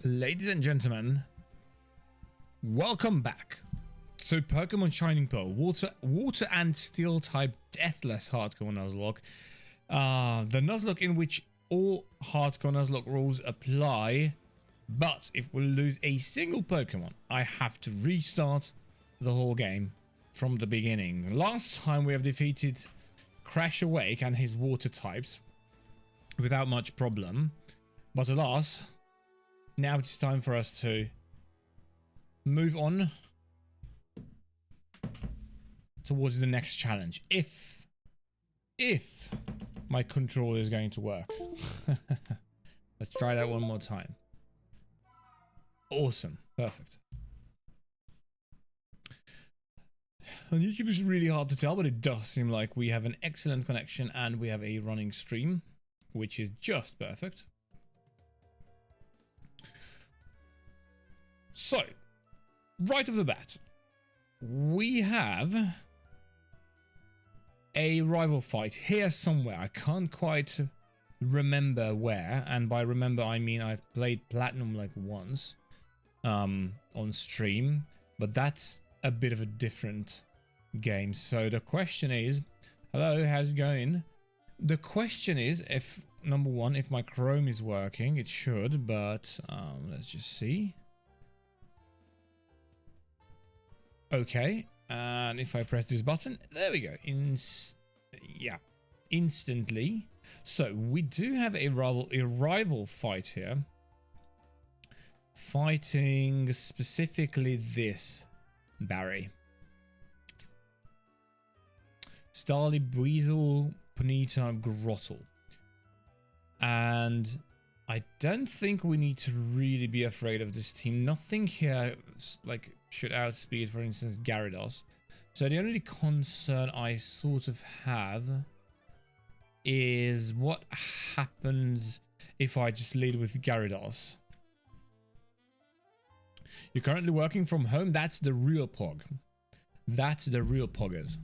Ladies and gentlemen, welcome back to Pokemon Shining Pearl, Water and Steel type Deathless Hardcore Nuzlocke. The Nuzlocke in which all Hardcore Nuzlocke rules apply, but if we lose a single Pokemon, I have to restart the whole game from the beginning. Last time we have defeated Crash Awake and his water types without much problem, but alas, now it's time for us to move on towards the next challenge. If my controller is going to work. Let's try that one more time. Awesome. Perfect. On YouTube it's really hard to tell, but it does seem like we have an excellent connection and we have a running stream, which is just perfect. So, right off the bat, we have a rival fight here somewhere. I can't quite remember where, and by remember I mean I've played Platinum like once on stream, but that's a bit of a different game. So the question is, hello, how's it going? The question is, if number one, if my Chrome is working. It should, but let's just see. Okay, and if I press this button, there we go. Instantly. So we do have a rival fight here, fighting specifically this Barry, Starly, Weasel, Ponyta, Grottle, and I don't think we need to really be afraid of this team. Nothing here like should outspeed, for instance, Gyarados. So the only concern I sort of have is what happens if I just lead with Gyarados. You're currently working from home. That's the real Pog. That's the real Poggers.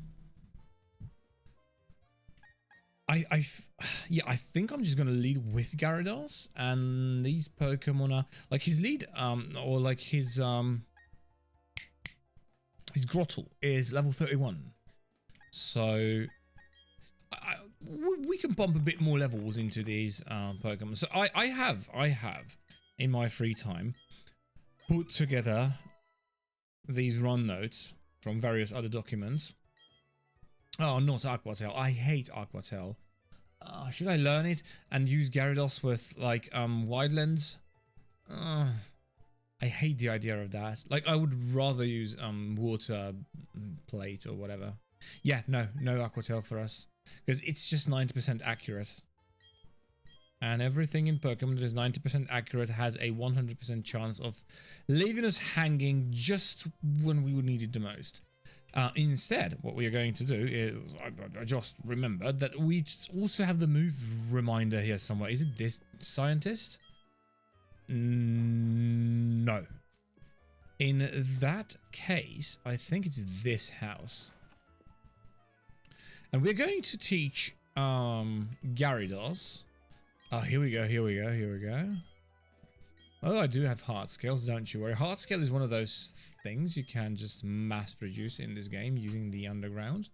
Yeah, I think I'm just gonna lead with Gyarados, and these Pokemon are like his lead, or like his Grottle is level 31, so we can bump a bit more levels into these Pokemon. So I have in my free time put together these run notes from various other documents. Oh, not Aquatail. I hate Aquatail. Should I learn it and use Gyarados with like Wide Lens? I hate the idea of that. Like, I would rather use Water Plate or whatever. Yeah, no Aquatail for us, because it's just 90% accurate. And everything in Pokemon that is 90% accurate has a 100% chance of leaving us hanging just when we would need it the most. Instead, what we are going to do is, I just remembered that we also have the move reminder here somewhere. Is it this scientist? No. In that case, I think it's this house. And we're going to teach Gyarados. Oh, here we go. Oh, I do have heart scales, don't you worry. Heart scale is one of those things you can just mass produce in this game using the underground.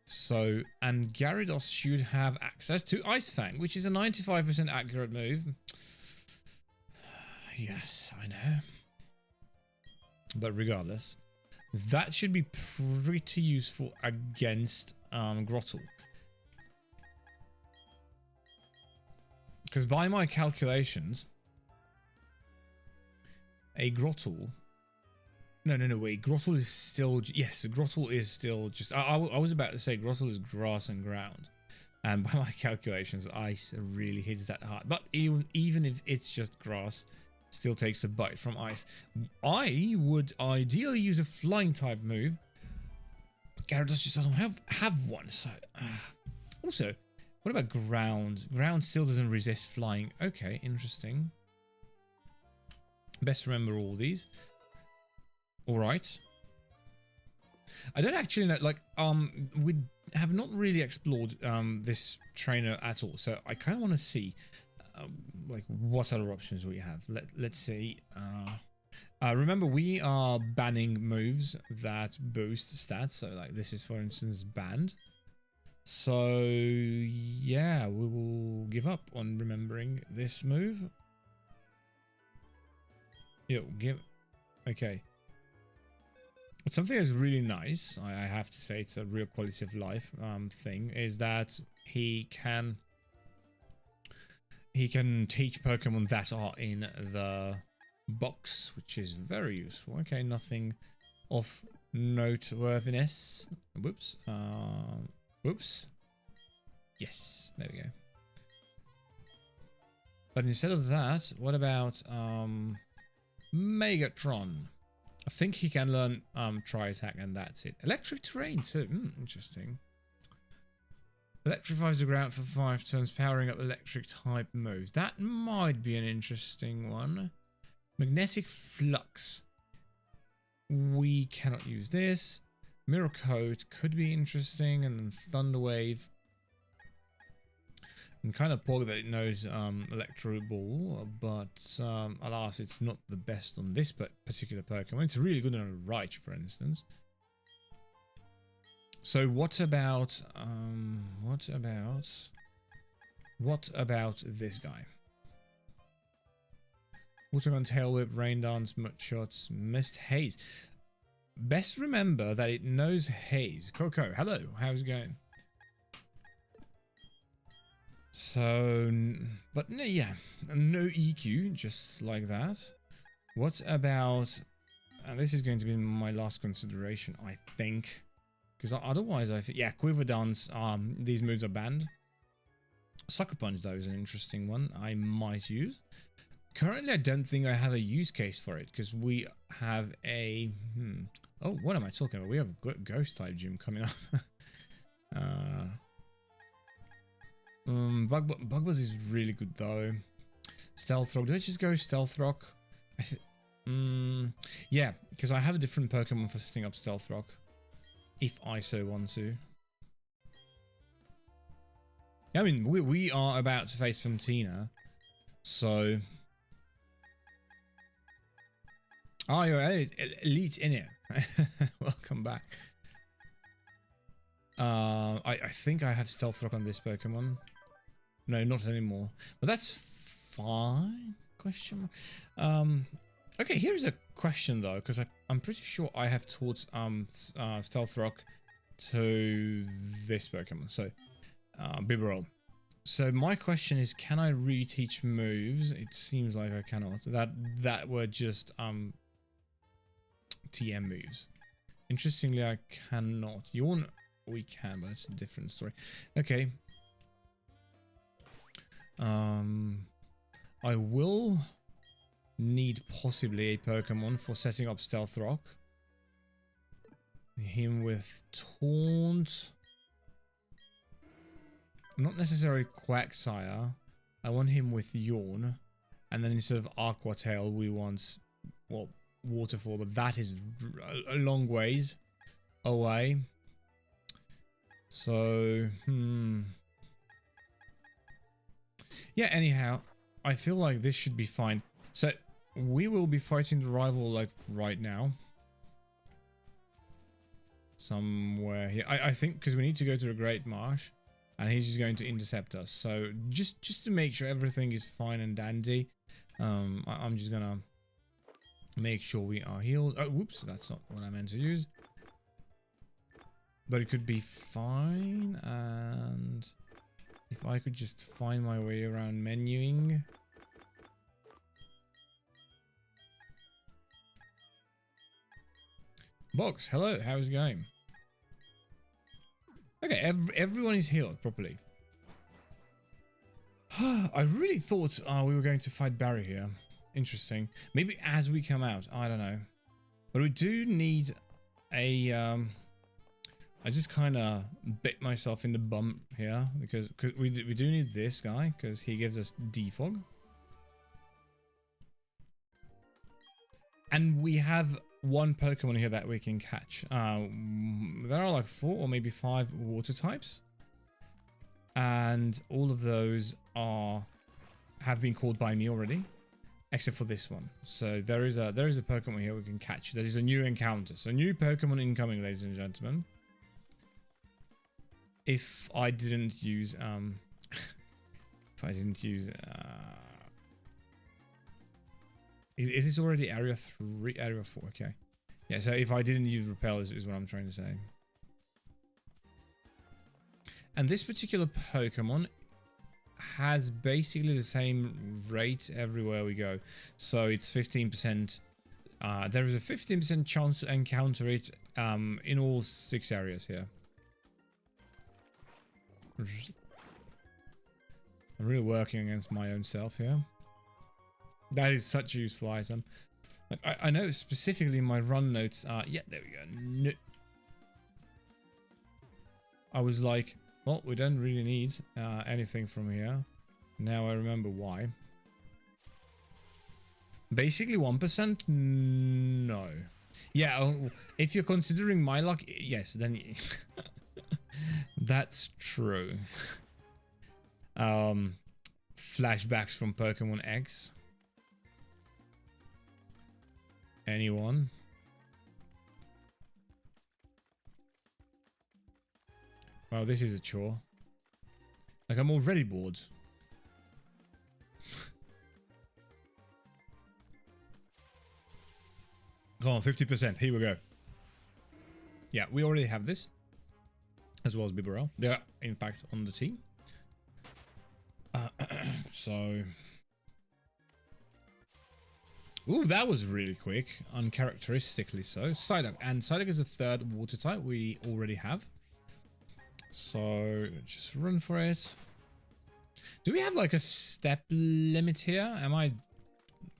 So, and Gyarados should have access to Ice Fang, which is a 95% accurate move. Yes, I know. But regardless, that should be pretty useful against Grottle. Because by my calculations, a Grottle... No, wait. Grottle is still... Yes, Grottle is still just... I was about to say Grottle is grass and ground. And by my calculations, ice really hits that hard. But even if it's just grass, still takes a bite from ice. I would ideally use a flying type move. But Gyarados just doesn't have one. So, also, what about ground? Ground still doesn't resist flying. Okay, interesting. Best remember all these. Alright. I don't actually know, like, we have not really explored this trainer at all, so I kind of want to see like what other options we have. Let's see. Remember, we are banning moves that boost stats. So like this is, for instance, banned. So yeah, we will give up on remembering this move. Okay. But something that's really nice, I have to say, it's a real quality of life thing, is that he can teach Pokemon that are in the box, which is very useful. Okay, nothing of noteworthiness. Whoops. Whoops. Yes, there we go. But instead of that, what about Megatron? I think he can learn Tri-Attack and that's it. Electric Terrain too. Interesting. Electrifies the ground for 5 turns, powering up electric type moves. That might be an interesting one. Magnetic Flux. We cannot use this. Mirror Coat could be interesting, and then Thunder Wave. And kind of poor that it knows Electro Ball, but alas, it's not the best on this particular Pokemon. It's really good on a Raichu, for instance. So what about this guy? Watergun, Tail Whip, Rain Dance, Mud Shots, Mist, Haze. Best remember that it knows Haze. Coco, hello, how's it going? So, but no, yeah, no EQ, just like that. What about, and this is going to be my last consideration, I think, because otherwise I think, yeah, Quiver Dance, these moves are banned. Sucker Punch, though, is an interesting one I might use. Currently, I don't think I have a use case for it, because we have a, oh, what am I talking about? We have a Ghost type gym coming up. Bug Buzz is really good though. Stealth Rock. Did I just go Stealth Rock? Yeah, because I have a different Pokemon for setting up Stealth Rock, if I so want to. I mean, we are about to face Fantina, so. Oh, you're elite in it. Welcome back. I think I have Stealth Rock on this Pokemon. No, not anymore. But that's fine. Question mark. Okay, here's a question though, because I'm pretty sure I have taught Stealth Rock to this Pokemon. So Bibarel. So my question is, can I reteach moves? It seems like I cannot. That were just TM moves. Interestingly, I cannot. Yawn. We can, but it's a different story. Okay. I will need possibly a Pokemon for setting up Stealth Rock. Him with Taunt. Not necessarily Quagsire. I want him with Yawn. And then instead of Aqua Tail, we want, well, Waterfall, but that is a long ways away. So, yeah, anyhow, I feel like this should be fine. So, we will be fighting the rival, like, right now. Somewhere here. I think, because we need to go to the Great Marsh, and he's just going to intercept us. So, just to make sure everything is fine and dandy, I'm just gonna make sure we are healed. Oh, whoops, that's not what I meant to use. But it could be fine, and if I could just find my way around menuing. Box, hello, how's it going? Okay, everyone is healed properly. I really thought we were going to fight Barry here. Interesting. Maybe as we come out, I don't know. But we do need a I just kind of bit myself in the bum here because we do need this guy because he gives us defog. And we have one Pokemon here that we can catch. There are like 4 or maybe 5 water types. And all of those have have been caught by me already, except for this one. So there is a Pokemon here we can catch. That is a new encounter. So new Pokemon incoming, ladies and gentlemen. If I didn't use is this already area 3, area 4? Okay. Yeah, so if I didn't use repel is what I'm trying to say. And this particular Pokemon has basically the same rate everywhere we go. So it's 15%. There is a 15% chance to encounter it in all 6 areas here. I'm really working against my own self here. That is such a useful item. Like, I know specifically my run notes are... Yeah, there we go. No. I was like, well, we don't really need anything from here. Now I remember why. Basically 1%? No. Yeah, if you're considering my luck, yes, then... That's true. Flashbacks from Pokémon X. Anyone? Wow, this is a chore. Like, I'm already bored. Come on, 50%. Here we go. Yeah, we already have this. As well as Bibarel. They're, in fact, on the team. So... Ooh, that was really quick. Uncharacteristically so. Psyduck. And Psyduck is the 3rd water type we already have. So, just run for it. Do we have like a step limit here? Am I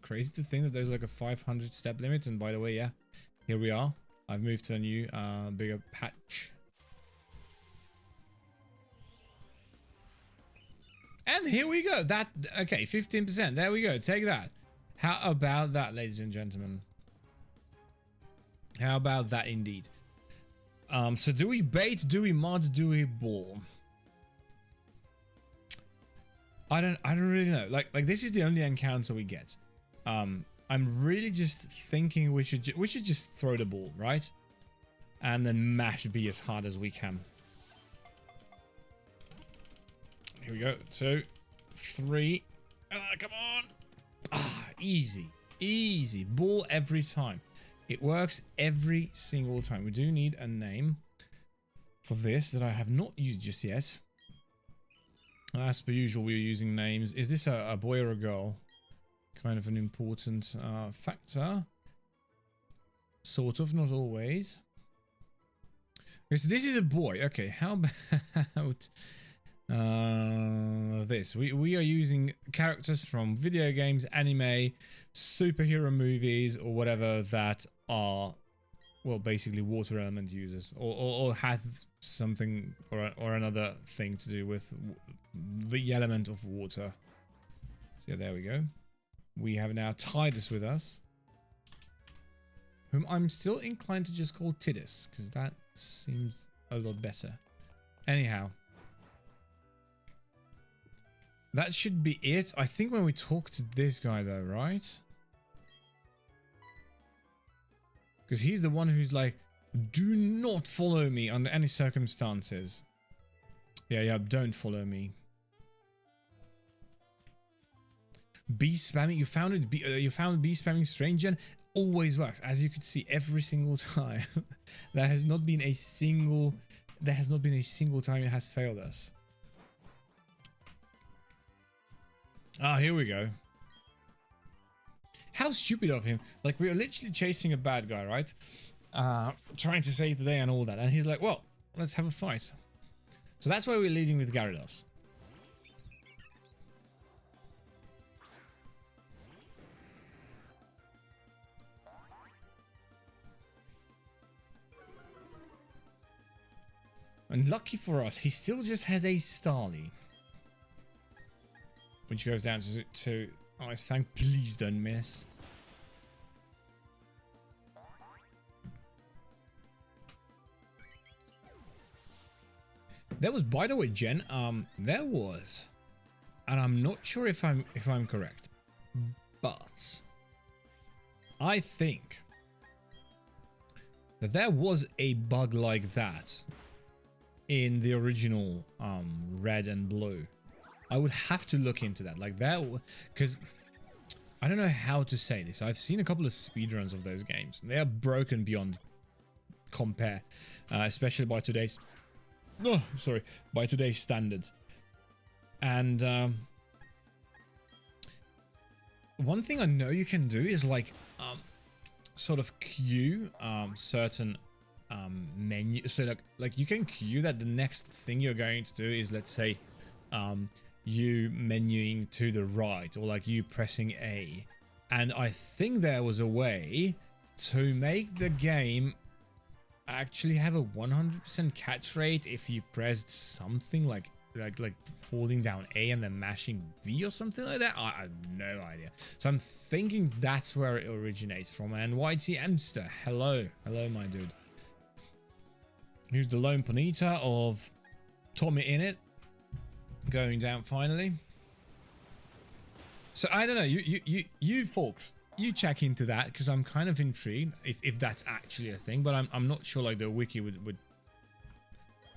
crazy to think that there's like a 500 step limit? And by the way, yeah, here we are. I've moved to a new, bigger patch. And here we go. That, okay, 15%. There we go. Take that. How about that, ladies and gentlemen? How about that indeed? So do we bait, do we mod, do we ball? I don't really know. Like this is the only encounter we get. I'm really just thinking we should just throw the ball, right? And then mash B as hard as we can. Here we go. 2, 3. Come on. Easy. Easy. Ball every time. It works every single time. We do need a name for this that I have not used just yet. As per usual, we're using names. Is this a boy or a girl? Kind of an important factor. Sort of, not always. Okay, so this is a boy. Okay, how about this? We are using characters from video games, anime, superhero movies, or whatever that are, well, basically water element users, or have something or another thing to do with the element of water. So yeah, there we go. We have now Tidus with us, whom I'm still inclined to just call Tidus, because that seems a lot better. Anyhow, that should be it. I think when we talk to this guy though, right? Because he's the one who's like, do not follow me under any circumstances. Yeah, don't follow me. B spamming, you found B spamming strange gen always works, as you could see every single time. There has not been a single time it has failed us. Ah, here we go. How stupid of him. Like, we are literally chasing a bad guy, right? Trying to save the day and all that. And he's like, well, let's have a fight. So that's why we're leading with Gyarados. And lucky for us, he still just has a Starly. Which goes down to Ice Fang. Please don't miss. There was, by the way, Jen, there was and I'm not sure if I'm correct, but I think that there was a bug like that in the original Red and Blue. I would have to look into that, like that, because I don't know how to say this. I've seen a couple of speedruns of those games. They are broken beyond compare, especially by today's by today's standards. And one thing I know you can do is like sort of queue certain menu. So like you can queue that the next thing you're going to do is, let's say, you menuing to the right, or like you pressing A. And I think there was a way to make the game actually have a 100% catch rate if you pressed something like holding down A and then mashing B or something like that. I have no idea. So I'm thinking that's where it originates from. And YT Amster, hello my dude. Here's the lone Ponyta of Tommy in it going down finally. So I don't know, you folks, you check into that, because I'm kind of intrigued if that's actually a thing, but I'm not sure like the wiki would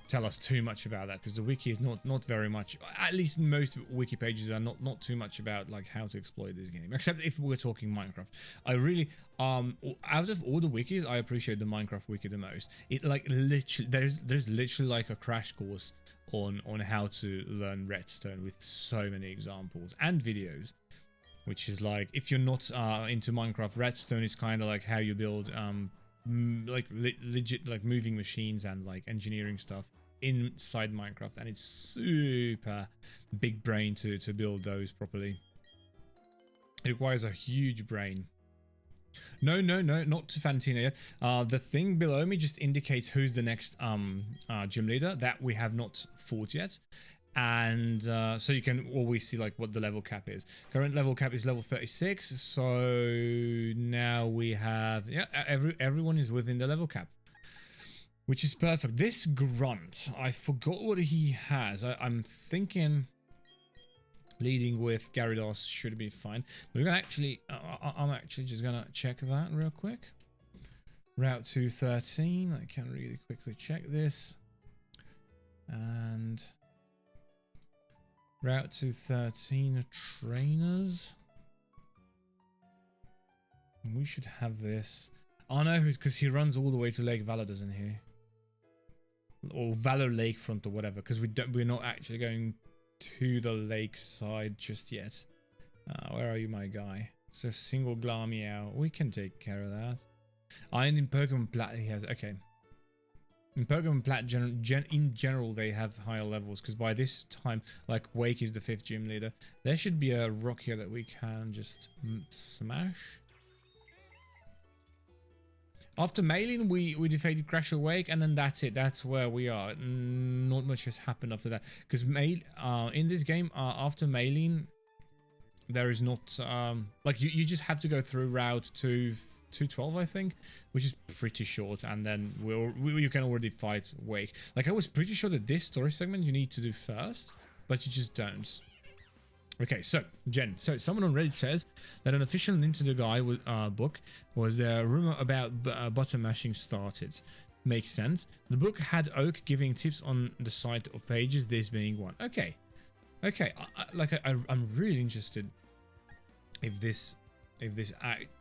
tell us too much about that, because the wiki is not very much, at least most wiki pages are not too much about like how to exploit this game, except if we're talking Minecraft. I really out of all the wikis, I appreciate the Minecraft wiki the most. It like literally there's literally like a crash course on how to learn redstone with so many examples and videos, which is like, if you're not into Minecraft, redstone is kind of like how you build like legit like moving machines and like engineering stuff inside Minecraft, and it's super big brain to build those properly. It requires a huge brain. No, not to Fantina yet. The thing below me just indicates who's the next gym leader that we have not fought yet. And so you can always see like what the level cap is. Current level cap is level 36, so now we have, yeah, everyone is within the level cap, which is perfect. This grunt, I forgot what he has. I'm thinking leading with Gyarados should be fine. We're gonna actually I'm actually just gonna check that real quick. Route 213, I can really quickly check this. And Route 213 trainers. We should have this. Oh no, because he runs all the way to Lake Valor, doesn't he? Or Valor Lakefront or whatever, because we're not actually going to the lake side just yet. Where are you, my guy? So single Glameow, we can take care of that. And in Pokemon Plat he has, okay. In Pokemon Plat in general they have higher levels, because by this time, like, Wake is the 5th gym leader. There should be a rock here that we can just smash. After Mainline, we defeated Crasher Wake, and then that's it. That's where we are. Not much has happened after that. Because in this game, after Mainline, there is not... like, you just have to go through Route 212, I think, which is pretty short, and then you can already fight Wake. Like, I was pretty sure that this story segment you need to do first, but you just don't. Okay, so, Jen, so someone on Reddit says that an official Nintendo Guide book was the rumor about button mashing started. Makes sense. The book had Oak giving tips on the side of pages, this being one. Okay, okay, I'm really interested if this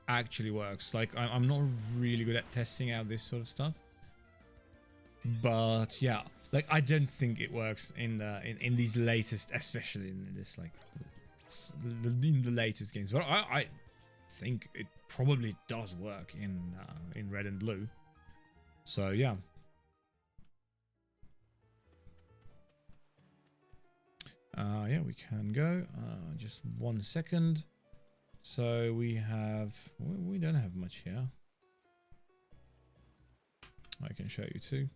actually works. Like, I'm not really good at testing out this sort of stuff, but yeah, like, I don't think it works in these latest, especially in this, like, in the latest games. But I think it probably does work in Red and Blue. So yeah. Yeah, we can go. Just 1 second. So we don't have much here. I can show you too.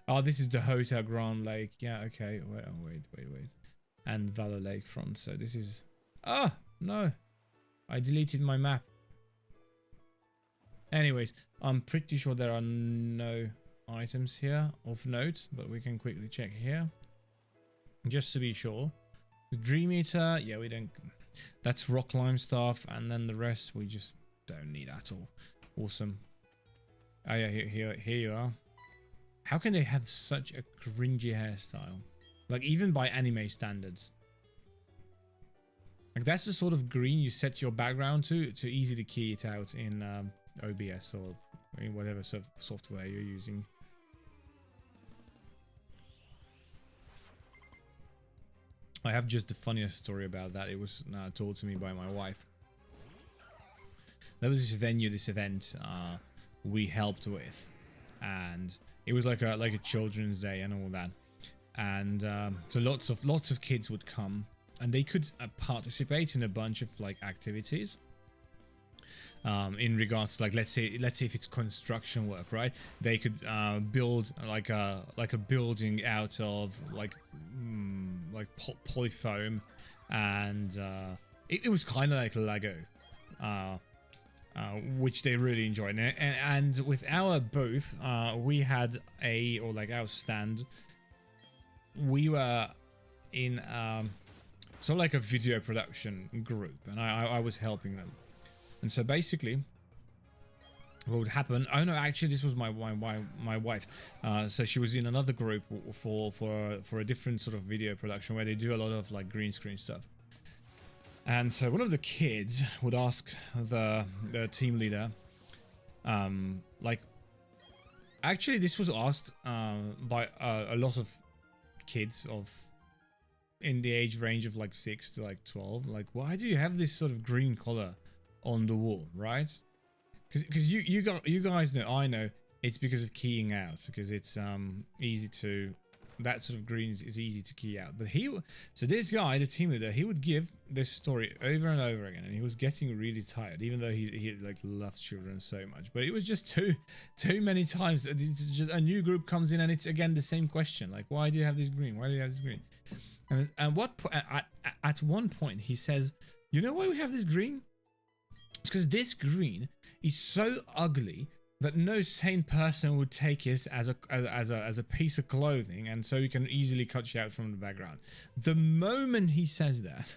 Oh, this is the Hotel Grand Lake. Yeah, okay. Wait. And Valor Lakefront. So this is... Ah, no. I deleted my map. Anyways, I'm pretty sure there are no items here of note, but we can quickly check here just to be sure. The Dream Eater, yeah, we don't. That's rock climb stuff, and then the rest we just don't need at all. Awesome. Oh yeah, here you are. How can they have such a cringy hairstyle? Like, even by anime standards. Like, that's the sort of green you set your background to easily key it out in OBS or in whatever software you're using. I have just the funniest story about that. It was told to me by my wife. There was this venue, this event we helped with, and it was like a children's day and all that. And so lots of kids would come, and they could participate in a bunch of like activities in regards to, like, let's say if it's construction work, right? They could build like a building out of like polyfoam, and it was kind of like Lego, which they really enjoyed. And with our booth, we had our stand. We were in sort of like a video production group, and I was helping them. And so basically what would happen, oh no, actually this was my wife, so she was in another group for a different sort of video production where they do a lot of like green screen stuff. And so one of the kids would ask the team leader, like, actually this was asked by a lot of kids in the age range of like 6 to like 12, like, why do you have this sort of green color on the wall, right? Because you guys know, I know it's because of keying out, because it's easy to, that sort of green is easy to key out. But so this guy, the team leader, he would give this story over and over again, and he was getting really tired, even though he like loves children so much. But it was just too many times. It's just a new group comes in, and it's again the same question, like, why do you have this green? Why do you have this green? And at one point he says, you know why we have this green? It's because this green is so ugly that no sane person would take it as a piece of clothing, and so you can easily cut you out from the background. The moment he says that,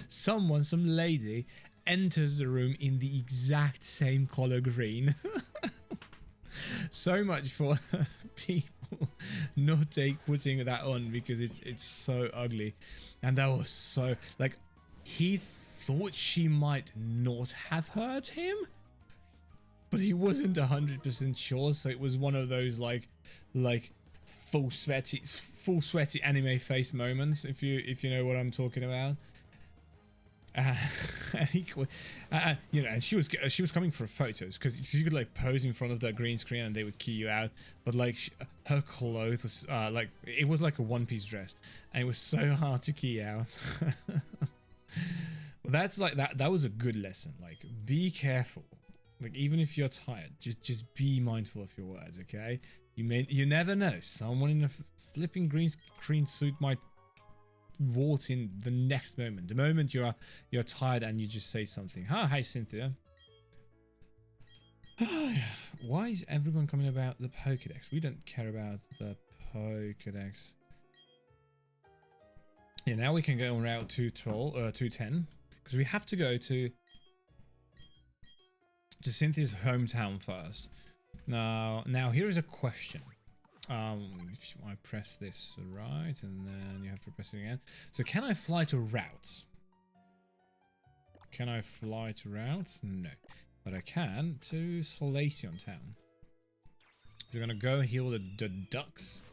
some lady enters the room in the exact same color green. So much for people not putting that on, because it's so ugly. And that was so, like, he thought she might not have heard him, but he wasn't 100% sure. So it was one of those like full sweaty anime face moments, if you know what I'm talking about. You know, and she was coming for photos, because you could like pose in front of that green screen and they would key you out. But like her clothes was like, it was like a one-piece dress, and it was so hard to key out. Well, that's like that was a good lesson. Like, be careful. Like, even if you're tired, just be mindful of your words, okay? You never know. Someone in a flipping green screen suit might waltz in the next moment. The moment you're tired and you just say something. Hi Cynthia. Why is everyone coming about the Pokédex? We don't care about the Pokédex. Yeah, now we can go on Route 210, because we have to go to Cynthia's hometown first. Now here is a question. If I press this right, and then you have to press it again. So can I fly to routes? Can I fly to routes? No. But I can to Colosseum town. We're gonna go heal the ducks.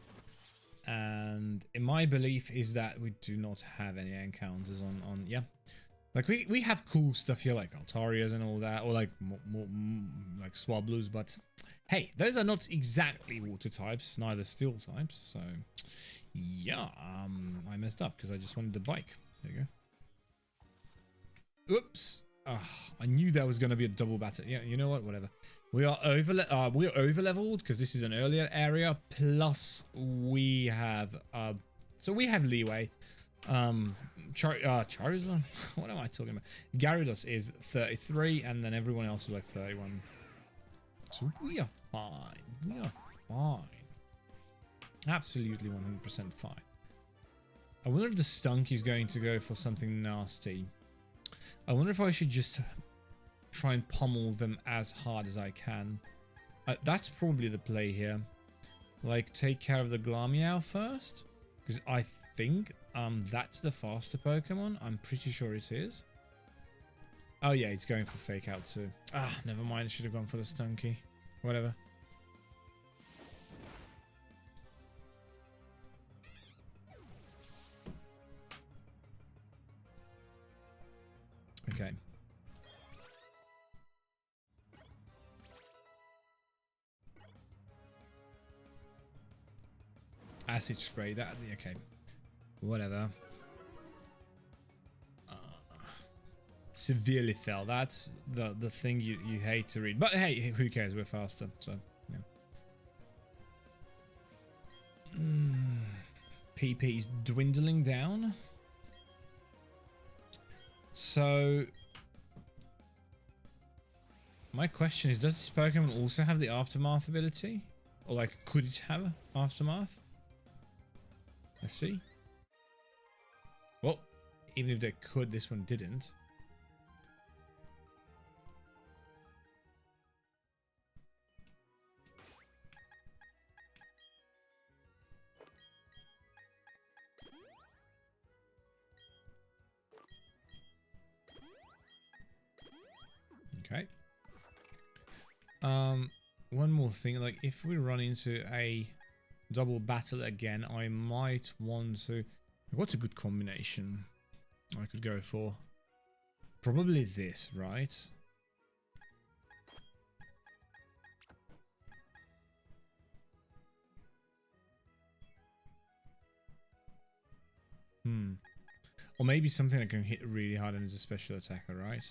And in my belief is that we do not have any encounters on yeah. Like, we have cool stuff here, like Altarias and all that, or like more like Swablues, but hey, those are not exactly water types, neither steel types. So yeah, I messed up because I just wanted the bike. There you go. Oops. I knew that was going to be a double battle. Yeah, you know what? Whatever. We are over leveled because this is an earlier area. Plus, we have so we have leeway. Charizard? What am I talking about? Gyarados is 33, and then everyone else is like 31. So we are fine. We are fine. Absolutely 100% fine. I wonder if the Stunk is going to go for something nasty. I wonder if I should just try and pummel them as hard as I can. That's probably the play here. Like, take care of the Glameow first. Because I think that's the faster Pokemon. I'm pretty sure it is. Oh yeah, it's going for Fake Out too. Ah, never mind. I should have gone for the Stunky. Whatever. Okay. Acid spray, that, okay. Whatever. Severely fell. That's the thing you hate to read. But hey, who cares? We're faster, so yeah. PP is dwindling down. So my question is, does this Pokemon also have the Aftermath ability? Or like, could it have Aftermath? Let's see. Well, even if they could, this one didn't. Okay. One more thing, like if we run into a double battle again, I might want to... What's a good combination I could go for? Probably this, right? Or maybe something that can hit really hard and is a special attacker, right?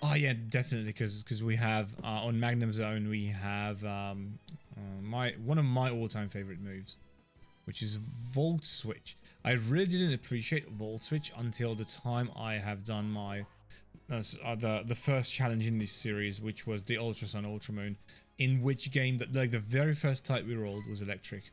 Oh yeah, definitely, because we have on Magnum Zone we have one of my all-time favorite moves, which is Volt Switch. I really didn't appreciate Volt Switch until the time I have done my the first challenge in this series, which was the Ultra Sun Ultra Moon, in which game that like the very first type we rolled was electric,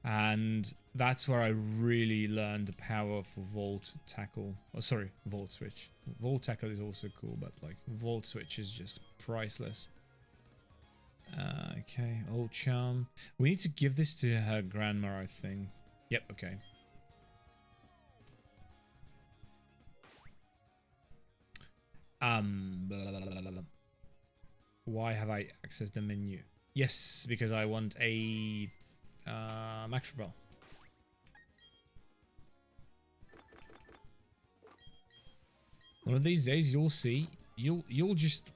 and that's where I really learned the power for Volt Tackle. Oh, sorry, Volt Switch. Volt Tackle is also cool, but like Volt Switch is just priceless. Okay, Old Charm. We need to give this to her grandma, I think. Yep, okay. Blah, blah, blah, blah. Why have I accessed the menu? Yes, because I want a Max Repel. One of these days you'll see, you'll just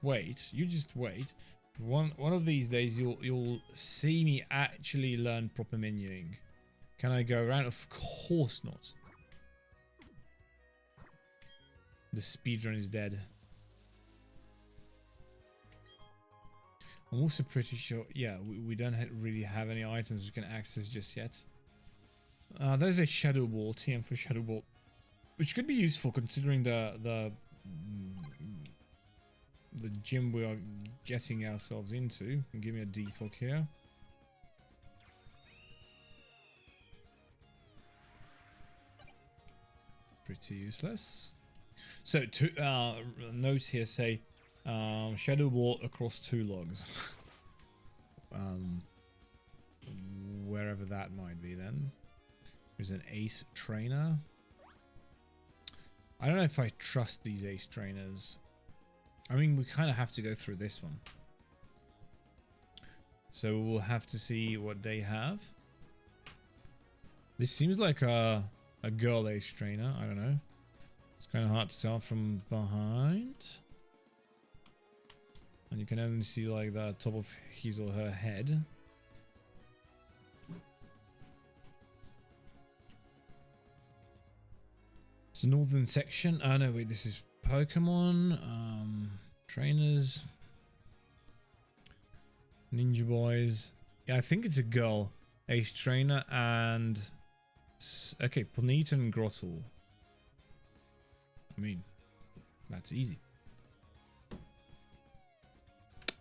wait. You just wait. One of these days you'll see me actually learn proper menuing. Can I go around? Of course not. The speedrun is dead. I'm also pretty sure, yeah, we don't really have any items we can access just yet. There's a Shadow Ball, TM for Shadow Ball, which could be useful considering the gym we are getting ourselves into. And give me a defog here. Pretty useless. So two notes here say Shadow Ball across 2 logs. Wherever that might be then. There's an Ace Trainer. I don't know if I trust these Ace Trainers. I mean, we kind of have to go through this one. So we'll have to see what they have. This seems like a girl Ace Trainer. I don't know. It's kind of hard to tell from behind. And you can only see like the top of his or her head. It's the northern section. Oh no, wait, this is Pokemon. Trainers. Ninja Boys. Yeah, I think it's a girl Ace Trainer, and Okay, Ponyta and Grottle. I mean, that's easy.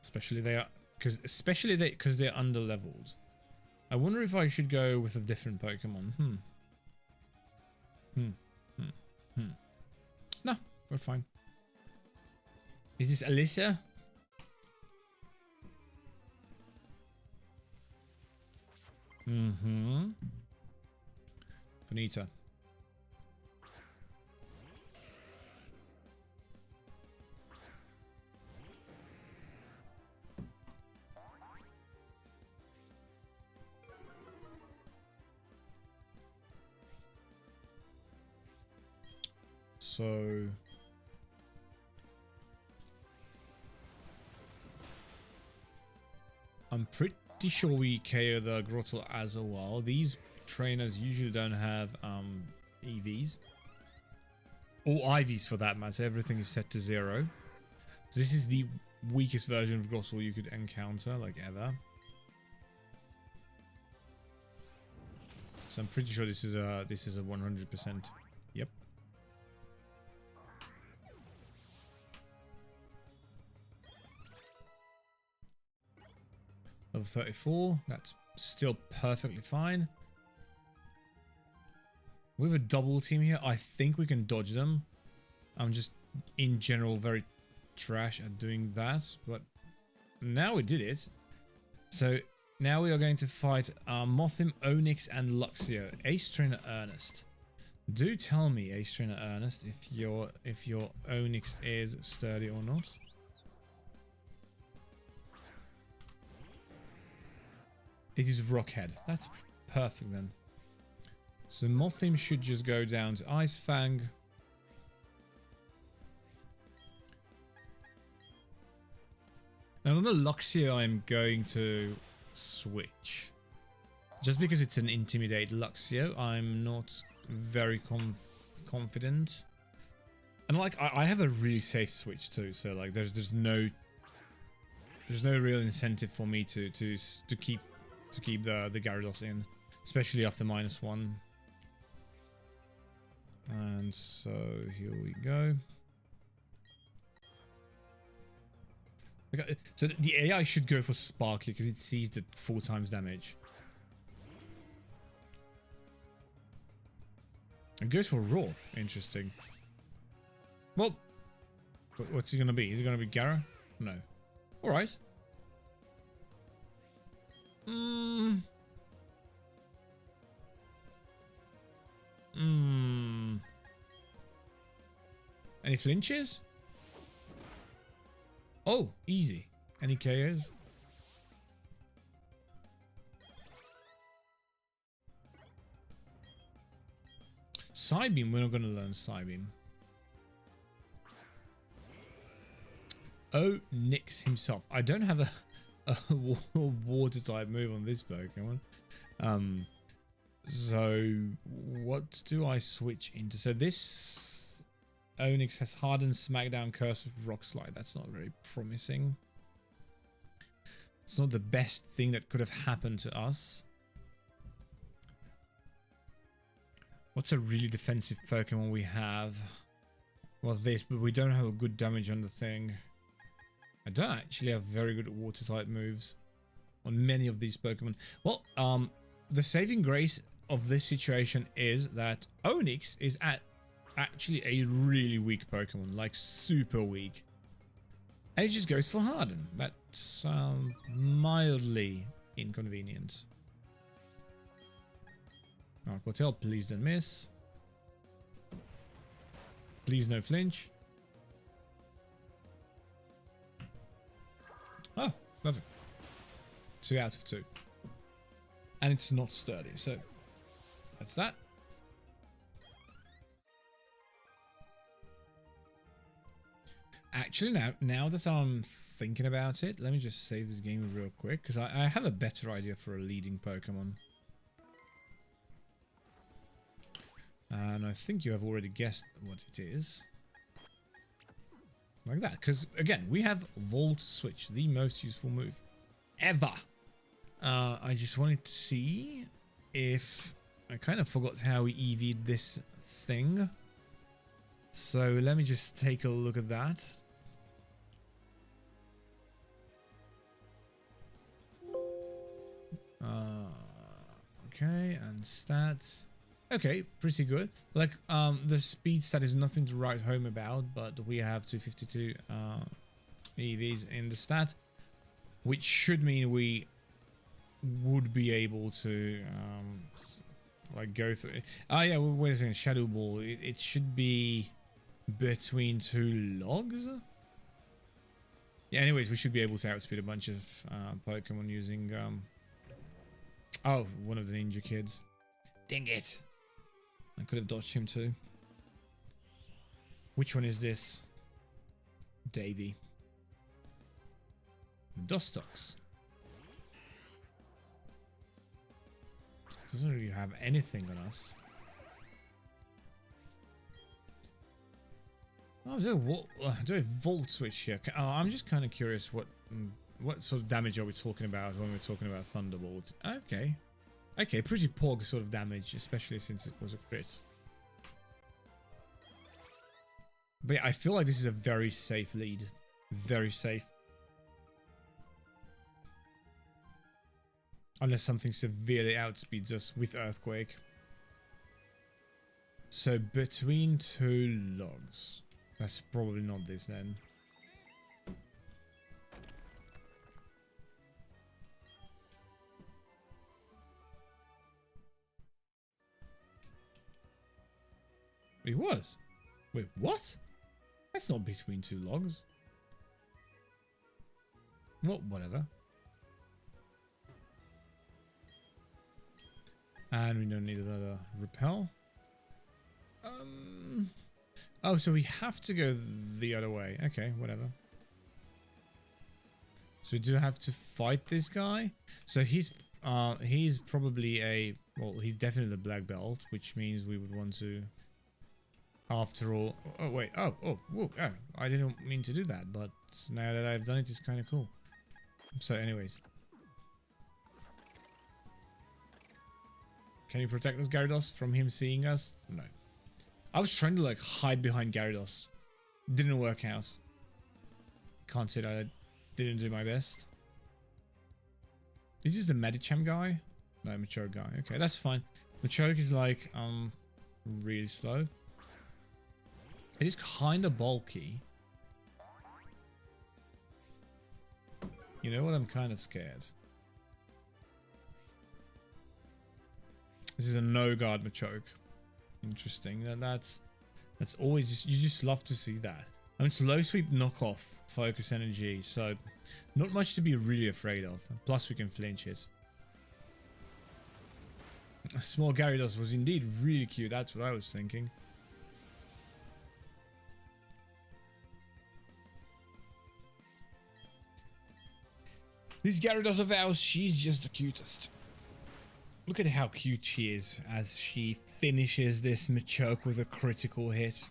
Especially because they're under-leveled. I wonder if I should go with a different Pokemon. No, we're fine. Is this Alyssa? Ponyta. So I'm pretty sure we KO the Grottle as well. These trainers usually don't have EVs or IVs for that matter. Everything is set to 0. So this is the weakest version of Grottle you could encounter, like ever. So I'm pretty sure this is a 100%. Yep. Level 34, that's still perfectly fine. We have a double team here. I think we can dodge them. I'm just, in general, very trash at doing that. But now we did it. So now we are going to fight Mothim, Onyx, and Luxio. Ace Trainer Ernest. Do tell me, Ace Trainer Ernest, if your Onyx is sturdy or not. It is Rockhead. That's perfect then. So Mothim should just go down to Ice Fang. Now on the Luxio I'm going to switch. Just because it's an Intimidate Luxio, I'm not very confident. And like I have a really safe switch too, so like there's no real incentive for me to keep the Gyarados in, especially after -1. And so here we go. Okay, so the AI should go for Sparky because it sees the 4 times damage. It goes for Raw. Interesting. Well, what's he gonna be? Is it gonna be Gara? No. All right. Any flinches? Oh, easy. Any KOs? Psybeam, we're not going to learn Psybeam. Oh, Nyx himself. I don't have a water type move on this Pokemon. So what do I switch into? So this Onyx has Hardened, Smackdown, Curse of Rock Slide. That's not very promising. It's not the best thing that could have happened to us. What's a really defensive Pokemon we have? Well, this, but we don't have a good damage on the thing. I don't actually have very good water type moves on many of these Pokemon. Well, the saving grace of this situation is that Onyx is actually a really weak Pokemon, like super weak. And it just goes for Harden. That's mildly inconvenient. Aquatel, please don't miss. Please no flinch. Oh, lovely. 2 out of 2. And it's not sturdy, so that's that. Actually, now that I'm thinking about it, let me just save this game real quick, because I have a better idea for a leading Pokemon. And I think you have already guessed what it is. Like that, because again, we have Volt Switch, the most useful move ever. I just wanted to see if I kind of forgot how we EV'd this thing. So let me just take a look at that. Okay, and stats. Okay, pretty good. Like, the speed stat is nothing to write home about, but we have 252 EVs in the stat, which should mean we would be able to like go through it. Oh yeah, wait a second. Shadow Ball. It should be between 2 logs. Yeah. Anyways, we should be able to outspeed a bunch of Pokemon using oh, one of the ninja kids. Dang it! I could have dodged him too. Which one is this? Davy. Dustox. Doesn't really have anything on us. Oh, do a volt switch here. I'm just kind of curious what sort of damage are we talking about when we're talking about Thunderbolt? Okay. Okay, pretty pog sort of damage, especially since it was a crit. But yeah, I feel like this is a very safe lead. Very safe. Unless something severely outspeeds us with Earthquake. So between 2 logs. That's probably not this then. It was. Wait, what? That's not between 2 logs. Well, whatever. And we don't need another repel. Oh, so we have to go the other way. Okay, whatever. So we do have to fight this guy. So he's probably a, well, he's definitely the black belt, which means we would want to, after all. Oh wait. Oh, I didn't mean to do that, but now that I've done it, it's kind of cool. So, anyways. Can you protect us, Gyarados, from him seeing us? No. I was trying to like hide behind Gyarados. Didn't work out. Can't say that I didn't do my best. Is this the Medicham guy? No, Machoke guy. Okay, that's fine. Machoke is like really slow. It is kind of bulky. You know what? I'm kind of scared. This is a no guard Machoke. Interesting. That's always just, you just love to see that. I mean, slow sweep knockoff focus energy, so not much to be really afraid of. Plus we can flinch it. A small Gyarados was indeed really cute. That's what I was thinking. This Gyarados of ours, she's just the cutest. Look at how cute she is as she finishes this Machoke with a critical hit.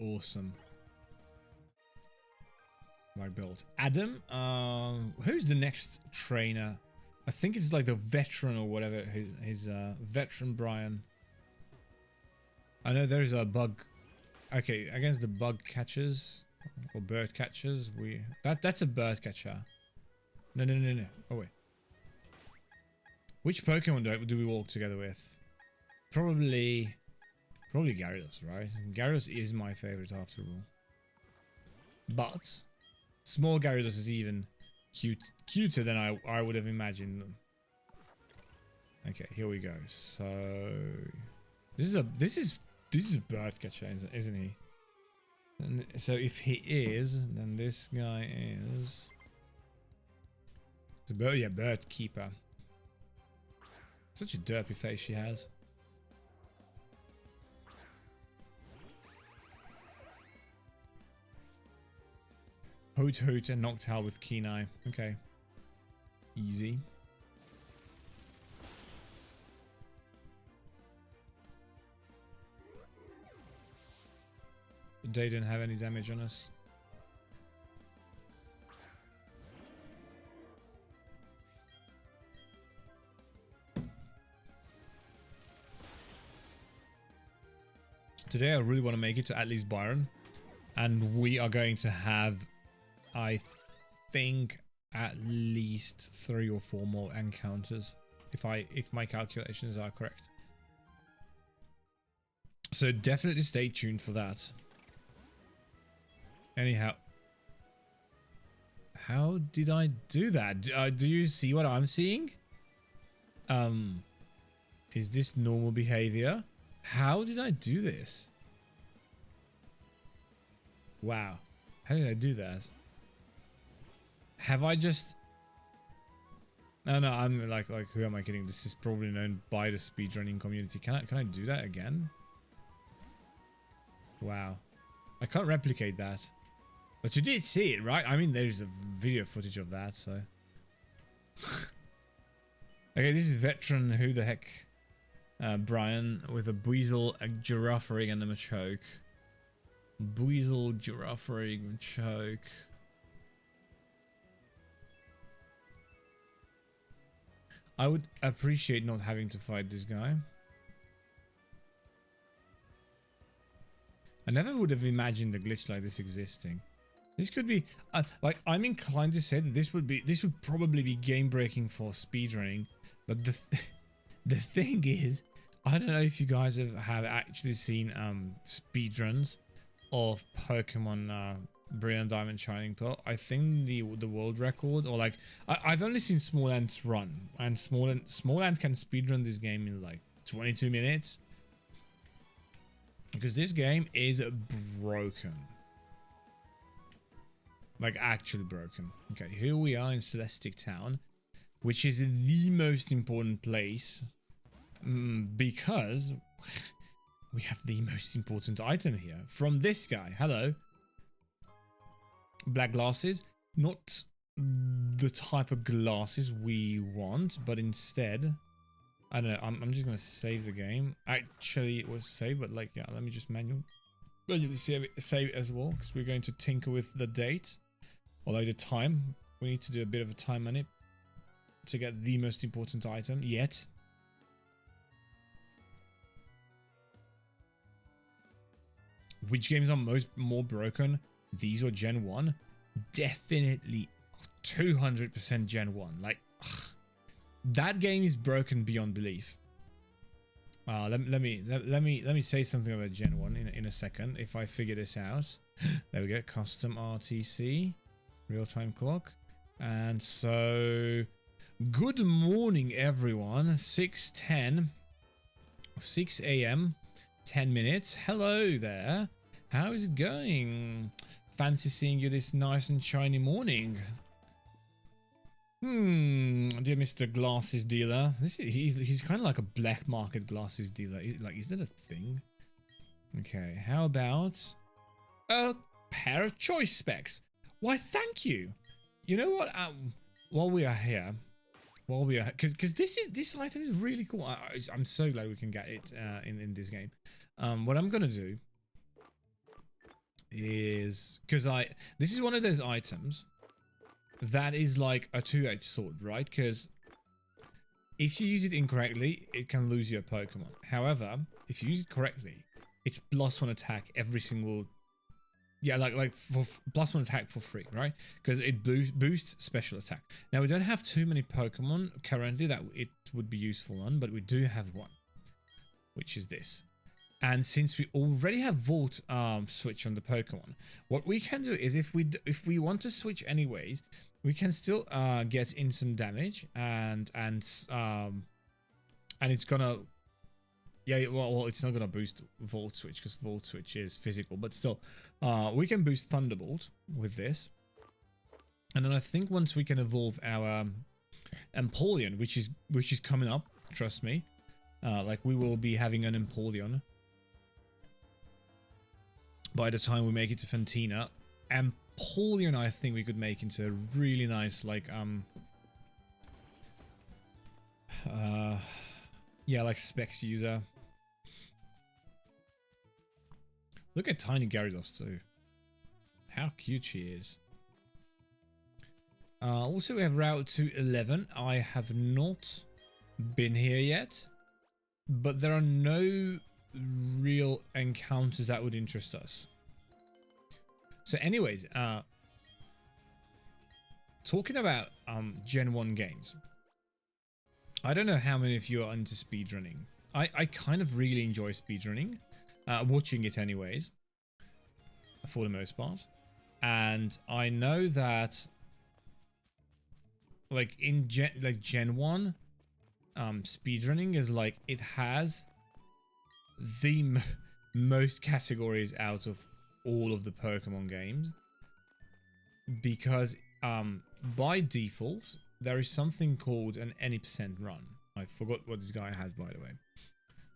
Awesome. Black belt. Adam, who's the next trainer? I think it's like the veteran or whatever. His veteran Brian. I know there's a bug. Okay, against the bug catchers or bird catchers, that's a bird catcher. No. Oh wait. Which Pokemon do we walk together with? Probably Gyarados, right? Gyarados is my favorite after all. But small Gyarados is even cuter than I would have imagined. Okay, here we go. So this is bird catcher, isn't he? And so if he is, then this guy is. It's a bird, yeah, bird keeper. Such a derpy face she has. Hoot and Noctowl with Keen Eye. Okay. Easy. They didn't have any damage on us. Today I really want to make it to at least Byron. And we are going to have, I think, at least 3 or 4 more encounters. If my calculations are correct. So definitely stay tuned for that. Anyhow. How did I do that? Do you see what I'm seeing? Is this normal behavior? How did I do this? Wow. How did I do that? Have I just... No, I'm like who am I kidding? This is probably known by the speedrunning community. Can I do that again? Wow. I can't replicate that. But you did see it, right? I mean, there's a video footage of that, so... Okay, this is veteran who the heck? Brian with a Buizel, a Giraffe rig, and a Machoke. Buizel, Giraffe rig, Machoke. I would appreciate not having to fight this guy. I never would have imagined a glitch like this existing. This could be like, I'm inclined to say that this would probably be game breaking for speedrunning, but the thing is, I don't know if you guys have actually seen speedruns of Pokemon Brilliant Diamond Shining Pearl. I think the world record, or like I've only seen Small Ants run, and Small Ant can speedrun this game in like 22 minutes because this game is broken. Like, actually broken. Okay, here we are in Celestic Town, which is the most important place because we have the most important item here from this guy. Hello. Black glasses. Not the type of glasses we want, but instead... I don't know, I'm just going to save the game. Actually, it was saved, but like, yeah, let me just manually save it as well, because we're going to tinker with the date. Although the time, we need to do a bit of a time on it to get the most important item yet. Which games are more broken? These or Gen 1? Definitely 200% Gen 1. Like, ugh, that game is broken beyond belief. Let me say something about Gen 1 in a second if I figure this out. There we go, custom RTC. Real-time clock. And so, good morning everyone. 6:10, 6 a.m, 10 minutes. Hello there. How is it going? Fancy seeing you this nice and shiny morning. Dear Mr. Glasses Dealer. He's kind of like a black market glasses dealer. Like, is that a thing? Okay, how about a pair of choice specs? Why, thank you. You know what? While we are here, because this item is really cool. I'm so glad we can get it in this game. What I'm gonna do is, because this is one of those items that is like a two-edged sword, right? Because if you use it incorrectly, it can lose your Pokemon. However, if you use it correctly, it's +1 attack every single. Yeah, like for +1 attack for free, right? Because it boosts special attack. Now, we don't have too many Pokemon currently that it would be useful on, but we do have one, which is this. And since we already have Volt switch on the Pokemon, what we can do is if we want to switch anyways, we can still get in some damage and it's gonna. Yeah, well, it's not gonna boost Volt Switch because Volt Switch is physical, but still, we can boost Thunderbolt with this, and then I think once we can evolve our Empoleon, which is coming up, trust me, like we will be having an Empoleon by the time we make it to Fantina. Empoleon, I think we could make into a really nice, like yeah, like specs user. Look at tiny Gyarados too. How cute she is. Also, we have Route to 11. I have not been here yet, but there are no real encounters that would interest us. So anyways, talking about Gen 1 games, I don't know how many of you are into speedrunning. I kind of really enjoy speedrunning, watching it anyways, for the most part. And I know that like in Gen 1, speedrunning is like, it has the most categories out of all of the Pokemon games, because by default there is something called an any percent run. I forgot what this guy has, by the way,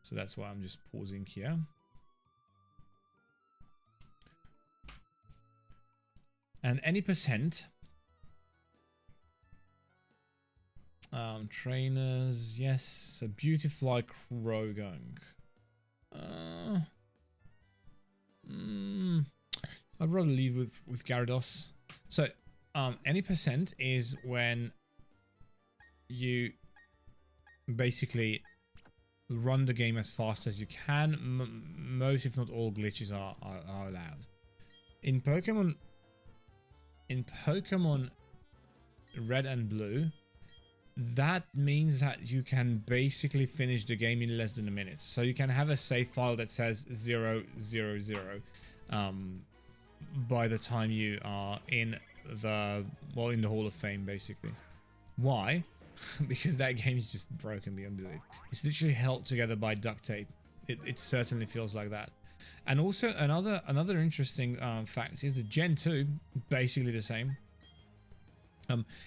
so that's why I'm just pausing here. And any percent, trainers, yes, a Beautifly Krogunk. I'd rather leave with Gyarados. So, any percent is when you basically run the game as fast as you can. Most, if not all, glitches are allowed. In Pokemon Red and Blue, that means that you can basically finish the game in less than a minute. So you can have a save file that says 000 by the time you are in the Hall of Fame, basically. Why? Because that game is just broken beyond belief. It's literally held together by duct tape. It certainly feels like that. And also another interesting fact is that Gen 2, basically the same.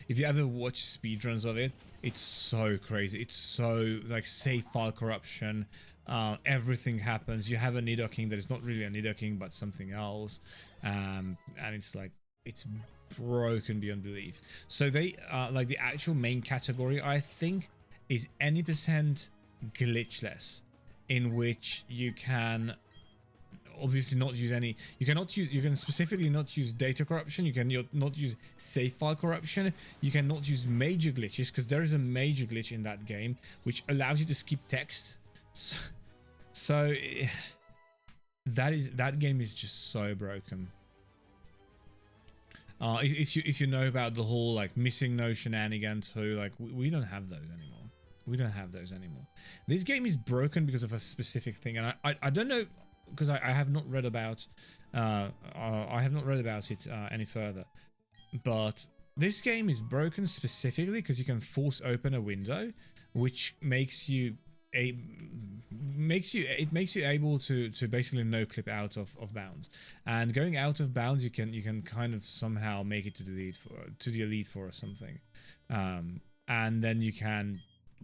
If you ever watch speedruns of it, it's so crazy. It's so like save file corruption. Everything happens. You have a Nidoking that is not really a Nidoking but something else, and it's like, it's broken beyond belief. So they like, the actual main category, I think, is any percent glitchless, in which you can obviously not use any, you can specifically not use data corruption, you can not use save file corruption, you cannot use major glitches, because there is a major glitch in that game which allows you to skip text. So that game is just so broken. If you know about the whole like missing no shenanigans too, like we don't have those anymore. We don't have those anymore. This game is broken because of a specific thing, and I don't know, because I have not read about it any further. But this game is broken specifically because you can force open a window, which makes you makes you able to basically no clip out of bounds. And going out of bounds, you can kind of somehow make it to the Elite Four or something, and then you can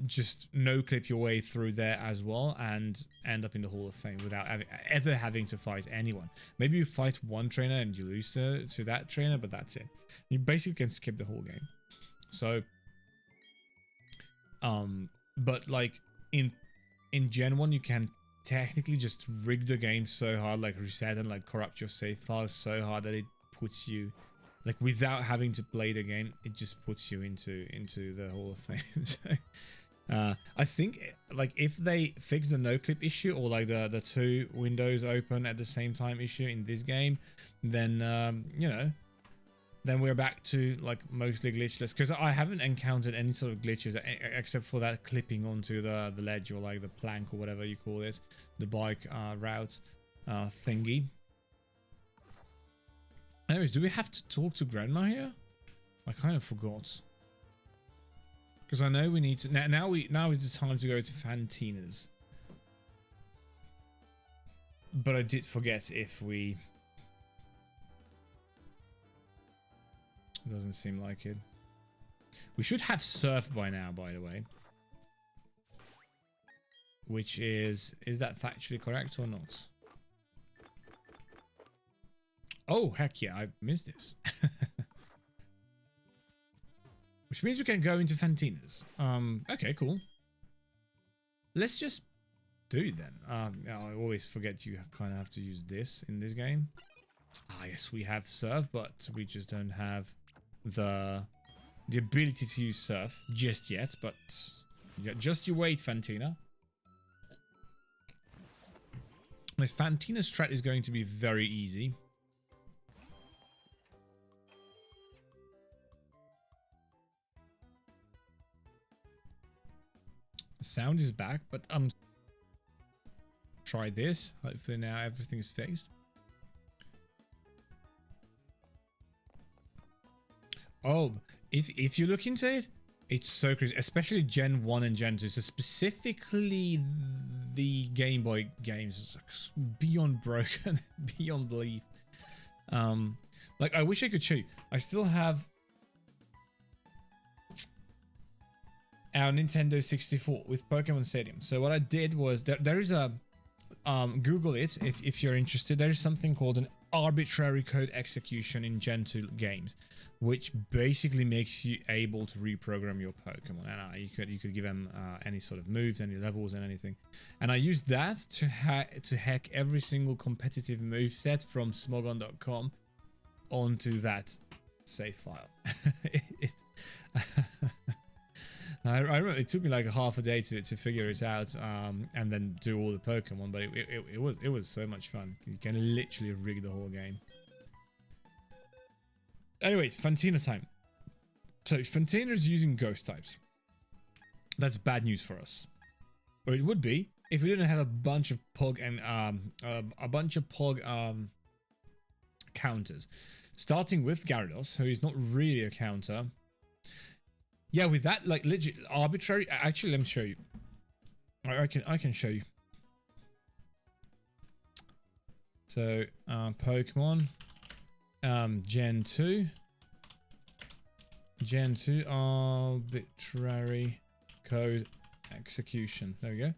just no clip your way through there as well and end up in the Hall of Fame without ever having to fight anyone. Maybe you fight one trainer and you lose to that trainer, but that's it. You basically can skip the whole game. So but like in Gen 1, you can technically just rig the game so hard, like reset and like corrupt your save files so hard that it puts you, like, without having to play the game, it just puts you into the Hall of Fame. So I think, like, if they fix the no clip issue, or like the two windows open at the same time issue in this game, then you know, then we're back to like mostly glitchless, because I haven't encountered any sort of glitches except for that clipping onto the ledge, or like the plank, or whatever you call it, the bike route thingy. Anyways, do we have to talk to Grandma here? I kind of forgot. Because I know we need to... Now is the time to go to Fantina's. But I did forget if we... Doesn't seem like it. We should have Surf by now, by the way. Which is that factually correct or not? Oh, heck yeah, I missed this. Which means we can go into Fantina's. Okay, cool. Let's just do it then. I always forget you kind of have to use this in this game. Ah, yes, we have Surf, but we just don't have the ability to use Surf just yet. But just you wait, Fantina. My Fantina strat is going to be very easy. The sound is back, but try this. Hopefully now everything is fixed. Oh, if you look into it, it's so crazy, especially Gen 1 and Gen 2. So specifically the Game Boy games, beyond broken, beyond belief. Like, I wish I could show you. I still have our Nintendo 64 with Pokemon Stadium. So what I did was, there is a, Google it if you're interested. There is something called an arbitrary code execution in Gen 2 games, which basically makes you able to reprogram your Pokemon, and you could give them any sort of moves, any levels, and anything. And I used that to hack every single competitive move set from smogon.com onto that save file. I remember it took me like a half a day to figure it out, and then do all the Pokemon, but it was so much fun. You can literally rig the whole game. Anyways, Fantina time. So Fantina is using ghost types. That's bad news for us, or it would be if we didn't have a bunch of Pog and counters, starting with Gyarados, who is not really a counter. Yeah, with that, like, legit arbitrary. Actually, let me show you. I can show you. So Pokemon Gen 2 arbitrary code execution. There we go.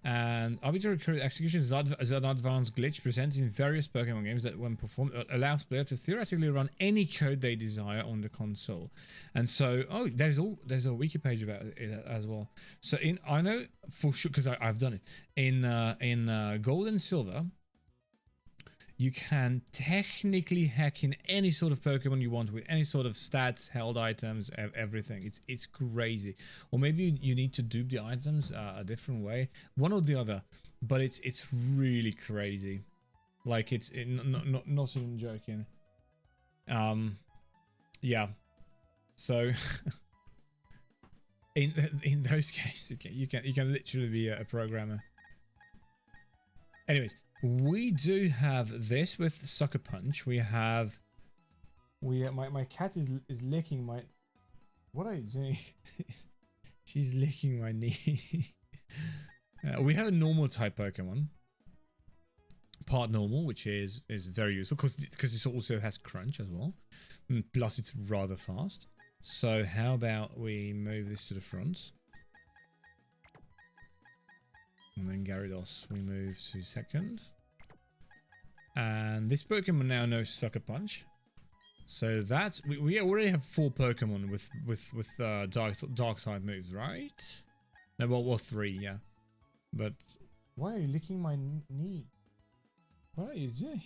And arbitrary code execution is an advanced glitch present in various Pokemon games that, when performed, allows players to theoretically run any code they desire on the console. And so, oh, there's a wiki page about it as well. So I know for sure, because I've done it in Gold and Silver. You can technically hack in any sort of Pokemon you want with any sort of stats, held items, everything. It's crazy. Or maybe you need to dupe the items a different way, one or the other. But it's really crazy. Like, it's not even joking. Yeah. So in those cases, you can literally be a programmer. Anyways. We do have this with Sucker Punch. My cat is licking my. What are you doing? She's licking my knee. We have a normal type Pokemon, part normal, which is very useful because this also has Crunch as well. Plus, it's rather fast. So how about we move this to the front? And then Gyarados, we move to second. And this Pokemon now knows Sucker Punch. So that's... We already have 4 Pokemon with dark type moves, right? No, well, 3, yeah. But... Why are you licking my knee? What are you doing?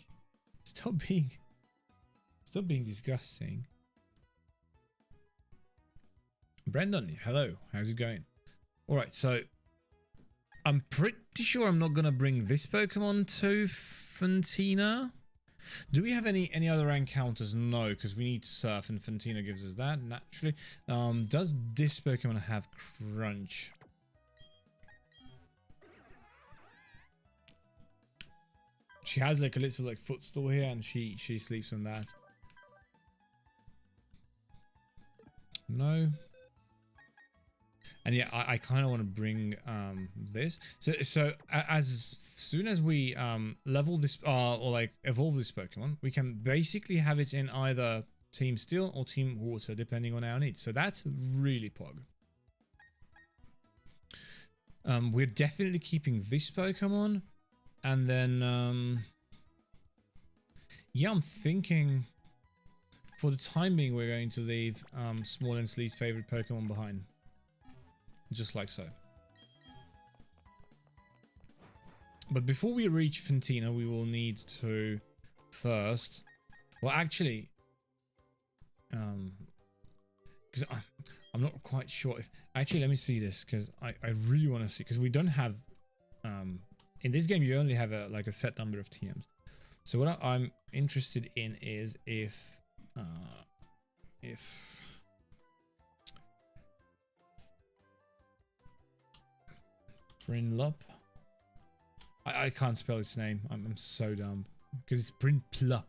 Stop being disgusting. Brendan, hello. How's it going? Alright, so... I'm pretty sure I'm not gonna bring this Pokemon to Fantina. Do we have any other encounters? No, because we need Surf, and Fantina gives us that naturally. Does this Pokemon have Crunch? She has like a little like footstool here, and she sleeps on that. No. And yeah, I kind of want to bring this. So as soon as we level this or like evolve this Pokemon, we can basically have it in either Team Steel or Team Water, depending on our needs. So that's really pog. We're definitely keeping this Pokemon, and then yeah, I'm thinking for the time being we're going to leave Small and Slee's favorite Pokemon behind. Just like so. But before we reach Fantina, we will need to first... Well, actually... Because I'm not quite sure if... Actually, let me see this, because I really want to see... Because we don't have In this game, you only have like a set number of TMs. So what I'm interested in is if Frinlup. I can't spell its name. I'm so dumb because it's Prinplup.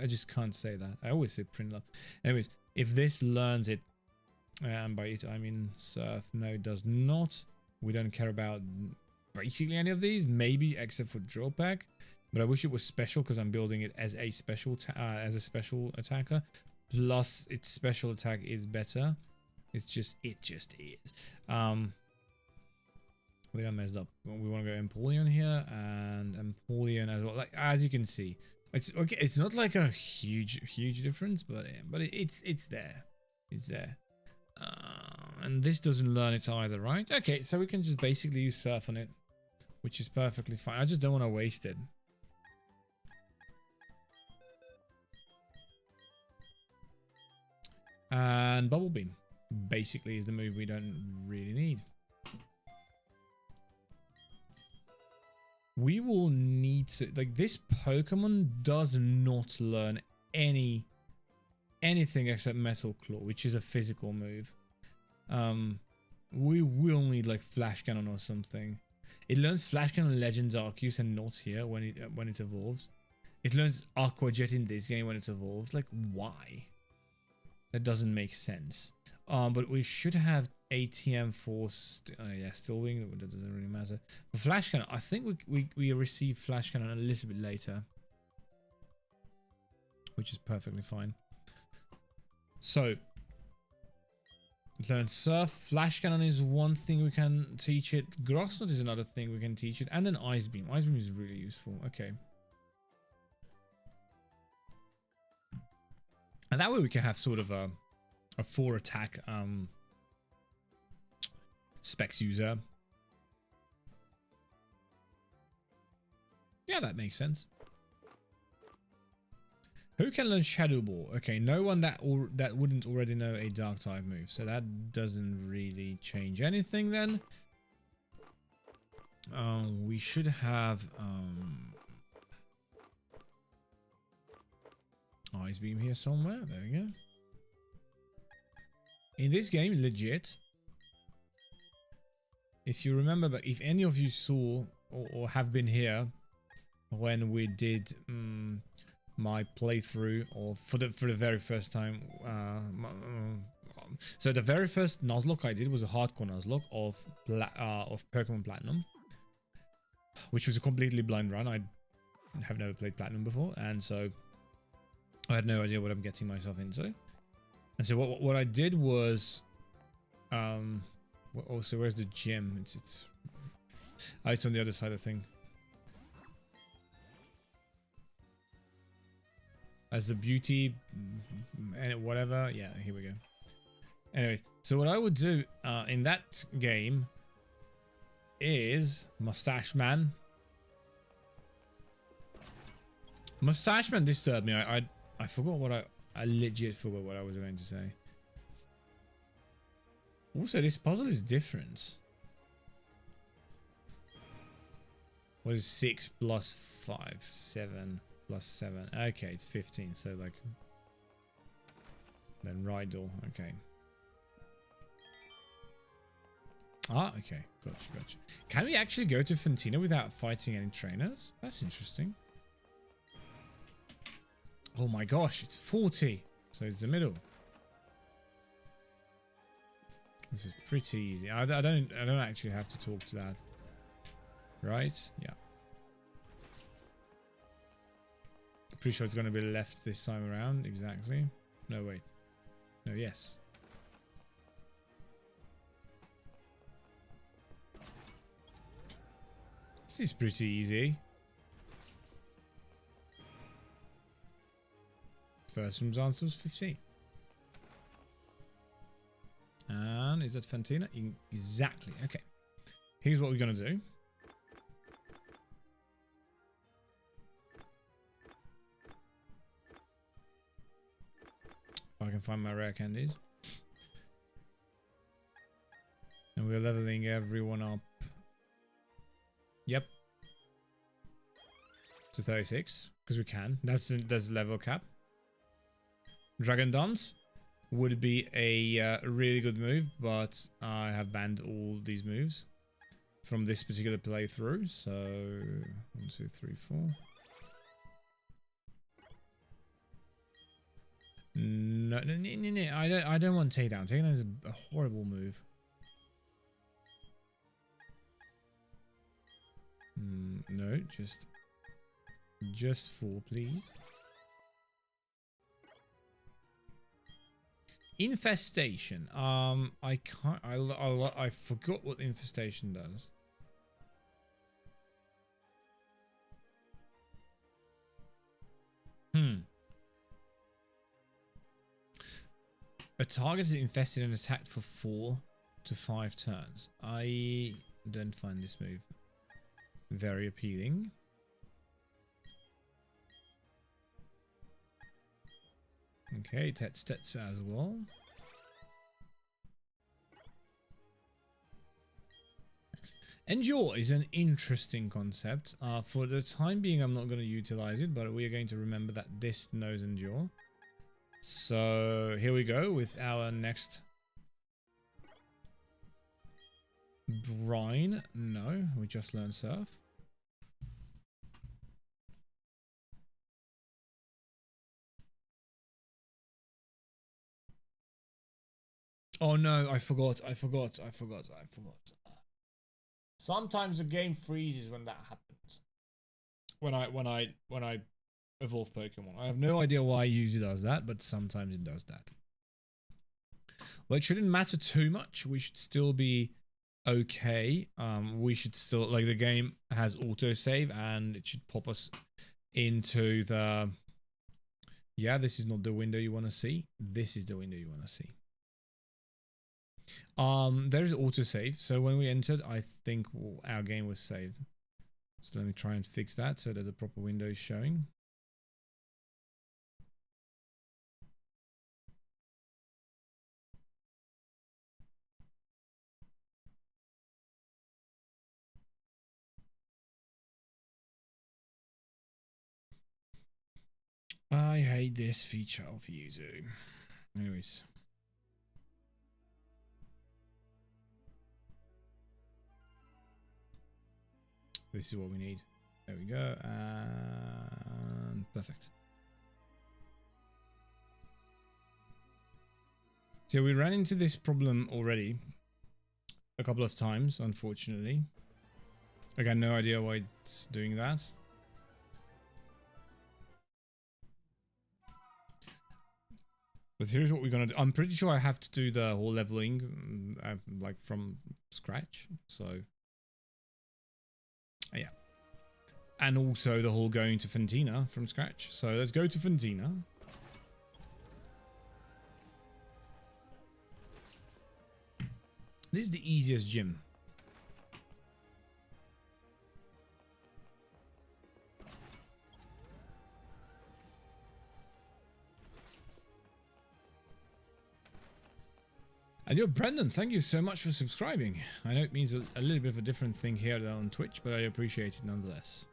I just can't say that. I always say Prinlup. Anyways, if this learns it, and by it I mean Surf, no, it does not. We don't care about basically any of these, maybe except for Drawback. But I wish it was special because I'm building it as a special attacker. Plus, its special attack is better. It just is. We done messed up. We want to go Empoleon here and Empoleon as well. Like as you can see, it's okay. It's not like a huge difference, but it's there. It's there. And this doesn't learn it either, right? Okay, so we can just basically use Surf on it, which is perfectly fine. I just don't want to waste it. And Bubble Beam basically is the move we don't really need. We will need to, like, this Pokemon does not learn anything except Metal Claw, which is a physical move. We will need like Flash Cannon or something. It learns Flash Cannon Legends Arceus and not here when it evolves. It learns Aqua Jet in this game when it evolves. Like, why? That doesn't make sense. But we should have ATM for Still Wing. That doesn't really matter. For Flash Cannon, I think we receive Flash Cannon a little bit later, which is perfectly fine. So learn Surf. Flash Cannon is one thing we can teach it. Grass Knot is another thing we can teach it, and then Ice Beam. Ice Beam is really useful. Okay. And that way we can have sort of a 4 attack specs user. Yeah, that makes sense. Who can learn Shadow Ball? Okay, no one that wouldn't already know a Dark type move, so that doesn't really change anything then. We should have Ice Beam here somewhere. There we go. In this game, legit, if you remember, but if any of you saw or have been here when we did my playthrough, or for the very first time, so the very first Nuzlocke I did was a hardcore Nuzlocke of Pokemon Platinum, which was a completely blind run. I have never played Platinum before, and so I had no idea what I'm getting myself into. And so what I did was, also where's the gym? It's on the other side of the thing. As the beauty and whatever, yeah, here we go. Anyway, so what I would do in that game is Mustache Man. Mustache Man disturbed me. I forgot what I legit forgot what I was going to say. Also, this puzzle is different. What is 6 plus 5? 7 plus 7. Okay, it's 15. So, like... Then Rydell. Okay. Ah, okay. Gotcha. Can we actually go to Fantina without fighting any trainers? That's interesting. Oh my gosh, it's 40. So it's the middle. This is pretty easy. I don't actually have to talk to that. Right? Yeah. Pretty sure it's going to be left this time around. Exactly. No, wait. No, yes. This is pretty easy. First room's answer was 15. And is that Fantina? Exactly. Okay. Here's what we're going to do. If I can find my rare candies. And we're leveling everyone up. Yep. to 36 because we can. That's level cap. Dragon Dance would be a really good move, but I have banned all these moves from this particular playthrough. So 1, 2, 3, 4. No, I don't want takedown. Takedown is a horrible move. No, just 4, please. Infestation. I can't. I forgot what infestation does. A target is infested and attacked for 4 to 5 turns. I don't find this move very appealing. Okay, that's as well. Endure is an interesting concept. For the time being, I'm not going to utilize it, but we are going to remember that this knows Endure. So here we go with our next Brine. No, we just learned Surf. Oh no, I forgot. Sometimes the game freezes when that happens. When I evolve Pokemon. I have no idea why it usually does that, but sometimes it does that. Well, it shouldn't matter too much. We should still be okay. We should still, like, the game has autosave and it should pop us into the... Yeah, this is not the window you want to see. This is the window you want to see. There's autosave. So when we entered, I think our game was saved. So let me try and fix that so that the proper window is showing. I hate this feature of Yuzu. Anyways. This is what we need. There we go. And perfect. So we ran into this problem already a couple of times, unfortunately. I got no idea why it's doing that. But here's what we're gonna do. I'm pretty sure I have to do the whole leveling like from scratch. So yeah. And also the whole going to Fantina from scratch. So let's go to Fantina. This is the easiest gym. And yo, Brendan, thank you so much for subscribing. I know it means a little bit of a different thing here than on Twitch, but I appreciate it nonetheless.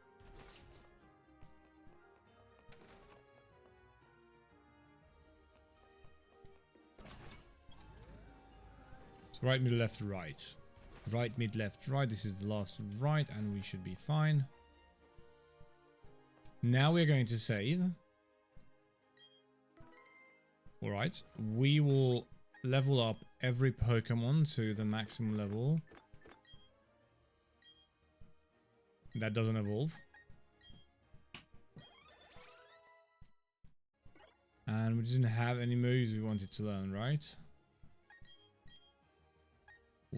So right, mid, left, right. Right, mid, left, right. This is the last right, and we should be fine. Now we're going to save. Alright, we will level up every Pokemon to the maximum level. That doesn't evolve. And we didn't have any moves we wanted to learn, right?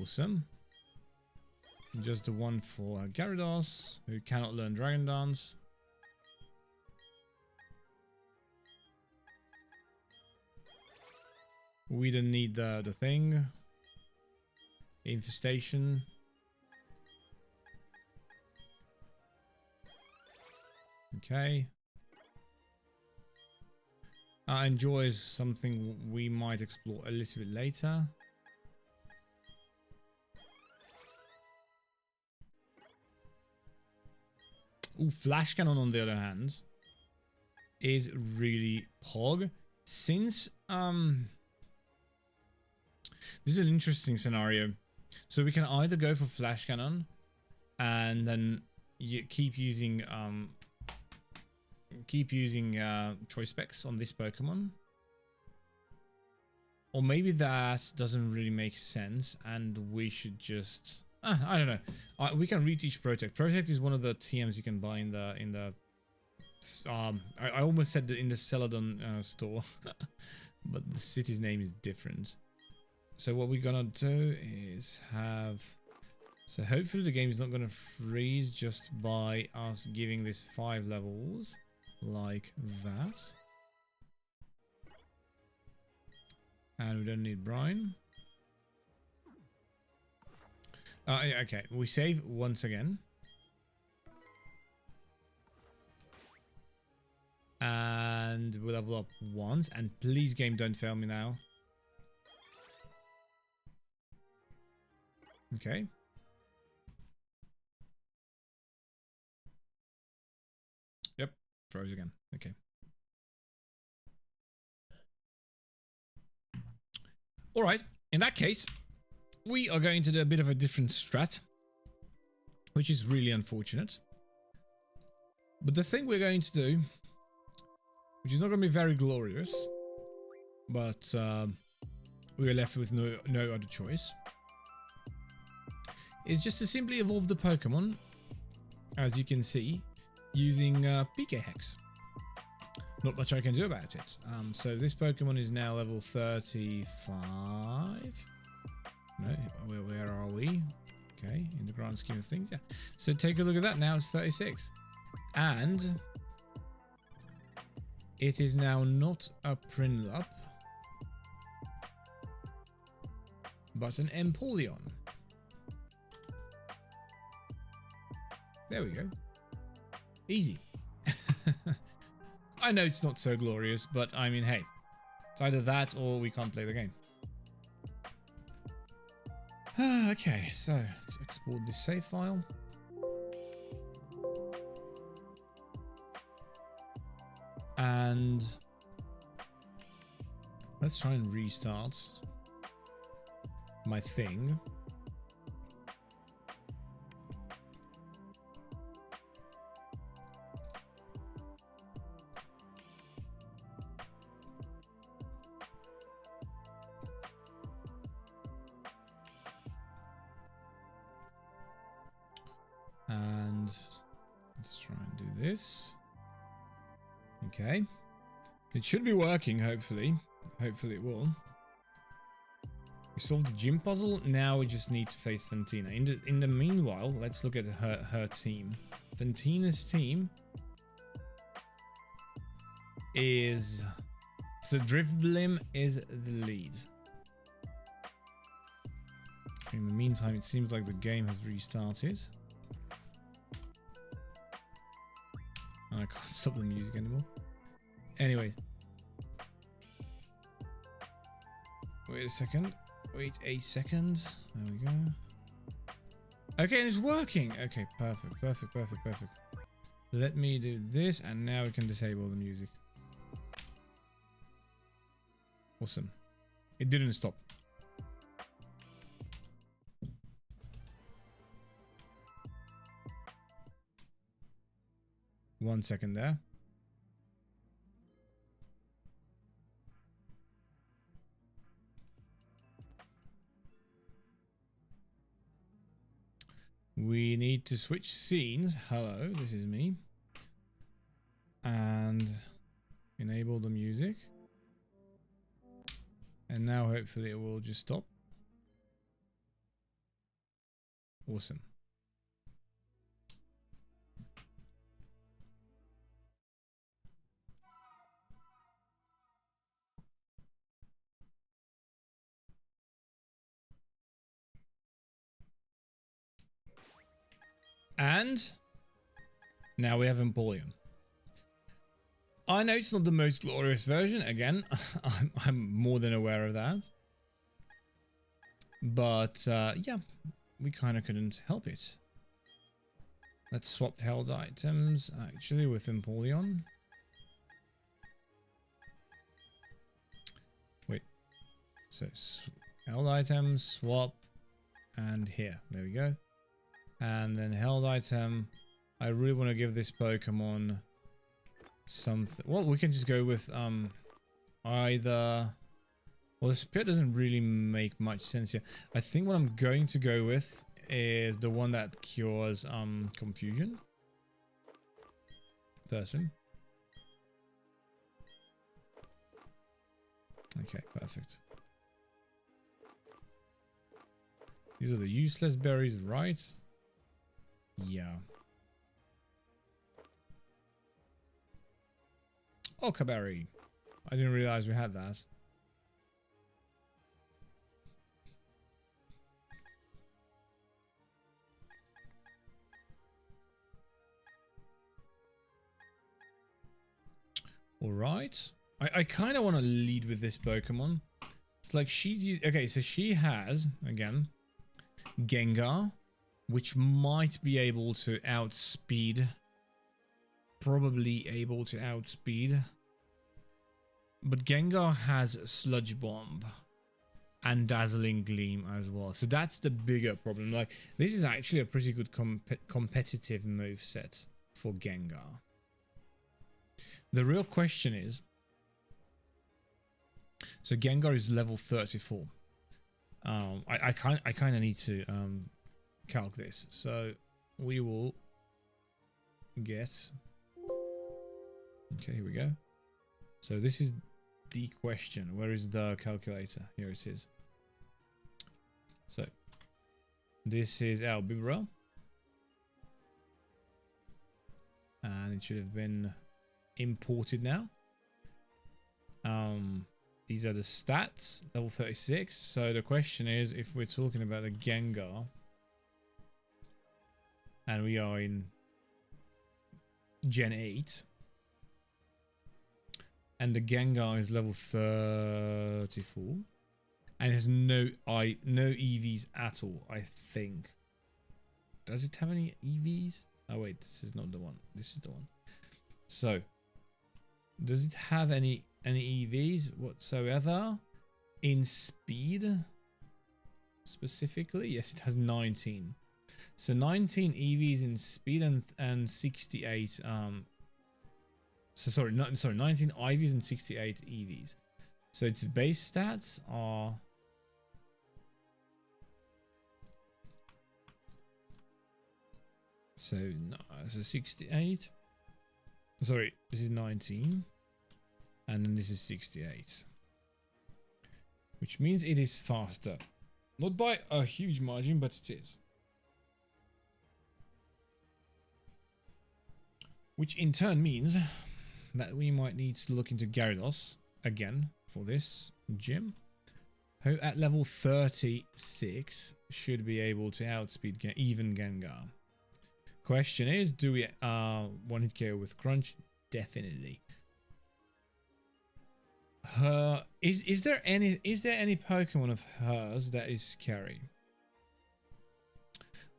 Awesome. Just the one for Gyarados, who cannot learn Dragon Dance. We don't need the thing. Infestation. Okay. Enjoy is something we might explore a little bit later. Ooh, Flash Cannon on the other hand is really pog. Since this is an interesting scenario. So we can either go for Flash Cannon and then you keep using choice specs on this Pokemon. Or maybe that doesn't really make sense and we should just I don't know. We can read each Protect. Protect is one of the TMs you can buy in the I almost said in the Celadon store, but the city's name is different. So what we're gonna do is have, so hopefully the game is not gonna freeze just by us giving this 5 levels like that. And we don't need brine. Okay, we save once again. And we'll level up once. And please, game, don't fail me now. Okay. Yep, froze again. Okay. All right. In that case, we are going to do a bit of a different strat, which is really unfortunate. But the thing we're going to do, which is not going to be very glorious, but we're left with no other choice, is just to simply evolve the Pokemon, as you can see, using PK Hex. Not much I can do about it. So this Pokemon is now level 35. No, where are we? Okay, in the grand scheme of things, yeah. So take a look at that. Now it's 36. And it is now not a Prinlup, but an Empoleon. There we go. Easy. I know it's not so glorious, but I mean, hey, it's either that or we can't play the game. Okay, so let's export this save file. And let's try and restart my thing. And let's try and do this. Okay. It should be working, hopefully. Hopefully it will. We solved the gym puzzle. Now we just need to face Fantina. In the meanwhile, let's look at her team. Fantina's team is... So Drifblim is the lead. In the meantime, it seems like the game has restarted. I can't stop the music anymore. Anyways. Wait a second. Wait a second. There we go. Okay, it's working. Okay, perfect. Perfect, perfect, perfect. Let me do this and now we can disable the music. Awesome. It didn't stop. One second there. We need to switch scenes. Hello, this is me. And enable the music. And now hopefully it will just stop. Awesome. And now we have Empoleon. I know it's not the most glorious version. Again, I'm more than aware of that. But yeah, we kind of couldn't help it. Let's swap held items actually with Empoleon. Wait. So held items, swap, and here. There we go. And then held item. I really want to give this Pokemon something. Well, we can just go with either. Well, the Spirit doesn't really make much sense here. I think what I'm going to go with is the one that cures confusion. Person. Okay, perfect. These are the useless berries, right? Yeah. Okaberry. I didn't realize we had that. Alright. I kind of want to lead with this Pokemon. It's like she's... Okay, so she has, again, Gengar, which might be able to outspeed. Probably able to outspeed. But Gengar has Sludge Bomb and Dazzling Gleam as well. So that's the bigger problem. Like, this is actually a pretty good competitive moveset for Gengar. The real question is, so Gengar is level 34. I kind of need to calc this. So we will get. Okay, here we go. So this is the question. Where is the calculator? Here it is. So this is our Bibra, and it should have been imported now. These are the stats, level 36. So the question is, if we're talking about the Gengar and we are in Gen 8 and the Gengar is level 34 and has no EVs at all, I think. Does it have any EVs? Oh wait, this is not the one. This is the one. So does it have any EVs whatsoever in speed specifically? Yes, it has 19. So 19 EVs in speed and 68 sorry 19 IVs and 68 EVs. So its base stats are so 68. Sorry, this is 19. And then this is 68. Which means it is faster. Not by a huge margin, but it is. Which in turn means that we might need to look into Gyarados again for this gym. Who at level 36 should be able to outspeed even Gengar. Question is, do we one hit KO with Crunch? Definitely. Is there any Pokemon of hers that is scary?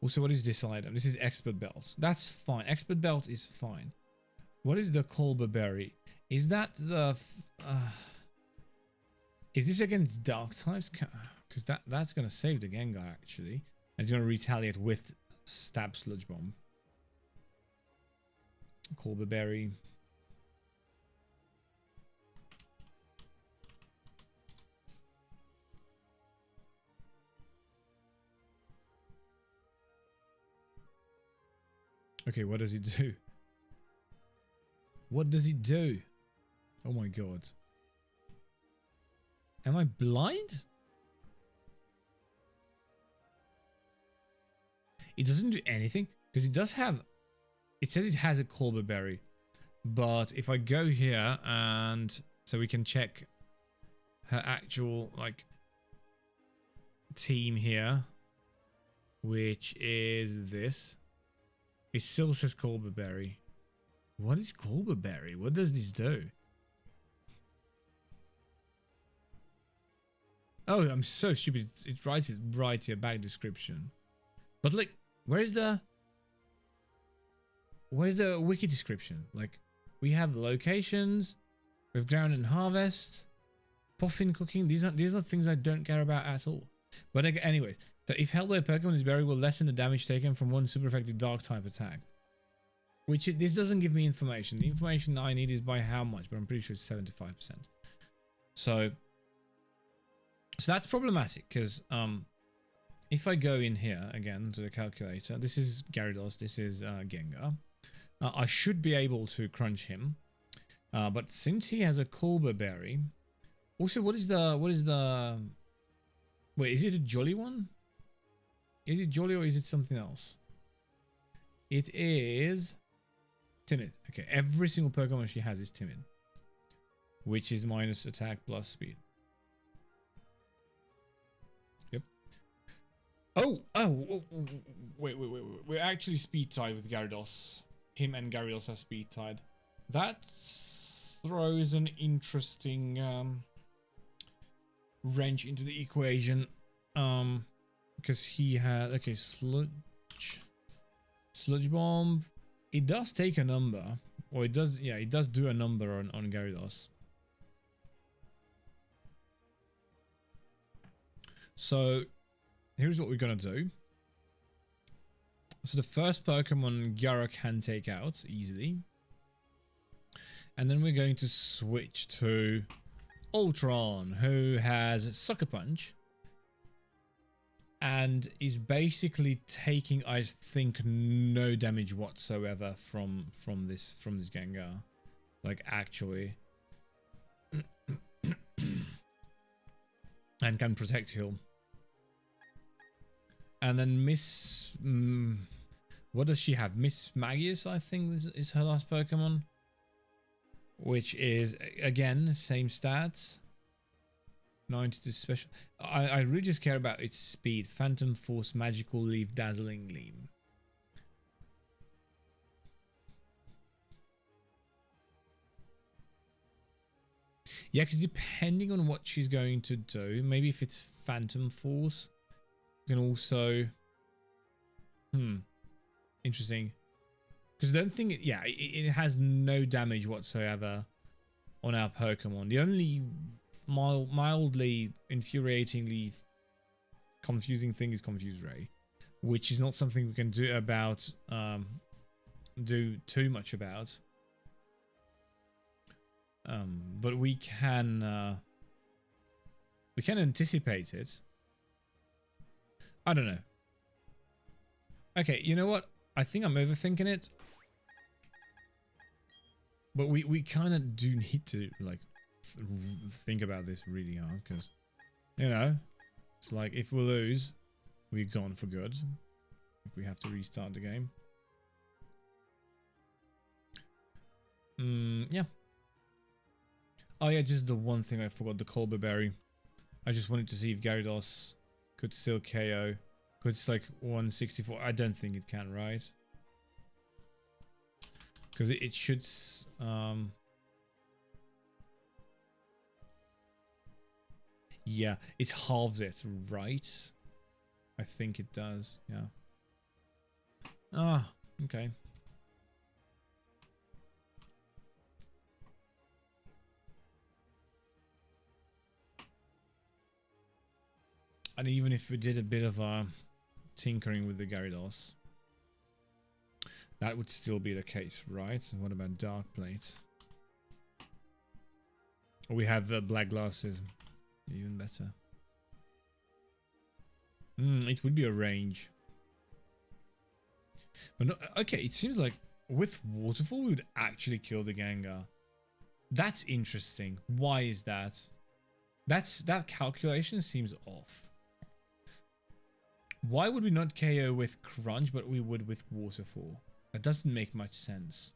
Also, what is this item? This is Expert Belt. That's fine. Expert Belt is fine. What is the Colbur Berry? Is that the is this against dark types? Because that's gonna save the Gengar actually. And it's gonna retaliate with Stab Sludge Bomb. Colbur Berry. Okay, what does it do? What does it do? Oh my god. Am I blind? It doesn't do anything because it does have... It says it has a Colbur Berry. But if I go here and... So we can check her actual, like, team here. Which is this. It still says Colbur Berry. What is Colbur Berry? What does this do? Oh, I'm so stupid. It writes it right here, back description. But like, where's the... where's the wiki description? Like, we have locations, we have ground and harvest, puffin cooking. These are things I don't care about at all. But anyways, so if held by a Pokemon, this berry will lessen the damage taken from one super effective dark type attack. Which is, this doesn't give me information. The information I need is by how much, but I'm pretty sure it's 75%. So that's problematic because if I go in here again to the calculator, this is Gyarados, this is Gengar. I should be able to crunch him, but since he has a Culber Berry, also what is the? Wait, is it a Jolly one? Is it Jolly or is it something else? It is Timid. Okay, every single Pokemon she has is Timid, which is minus attack plus speed. Yep. Oh, wait. We're actually speed tied with Gyarados. Him and Gyarados are speed tied. That throws an interesting wrench into the equation. Because he had Sludge Bomb. It does take a number, or it does. Yeah, it does do a number on Gyarados. So here's what we're gonna do. So the first Pokemon Gyara can take out easily, and then we're going to switch to Ultron, who has Sucker Punch and is basically taking, I think, no damage whatsoever from this Gengar, like actually, and can protect heal. And then what does she have? Miss Magius, I think is her last Pokemon, which is again same stats. 90 to special. I really just care about its speed. Phantom Force, Magical Leaf, Dazzling Gleam. Yeah, because depending on what she's going to do, maybe if it's Phantom Force, you can also... Interesting. Because I don't think... it has no damage whatsoever on our Pokemon. The only... mildly infuriatingly confusing thing is Confuse Ray, which is not something we can do about do too much about, but we can anticipate it. I don't know. Okay, you know what, I think I'm overthinking it, but we kind of do need to like think about this really hard, because you know, it's like if we lose, we're gone for good. We have to restart the game. Yeah. Oh yeah, just the one thing I forgot, the Culber Berry. I just wanted to see if Gyarados could still KO. Because it's like 164. I don't think it can, right? Because it should... yeah, it halves it, right? I think it does, yeah. Ah, okay. And even if we did a bit of tinkering with the Gyarados, that would still be the case, right? And what about Dark Plate? We have black glasses. Even better. It would be a range. But no, okay, it seems like with Waterfall we would actually kill the Gengar. That's interesting. Why is that? That calculation seems off. Why would we not KO with Crunch, but we would with Waterfall? That doesn't make much sense.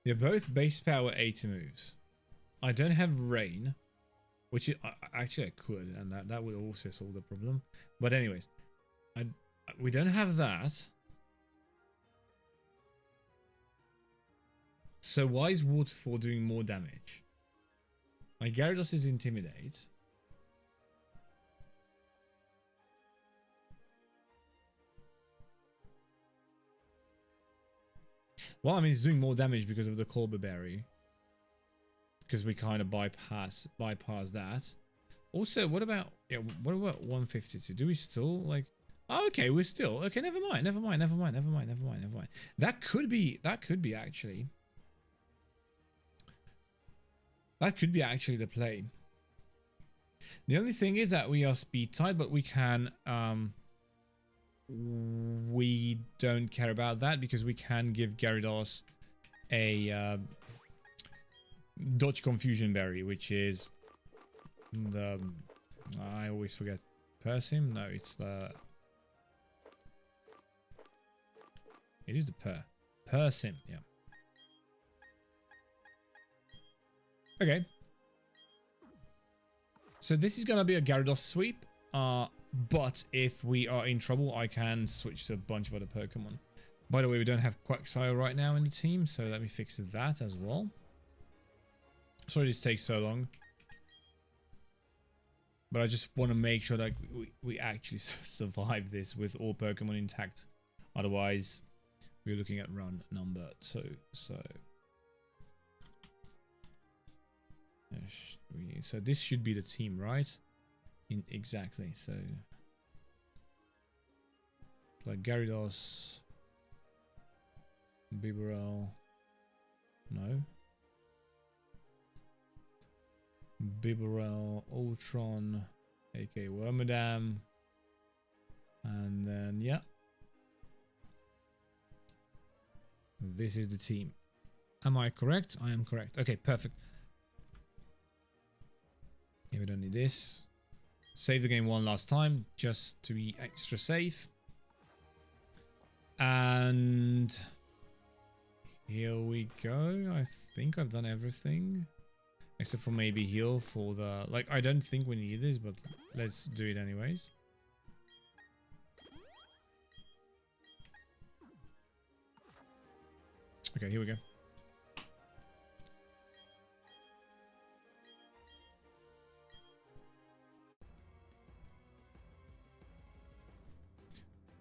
They're both base power 80 moves. I don't have Rain, which actually I could, and that would also solve the problem. But anyways, we don't have that. So why is Waterfall doing more damage? My Gyarados is Intimidate. Well, I mean, it's doing more damage because of the Colbur Berry. Because we kind of bypass that. Also, what about 152? Do we still like? Oh, okay, we're still okay. Never mind. That could be actually. That could be actually the play. The only thing is that we are speed tied, but we can we don't care about that because we can give Gyarados a Dodge Confusion Berry, which is the I always forget Persim. No, it's the it is the Persim. Yeah. Okay. So this is gonna be a Gyarados sweep. But if we are in trouble, I can switch to a bunch of other Pokemon. By the way, we don't have Quagsire right now in the team, so let me fix that as well. Sorry this takes so long. But I just want to make sure that we actually survive this with all Pokemon intact. Otherwise, we're looking at run number 2. So this should be the team, right? Exactly, so like Gyarados, Bibarel, no, Bibarel, Ultron, aka Wormadam, and then yeah, this is the team. Am I correct? I am correct. Okay, perfect. Yeah, we don't need this. Save the game one last time, just to be extra safe. And here we go. I think I've done everything. Except for maybe heal for the... Like, I don't think we need this, but let's do it anyways. Okay, here we go.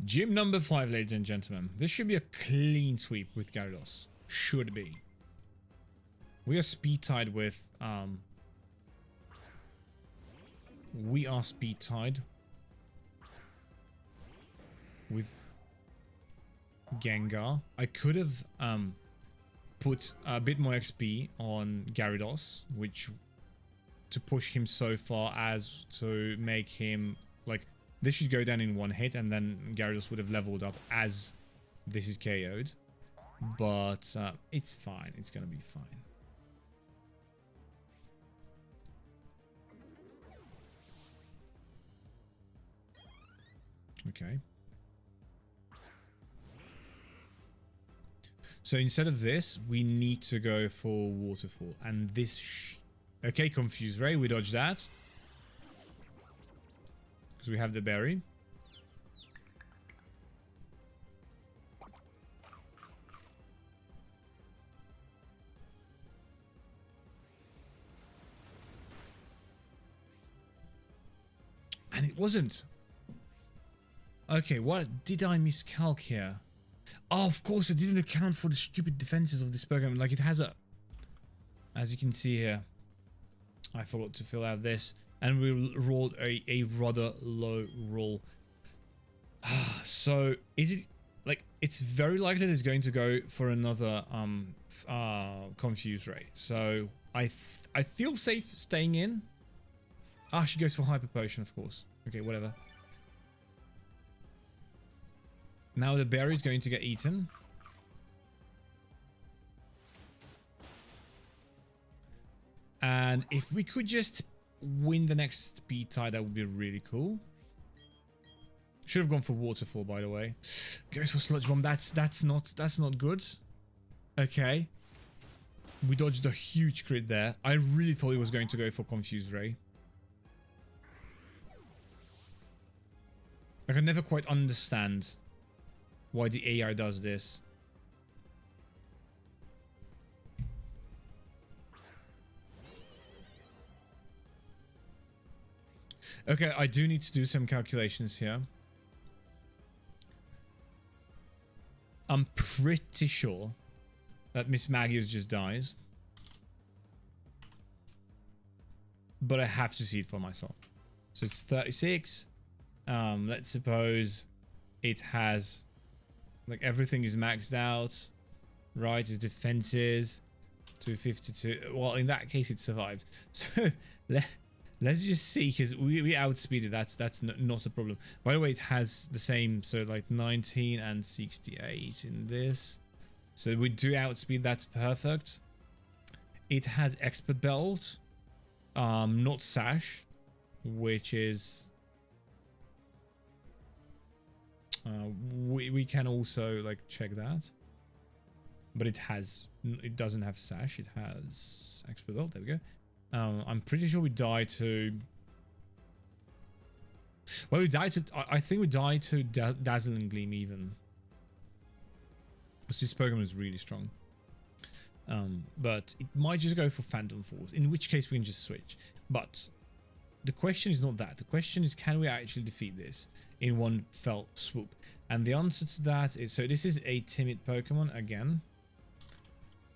Gym number 5, ladies and gentlemen. This should be a clean sweep with Gyarados. Should be. We are speed tied with we are speed tied with Gengar. I could have put a bit more XP on Gyarados, which to push him so far as to make him like this should go down in one hit, and then Gyarados would have leveled up as this is KO'd. But it's fine. It's gonna be fine. Okay. So instead of this, we need to go for Waterfall. And this... okay, Confuse Ray. We dodge that. Because we have the berry. And it wasn't. Okay, what did I miscalc here? Oh, of course, I didn't account for the stupid defenses of this Pokemon. Like, it has a... as you can see here, I forgot to fill out this. And we rolled a rather low roll. So, is it... like, it's very likely that it's going to go for another Confuse Ray. So, I feel safe staying in. Ah, she goes for Hyper Potion, of course. Okay, whatever. Now the berry is going to get eaten. And if we could just win the next speed tie, that would be really cool. Should have gone for Waterfall, by the way. Goes for Sludge Bomb. That's not good. Okay. We dodged a huge crit there. I really thought he was going to go for Confuse Ray. I can never quite understand why the AI does this. Okay, I do need to do some calculations here. I'm pretty sure that Miss Magius just dies. But I have to see it for myself. So it's 36. Let's suppose it has, like, everything is maxed out. Right, its defenses. 252. Well, in that case, it survives. So let's just see, because we outspeeded. That's not a problem. By the way, it has the same, so like 19 and 68 in this. So we do outspeed. That's perfect. It has expert belt, not sash, which is we can also like check that. But it doesn't have sash. It has expert belt. There we go. I'm pretty sure we die to. Well, we died to. I think we died to Dazzling Gleam even. Because this Pokemon is really strong. But it might just go for Phantom Force. In which case we can just switch. But the question is not that. The question is, can we actually defeat this in one fell swoop? And the answer to that is, so this is a timid Pokemon again.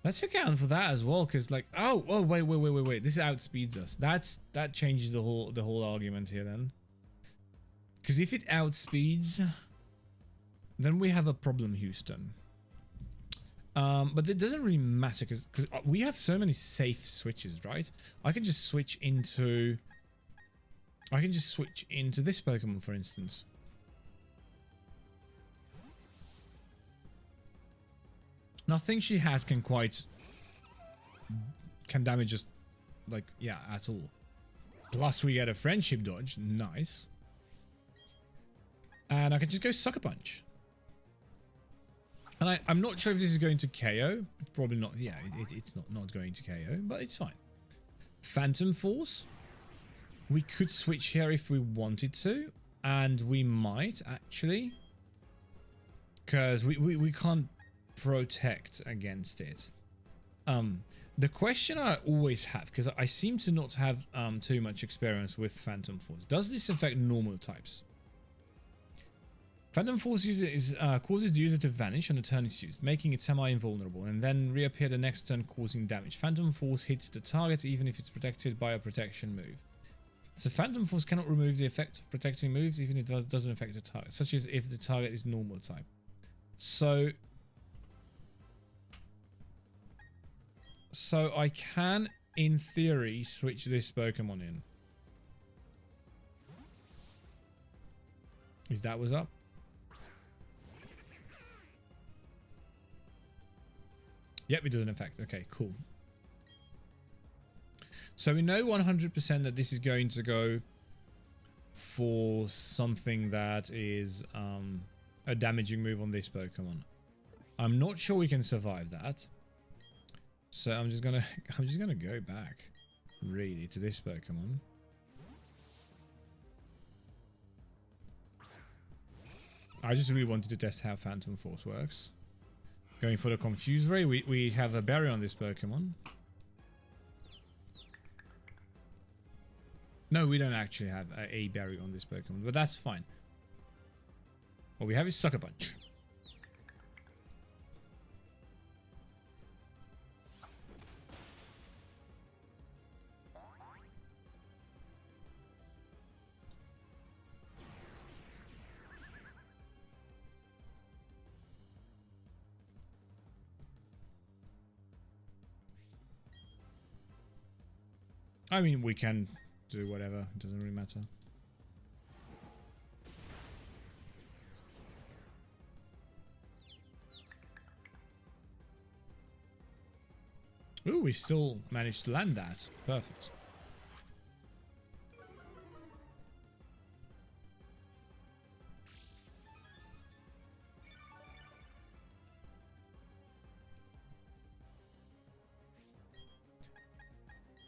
Let's account for that as well, because like, oh wait, this outspeeds us. That changes the whole argument here then. Because if it outspeeds, then we have a problem, Houston. But it doesn't really matter because we have so many safe switches, right? I can just switch into this Pokemon, for instance. Nothing she has can damage us, like, yeah, at all. Plus we get a friendship dodge, nice. And I can just go Sucker Punch. And I'm not sure if this is going to KO. Probably not. Yeah, it's not going to KO, but it's fine. Phantom Force. We could switch here if we wanted to, and we might actually, because we can't protect against it. The question I always have, because I seem to not have too much experience with Phantom Force, does this affect normal types? Phantom Force causes the user to vanish on the turn it's used, making it semi-invulnerable, and then reappear the next turn causing damage. Phantom Force hits the target even if it's protected by a protection move. So Phantom Force cannot remove the effect of protecting moves even if it doesn't affect the target, such as if the target is normal type. So I can, in theory, switch this Pokemon in. Is that what's up? Yep, it doesn't affect. Okay, cool. So we know 100% that this is going to go for something that is a damaging move on this Pokemon. I'm not sure we can survive that. So I'm just gonna go back really to this Pokemon. I just really wanted to test how Phantom Force works. Going for the Confuse Ray, we have a berry on this Pokemon. No, we don't actually have a berry on this Pokemon, but that's fine. What we have is Sucker Punch. I mean, we can do whatever. It doesn't really matter. Ooh, we still managed to land that. Perfect.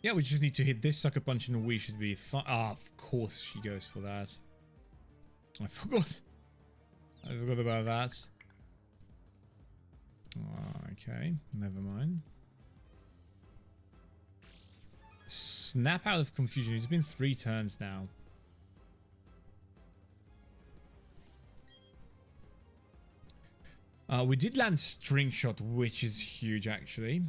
Yeah, we just need to hit this Sucker Punch and we should be fine. Ah, of course she goes for that. I forgot. I forgot about that. Okay, never mind. Snap out of confusion. It's been 3 turns now. We did land String Shot, which is huge, actually.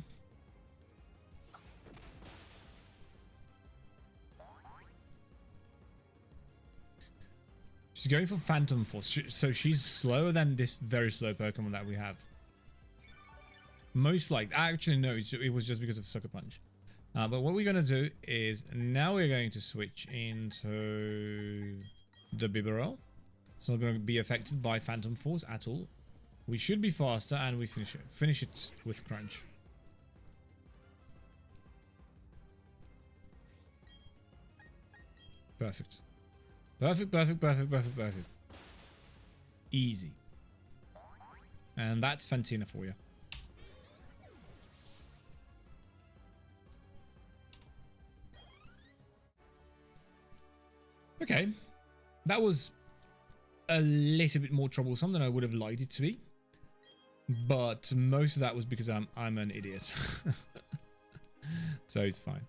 She's going for Phantom Force, so she's slower than this very slow Pokemon that we have. Most likely. Actually, no, it was just because of Sucker Punch. But what we're going to do is, now we're going to switch into the Bibarel. It's not going to be affected by Phantom Force at all. We should be faster, and we finish it with Crunch. Perfect. Perfect, perfect, perfect, perfect, perfect. Easy. And that's Fantina for you. Okay. That was a little bit more troublesome than I would have liked it to be. But most of that was because I'm an idiot. So it's fine.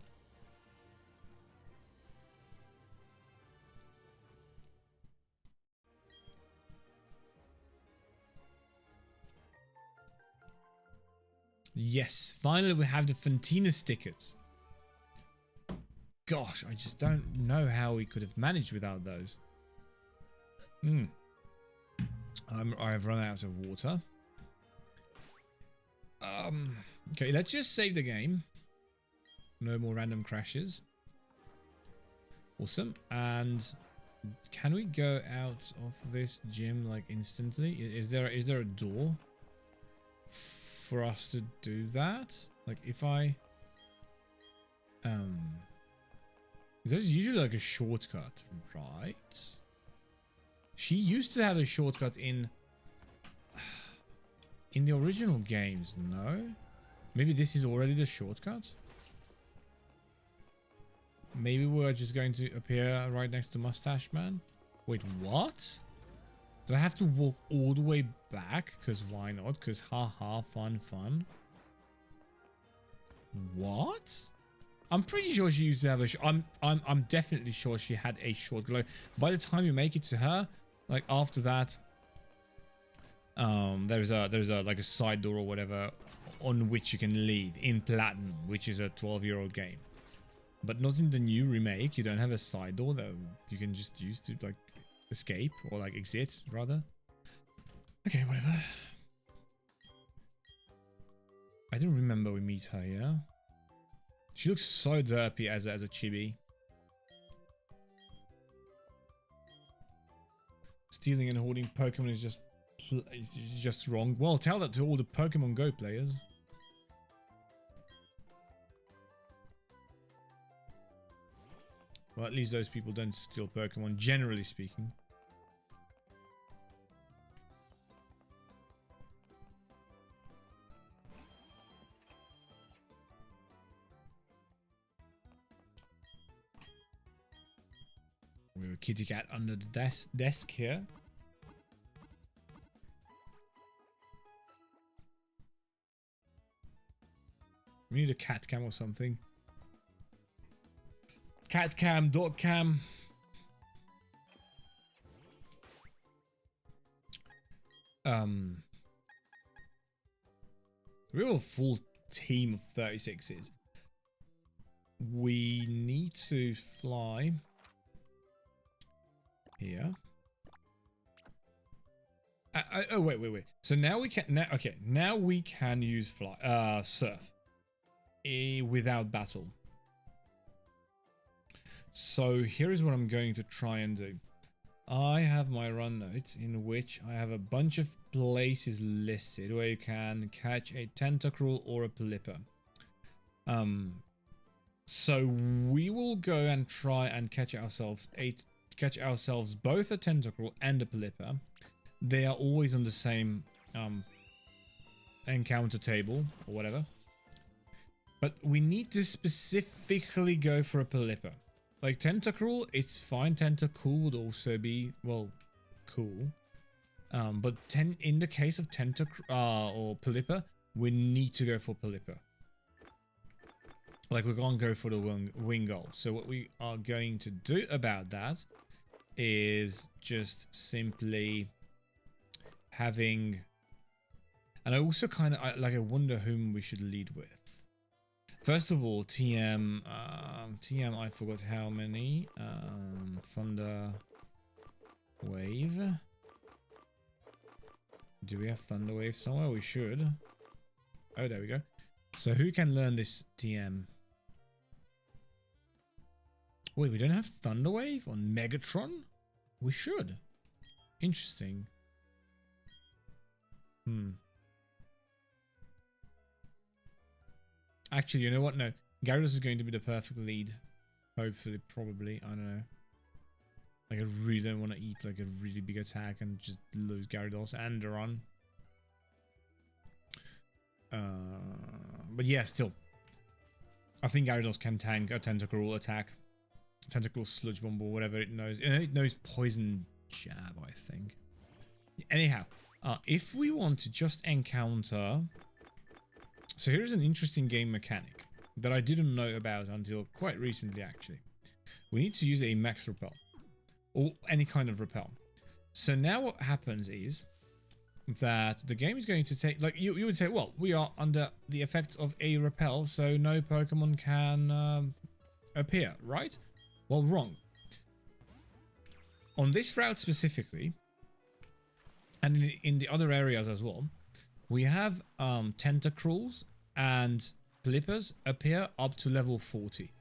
Yes, finally we have the Fantina stickers. Gosh, I just don't know how we could have managed without those. I've run out of water. Okay, let's just save the game. No more random crashes. Awesome. And can we go out of this gym like instantly? Is there a door for us to do that? Like if I there's usually like a shortcut, right? She used to have a shortcut in the original games, no? Maybe this is already the shortcut? Maybe we're just going to appear right next to Mustache Man? Wait, what? Do I have to walk all the way back? Because why not? Because haha, fun, fun. What? I'm pretty sure she used to have a I'm definitely sure she had a shortcut. Like, by the time you make it to her, like after that, there's a like a side door or whatever on which you can leave in Platinum, which is a 12-year-old game. But not in the new remake. You don't have a side door that you can just use to like escape or like exit rather. Okay, whatever. I don't remember we meet her, yeah? She looks so derpy as a chibi. Stealing and hoarding Pokemon is just wrong. Well, tell that to all the Pokemon Go players. Well, at least those people don't steal Pokemon, generally speaking. We have a kitty cat under the desk here. We need a cat cam or something. Cat cam, dog cam. We have a full team of 36s. We need to fly here. Oh wait. So now we can now we can use surf without battle. So here is what I'm going to try and do. I have my run notes in which I have a bunch of places listed where you can catch a Tentacruel or a Pelipper. So we will go and try and catch ourselves both a Tentacruel and a Pelipper. They are always on the same encounter table or whatever. But we need to specifically go for a Pelipper. Like Tentacruel, it's fine. Tentacool would also be, well, cool. But in the case of Tentacruel or Pelipper, we need to go for Pelipper. Like we can't go for the Wingull. So what we are going to do about that is just simply having And I also kind of I wonder whom we should lead with. First of all, TM, I forgot how many. Thunder Wave. Do we have Thunder Wave somewhere? We should. Oh, there we go. So who can learn this TM? Wait, we don't have Thunder Wave on Megatron? We should. Interesting. Actually, you know what? No. Gyarados is going to be the perfect lead. Hopefully, probably. I don't know. Like, I really don't want to eat like a really big attack and just lose Gyarados and the run. But yeah, still. I think Gyarados can tank a Tentacruel attack. Tentacruel Sludge Bomb or whatever it knows. It knows Poison Jab, I think. Anyhow, if we want to just encounter... So here's an interesting game mechanic that I didn't know about until quite recently, actually. We need to use a max repel. Or any kind of repel. So now what happens is that the game is going to take... Like, you would say, well, we are under the effects of a repel, so no Pokemon can appear, right? Well, wrong. On this route specifically, and in the other areas as well, we have Tentacruels and Plippers appear up to level 40.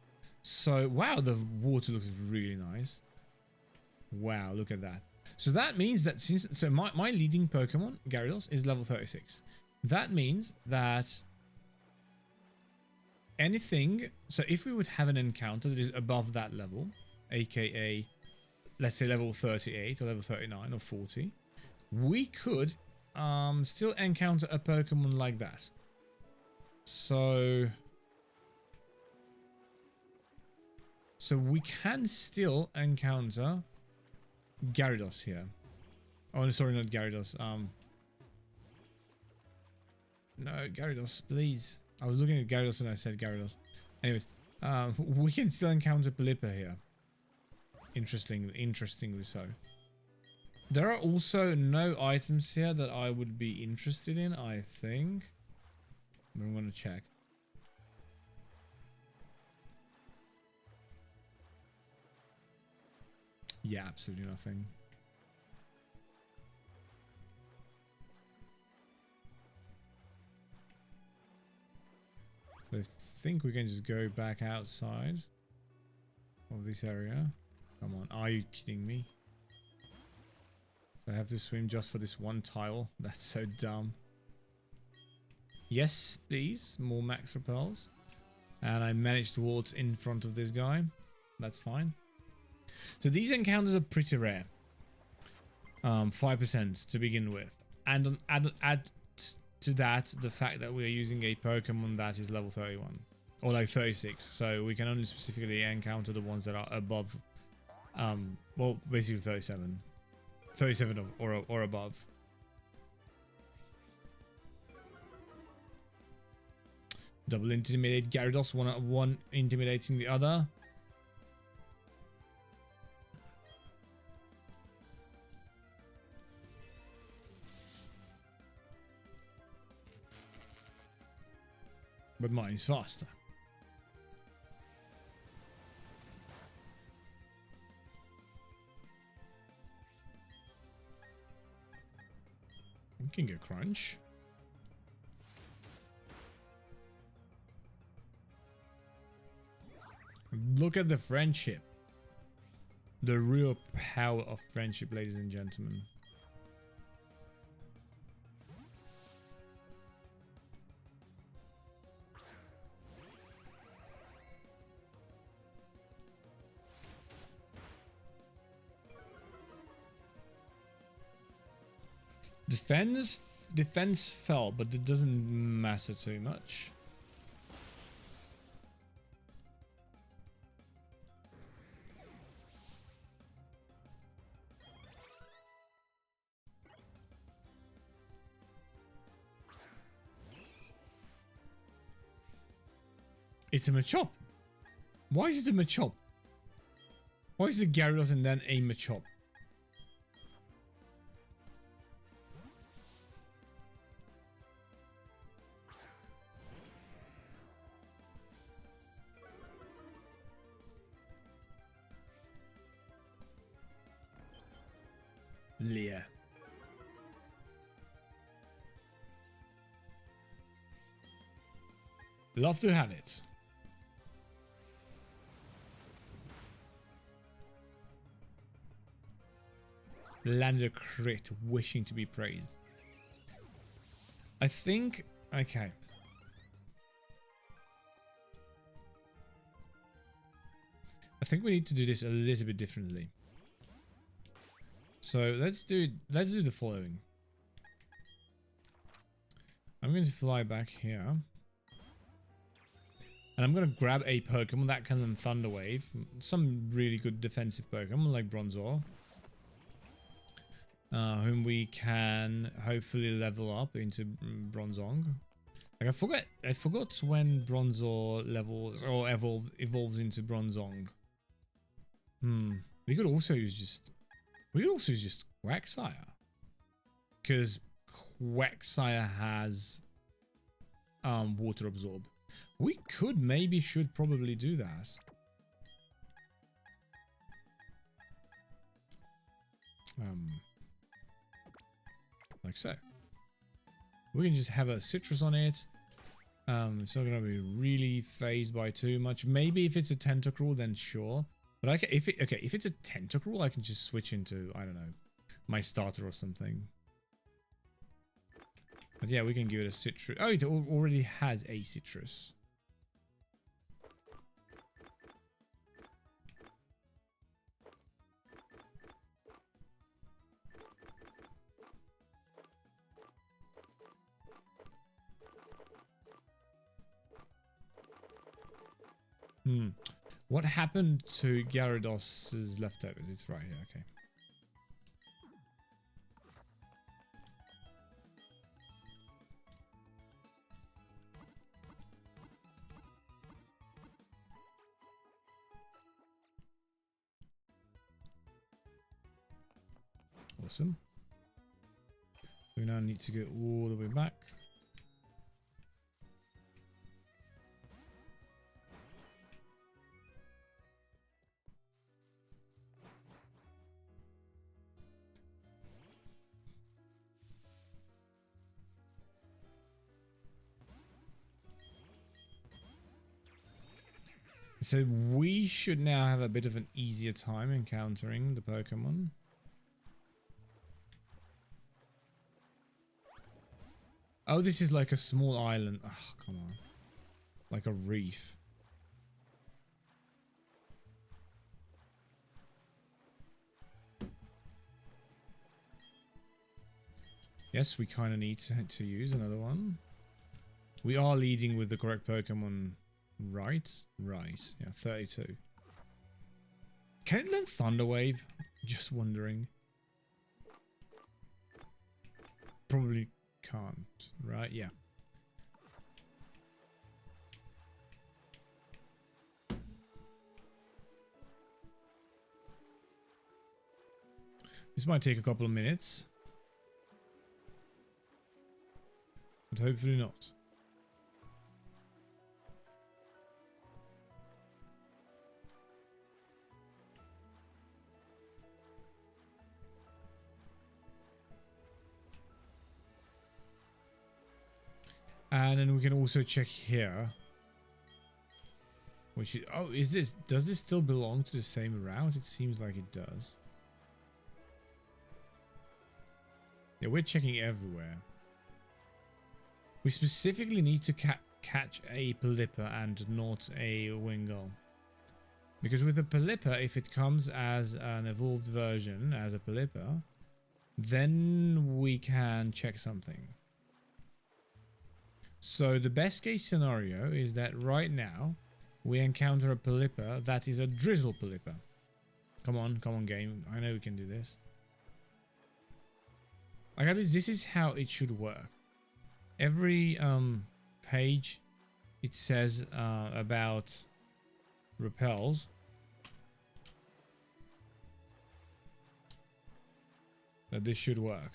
So, wow, the water looks really nice. Wow, look at that. So that means that so my leading Pokemon, Gyarados, is level 36. That means that anything... So if we would have an encounter that is above that level, aka, let's say level 38 or level 39 or 40, we could still encounter a Pokemon like that. So we can still encounter Gyarados here. Oh, sorry, not Gyarados. No, Gyarados, please. I was looking at Gyarados and I said Gyarados. Anyways, we can still encounter Pelipper here. Interestingly so. There are also no items here that I would be interested in, I think. I'm going to check. Yeah, absolutely nothing. So I think we can just go back outside of this area. Come on, are you kidding me? So I have to swim just for this one tile. That's so dumb. Yes, please. More max repels. And I managed to waltz in front of this guy. That's fine. So these encounters are pretty rare. 5% to begin with. And add to that the fact that we are using a Pokemon that is level 31. Or like 36. So we can only specifically encounter the ones that are above. Well, basically 37. 37 or above. Double intimidate Gyarados, one intimidating the other. But mine is faster. We can get Crunch. Look at the friendship. The real power of friendship, ladies and gentlemen. Defense fell, but it doesn't matter too much. It's a Machop. Why is it a Machop? Why is it Gyarados and then a Machop? Leah. Love to have it. Landed a crit, wishing to be praised. I think... Okay. I think we need to do this a little bit differently. So let's do the following. I'm going to fly back here. And I'm going to grab a Pokemon that can Thunder Wave. Some really good defensive Pokemon like Bronzor. Whom we can hopefully level up into Bronzong. Like I forgot when Bronzor levels or evolves into Bronzong. We could also use just Quagsire, because Quagsire has Water Absorb. We could should probably do that. Like so. We can just have a Citrus on it. It's not gonna be really phased by too much. Maybe if it's a Tentacruel, then sure. But if it's a Tentacruel, I can just switch into, I don't know, my starter or something. But yeah, we can give it a Citrus. Oh, it already has a Citrus. What happened to Gyarados' leftovers? It's right here, okay. Awesome. We now need to go all the way back. So we should now have a bit of an easier time encountering the Pokemon. Oh, this is like a small island. Oh, come on. Like a reef. Yes, we kind of need to use another one. We are leading with the correct Pokemon. Right? Right. Yeah, 32. Can it learn Thunder Wave? Just wondering. Probably can't, right? Yeah. This might take a couple of minutes. But hopefully not. And then we can also check here. Which is, oh, does this still belong to the same route? It seems like it does. Yeah, we're checking everywhere. We specifically need to catch a Pelipper and not a Wingull. Because with a Pelipper, if it comes as an evolved version, as a Pelipper, then we can check something. So the best case scenario is that right now we encounter a Pelipper that is a Drizzle Pelipper. Come on game. I know we can do this. Like at least this is how it should work. Every page it says about repels. But this should work.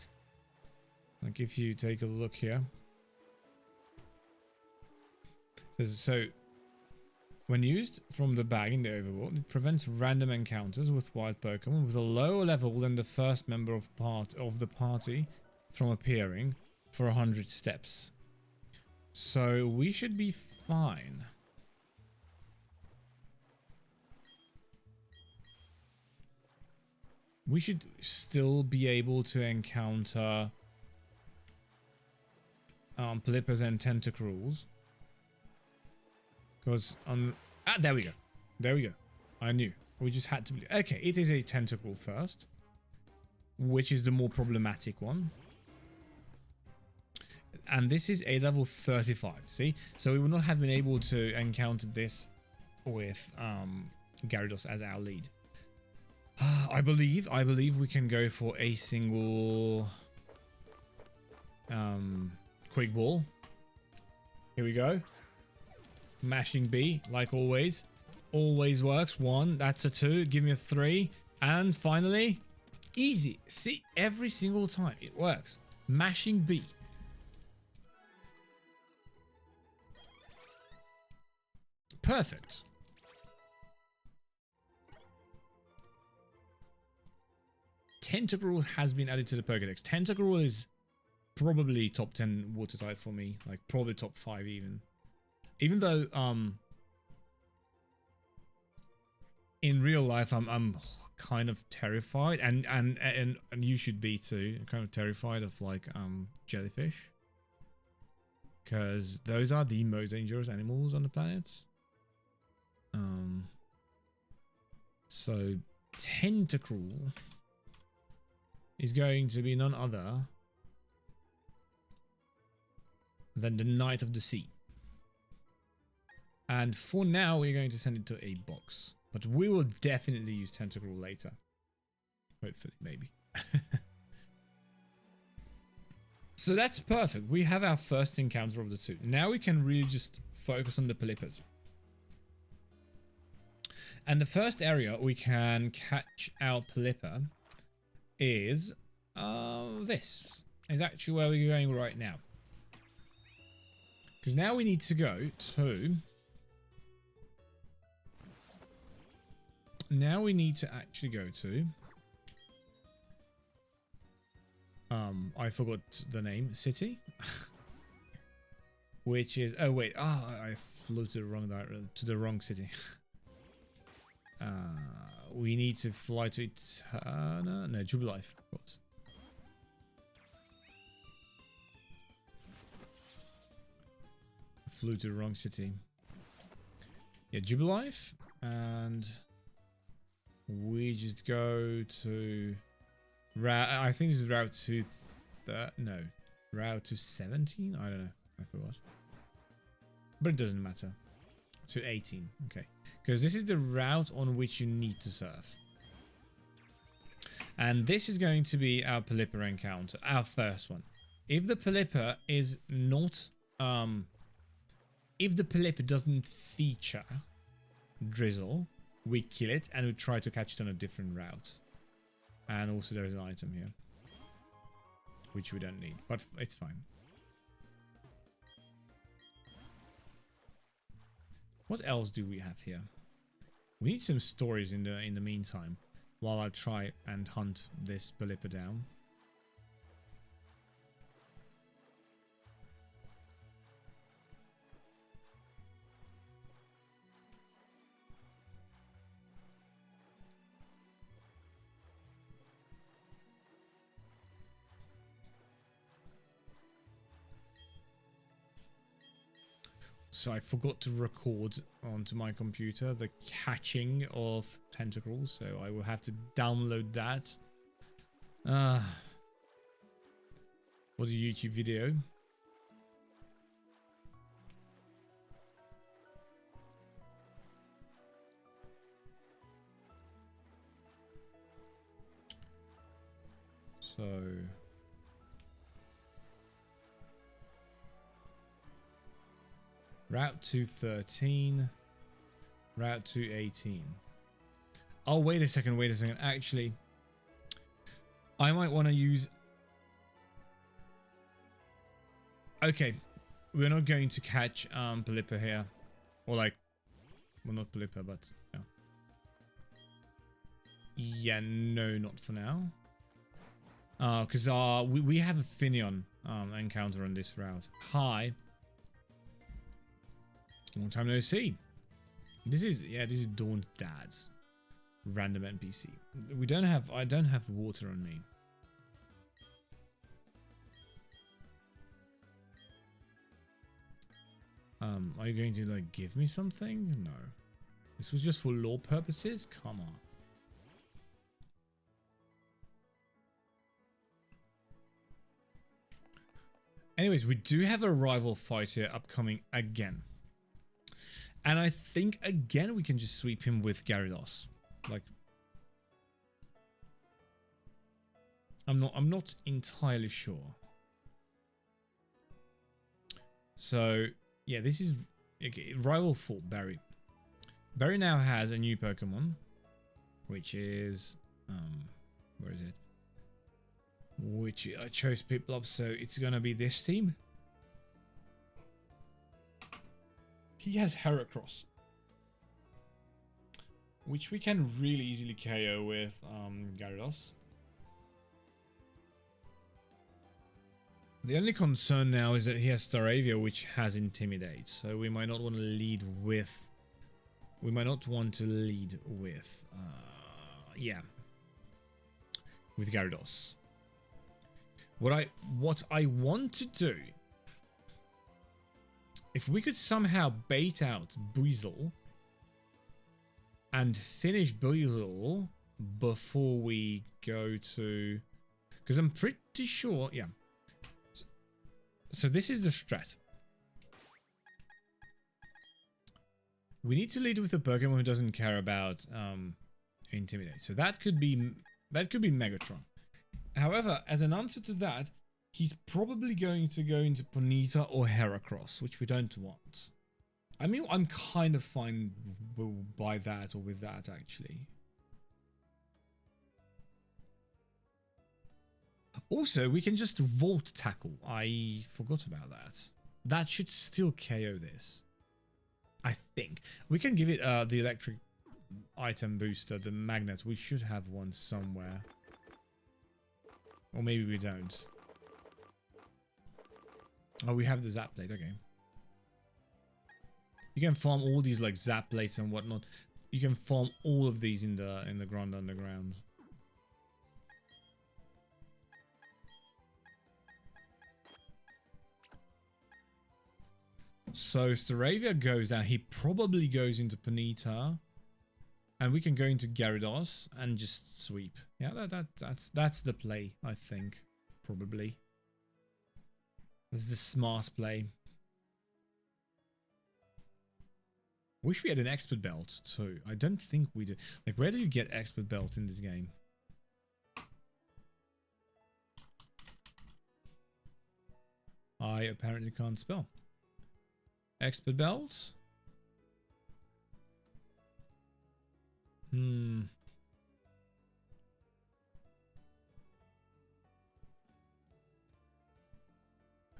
Like if you take a look here. So When used from the bag in the overworld, it prevents random encounters with wild Pokemon with a lower level than the first member of the party from appearing for 100 steps. So we should be fine. We should still be able to encounter Polypus and Tentacruels. Because there we go. There we go. I knew. We just had to... Okay, it is a Tentacruel first. Which is the more problematic one. And this is a level 35, see? So we would not have been able to encounter this with Gyarados as our lead. I believe we can go for a single quick ball. Here we go. Mashing B, like always. Always works. 1, that's a 2. Give me a 3. And finally, easy. See, every single time it works. Mashing B. Perfect. Tentacruel has been added to the Pokédex. Tentacruel is probably top 10 water type for me. Like probably top 5 even. Even though in real life I'm kind of terrified and you should be too. I'm kind of terrified of like jellyfish. Because those are the most dangerous animals on the planet. So Tentacruel is going to be none other than the Knight of the Sea. And for now, we're going to send it to a box. But we will definitely use Tentacruel later. Hopefully, maybe. So that's perfect. We have our first encounter of the two. Now we can really just focus on the Polypus. And the first area we can catch our Polypa is this. Is actually where we're going right now. Because now we need to go to... Now we need to actually go to... I forgot the name. City? Which is... Oh, wait. Oh, I flew to the wrong city. We need to fly to Eterna. No, Jubilife, of course. Flew to the wrong city. Yeah, Jubilife, and we just go to route. I think this is route to route to 17. I don't know. I forgot. But it doesn't matter. To 18. Okay. Because this is the route on which you need to surf. And this is going to be our Polypa encounter. Our first one. If the Polypa is not... if the Polypa doesn't feature Drizzle, we kill it and we try to catch it on a different route. And also there is an item here. Which we don't need. But it's fine. What else do we have here? We need some stories in the meantime, while I try and hunt this Polypa down. So I forgot to record onto my computer the catching of Tentacruels, so I will have to download that for the YouTube video. So... Route to 13. Route to 18. Oh, wait a second, wait a second. Actually, I might want to use... Okay, we're not going to catch Polypa here. Or like, Well, not Pelipper, but yeah. Yeah, no, not for now. Because we have a Finneon encounter on this route. Hi. Long time no see. This is Dawn's dad's random NPC. I don't have water on me. Are you going to like give me something? No. This was just for lore purposes? Come on. Anyways, we do have a rival fight here upcoming again. And I think again we can just sweep him with Gyarados. Like, I'm not entirely sure. So yeah, this is okay, rival for Barry. Barry now has a new Pokemon, which is where is it? Which I chose Piplup, so it's gonna be this team. He has Heracross, which we can really easily KO with Gyarados. The only concern now is that he has Staravia, which has Intimidate, so we might not want to lead with. We might not want to lead with, yeah, with Gyarados. What I want to do, if we could somehow bait out Buizel and finish Buizel before we go to, because I'm pretty sure, yeah. So this is the strat. We need to lead with a Pokemon who doesn't care about Intimidate. So that could be Megatron. However, as an answer to that, he's probably going to go into Ponyta or Heracross, which we don't want. I mean, I'm kind of fine by that or with that, actually. Also, we can just Volt Tackle. I forgot about that. That should still KO this. I think. We can give it the electric item booster, the magnet. We should have one somewhere. Or maybe we don't. Oh, we have the Zap Plate, okay. You can farm all these like Zap Plates and whatnot. You can farm all of these in the Grand Underground. So Staravia goes down. He probably goes into Ponyta. And we can go into Gyarados and just sweep. Yeah, that's the play, I think. Probably. This is the smart play. Wish we had an expert belt too. I don't think we do. Like, where do you get expert belt in this game? I apparently can't spell. Expert belt?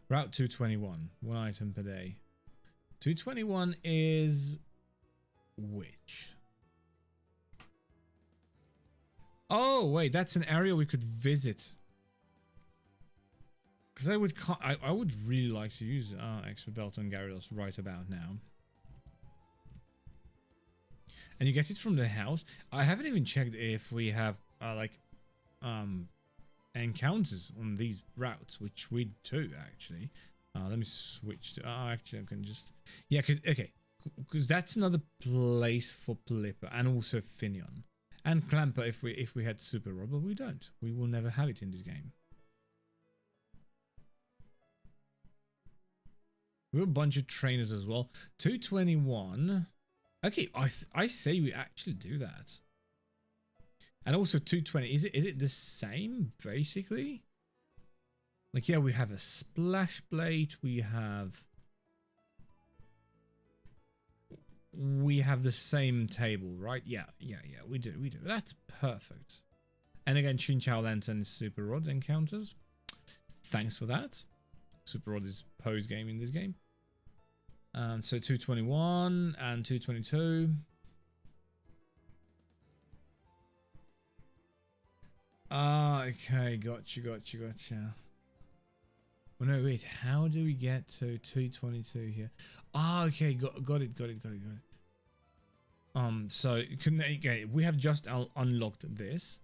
Route 221. One item per day. 221 is which? Oh, wait, that's an area we could visit. Because I would really like to use Expert Belt on Gyarados right about now. And you get it from the house. I haven't even checked if we have encounters on these routes, which we do actually. Let me switch to. Actually, I can just. Yeah, because that's another place for Pelipper and also Finneon and Clamper if we had Super Rod, but we don't. We will never have it in this game. We have a bunch of trainers as well. 221. Okay, I say we actually do that. And also 220. Is it the same basically? Like, yeah, we have a Splash Blade. We have the same table, right? Yeah, we do. That's perfect. And again, Chinchou Lantern Super Rod encounters. Thanks for that. Super Rod is pose game in this game. So 221 and 222. Ah, okay, gotcha. Well, no, wait, how do we get to 222 here? Ah, okay, got it. So okay, we have just unlocked this,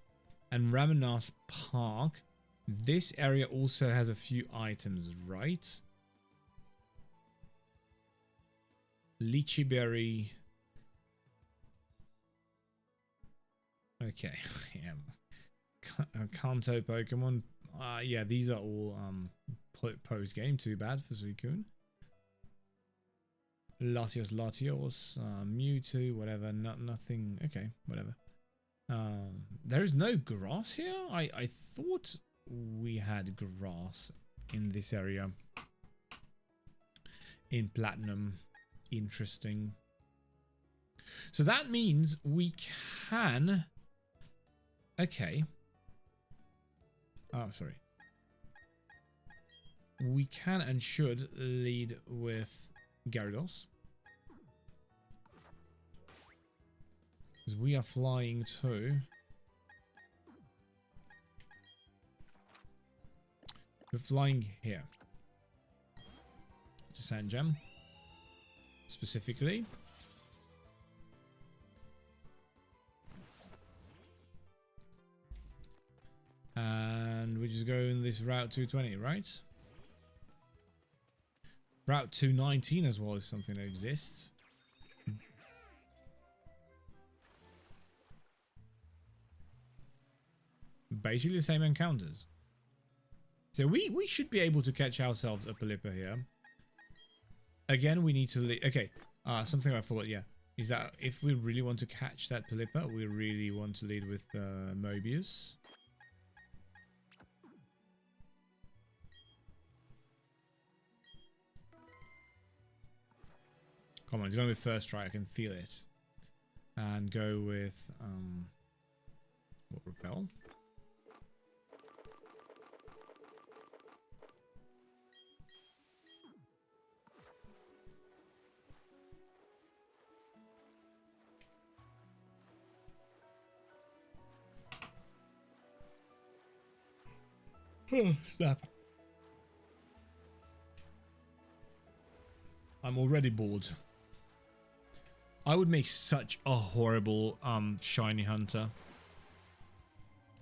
and Ramenas Park. This area also has a few items, right? Lychee berry. Okay, yeah. Kanto Pokemon. Yeah, these are all post game. Too bad for Suicune. Latios, Mewtwo, whatever. Nothing. Okay, whatever. There is no grass here. I thought we had grass in this area. In Platinum. Interesting. So that means we can. Okay. Oh, sorry. We can and should lead with Gyarados. Because we are flying too. We're flying here. To Sand Gem. Specifically. And we just go in this route 220, right? Route 219 as well is something that exists. Basically the same encounters. So we should be able to catch ourselves a Pelipper here. Again, we need to lead. Okay, something I forgot, yeah. Is that if we really want to catch that Pelipper, we really want to lead with Mobius. Come on, it's going to be first try. I can feel it. And go with what, Repel? Oh, snap. I'm already bored. I would make such a horrible shiny hunter.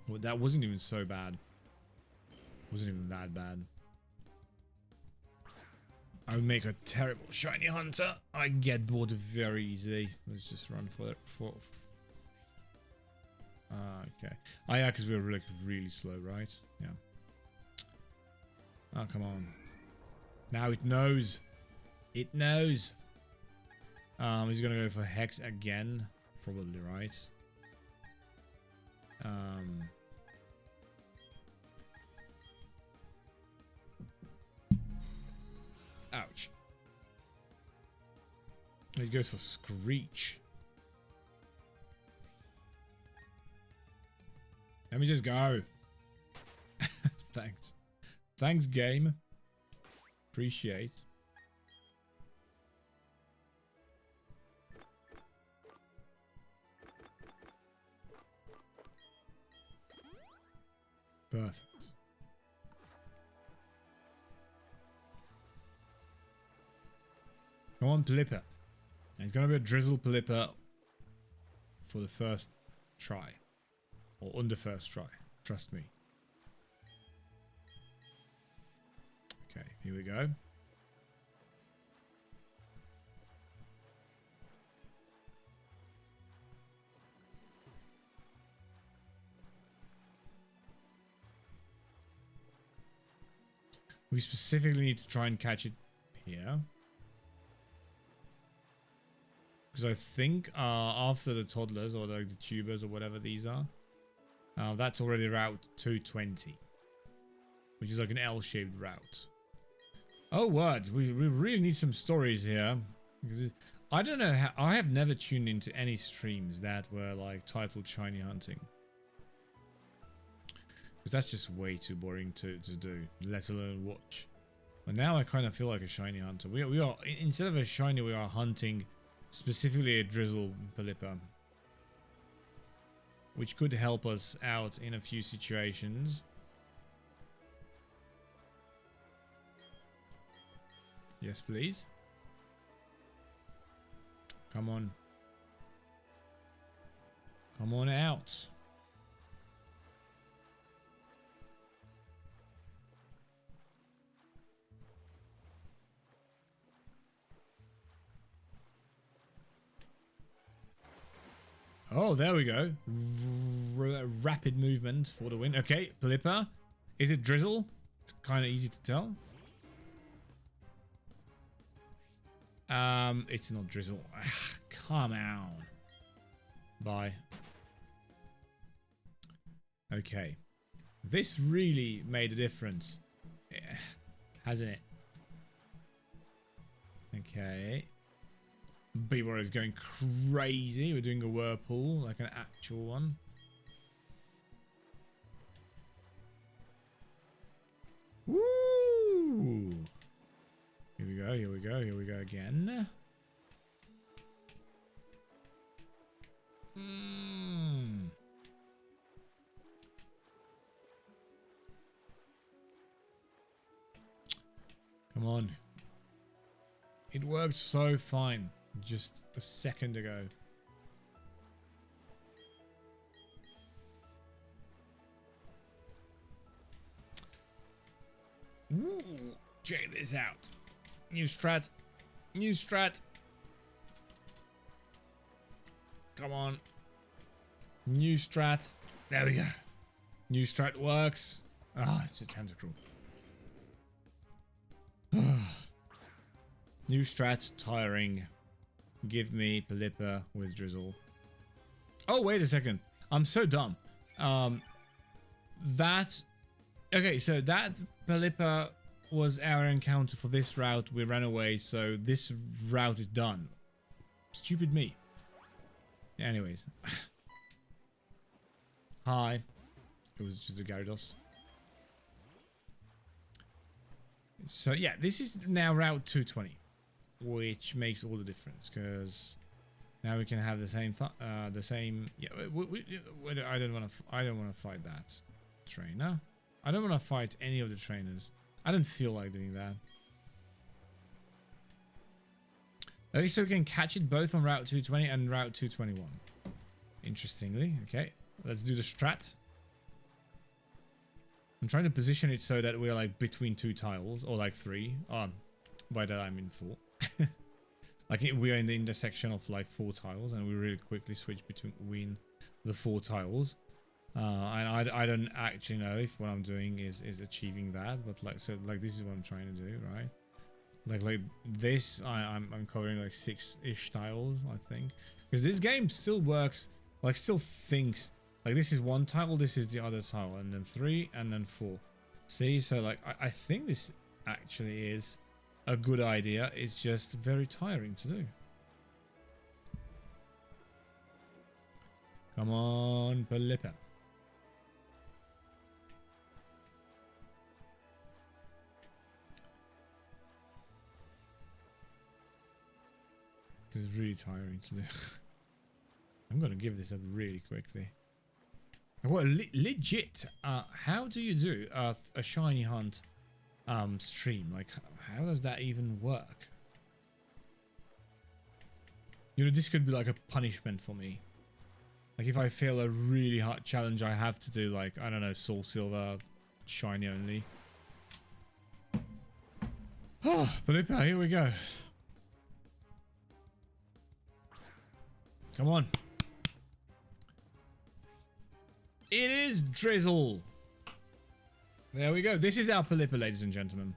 Well, that wasn't even so bad. Wasn't even that bad. I would make a terrible shiny hunter. I get bored very easily. Let's just run for it. Okay. Oh yeah, because we were like really slow, right? Yeah. Oh, come on. Now it knows. It knows. He's gonna go for Hex again. Probably, right? Ouch. He goes for Screech. Let me just go. Thanks. Thanks, game. Appreciate. Perfect. Come on, Pelipper. It's going to be a Drizzle Pelipper for the first try. Or on the first try. Trust me. Okay, here we go. We specifically need to try and catch it here. Because I think after the toddlers or like the tubers or whatever these are, that's already route 220. Which is like an L-shaped route. Oh, what? We really need some stories here. Because I don't know how... I have never tuned into any streams that were like titled Shiny Hunting. Because that's just way too boring to do, let alone watch. But now I kind of feel like a shiny hunter. We are, instead of a shiny, we are hunting specifically a Drizzle Pelipper, which could help us out in a few situations. Yes, please. Come on. Come on out. Oh, there we go. Rapid movement for the win. Okay, Pelipper. Is it Drizzle? It's kind of easy to tell. It's not Drizzle. Come on. Bye. Okay. This really made a difference. Yeah. Hasn't it? Okay. People is going crazy. We're doing a whirlpool, like an actual one. Woo! Here we go, here we go, here we go again. Come on. It worked so fine just a second ago. Ooh, check this out. New strat. New strat. Come on. New strat. There we go. New strat works. Ah, it's a tentacle. New strat, tiring. Give me Pelipper with Drizzle. Oh, wait a second. I'm so dumb. Okay, so that Pelipper was our encounter for this route. We ran away, so this route is done. Stupid me. Anyways. Hi. It was just a Gyarados. So yeah, this is now Route 220, which makes all the difference because now we can have the same Yeah, I don't want to fight that trainer. I don't want to fight any of the trainers. I don't feel like doing that. Okay, so we can catch it both on Route 220 and Route 221. Interestingly, okay, let's do the strat. I'm trying to position it so that we're like between two tiles, or like three. By that I mean four. Like we are in the intersection of like 4 tiles, and we really quickly switch between the 4 tiles. And I don't actually know if what I'm doing is achieving that, but like so like this is what I'm trying to do, right? Like this, I'm covering like 6-ish tiles, I think, because this game still works, like still thinks. Like this is 1 tile, this is the other tile, and then 3, and then 4. See, so like I think this actually is a good idea. It's just very tiring to do. Come on, Pelipper. This is really tiring to do. I'm gonna give this up really quickly. Well, legit, how do you do a shiny hunt stream? Like, how does that even work? You know, this could be like a punishment for me. Like, if I fail a really hard challenge, I have to do like, I don't know, Soul Silver, shiny only. Oh, Pelipper, here we go. Come on. It is Drizzle. There we go. This is our Pelipper, ladies and gentlemen.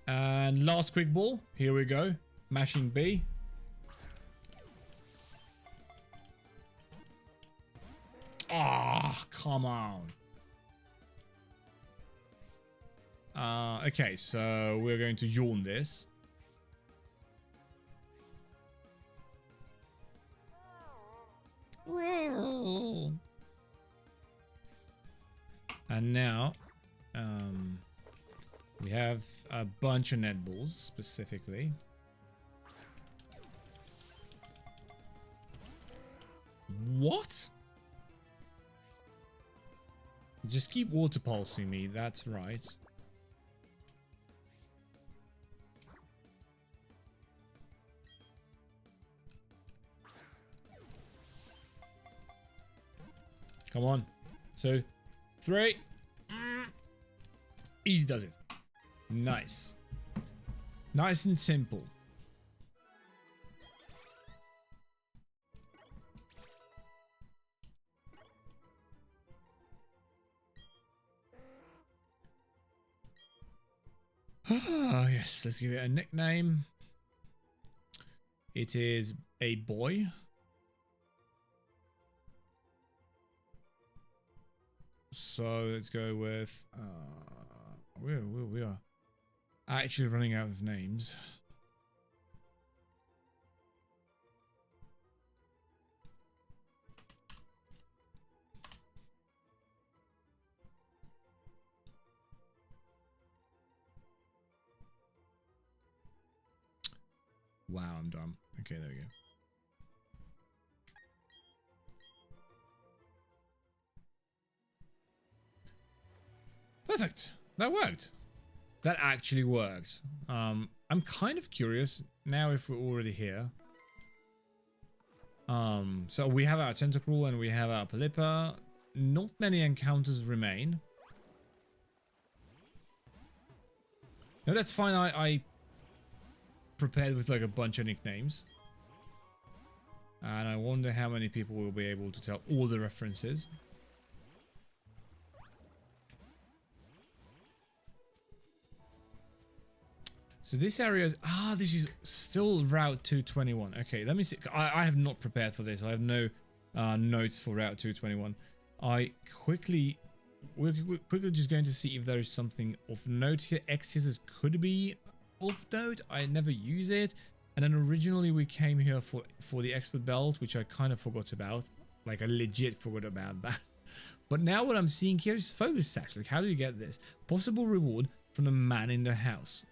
And last quick ball. Here we go. Mashing B. Ah, come on. Okay, so we're going to yawn this. And now, We have a bunch of net balls, specifically. What? Just keep water pulsing me, that's right. Come on. 2, 3. Easy does it. Nice. Nice and simple. Ah, yes, let's give it a nickname. It is a boy. So let's go with we are actually running out of names. Wow, I'm dumb. Okay, there we go. Perfect. That worked. That actually worked. I'm kind of curious now if we're already here. So we have our Tentacruel and we have our Pelipper. Not many encounters remain. No, that's fine. I prepared with like a bunch of nicknames. And I wonder how many people will be able to tell all the references. So this area is... Ah, this is still Route 221. Okay, let me see. I have not prepared for this. I have no notes for Route 221. We're quickly just going to see if there is something of note here. X could be of note. I never use it. And then originally we came here for the expert belt, which I kind of forgot about. Like I legit forgot about that. But now what I'm seeing here is focus sacks. Like how do you get this? Possible reward from the man in the house.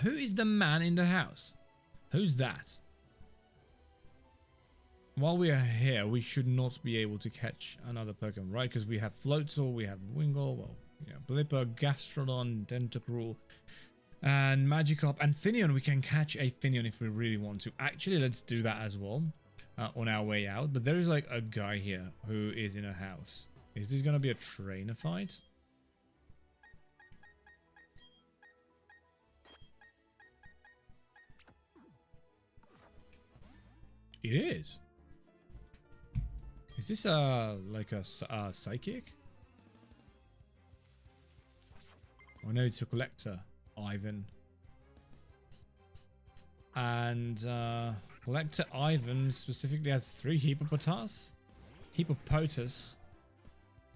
Who is the man in the house? Who's that? While we are here, we should not be able to catch another Pokemon, right? Because we have Floatzel, we have Wingull, well, yeah, Blipper, Gastrodon, Tentacruel, and Magikarp, and Finneon. We can catch a Finneon if we really want to. Actually, let's do that as well on our way out. But there is like a guy here who is in a house. Is this going to be a trainer fight? It is. Is this like a psychic? Oh no, it's a collector, Ivan. And collector Ivan specifically has 3 Hippopotas, Hippopotas,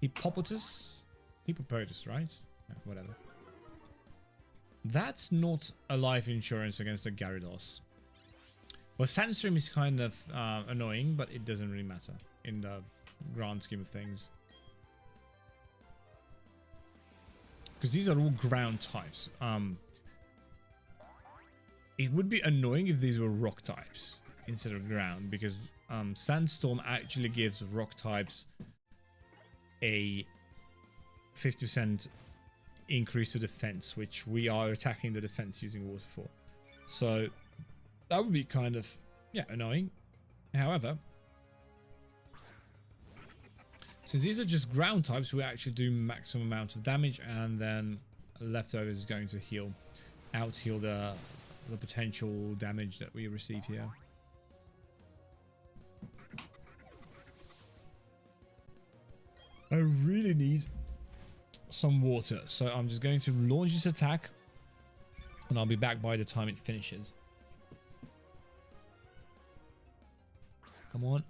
Hippopotas, right? Yeah, whatever. That's not a life insurance against a Gyarados. Well, Sandstream is kind of annoying, but it doesn't really matter in the grand scheme of things. Because these are all ground types. It would be annoying if these were rock types instead of ground, because Sandstorm actually gives rock types a 50% increase to defense, which we are attacking the defense using water for. So that would be kind of, yeah, annoying. However, since these are just ground types, we actually do maximum amount of damage, and then leftovers is going to heal the potential damage that we receive here. I really need some water, so I'm just going to launch this attack, and I'll be back by the time it finishes. Come on.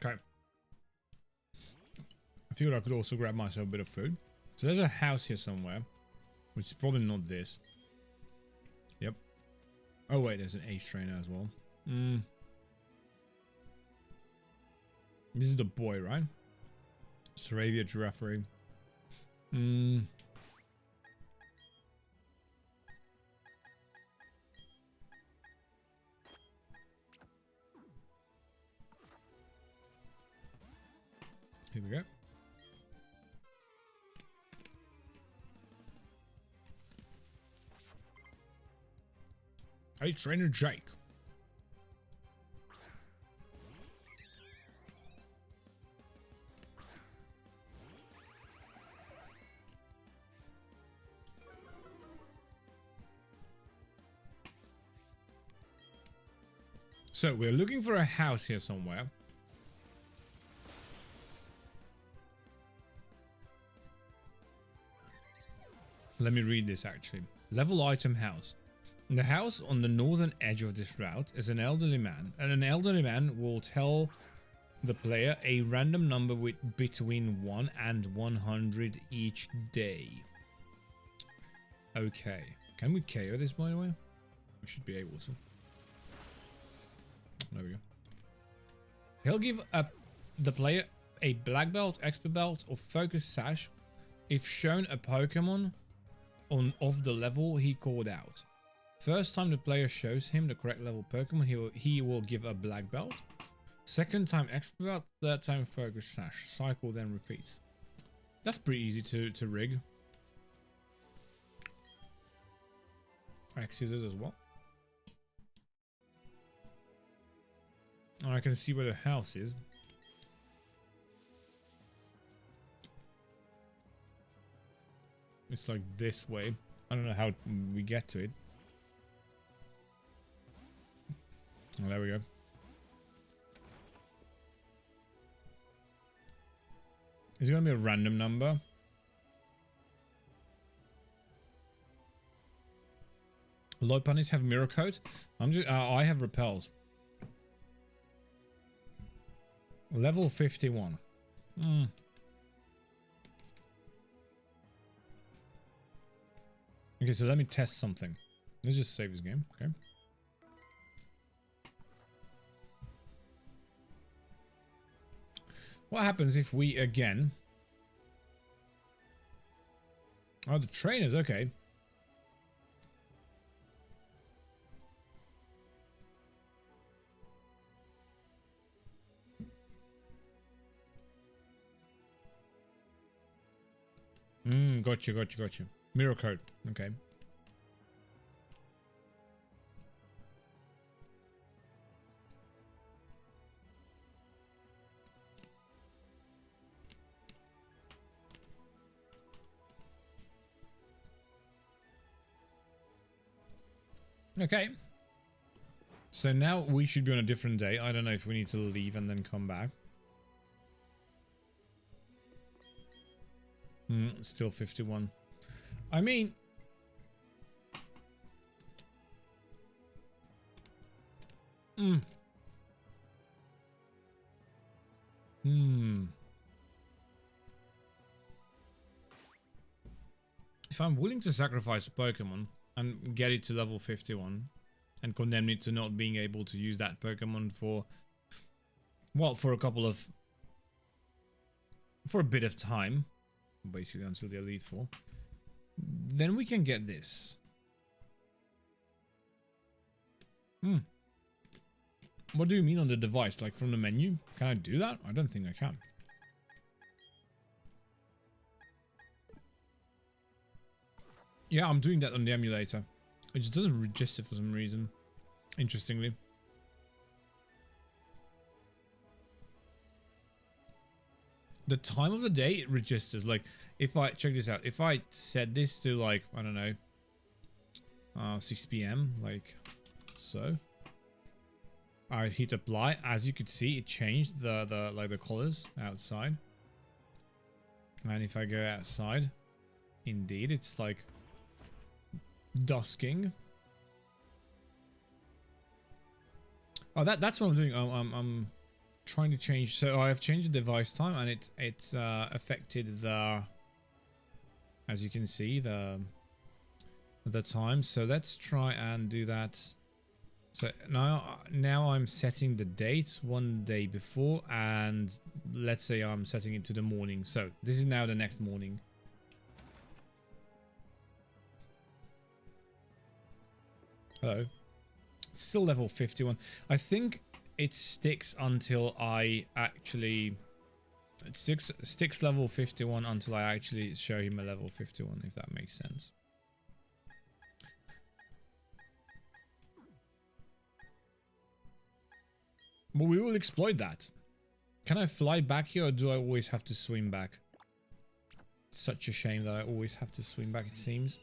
Okay. I figured I could also grab myself a bit of food. So there's a house here somewhere, which is probably not this. Yep. Oh wait, there's an ace trainer as well. This is the boy, right? Saravia Giraffe. Here we go. Hey, Trainer Jake. So we're looking for a house here somewhere. Let me read this actually. Level item house. The house on the northern edge of this route is an elderly man, and an elderly man will tell the player a random number with between 1 and 100 each day. Okay. Can we KO this, by the way? We should be able to. There we go. He'll give the player a black belt, expert belt, or focus sash if shown a Pokemon of the level he called out. First time the player shows him the correct level Pokemon, he will give a black belt. Second time expert belt, third time focus sash. Cycle then repeats. That's pretty easy to rig. Scissors as well. And I can see where the house is. It's like this way. I don't know how we get to it. Oh, there we go. Is it going to be a random number? Low punish have mirror coat. I have repels. Level 51. Okay, so let me test something. Let's just save this game. Okay. What happens if we again... Oh, the trainers, okay. Gotcha. Mirror code, okay. Okay. So now we should be on a different day. I don't know if we need to leave and then come back. Still 51. I mean... If I'm willing to sacrifice a Pokemon and get it to level 51 and condemn it to not being able to use that Pokemon for... Well, for a bit of time. Basically until the Elite Four. Then we can get this. What do you mean on the device? Like from the menu? Can I do that? I don't think I can. Yeah, I'm doing that on the emulator. It just doesn't register for some reason. Interestingly. The time of the day it registers. Like, if I check this out, if I set this to like, I don't know, 6 PM, like so. I hit apply. As you could see, it changed the colors outside. And if I go outside, indeed, it's like dusking. Oh, that's what I'm doing. I'm trying to change. So I have changed the device time, and it's affected the, as you can see, the time. So let's try and do that. So now I'm setting the date one day before, and let's say I'm setting it to the morning. So this is now the next morning. Hello. It's still level 51. I think it sticks until I actually... It sticks level 51 until I actually show him a level 51, if that makes sense. But we will exploit that. Can I fly back here, or do I always have to swim back? It's such a shame that I always have to swim back, it seems.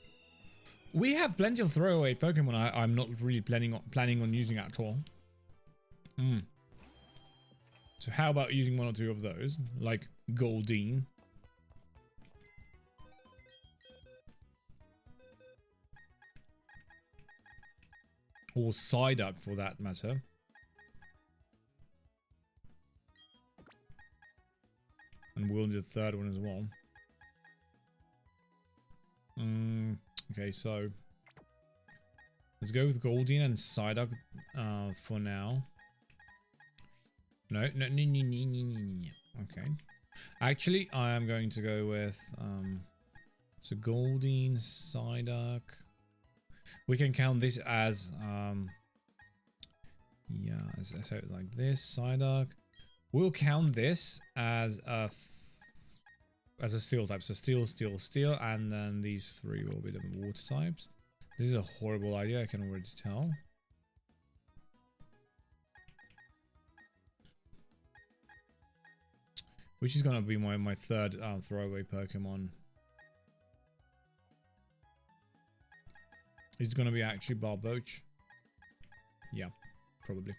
We have plenty of throwaway Pokemon I'm not really planning on using at all. So how about using one or two of those? Like Goldeen. Or Psyduck for that matter. And we'll do the third one as well. Okay, so let's go with Goldeen and Psyduck for now. No. Okay. Actually, I am going to go with so Goldeen, Psyduck. We can count this as yeah, so like this, Psyduck. We'll count this as a steel type. So steel, and then these three will be the water types. This is a horrible idea, I can already tell. Which is gonna be my third throwaway Pokemon. Is it gonna be actually Barboach? Yeah, probably.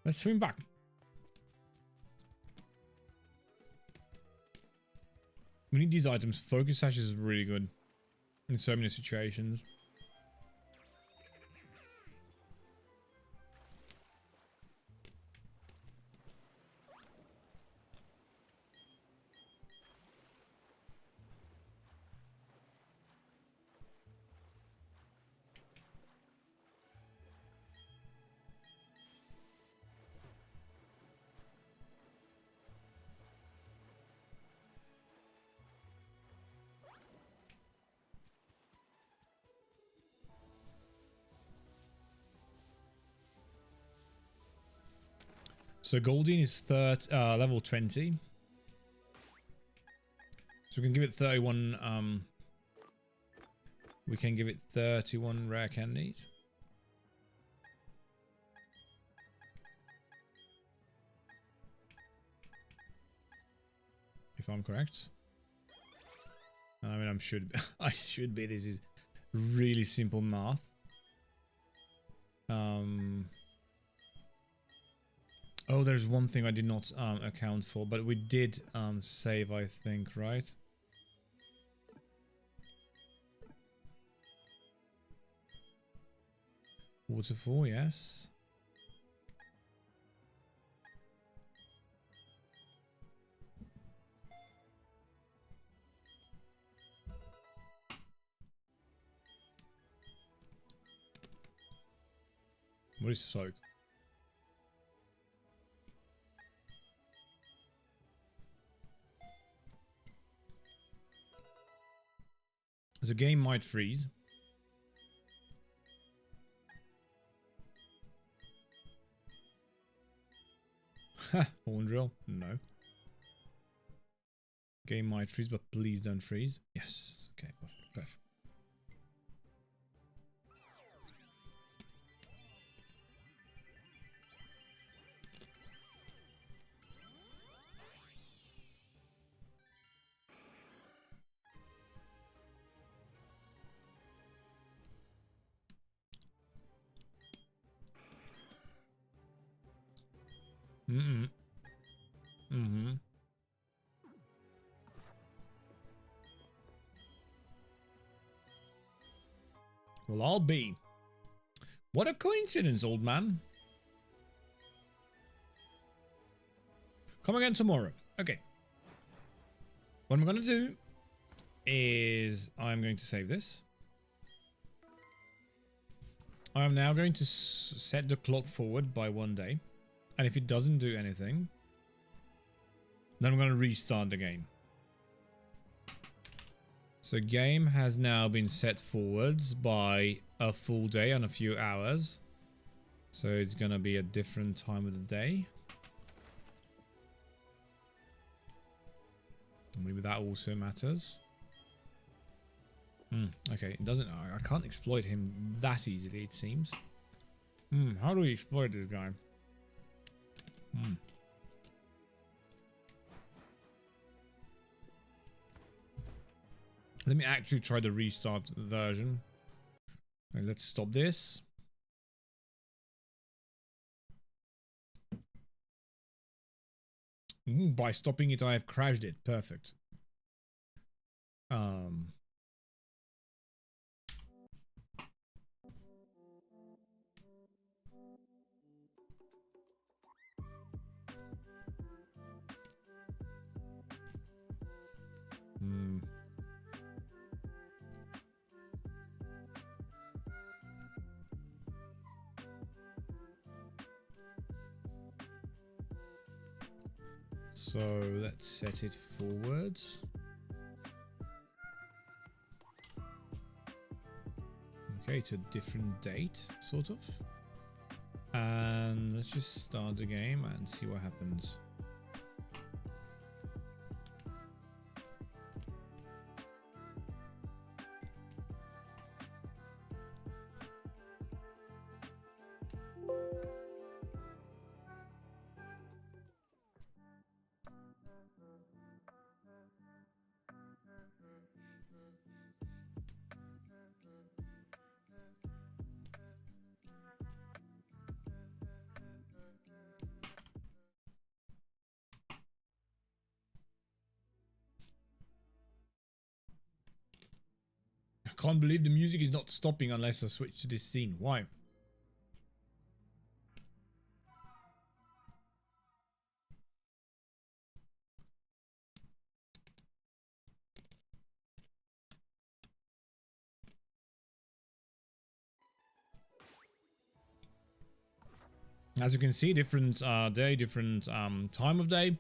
Let's swim back. We need these items. Focus Sash is really good in so many situations. So Goldeen is level 20. So we can give it 31. We can give it 31 rare candies. If I'm correct. I mean, I should be. This is really simple math. Oh, there's one thing I did not account for, but we did save, I think, right? Waterfall, yes. What is soak? The game might freeze. Ha! Horn drill? No. Game might freeze, but please don't freeze. Yes. Okay, perfect. Well, I'll be. What a coincidence, old man. Come again tomorrow. Okay. What I'm going to do is I'm going to save this. I'm now going to set the clock forward by 1 day. And if it doesn't do anything, then I'm going to restart the game. So game has now been set forwards by a full day and a few hours. So it's going to be a different time of the day. Maybe that also matters. Okay, it doesn't. I can't exploit him that easily, it seems. How do we exploit this guy? Let me actually try the restart version. Okay, let's stop this. By stopping it, I have crashed it. Perfect. So let's set it forwards. Okay, to a different date, sort of. And let's just start the game and see what happens. I can't believe the music is not stopping unless I switch to this scene. Why? As you can see, different day, different time of day.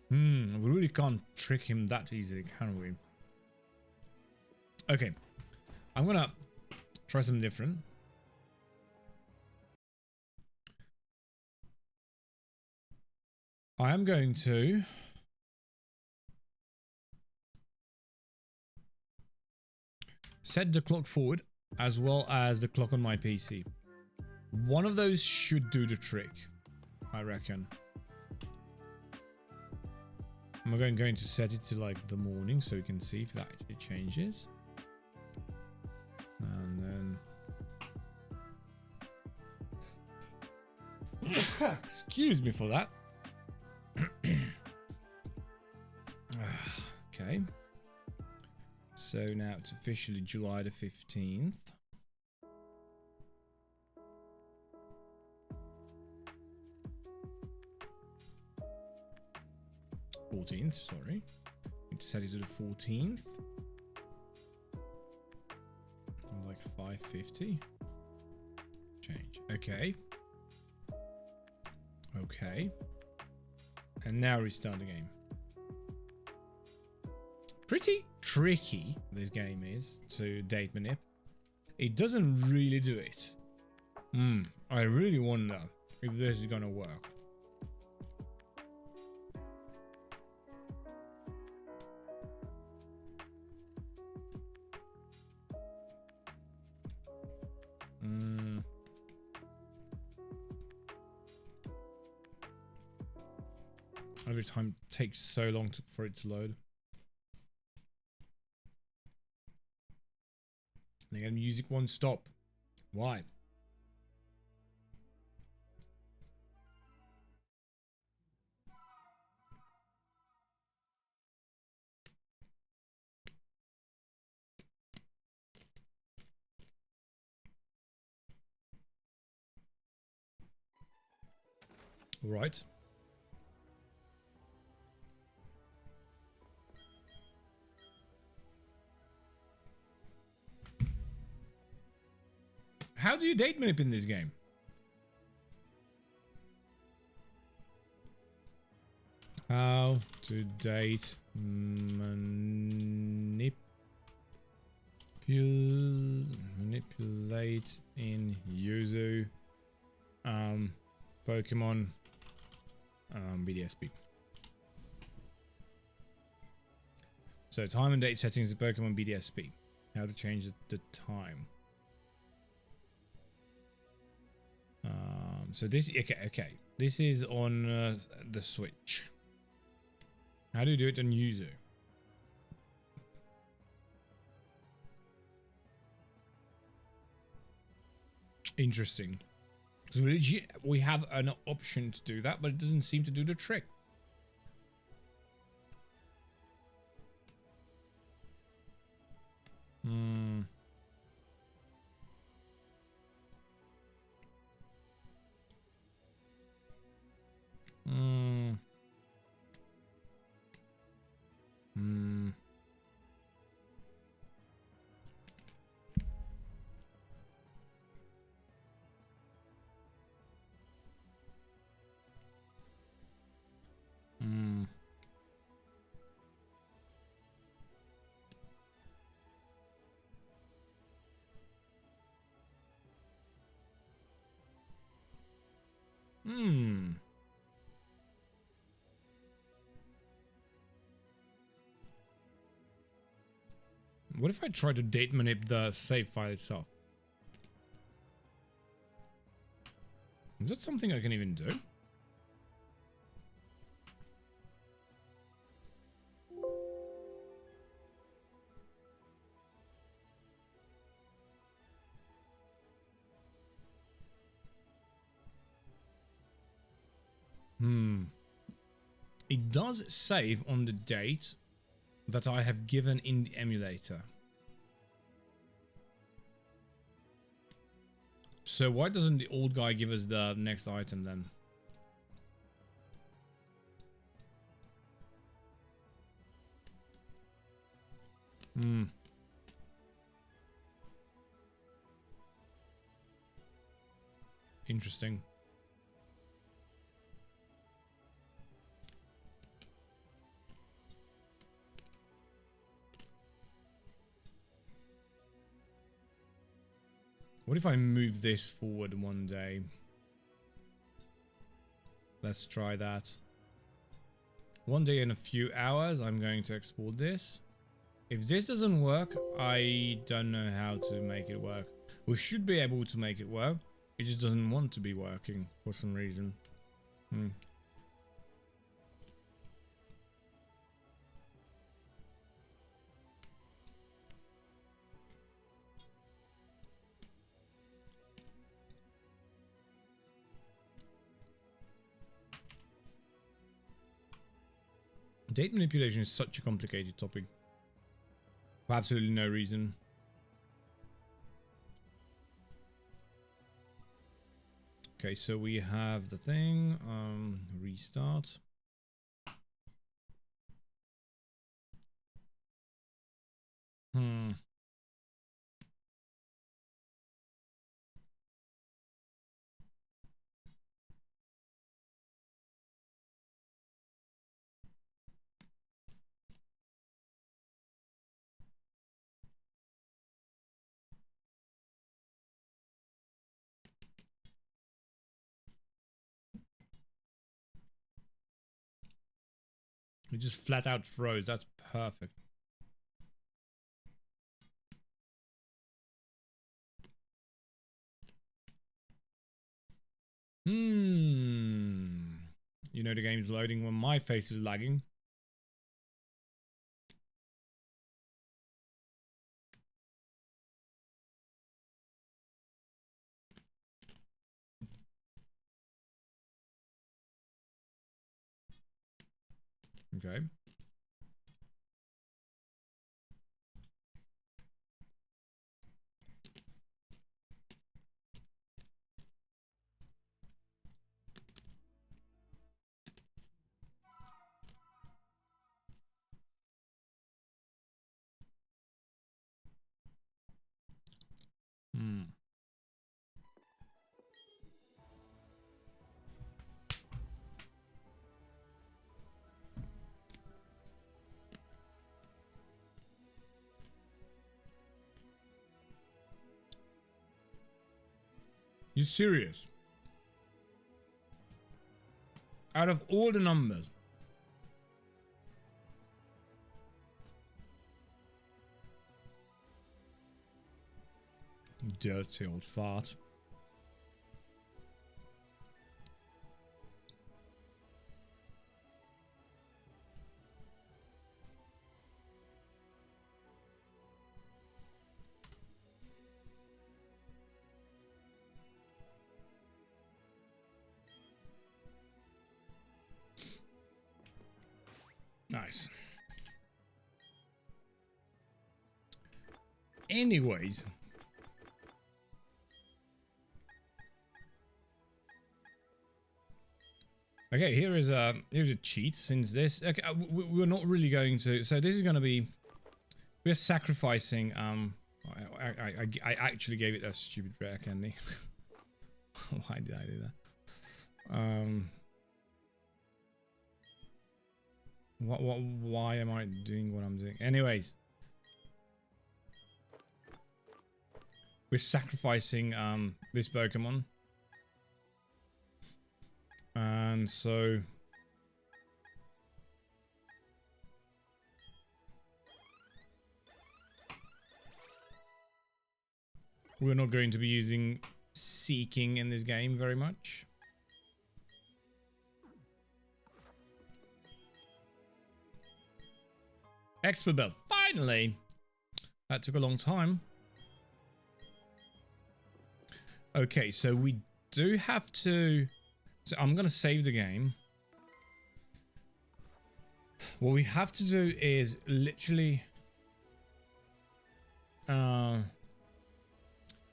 We really can't trick him that easily, can we? Okay. I'm gonna try something different. I am going to set the clock forward as well as the clock on my PC. One of those should do the trick, I reckon. I'm going to set it to like the morning so you can see if that actually changes. And then excuse me for that. Okay. So now it's officially July the 15th. Sorry. Need to set it to the 14th. Like 550. Change. Okay. Okay. And now restart the game. Pretty tricky this game is to date manip. It doesn't really do it. I really wonder if this is gonna work. Every time it takes so long for it to load. The music won't stop. Why? Right. How do you date manip in this game? How to date manipulate in Yuzu Pokemon BDSP. So time and date settings of Pokemon BDSP. How to change the time. So this okay. This is on the Switch. How do you do it on Yuzu? Interesting. Because we have an option to do that, but it doesn't seem to do the trick. Hmm. Hmm. Hmm. Hmm. Hmm. What if I try to date manip the save file itself? Is that something I can even do? Hmm. It does save on the date that I have given in the emulator. So why doesn't the old guy give us the next item then? Hmm. Interesting. What if I move this forward one day? Let's try that. One day in a few hours, I'm going to export this. If this doesn't work, I don't know how to make it work. We should be able to make it work. It just doesn't want to be working for some reason. Hmm. Date manipulation is such a complicated topic. For absolutely no reason. Okay, so we have the thing. Restart. Hmm. It just flat out froze. That's perfect. Hmm. You know the game's loading when my face is lagging. Okay. You serious? Out of all the numbers. Dirty old fart. Nice. Anyways. Okay, here's a cheat. Since this, okay, we're not really going to. So this is going to be, we're sacrificing. I actually gave it a stupid rare candy. Why did I do that? Why am I doing what I'm doing? Anyways, we're sacrificing this Pokemon. And so we're not going to be using Seeking in this game very much. Expert belt, finally! That took a long time. Okay, so we do have to... So I'm gonna save the game. What we have to do is literally... we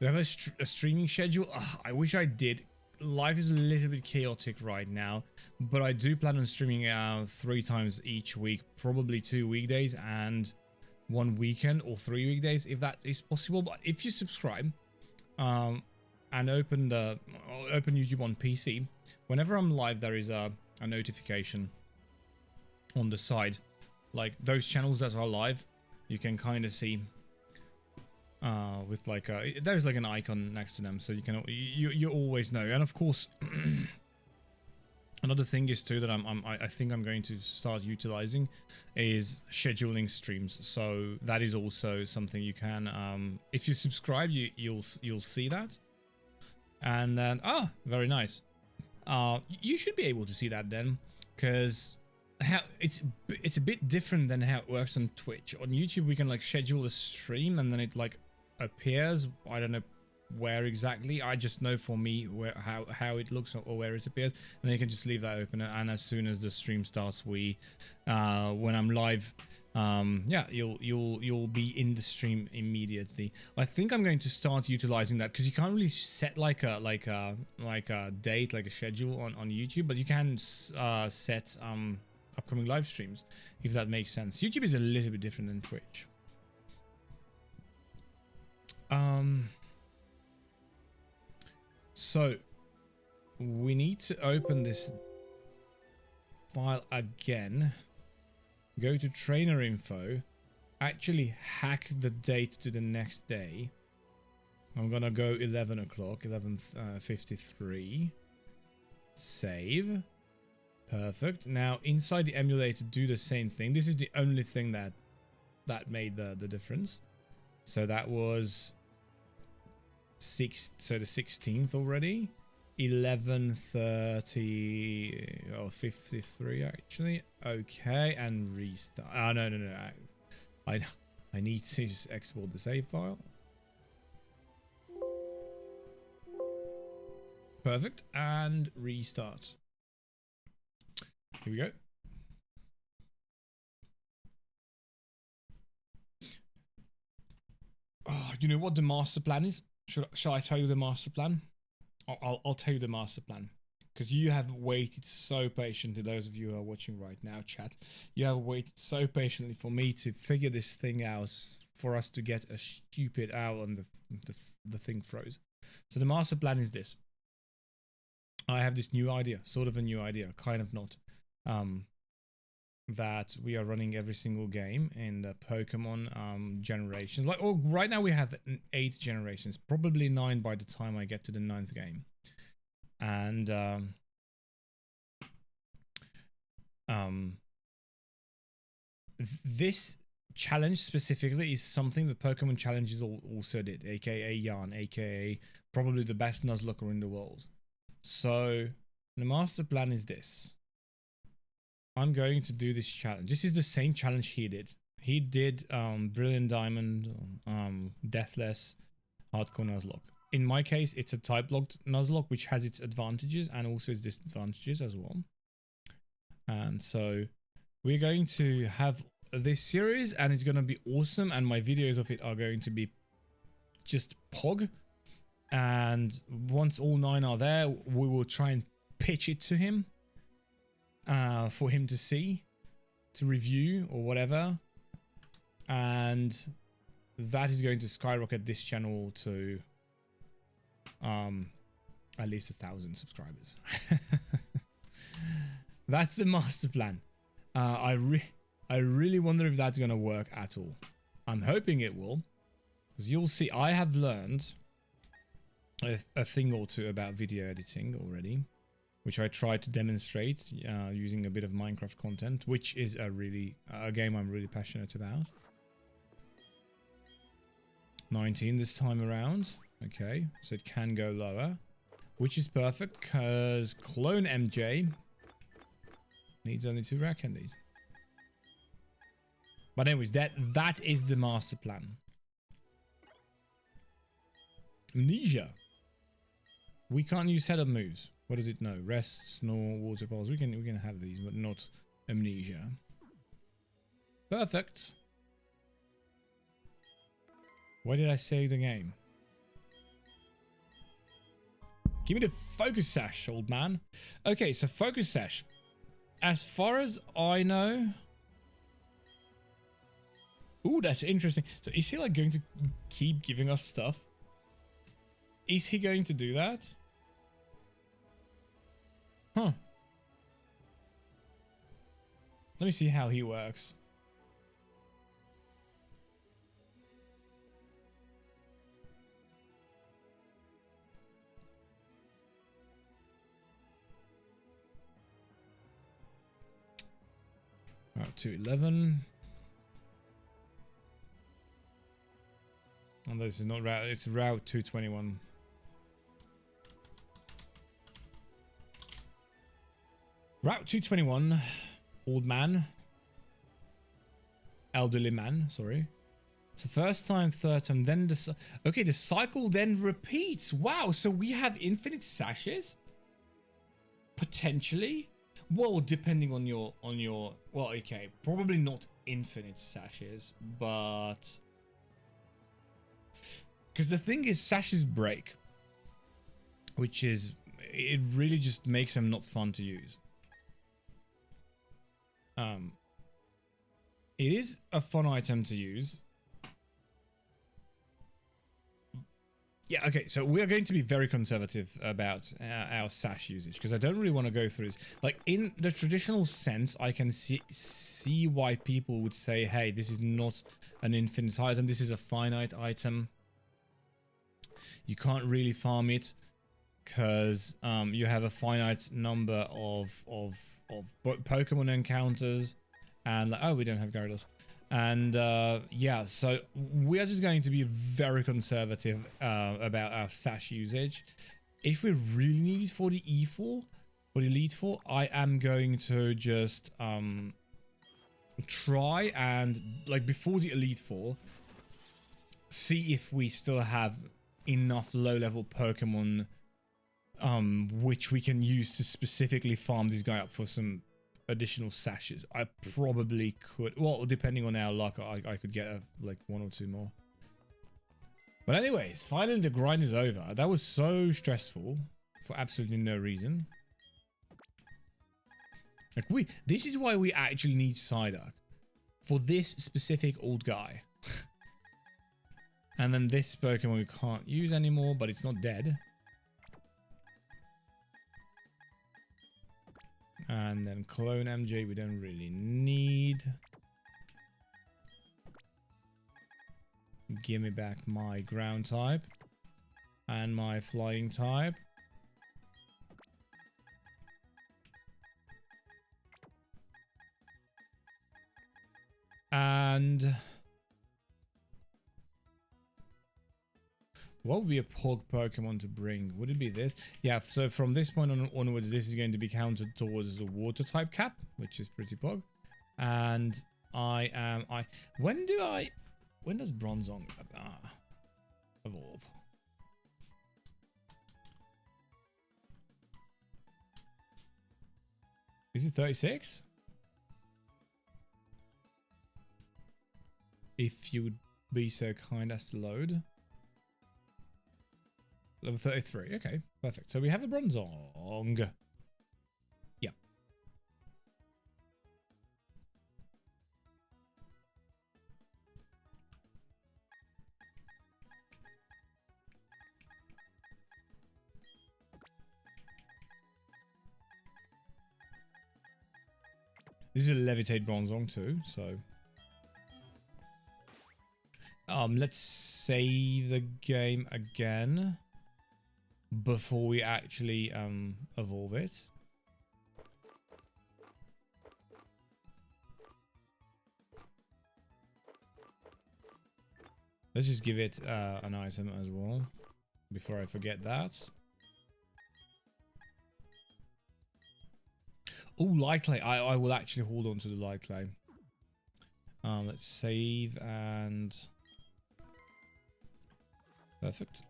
have a streaming schedule. I wish I did. Life is a little bit chaotic right now, but I do plan on streaming 3 times each week, probably 2 weekdays and 1 weekend, or 3 weekdays if that is possible. But if you subscribe and open YouTube on PC, whenever I'm live there is a notification on the side, like those channels that are live. You can kind of see with like there's like an icon next to them, so you can you always know. And of course another thing is too that I think I'm going to start utilizing is scheduling streams. So that is also something you can if you subscribe, you'll see that. And then very nice. You should be able to see that then, because how it's a bit different than how it works on Twitch. On YouTube we can like schedule a stream and then it like appears. I don't know where exactly. I just know for me how it looks or where it appears, and then you can just leave that open, and as soon as the stream starts, we when I'm live, yeah, you'll be in the stream immediately. I think I'm going to start utilizing that, because you can't really set like a date, like a schedule on YouTube, but you can set upcoming live streams, if that makes sense. YouTube is a little bit different than Twitch. So we need to open this file again, go to trainer info, actually hack the date to the next day. I'm gonna go 11 o'clock, 11:53, save. Perfect. Now inside the emulator, do the same thing. This is the only thing that made the difference. So that was so the 16th already. 11:30 or 53 actually. Okay, and restart. Oh no. I need to just export the save file. Perfect, and restart. Here we go. Oh, you know what the master plan is? Shall I tell you the master plan? I'll tell you the master plan, because you have waited so patiently. Those of you who are watching right now, chat, you have waited so patiently for me to figure this thing out, for us to get a stupid owl, and the thing froze. So the master plan is this. I have this new idea, sort of a new idea, kind of not. that we are running every single game in the Pokemon generations. Like, oh, right now we have 8 generations, probably 9 by the time I get to the 9th game. And this challenge specifically is something that Pokemon Challenges also did, aka Yarn, aka probably the best Nuzlocke in the world. So the master plan is this. I'm going to do this challenge. This is the same challenge he did. He did Brilliant Diamond, Deathless, Hardcore Nuzlocke. In my case, it's a type locked Nuzlocke, which has its advantages and also its disadvantages as well. And so we're going to have this series and it's going to be awesome, and my videos of it are going to be just pog. And once all 9 are there, we will try and pitch it to him for him to see, to review or whatever, and that is going to skyrocket this channel to at least 1,000 subscribers. That's the master plan. I really wonder if that's gonna work at all. I'm hoping it will, because you'll see I have learned a thing or two about video editing already, which I tried to demonstrate using a bit of Minecraft content, which is a game I'm really passionate about. 19 this time around. Okay, so it can go lower, which is perfect because Clone MJ needs only 2 rare candies. But anyways, that is the master plan. Amnesia. We can't use setup moves. What does it know? Rest, snore, water pulse. We can have these, but not amnesia. Perfect. Why did I save the game? Give me the focus sash, old man. Okay, so focus sash. As far as I know... Ooh, that's interesting. So is he like going to keep giving us stuff? Is he going to do that? Huh. Let me see how he works. Route 211. Oh, this is not route, it's route 221. Route 221, old man. Elderly man, sorry. So first time, third time, then the... Okay, the cycle then repeats. Wow, so we have infinite sashes? Potentially? Well, depending on your... Well, okay, probably not infinite sashes, but... Because the thing is, sashes break. Which is... It really just makes them not fun to use. It is a fun item to use. Yeah, okay, so we are going to be very conservative about our sash usage, because I don't really want to go through this. Like, in the traditional sense, I can see why people would say, hey, this is not an infinite item, this is a finite item. You can't really farm it, because you have a finite number of Pokemon encounters, and like, oh, we don't have Gyarados. And yeah, so we are just going to be very conservative about our sash usage. If we really need it for the E4, for the Elite Four, I am going to just try and, like, before the Elite Four, see if we still have enough low-level Pokemon which we can use to specifically farm this guy up for some additional sashes. I probably could, well, depending on our luck, I could get like 1 or 2 more. But anyways, finally the grind is over. That was so stressful for absolutely no reason. Like, this is why we actually need Psyduck, for this specific old guy. And then this Pokemon we can't use anymore, but it's not dead. And then clone MJ we don't really need. Give me back my ground type. And my flying type. And what would be a Pog Pokemon to bring? Would it be this? Yeah, so from this point onwards, this is going to be counted towards the water type cap, which is pretty Pog. And when does Bronzong evolve? Is it 36? If you would be so kind as to load. Level 33. Okay, perfect. So we have a Bronzong. Yeah. This is a Levitate Bronzong too, so... let's save the game again before we actually evolve it. Let's just give it an item as well before I forget that. Oh, light clay. I will actually hold on to the light clay. Let's save and... Perfect.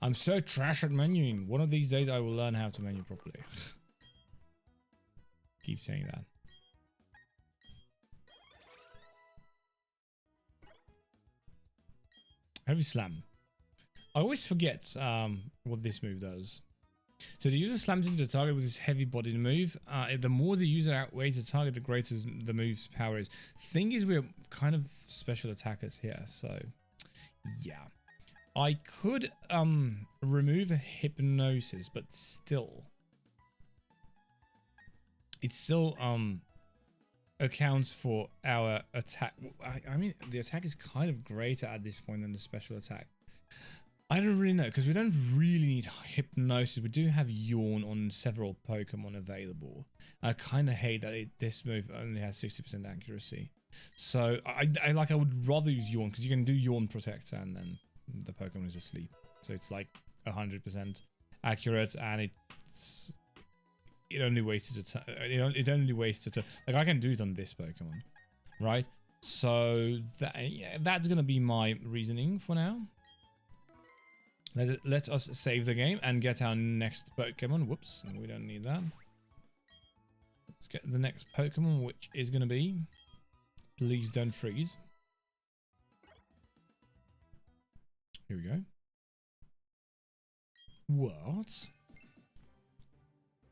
I'm so trash at menuing. One of these days I will learn how to menu properly. Keep saying that. Heavy Slam. I always forget what this move does. So the user slams into the target with his heavy bodied move. The more the user outweighs the target, the greater the move's power is. Thing is, we're kind of special attackers here, so yeah. I could remove Hypnosis, but still. It still accounts for our attack. I mean, the attack is kind of greater at this point than the special attack. I don't really know, because we don't really need Hypnosis. We do have Yawn on several Pokemon available. I kind of hate that this move only has 60% accuracy. So I would rather use Yawn, because you can do Yawn Protect and then the Pokemon is asleep. So it's like 100% accurate, and it only wastes a turn. It only wastes a turn. Like, I can do it on this Pokemon, right? So that's gonna be my reasoning for now. Let us save the game and get our next Pokemon. Whoops, we don't need that. Let's get the next Pokemon, which is gonna be... Please don't freeze. Here we go. What?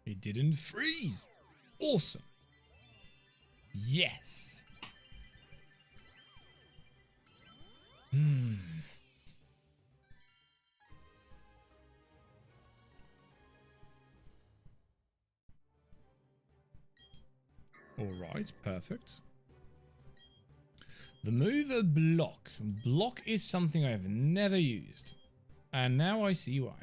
It didn't freeze. Awesome. Yes. All right, perfect. The move of Block. Block is something I've never used. And now I see why.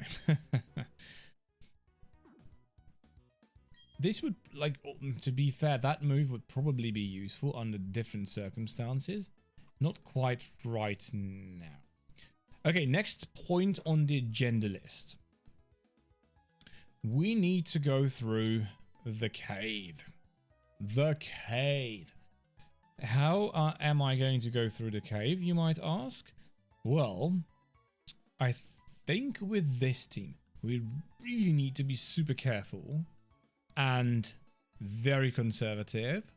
This would, like, to be fair, that move would probably be useful under different circumstances. Not quite right now. Okay, next point on the agenda list. We need to go through the cave. The cave. How am I going to go through the cave, you might ask? Well, I think with this team, we really need to be super careful and very conservative,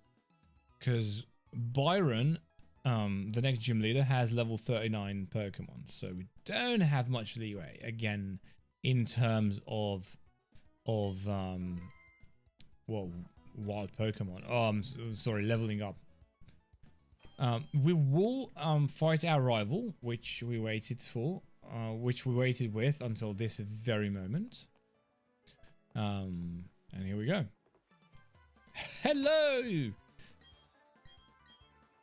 because Byron, the next gym leader, has level 39 Pokemon, so we don't have much leeway, again, in terms of well, wild Pokemon. Oh, I'm sorry, leveling up. We will fight our rival, which we waited for, which we waited with until this very moment. And here we go. Hello,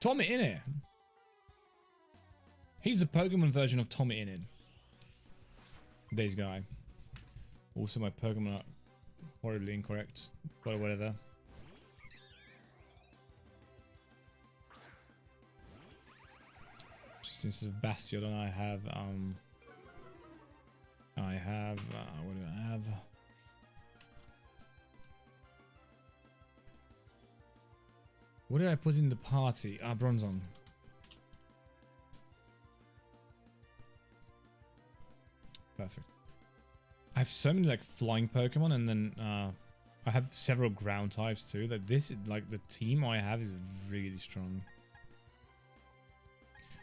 Tommy Init. He's the Pokemon version of Tommy Init. This guy. Also, my Pokemon are horribly incorrect, but whatever. Just instead of Bastion, I have what do I have? What did I put in the party? Ah, Bronzong. Perfect. I have so many like flying Pokemon, and then I have several ground types too. That this is like the team I have is really strong.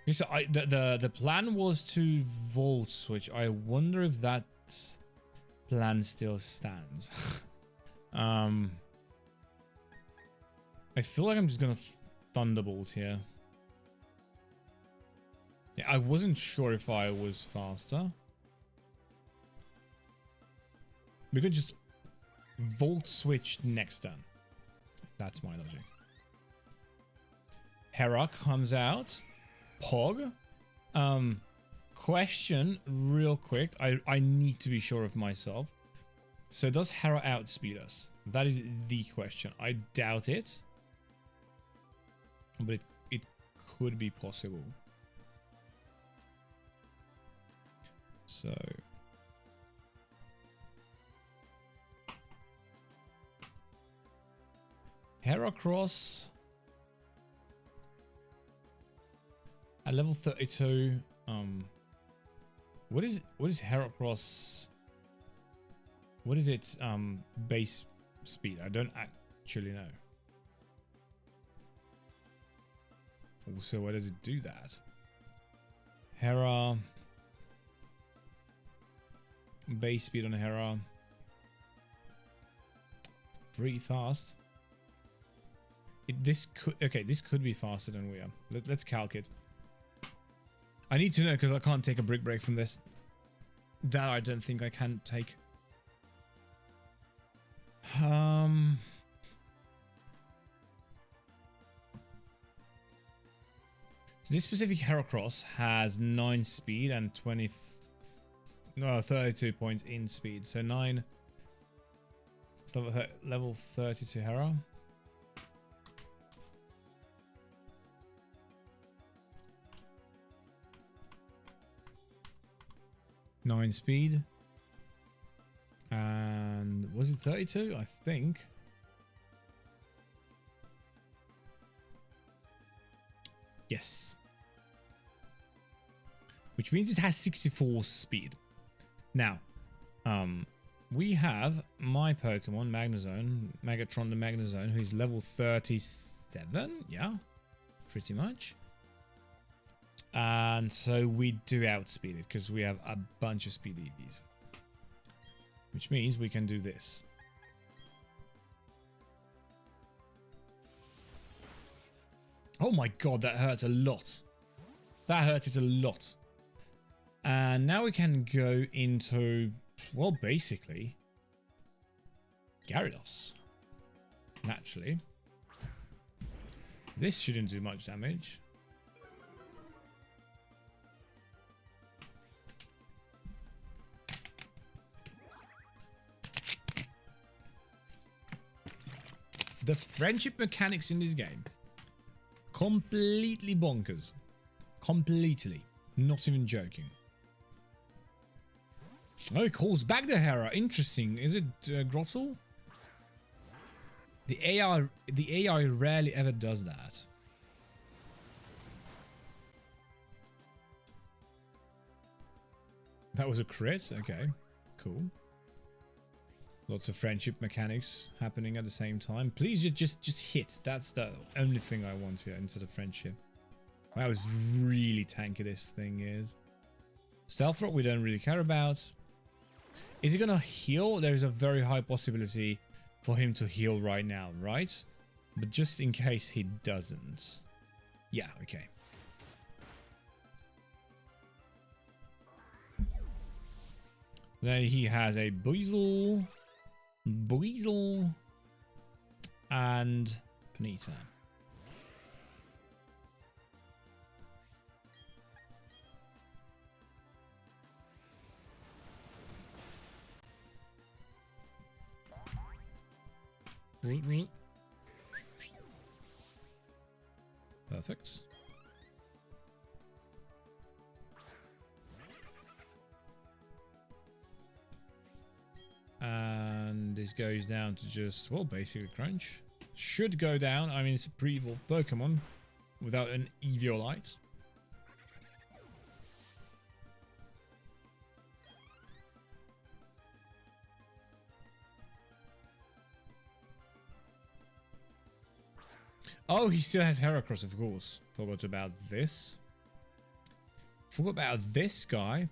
Okay, so the plan was to Volt Switch. I wonder if that plan still stands. I feel like I'm just gonna Thunderbolt here. Yeah, I wasn't sure if I was faster. We could just Volt Switch next turn. That's my logic. Hera comes out. Pog. Question real quick. I need to be sure of myself. So does Hera outspeed us? That is the question. I doubt it. But it could be possible. So Heracross at level 32. What is Heracross? What is its base speed? I don't actually know. Also, why does it do that? Hera. Base speed on Hera. Pretty fast. This could be faster than we are. Let's calc it. I need to know because I can't take a brick break from this. That I don't think I can take. So this specific Heracross has 9 speed and 32 points in speed. So 9. It's level 32 Hera. Nine speed. And was it 32? I think. Yes. Which means it has 64 speed. Now, we have my Pokemon, Megatron the Magnezone, who's level 37. Yeah, pretty much. And so we do outspeed it because we have a bunch of speed EVs. Which means we can do this. Oh my god, that hurts a lot. That hurt it a lot. And now we can go into, well, basically, Gyarados. Naturally. This shouldn't do much damage. The friendship mechanics in this game. Completely bonkers. Completely. Not even joking. Oh, it calls back the Hera. Interesting. Is it Grottle? The AI rarely ever does that. That was a crit? Okay. Cool. Lots of friendship mechanics happening at the same time. Please just hit. That's the only thing I want here instead of friendship. Wow, it's really tanky this thing is. Stealth Rock we don't really care about. Is he gonna heal? There's a very high possibility for him to heal right now, right? But just in case he doesn't. Yeah, okay. Then he has a Buizel, and Panita. Perfect. And this goes down to just, well, basically crunch. Should go down. I mean, it's a pre-evolved Pokemon without an Eviolite. Oh, he still has Heracross, of course. Forgot about this. Forgot about this guy.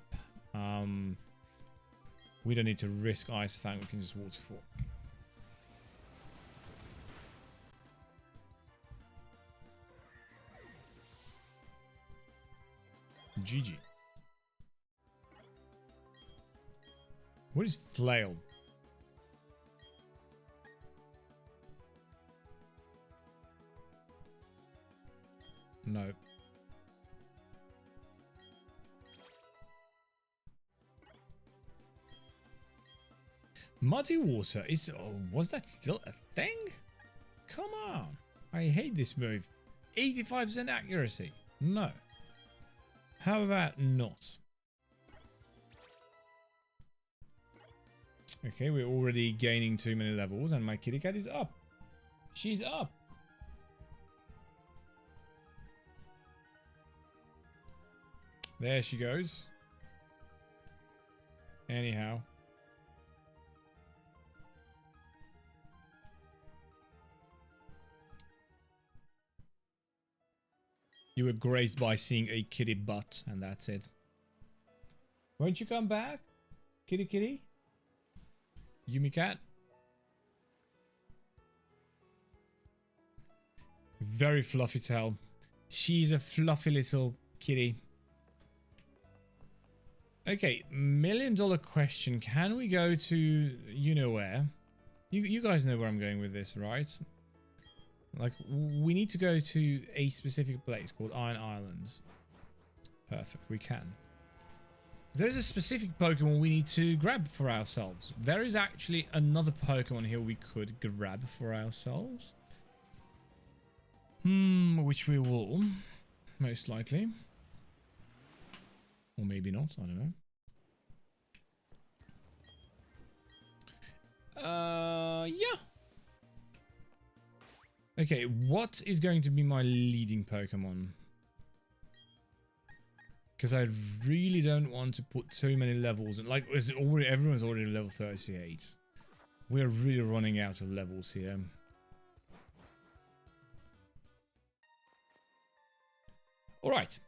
We don't need to risk Ice Fang. We can just Waterfall. GG. What is Flail? No. Muddy water is. Oh, was that still a thing? Come on. I hate this move. 85% accuracy. No. How about not? Okay, we're already gaining too many levels and my kitty cat is up. She's up. There she goes. Anyhow. You were graced by seeing a kitty butt, and that's it. Won't you come back? Kitty kitty? Yumi cat? Very fluffy tail. She's a fluffy little kitty. Okay, $1,000,000 question. Can we go to you know where? You guys know where I'm going with this, right? Like, we need to go to a specific place called Iron Island. Perfect, we can. There's a specific Pokemon we need to grab for ourselves. There is actually another Pokemon here we could grab for ourselves. Which we will, most likely. Or maybe not, I don't know. Yeah. Okay, what is going to be my leading Pokemon? Because I really don't want to put too many levels in. Like, everyone's already level 38. We're really running out of levels here. Alright.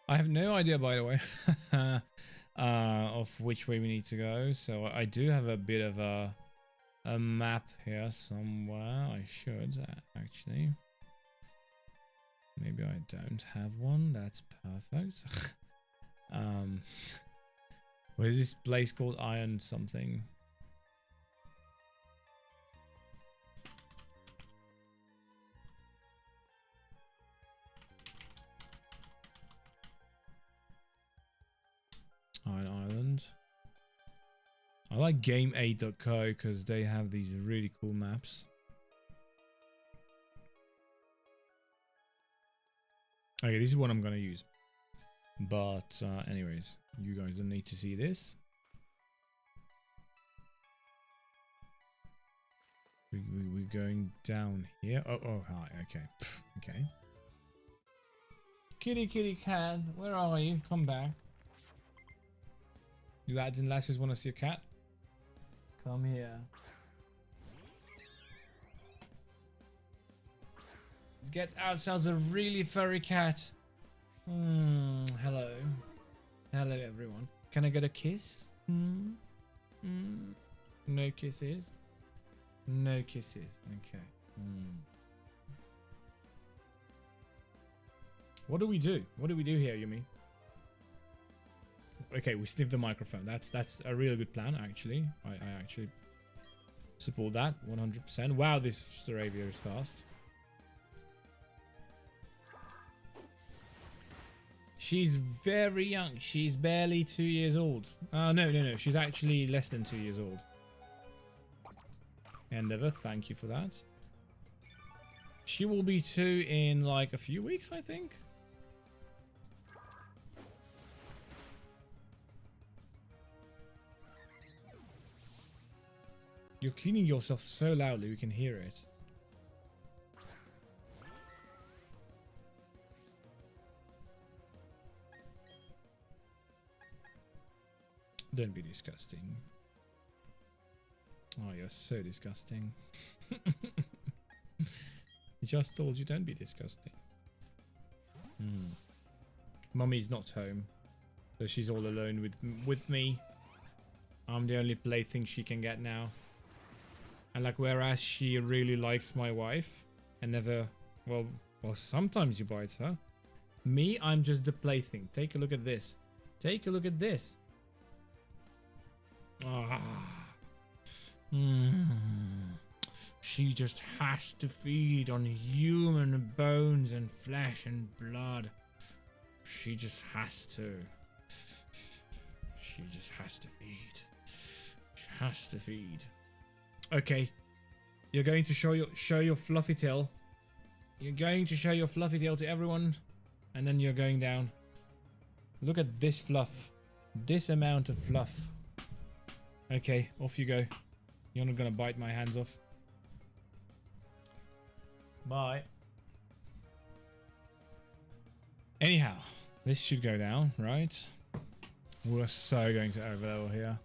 I have no idea, by the way, of which way we need to go. So I do have a bit of a map here somewhere. I should actually. Maybe I don't have one. That's perfect. What is this place called? Iron something. Iron Island. I like game8.co because they have these really cool maps. Okay, this is what I'm gonna use. But anyways, you guys don't need to see this. We're going down here. Oh, hi. Okay. Okay. Kitty cat, where are you? Come back. You lads and lasses want to see a cat? Come here. Get out sounds a really furry cat. Hello. Hello, everyone. Can I get a kiss? No kisses? No kisses. Okay. What do we do? What do we do here, Yumi? Okay, we sniff the microphone. That's a really good plan, actually. I actually support that 100%. Wow, this Staravia is fast. She's very young. She's barely 2 years old. No. She's actually less than 2 years old. Endeavor, thank you for that. She will be 2 in like a few weeks, I think. You're cleaning yourself so loudly we can hear it. Don't be disgusting. Oh, you're so disgusting. I just told you don't be disgusting. Mummy's not home, so she's all alone with me. I'm the only plaything she can get now. And like, whereas she really likes my wife and never, well, sometimes you bite her. Me, I'm just the plaything. Take a look at this. Take a look at this. She just has to feed on human bones and flesh and blood. She just has to. She just has to feed. She has to feed. Okay, you're going to show your fluffy tail. You're going to show your fluffy tail to everyone, and then you're going down. Look at this fluff. This amount of fluff. Okay, off you go. You're not gonna bite my hands off. Bye. Anyhow, this should go down, right? We're so going to overlevel here.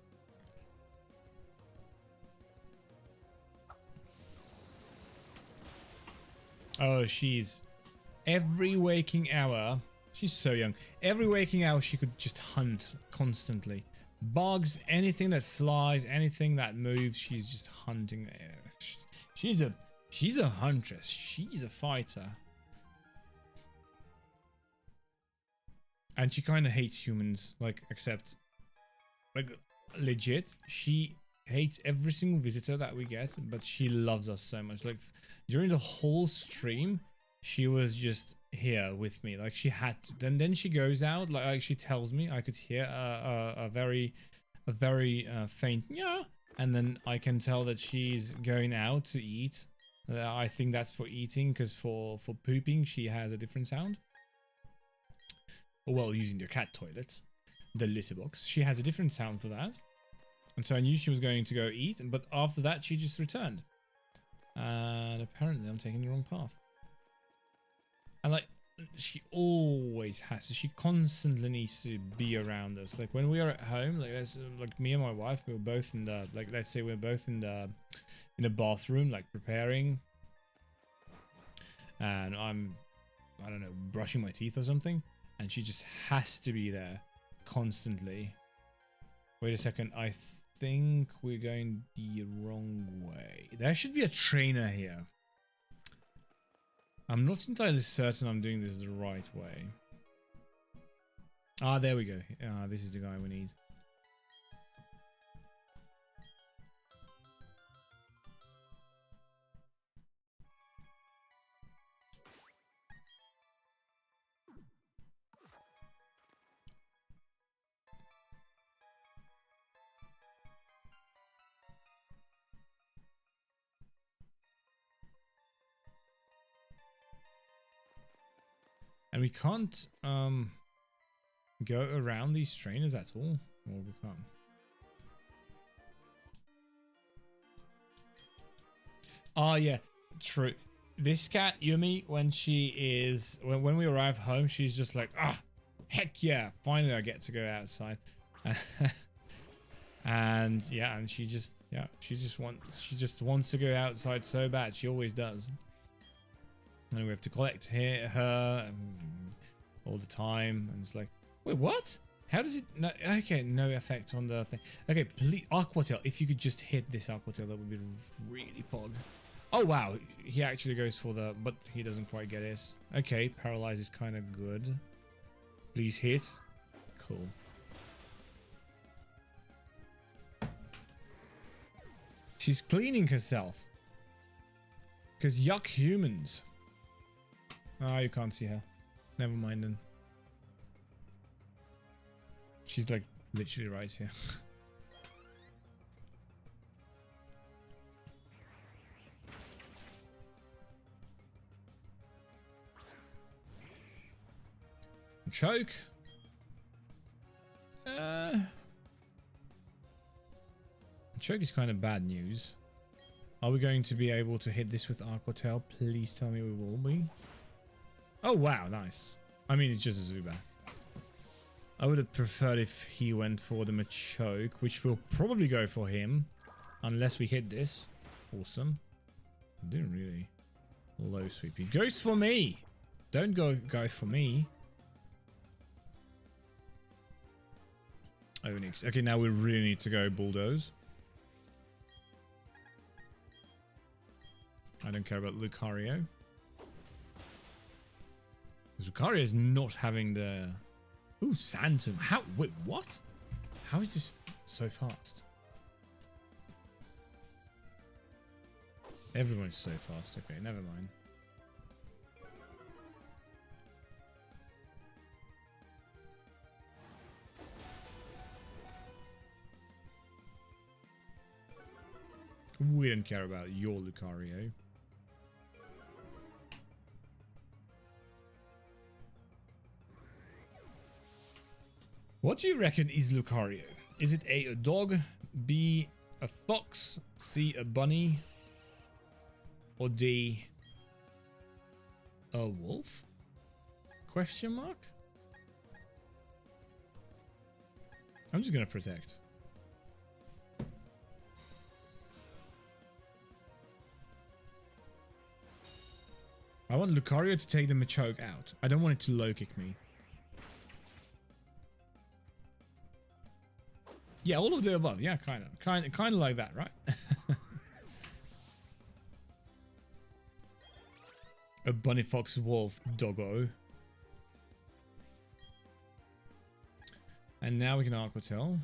Oh, she's every waking hour. She's so young. Every waking hour, she could just hunt constantly. Bugs, anything that flies, anything that moves, she's just hunting. She's a huntress. She's a fighter. And she kind of hates humans, like, except, like, legit. She hates every single visitor that we get, but she loves us so much. Like, during the whole stream, she was just here with me. Like, she had to. And then she goes out, like she tells me. I could hear a very faint yeah, and then I can tell that she's going out to eat. I think that's for eating, because for pooping she has a different sound. Well, using the cat toilet, the litter box, she has a different sound for that. And so I knew she was going to go eat, but after that she just returned. And apparently I'm taking the wrong path. And like, she always has to, she constantly needs to be around us. Like when we are at home, like me and my wife, we were both in the, like, let's say we're both in the bathroom, like preparing. And I don't know, brushing my teeth or something. And she just has to be there constantly. Wait a second, I think we're going the wrong way. There should be a trainer here. I'm not entirely certain I'm doing this the right way. Ah, there we go. This is the guy we need. And we can't go around these trainers at all. Or we can't. Oh yeah, true. This cat, Yumi, when she is when we arrive home, she's just like, ah, heck yeah, finally I get to go outside. And yeah, and she just wants to go outside so bad. She always does. And we have to collect her all the time. And it's like, wait, what? How does it... No, okay, no effect on the thing. Okay, please, Aquatail. If you could just hit this Aquatail, that would be really pog. Oh, wow. He actually goes for the... But he doesn't quite get it. Okay, Paralyze is kind of good. Please hit. Cool. She's cleaning herself. Because yuck humans. Ah, you can't see her. Never mind then. She's like literally right here. Choke. Choke is kind of bad news. Are we going to be able to hit this with Aquatail? Please tell me we will be. Oh wow, nice. I mean, it's just a Zubat. I would have preferred if he went for the Machoke, which will probably go for him. Unless we hit this. Awesome. Didn't really. Low sweep. He goes for me! Don't go for me. Onyx. Okay, now we really need to go Bulldoze. I don't care about Lucario. Because Lucario is not having the... Ooh, Santum. How? Wait, what? How is this so fast? Everyone's so fast. Okay, never mind. We don't care about your Lucario. What do you reckon is Lucario? Is it A, a dog, B, a fox, C, a bunny, or D, a wolf? Question mark? I'm just gonna protect. I want Lucario to take the Machoke out. I don't want it to low kick me. Yeah, all of the above. Yeah, kind of like that, right? A bunny, fox, wolf, doggo. And now we can Aquatail.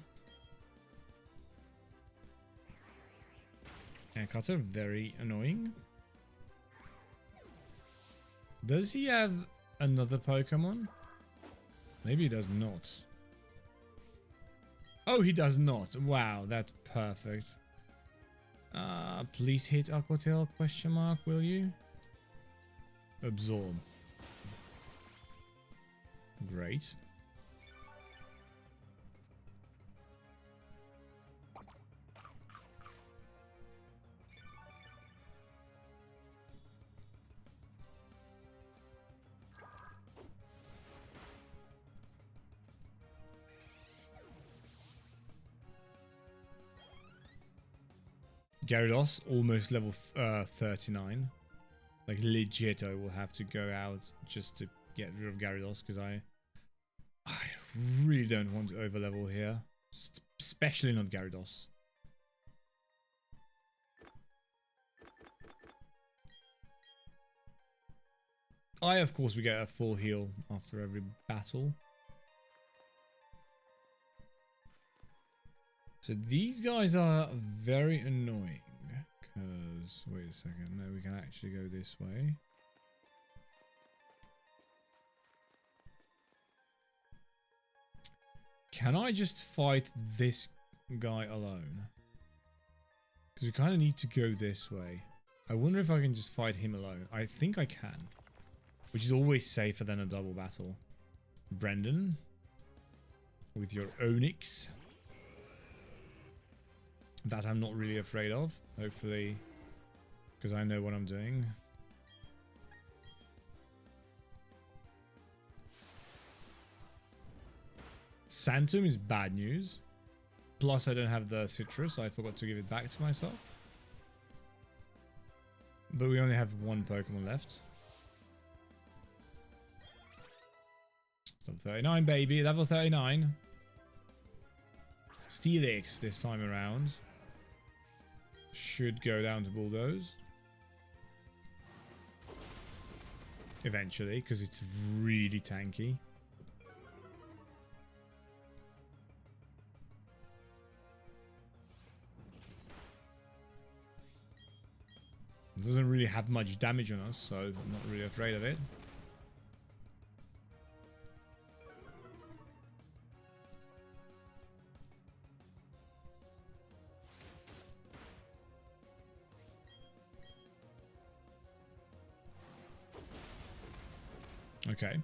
And Cutter, very annoying. Does he have another Pokemon? Maybe he does not. Oh, he does not. Wow, that's perfect. Please hit Aquatail, question mark, will you? Absorb. Great. Gyarados, almost level 39. Like legit, I will have to go out just to get rid of Gyarados because I really don't want to overlevel here. Especially not Gyarados. Of course, we get a full heal after every battle. So these guys are very annoying. Because, wait a second, no, we can actually go this way. Can I just fight this guy alone? Because we kind of need to go this way. I wonder if I can just fight him alone. I think I can. Which is always safer than a double battle. Brendan. With your Onyx. That I'm not really afraid of. Hopefully. Because I know what I'm doing. Santum is bad news. Plus I don't have the citrus. I forgot to give it back to myself. But we only have one Pokemon left. So 39, baby. Level 39. Steelix this time around. Should go down to Bulldoze. Eventually, because it's really tanky. It doesn't really have much damage on us, so I'm not really afraid of it. Okay.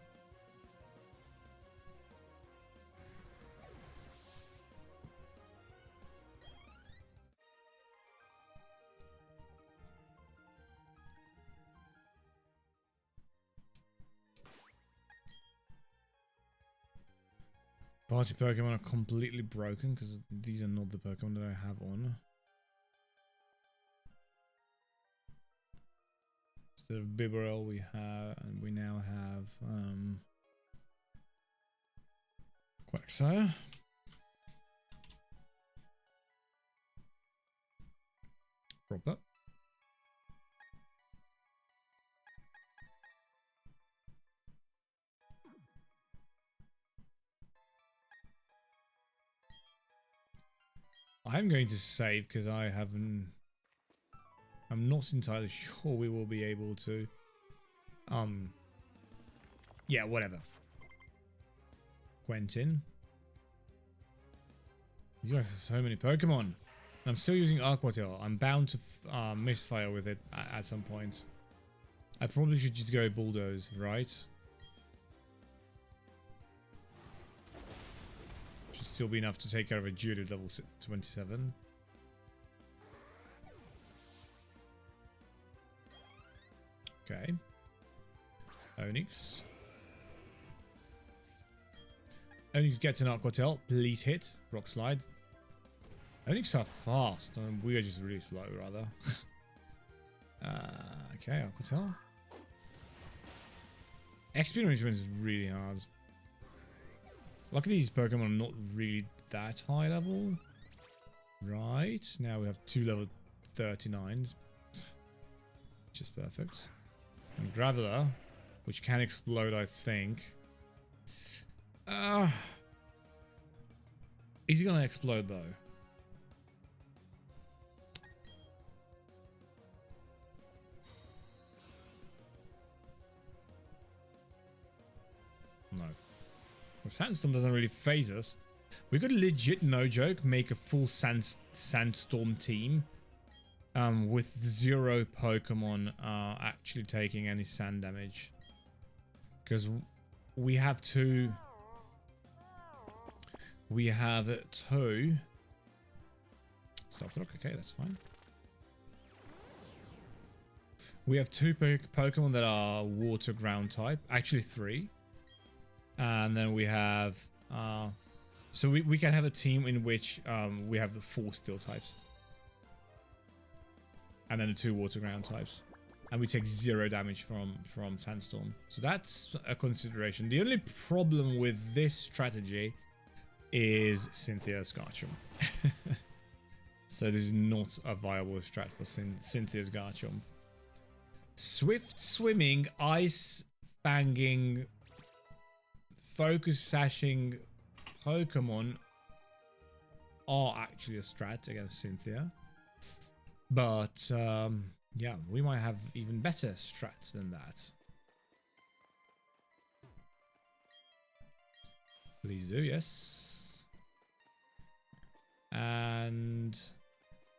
Party Pokemon are completely broken because these are not the Pokemon that I have on. Instead of Bibarel, we now have Quagsire. Proper. I'm going to save because I'm not entirely sure we will be able to. Yeah, whatever. Quentin. These guys have so many Pokemon. I'm still using Aquatail. I'm bound to misfire with it at some point. I probably should just go Bulldoze, right? Should still be enough to take care of a Jude at level 27. Okay. Onyx. Onyx gets an Aquatail. Please hit. Rock Slide. Onyx are fast. We are just really slow, rather. Okay, Aquatail. XP management is really hard. Luckily, these Pokemon are not really that high level. Right. Now we have 2 level 39s. Which is perfect. And Graveler, which can explode, I think. Is he gonna explode though? No. Well, Sandstorm doesn't really phase us. We could legit, no joke, make a full Sandstorm team. With 0 Pokemon actually taking any sand damage. Because we have two... We have 2... Stealth Rock, okay, that's fine. We have 2 Pokemon that are Water Ground type. Actually 3. And then we have... so we can have a team in which we have the 4 Steel types. And then the 2 Water Ground types. And we take 0 damage from Sandstorm. So that's a consideration. The only problem with this strategy is Cynthia's Garchomp. So this is not a viable strat for Cynthia's Garchomp. Swift Swimming, Ice Fanging, Focus Sashing Pokemon are actually a strat against Cynthia. But, yeah, we might have even better strats than that. Please do, yes. And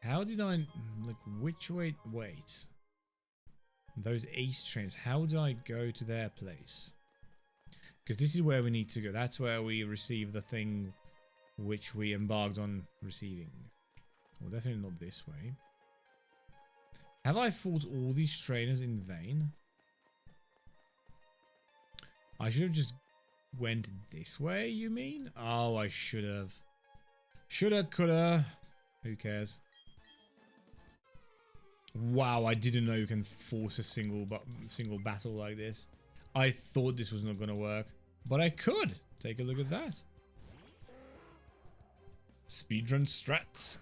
how did I, like, which way, wait. Those Ace Trains, how do I go to their place? Because this is where we need to go. That's where we receive the thing which we embarked on receiving. Well, definitely not this way. Have I fought all these trainers in vain? I should have just went this way, you mean? Oh, I should have. Shoulda, coulda. Who cares? Wow, I didn't know you can force a single battle like this. I thought this was not gonna work. But I could. Take a look at that. Speedrun strats.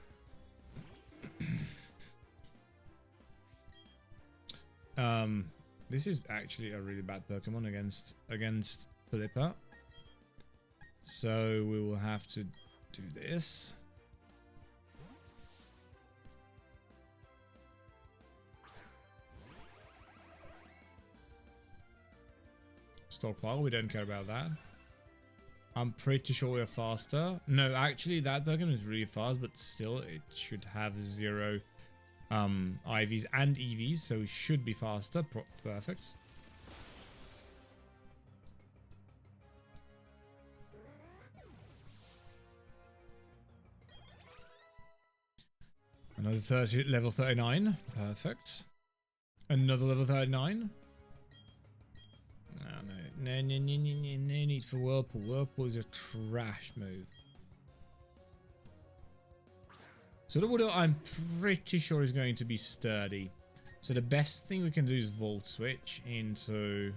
This is actually a really bad Pokemon against Philippa. So we will have to do this. Stockpile, we don't care about that. I'm pretty sure we're faster. No, actually that Pokemon is really fast, but still it should have 0 IVs and EVs, so it should be faster. Perfect. Another level 39. Perfect. Another level 39. No need for Whirlpool. Whirlpool is a trash move. So the Water, I'm pretty sure is going to be sturdy. So the best thing we can do is Volt Switch into...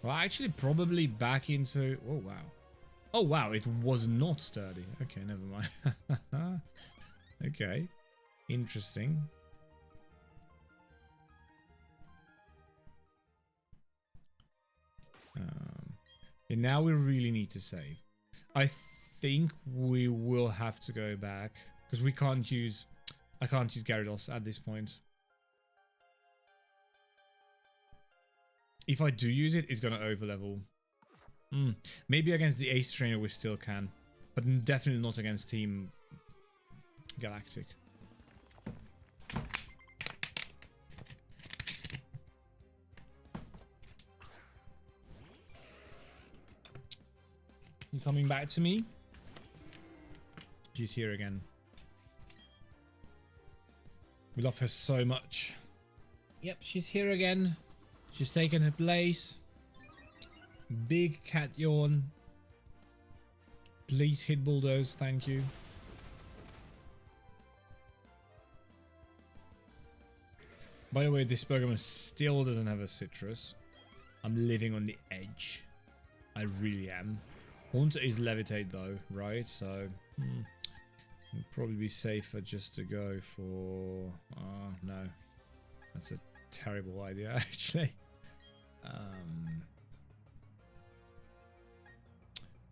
Well, actually probably back into... Oh, wow. Oh, wow, it was not sturdy. Okay, never mind. Okay. Interesting. And now we really need to save. I think we will have to go back because we can't use... I can't use Gyarados at this point. If I do use it, it's going to overlevel. Maybe against the Ace Trainer we still can. But definitely not against Team Galactic. You coming back to me? She's here again. We love her so much. Yep, she's here again. She's taken her place. Big cat yawn. Please hit Bulldoze, thank you. By the way, this Pokemon still doesn't have a citrus. I'm living on the edge. I really am. Haunter is Levitate though, right? So it'd probably be safer just to go for... no. That's a terrible idea, actually.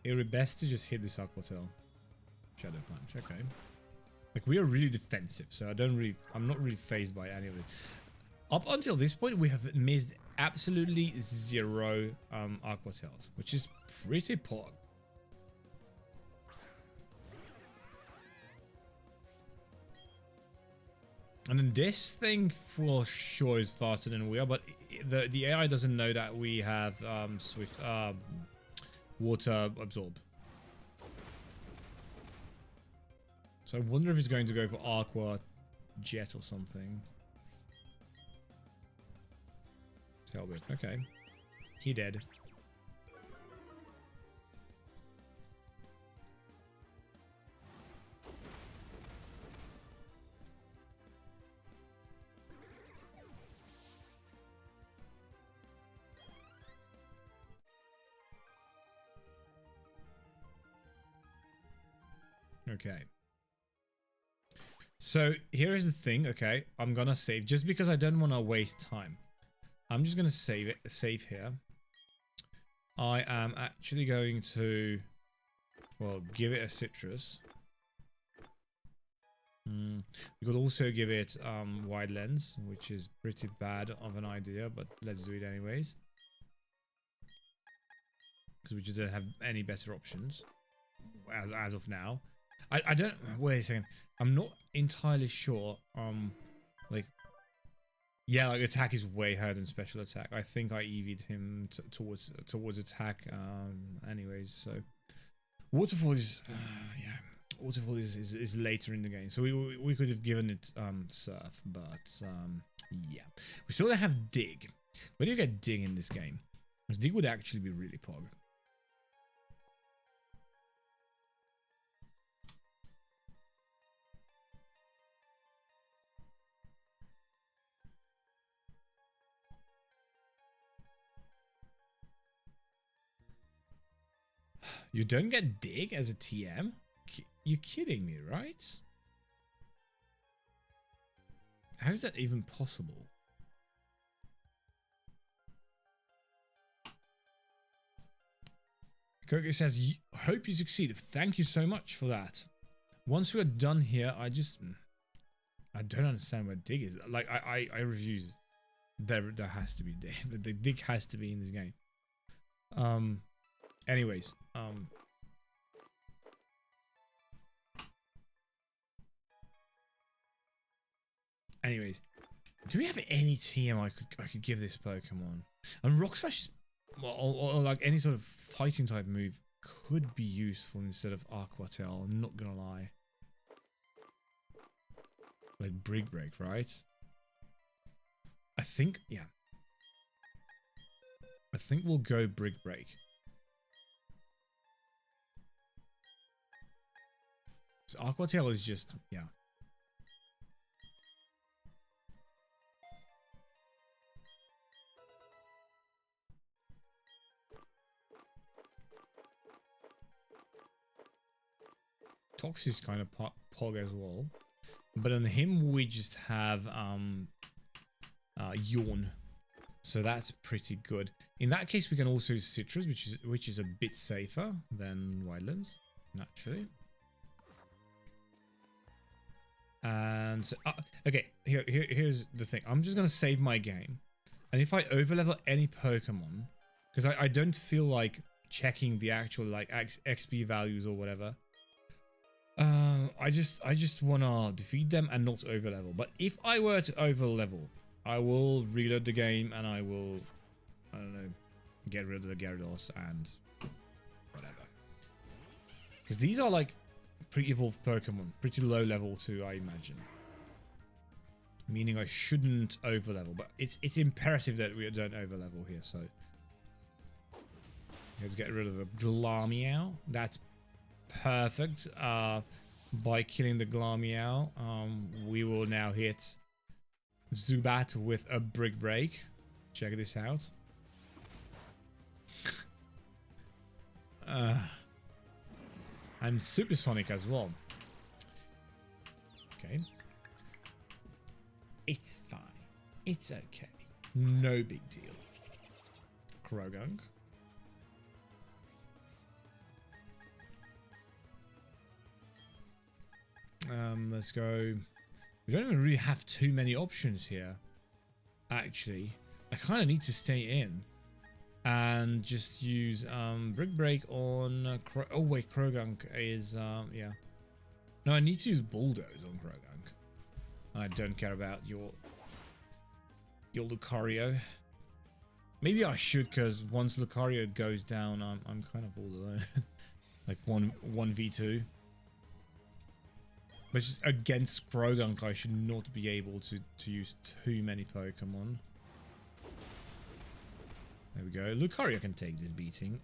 It would be best to just hit this Aqua Tail. Shadow Punch, okay. Like, we are really defensive, so I'm not really phased by any of it. Up until this point, we have missed absolutely 0 Aqua Tails, which is pretty poor. And then this thing for sure is faster than we are, but the AI doesn't know that we have Swift Water Absorb. So I wonder if he's going to go for Aqua Jet or something. Tailwhip, okay. He dead. Okay. So here's the thing, okay? I'm gonna save just because I don't want to waste time. I'm just gonna save here. I am actually going to, well, give it a citrus. We could also give it wide lens, which is pretty bad of an idea, but let's do it anyways. Because we just don't have any better options as of now. I don't, wait a second. I'm not entirely sure. Like, yeah, like attack is way higher than special attack. I think I EV'd him towards attack. Anyways, so Waterfall is yeah, Waterfall is later in the game, so we could have given it Surf, but yeah, we still don't have Dig. Where do you get Dig in this game? Because Dig would actually be really pog. You don't get Dig as a TM? You're kidding me, right? How is that even possible? Coco says, hope you succeeded. Thank you so much for that. Once we are done here, I don't understand where Dig is. Like, I refuse. There has to be Dig. The Dig has to be in this game. Anyways, do we have any TM I could give this Pokemon? And Rock Smash is, well, or like any sort of fighting type move could be useful instead of Aqua Tail. I'm not gonna lie. Like Brick Break, right? I think, yeah. I think we'll go Brick Break. So Aqua Tail is just, yeah. Tox is kind of Pog as well. But on him, we just have Yawn. So that's pretty good. In that case, we can also use Citrus, which is a bit safer than Wildlands, naturally. And so, okay, here's the thing. I'm just gonna save my game, and if I overlevel any Pokemon, because I don't feel like checking the actual like XP values or whatever. I just wanna defeat them and not overlevel. But if I were to overlevel, I will reload the game and I will, I don't know, get rid of the Gyarados and whatever. Because these are like pre-evolved Pokemon, pretty low level too, I imagine. Meaning I shouldn't overlevel, but it's imperative that we don't overlevel here. So let's get rid of a Glameow. That's perfect. By killing the Glameow, we will now hit Zubat with a Brick Break. Check this out. And Supersonic as well. Okay. It's fine. It's okay. No big deal. Krogunk. Let's go. We don't even really have too many options here. Actually, I kind of need to stay in and just use Brick Break on. Oh wait, Krogunk is yeah. No, I need to use Bulldoze on Krogunk. I don't care about your Lucario. Maybe I should, because once Lucario goes down, I'm kind of all alone. Like 1v2. But just against Krogunk, I should not be able to use too many Pokemon. There we go. Lucario can take this beating.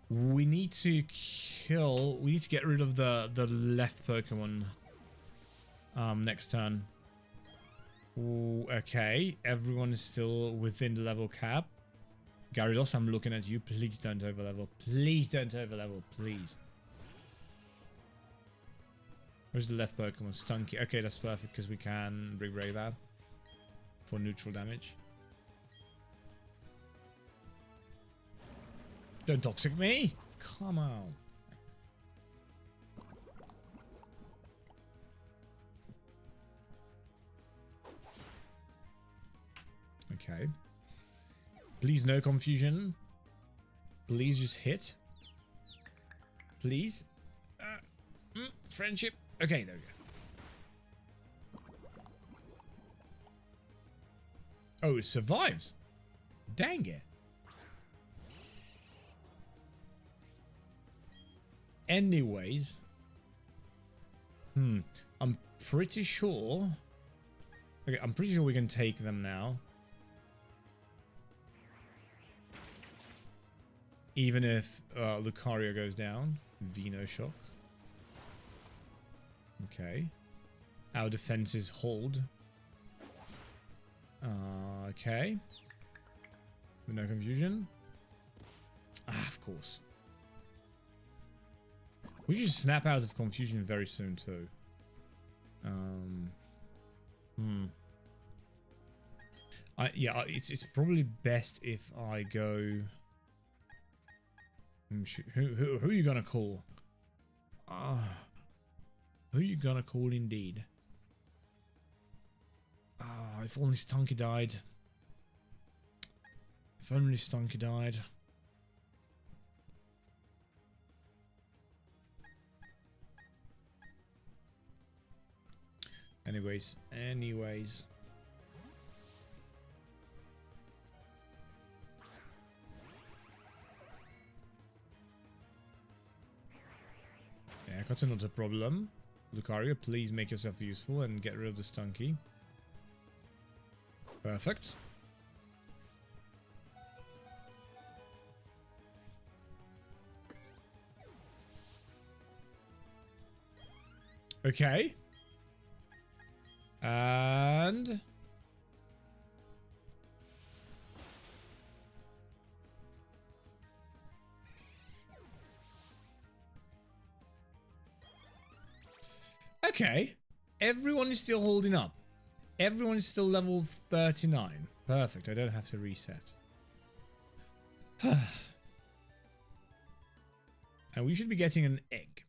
We need to kill. We need to get rid of the left Pokemon next turn. Ooh, okay, everyone is still within the level cap. Gyarados, I'm looking at you. Please don't overlevel. Please don't overlevel. Please. Where's the left Pokemon? Stunky. Okay, that's perfect because we can Brick Break that for neutral damage. Don't toxic me! Come on. Okay. Please, no confusion. Please just hit. Please. Friendship. Okay, there we go. Oh, it survives. Dang it. Anyways. I'm pretty sure. Okay, I'm pretty sure we can take them now. Even if Lucario goes down. Venoshock. Okay. Our defenses hold. Okay. No confusion. Ah, of course. We should snap out of confusion very soon too. Yeah, it's probably best if I go. Who are you gonna call? Who are you gonna call indeed? If only Stunky died. If only Stunky died. Anyways. Yeah, that's not a problem. Lucario, please make yourself useful and get rid of the Stunky. Perfect. Okay. And... okay. Everyone is still holding up. Everyone is still level 39. Perfect. I don't have to reset. And we should be getting an egg.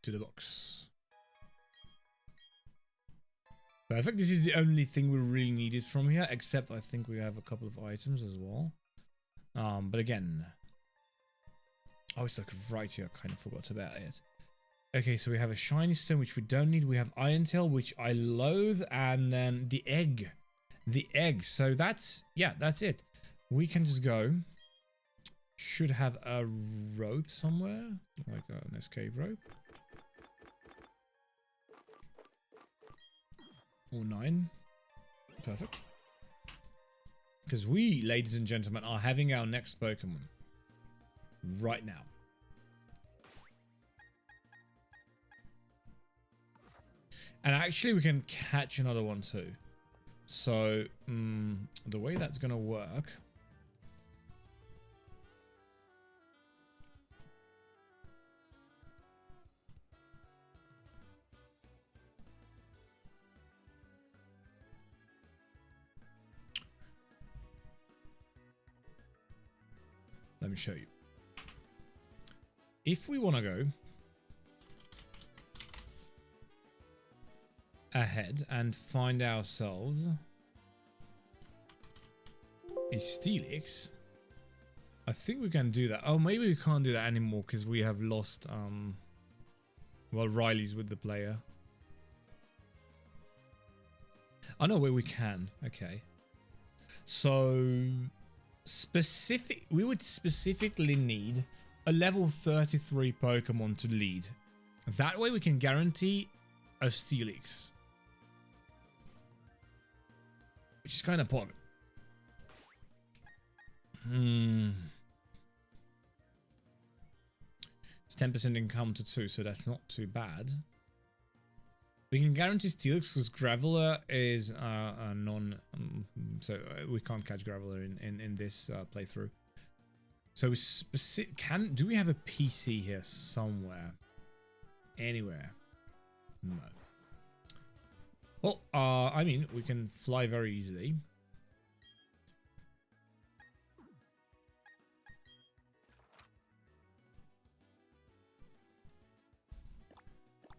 To the box. Perfect. This is the only thing we really needed from here, except I think we have a couple of items as well. But again, oh, it's like right here. I kind of forgot about it. Okay, so we have a shiny stone, which we don't need. We have Iron Tail, which I loathe, and then the egg. The egg. So that's, yeah, that's it. We can just go. Should have a rope somewhere, like an escape rope. Or 9. Perfect. Because we, ladies and gentlemen, are having our next Pokemon. Right now. And actually we can catch another one too. So, the way that's going to work... let me show you. If we want to go ahead and find ourselves a Steelix, I think we can do that. Oh, maybe we can't do that anymore because we have lost, well, Riley's with the player. Oh, no, wait, we can. Okay. So... we would specifically need a level 33 Pokemon to lead. That way we can guarantee a Steelix. Which is kind of pog. It's 10% encounter too, so that's not too bad. We can guarantee Steelix because Graveler is a non... so we can't catch Graveler in this playthrough. So do we have a PC here somewhere? Anywhere? No. Well, I mean, we can fly very easily.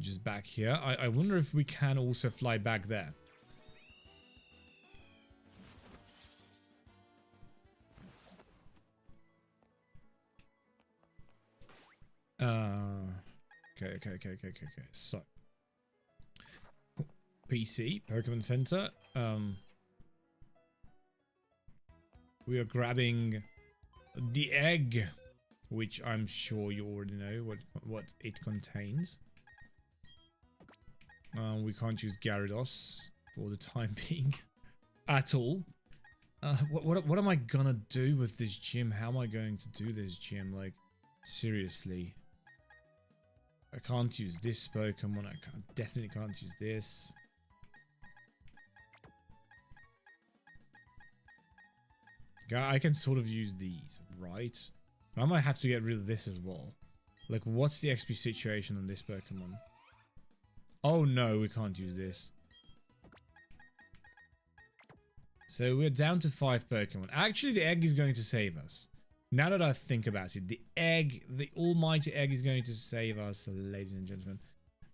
Just back here. I wonder if we can also fly back there. Okay. So, PC, Pokemon Center. We are grabbing the egg, which I'm sure you already know what it contains. We can't use Gyarados for the time being at all. What am I gonna do with this gym? How am I going to do this gym? Like, seriously. I can't use this Pokemon. Definitely can't use this. I can sort of use these, right? I might have to get rid of this as well. Like, what's the XP situation on this Pokemon? Oh no, we can't use this. So we're down to 5 Pokemon. Actually, the egg is going to save us. Now that I think about it, the egg, the almighty egg is going to save us, ladies and gentlemen.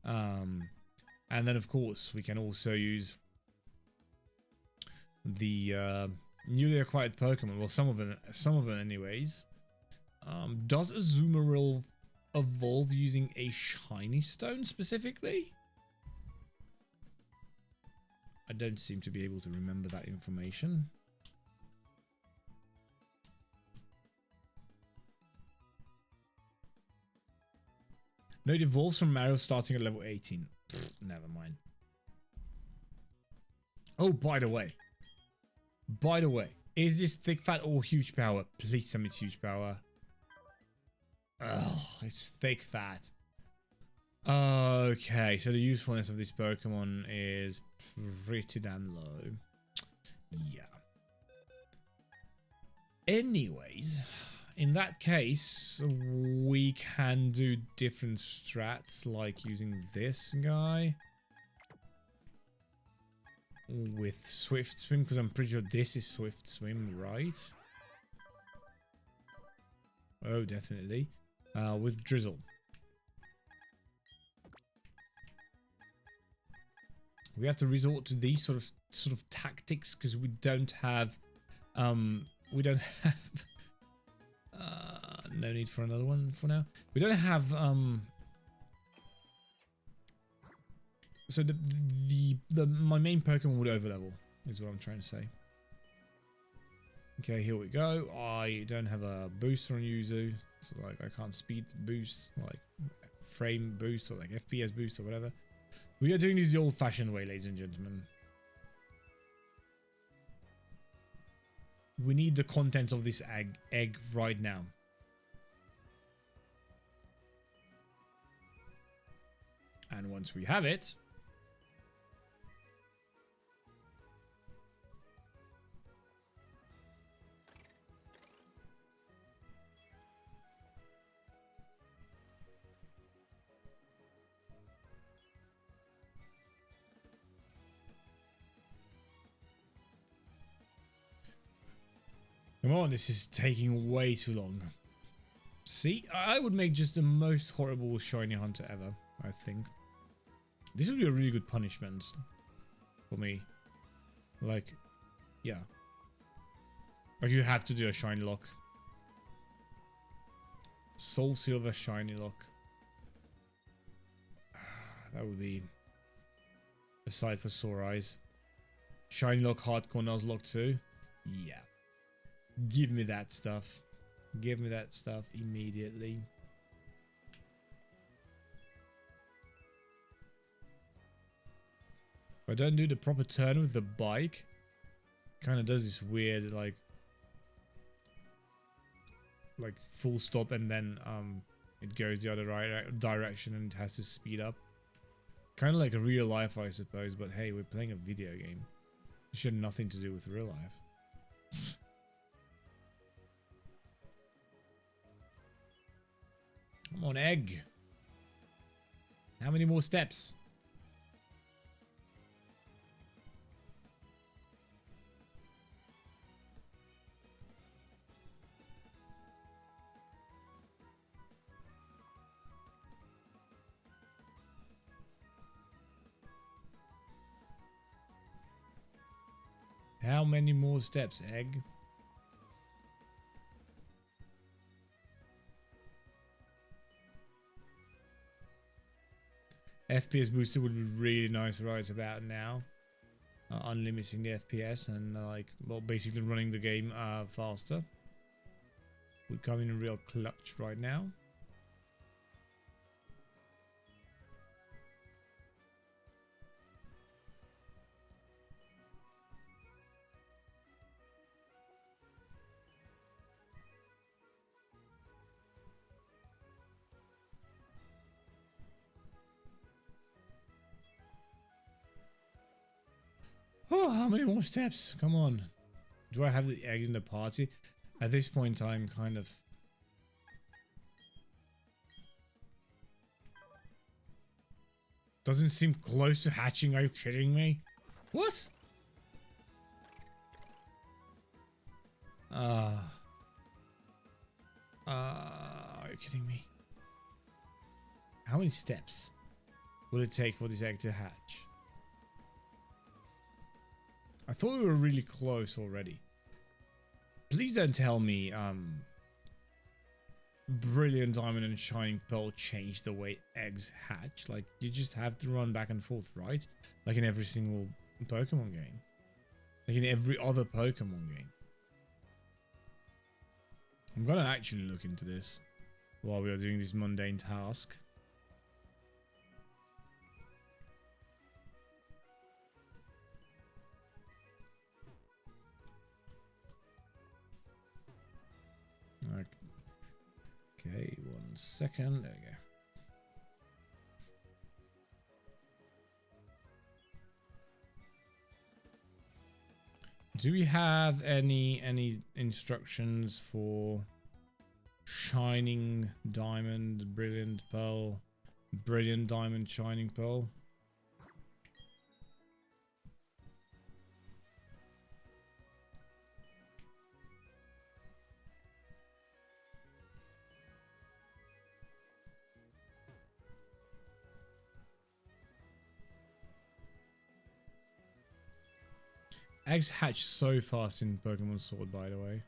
And then, of course, we can also use the newly acquired Pokemon. Well, some of them anyways. Does Azumarill evolve using a shiny stone specifically? I don't seem to be able to remember that information. No, it evolves from Mario starting at level 18. Pfft, never mind. Oh, by the way, is this thick fat or huge power? Please tell me it's huge power. Oh, it's thick fat. Okay, so the usefulness of this Pokemon is pretty damn low. Yeah. Anyways, in that case, we can do different strats, like using this guy with Swift Swim, because I'm pretty sure this is Swift Swim, right? Oh, definitely. With Drizzle. We have to resort to these sort of tactics because we don't have no need for another one for now. We don't have so my main Pokemon would overlevel is what I'm trying to say. Okay, here we go. I don't have a booster on Yuzu, so like I can't speed boost, like frame boost or like FPS boost or whatever. We are doing this the old-fashioned way, ladies and gentlemen. We need the contents of this egg right now. And once we have it, come on, this is taking way too long. See, I would make just the most horrible shiny hunter ever, I think. This would be a really good punishment for me. Like, yeah. Like, you have to do a shiny lock. Soul Silver shiny lock. That would be a sight for sore eyes. Shiny lock, hardcore Nuzlocke too. Yeah. Give me that stuff. Give me that stuff immediately. If I don't do the proper turn with the bike, kind of does this weird like full stop and then it goes the other direction and it has to speed up. Kind of like a real life, I suppose, but hey, we're playing a video game. It should have nothing to do with real life. Come on, egg. How many more steps? How many more steps, egg? FPS booster would be really nice right about now. Unlimiting the FPS and well, basically running the game faster. Would come in real clutch right now. many more steps? Come on. Do I have the egg in the party? At this point, I'm kind of... Doesn't seem close to hatching. Are you kidding me? What? Are you kidding me? How many steps will it take for this egg to hatch? I thought we were really close already. Please don't tell me Brilliant Diamond and Shining Pearl change the way eggs hatch. Like, you just have to run back and forth, right? Like in every single Pokemon game. Like in every other Pokemon game. I'm gonna actually look into this while we are doing this mundane task. Okay, 1 second. There we go. Do we have any instructions for Shining Diamond, Brilliant Pearl, Brilliant Diamond, Shining Pearl? Eggs hatch so fast in Pokemon Sword, by the way.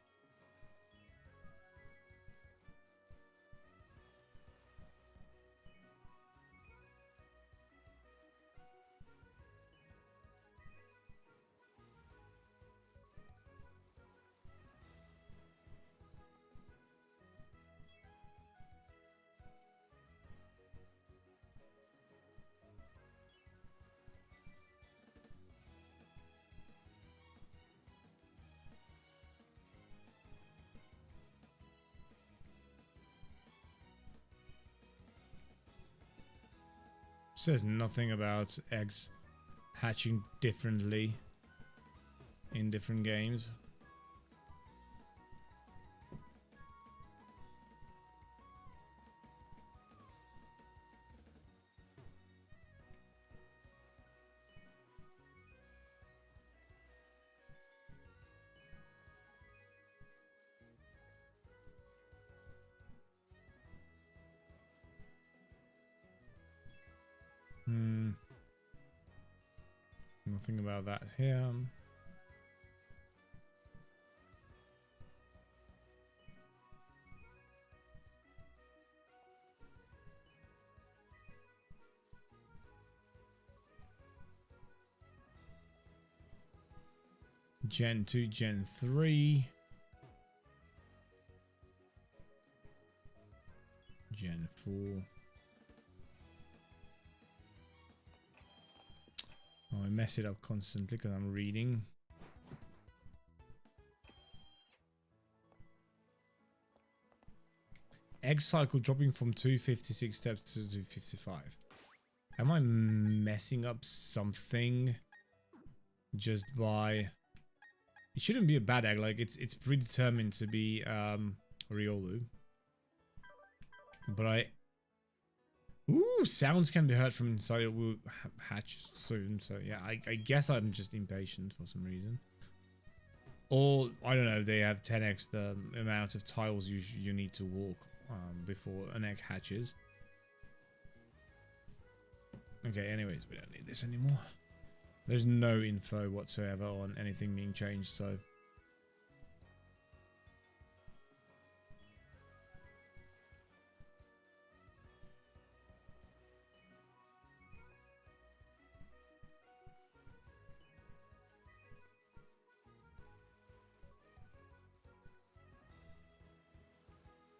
Says nothing about eggs hatching differently in different games. Nothing about that here. Gen 2, Gen 3. Gen 4. Oh, I mess it up constantly because I'm reading. Egg cycle dropping from 256 steps to 255. Am I messing up something just by... It shouldn't be a bad egg, like it's predetermined to be Riolu. But I... Ooh, sounds can be heard from inside. It will hatch soon. So yeah, I guess I'm just impatient for some reason. Or, I don't know, they have 10x the amount of tiles you need to walk before an egg hatches. Okay, anyways, we don't need this anymore. There's no info whatsoever on anything being changed, so...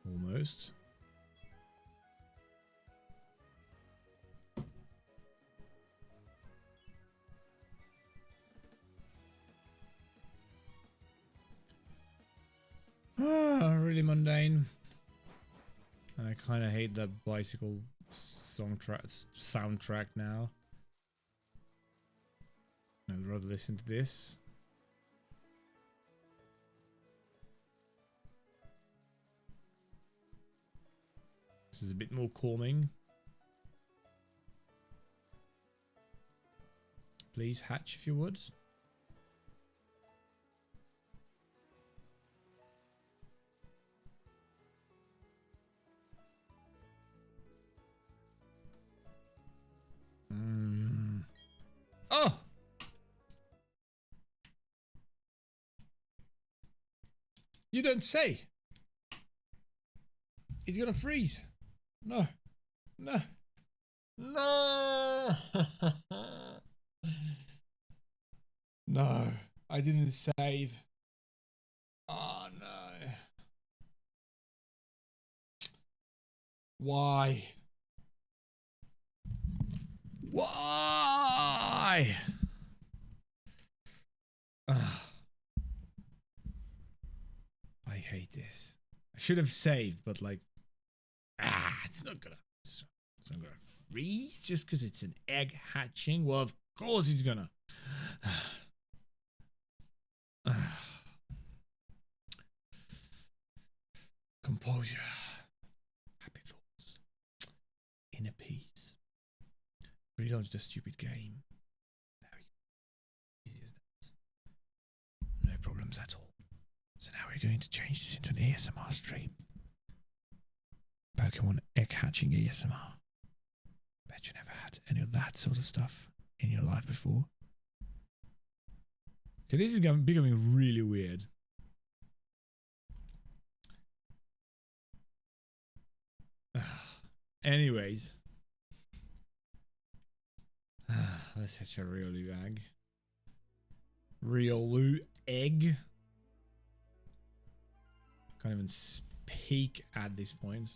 Almost. Really mundane. And I kind of hate the bicycle soundtrack now. I'd rather listen to this. This is a bit more calming. Please hatch if you would. Oh! You don't say. It's gonna freeze. No. No. No. No. I didn't save. Oh no. Why? Why? I hate this. I should have saved, but like, it's not gonna freeze just because it's an egg hatching. Well, of course it's gonna. Composure, happy thoughts, inner peace. Relaunch the stupid game. There we go. Easy as that. No problems at all. So now we're going to change this into an ASMR stream. Pokemon egg hatching ASMR. Bet you never had any of that sort of stuff in your life before. Okay, this is becoming really weird. Anyways. Let's hatch a Riolu egg. Riolu egg. Can't even speak at this point.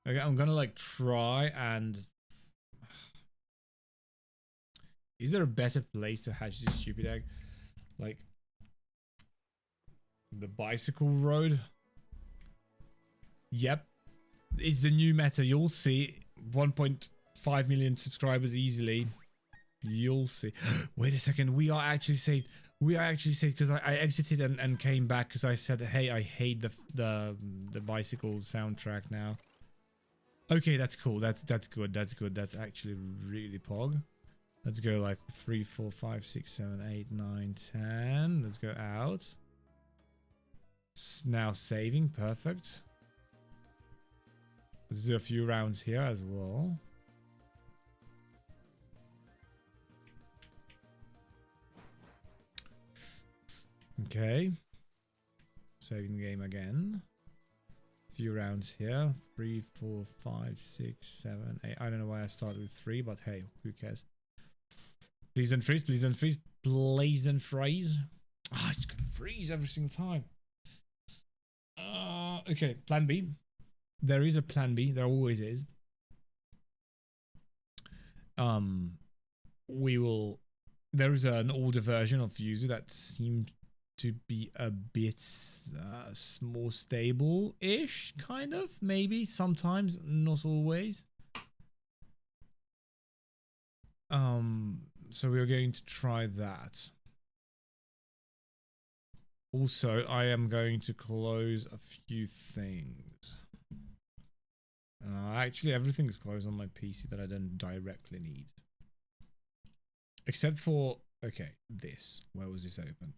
Okay, I'm gonna like try and... Is there a better place to hatch this stupid egg? Like... the bicycle road? Yep. It's the new meta, you'll see. 1.5 million subscribers easily. You'll see. Wait a second, we are actually saved. We are actually saved because I exited and came back because I said, hey, I hate the bicycle soundtrack now. Okay, that's cool. That's good. That's good. That's actually really pog. Let's go like 3, 4, 5, 6, 7, 8, 9, 10. Let's go out. Now saving. Perfect. Let's do a few rounds here as well. Okay. Saving the game again. Few rounds here. 3, 4, 5, 6, 7, 8. I don't know why I started with 3, but hey, who cares? Please don't freeze, please don't freeze, please don't freeze. Ah, it's gonna freeze every single time. Okay, plan B. There is a plan B, there always is. There is an older version of Yuzu that seemed to be a bit more stable-ish, kind of, maybe, sometimes, not always. So we're going to try that. Also, I am going to close a few things. Actually, everything is closed on my PC that I don't directly need. Except for, okay, this. Where was this open?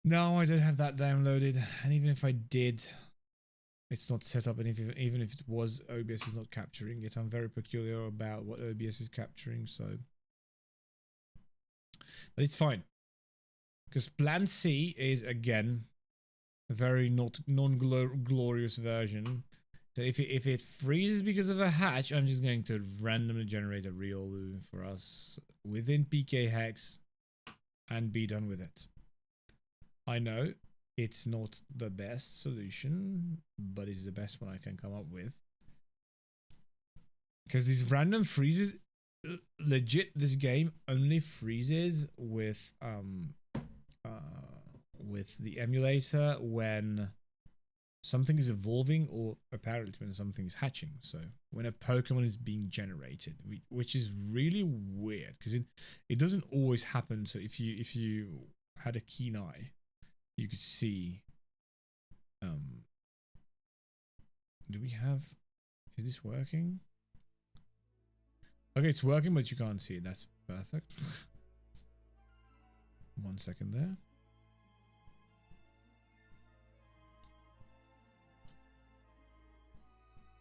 No, I don't have that downloaded. And even if I did, it's not set up. And even if it was, OBS is not capturing it. I'm very peculiar about what OBS is capturing, so. But it's fine. Because Plan C is, again, a very non-glorious version. So if it freezes because of a hatch, I'm just going to randomly generate a Riolu for us within PK Hex and be done with it. I know it's not the best solution, but it's the best one I can come up with. Because these random freezes, legit, this game only freezes with the emulator when something is evolving, or apparently when something is hatching. So when a Pokemon is being generated, which is really weird because it doesn't always happen. So if you had a keen eye, you could see. Do we have? Is this working? Okay, it's working, but you can't see it. That's perfect. 1 second there.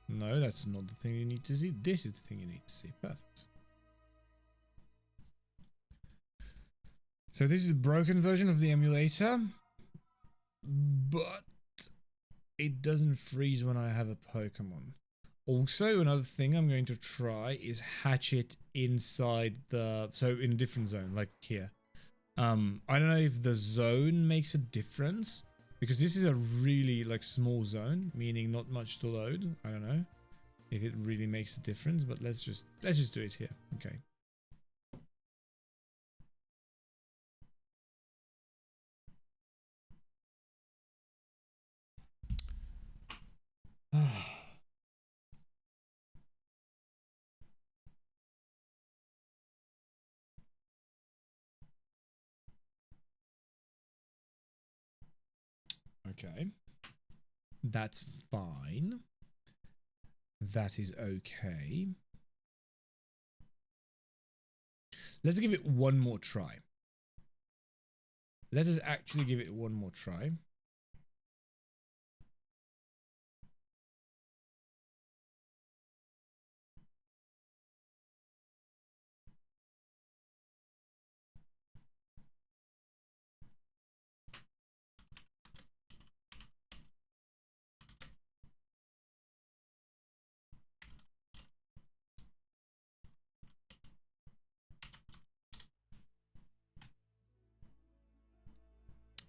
No, that's not the thing you need to see. This is the thing you need to see. Perfect. So this is a broken version of the emulator, but it doesn't freeze when I have a Pokemon. Also, another thing I'm going to try is hatch it inside the, so in a different zone, like here. I don't know if the zone makes a difference, because this is a really like small zone, meaning not much to load. I don't know if it really makes a difference, but let's just do it here. Okay. Okay. That's fine. That is okay. Let's give it one more try. Let us actually give it one more try.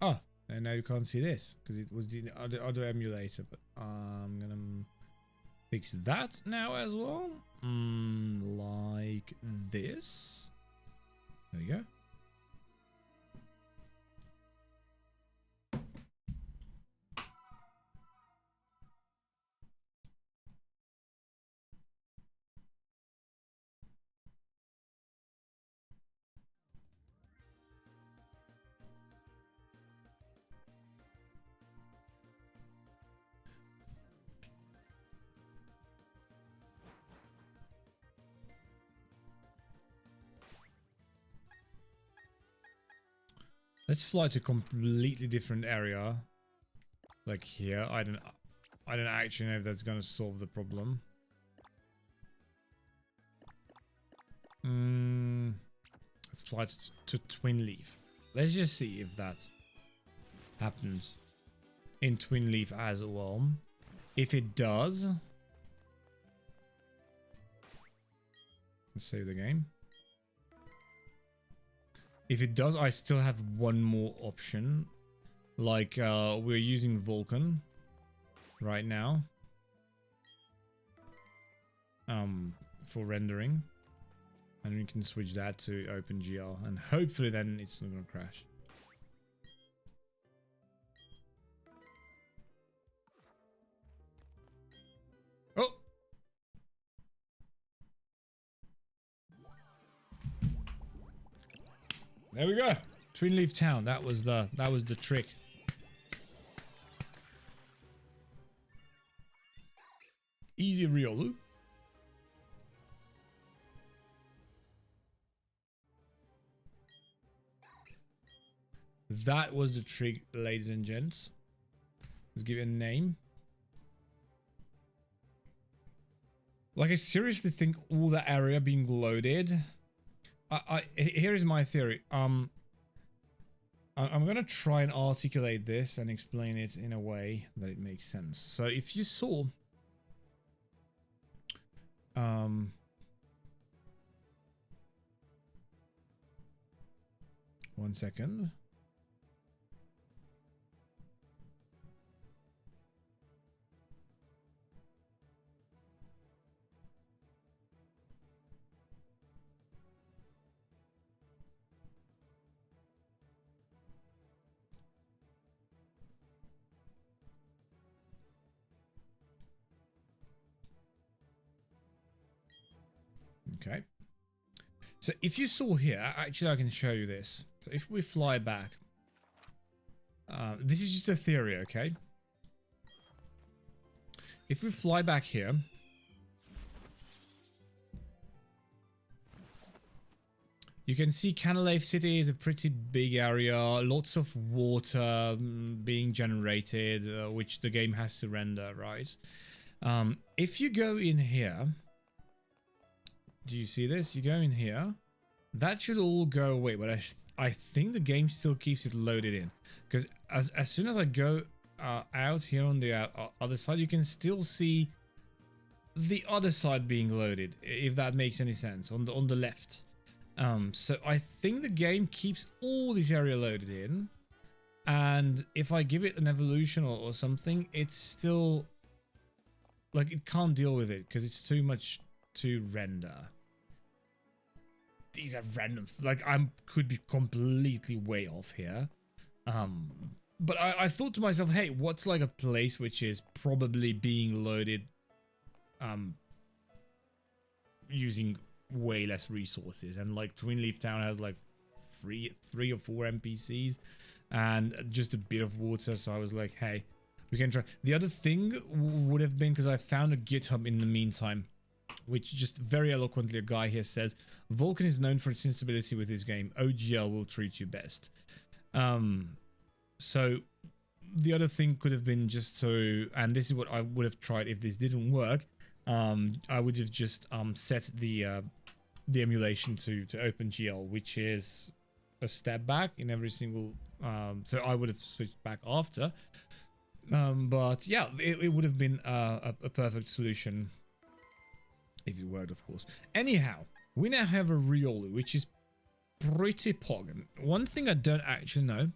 Oh, and now you can't see this because it was the other emulator, but I'm gonna fix that now as well. Like this. There you go. Let's fly to a completely different area. Like here. I don't actually know if that's gonna solve the problem. Let's fly to Twin Leaf. Let's just see if that happens in Twin Leaf as well. If it does, let's save the game. If it does, I still have one more option. Like, we're using Vulcan right now. For rendering. And we can switch that to OpenGL. And hopefully then it's not gonna crash. Oh! There we go. Twin Leaf Town. That was the trick. Easy Riolu. That was the trick, ladies and gents. Let's give it a name. Like, I seriously think all that area being loaded. Here is my theory. I'm gonna try and articulate this and explain it in a way that it makes sense. So if you saw, 1 second. Okay. So if you saw here, actually I can show you this. So if we fly back, this is just a theory, okay? If we fly back here, you can see Canalave City is a pretty big area, lots of water being generated, which the game has to render, right? If you go in here, do you see this? You go in here, that should all go away, but I think the game still keeps it loaded in, because as soon as I go out here on the other side, you can still see the other side being loaded, if that makes any sense, on the left. So I think the game keeps all this area loaded in, and if I give it an evolution or something, it's still like it can't deal with it because it's too much to render. These are random, like I could be completely way off here. But I thought to myself, hey, what's like a place which is probably being loaded using way less resources, and like Twin Leaf Town has like three or four NPCs and just a bit of water, so I was like, hey, we can try. The other thing would have been, because I found a GitHub in the meantime, which just very eloquently a guy here says, Vulcan is known for its instability with this game. OGL will treat you best. So the other thing could have been just to, and this is what I would have tried if this didn't work, I would have just set the emulation to OpenGL, which is a step back in every single, so I would have switched back after, but yeah, it would have been a perfect solution if it worked, of course. Anyhow, we now have a Riolu, which is pretty poggin. One thing I don't actually know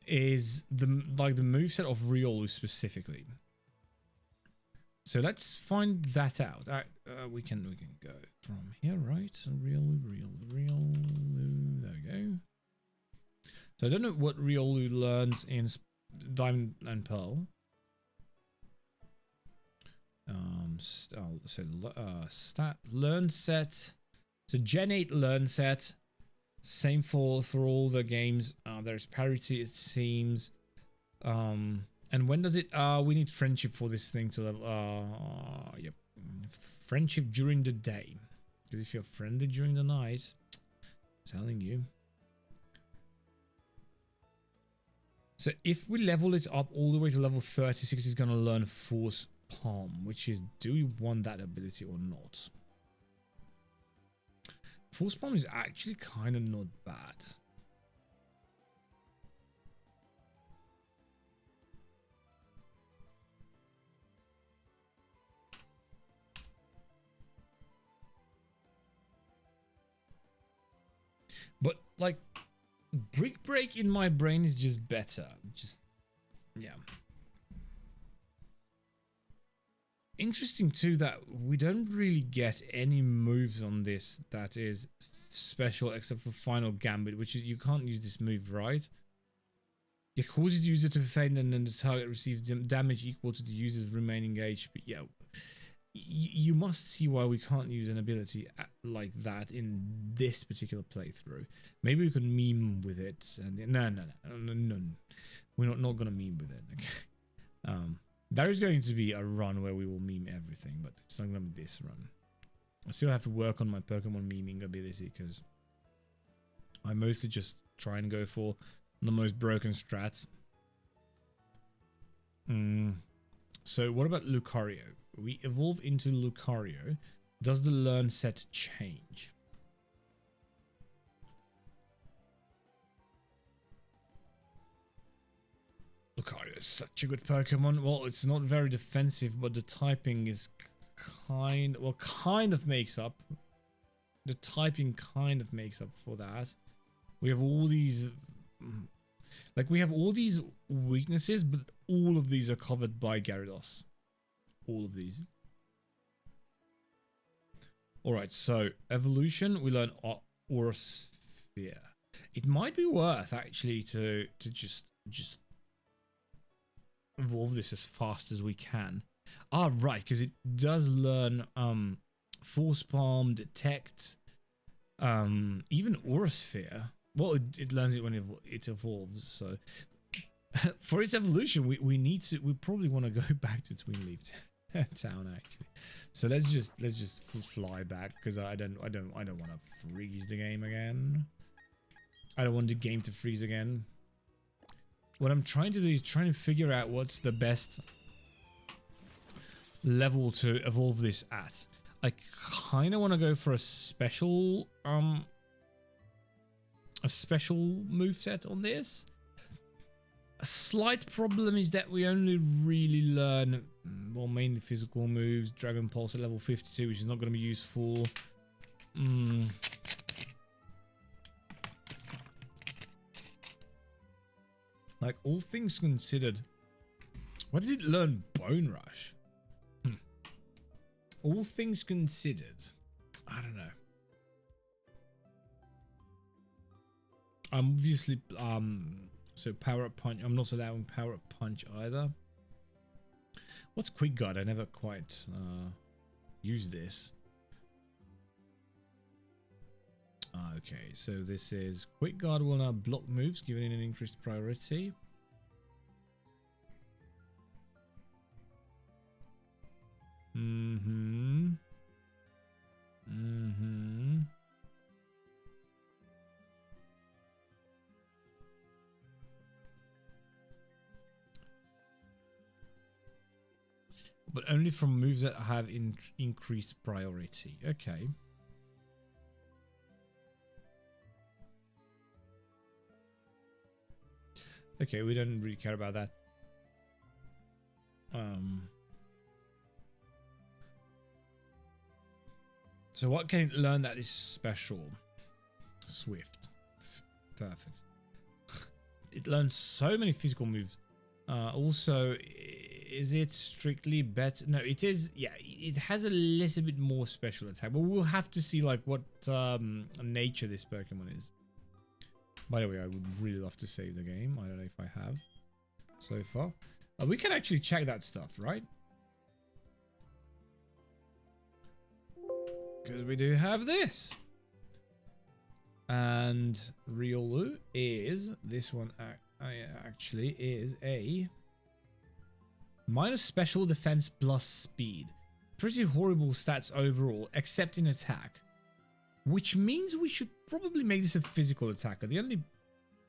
is the moveset of Riolu specifically. So let's find that out. We can go from here, right? So Riolu. There we go. So I don't know what Riolu learns in Diamond and Pearl. Stat learn set. So Gen 8 learn set. Same for all the games. There's parity, it seems. And when does it? We need friendship for this thing to level. Yep, friendship during the day. Because if you're friendly during the night, I'm telling you. So if we level it up all the way to level 36, it's gonna learn Force Palm, which is, do we want that ability or not? Force Palm is actually kind of not bad. But like, Brick Break in my brain is just better. Just, yeah. Interesting too that we don't really get any moves on this that is special except for Final Gambit, which is you can't use this move, right? It causes the user to faint and then the target receives damage equal to the user's remaining HP. Yeah, you must see why we can't use an ability like that in this particular playthrough. Maybe we could meme with it. And no. We're not gonna meme with it. Okay. There is going to be a run where we will meme everything, but it's not gonna be this run. I still have to work on my Pokemon memeing ability because I mostly just try and go for the most broken strats. So what about Lucario? We evolve into Lucario. Does the learn set change? Lucario is such a good Pokemon. Well, it's not very defensive, but the typing is kind of makes up. The typing kind of makes up for that. We have all these, like we have all these weaknesses, but all of these are covered by Gyarados. All of these. Alright, so evolution, we learn Aura Sphere. It might be worth actually to just evolve this as fast as we can. Ah, right, because it does learn Force Palm, Detect, even Aura Sphere. Well, it learns it when it evolves. So for its evolution, we probably want to go back to Twin Leaf Town actually. So let's just fly back because I don't want to freeze the game again. I don't want the game to freeze again. What I'm trying to do is trying to figure out what's the best level to evolve this at. I kind of want to go for a special moveset on this. A slight problem is that we only really learn, well, mainly physical moves. Dragon Pulse at level 52, which is not going to be useful. Like, all things considered, why does it learn Bone Rush? All things considered, I don't know. I'm obviously, so Power Up Punch, I'm not allowing Power Up Punch either. What's Quick Guard? I never quite used this. Okay, so this is Quick Guard will now block moves, giving it an increased priority. But only from moves that have increased priority. Okay. Okay, we don't really care about that. So what can it learn that is special? Swift. It's perfect. It learns so many physical moves. Also, is it strictly better? No, it is. Yeah, it has a little bit more special attack, but we'll have to see like what nature this Pokemon is. By the way, I would really love to save the game. I don't know if I have so far. We can actually check that stuff, right? Because we do have this. And Riolu is, this one actually is a minus special defense plus speed. Pretty horrible stats overall, except in attack. Which means we should probably make this a physical attacker. The only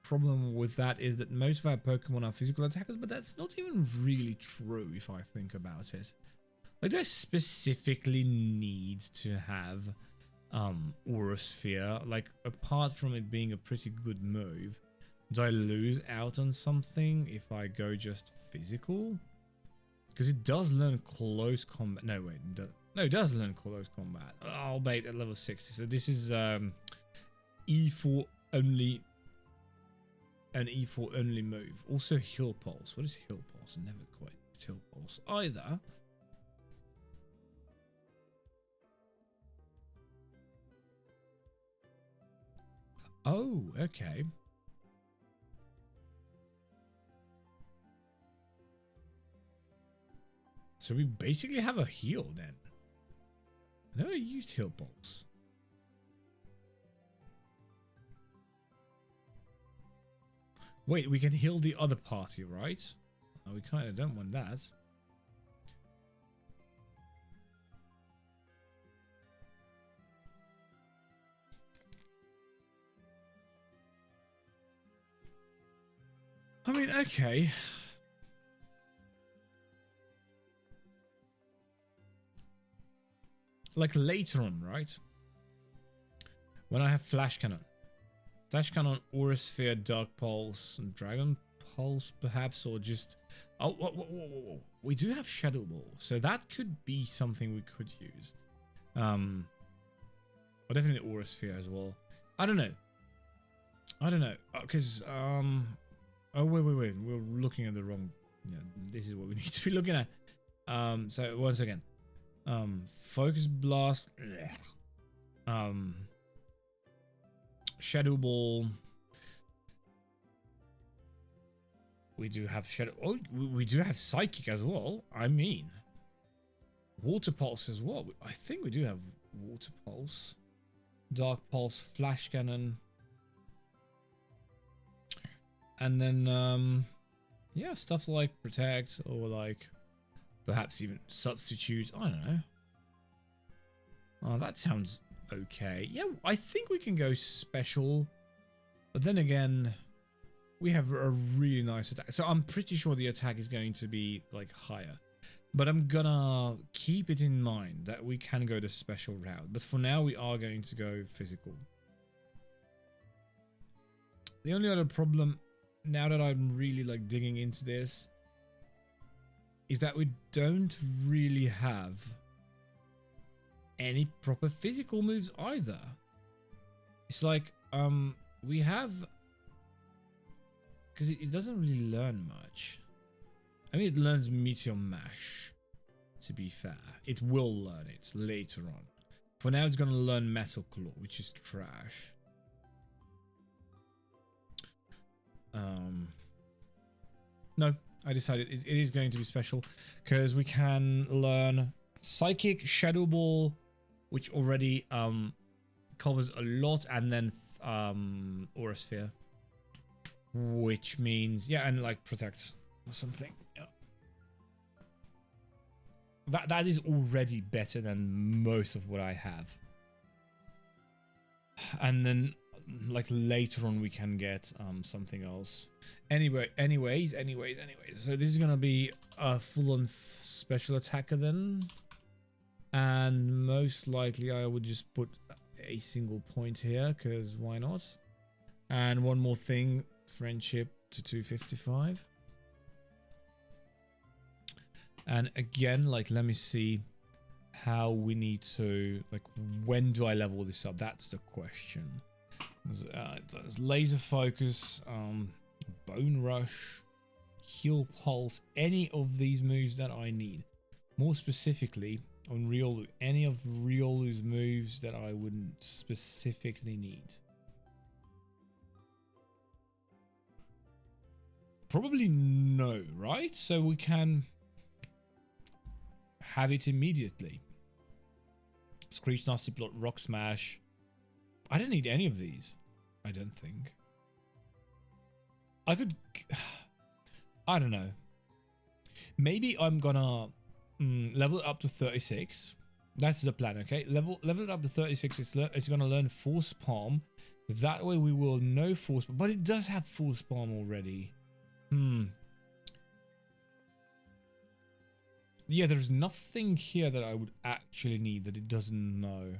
problem with that is that most of our Pokemon are physical attackers, but that's not even really true if I think about it. Like, do I specifically need to have Aura Sphere? Like, apart from it being a pretty good move, do I lose out on something if I go just physical? Because it does learn close combat. No, wait. No, it does learn close combat. Albeit at level 60. So this is E4 only. An E4 only move. Also Heal Pulse. What is Heal Pulse? Never quite Heal Pulse either. Oh, okay. So we basically have a heal then. I never used Heal Pulse. Wait, we can heal the other party, right? Oh, we kind of don't want that. I mean, okay. Like later on, right? When I have Flash Cannon. Flash Cannon, Aura Sphere, Dark Pulse, and Dragon Pulse, perhaps, or just... Oh, whoa. We do have Shadow Ball, so that could be something we could use. But definitely Aura Sphere as well. I don't know, because... Oh, wait. We're looking at the wrong... Yeah, this is what we need to be looking at. So, once again. Focus Blast. Shadow Ball. We do have Shadow... Oh, we do have Psychic as well. I mean... Water Pulse as well. I think we do have Water Pulse, Dark Pulse, Flash Cannon, and then yeah, stuff like Protect or like perhaps even Substitute. I don't know. Oh, that sounds okay. Yeah, I think we can go special, but then again, we have a really nice attack, so I'm pretty sure the attack is going to be like higher. But I'm gonna keep it in mind that we can go the special route. But for now, we are going to go physical. The only other problem, now that I'm really like digging into this, is that we don't really have any proper physical moves either. It's like, we have... Because it doesn't really learn much. I mean, it learns Meteor Mash, to be fair. It will learn it later on. For now, it's going to learn Metal Claw, which is trash. No, I decided it is going to be special, because we can learn Psychic, Shadow Ball, which already covers a lot, and then Aura Sphere, which means, yeah, and like Protect or something. Yeah. That is already better than most of what I have. And then like later on we can get something else. Anyways, so this is gonna be a full-on special attacker then, and most likely I would just put a single point here, because why not? And one more thing, friendship to 255. And again, like, let me see how we need to, like, when do I level this up? That's the question. There's Laser Focus, Bone Rush, Heal Pulse, any of these moves that I need. More specifically, on Riolu, any of Riolu's moves that I wouldn't specifically need. Probably no, right? So we can have it immediately. Screech, Nasty Plot, Rock Smash. I don't need any of these. I don't think. I could... I don't know. Maybe I'm gonna level it up to 36. That's the plan, okay? Level it up to 36. It's gonna learn Force Palm. That way we will know Force Palm. But it does have Force Palm already. Yeah, there's nothing here that I would actually need that it doesn't know.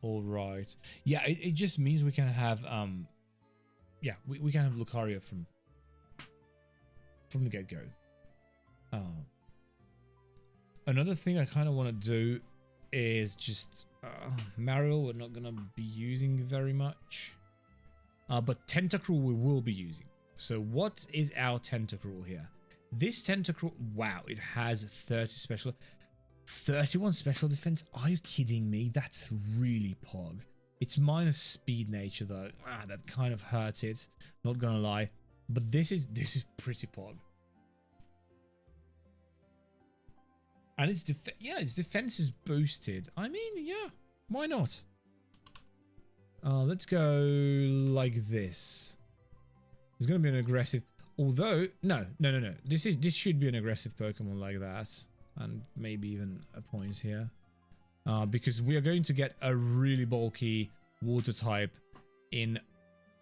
Alright. Yeah, it just means we can have yeah, we can have Lucario from the get-go. Another thing I kind of want to do is just Marill we're not gonna be using very much. But Tentacruel we will be using. So what is our Tentacruel here? This Tentacruel, wow, it has 30 special, 31 special defense. Are you kidding me? That's really pog. It's minus speed nature though. That kind of hurts it. Not gonna lie, but this is pretty pog. And its defense is boosted. I mean, yeah, why not? Let's go like this. It's gonna be an aggressive. Although, no. This should be an aggressive Pokemon like that, and maybe even a point here, because we are going to get a really bulky water type in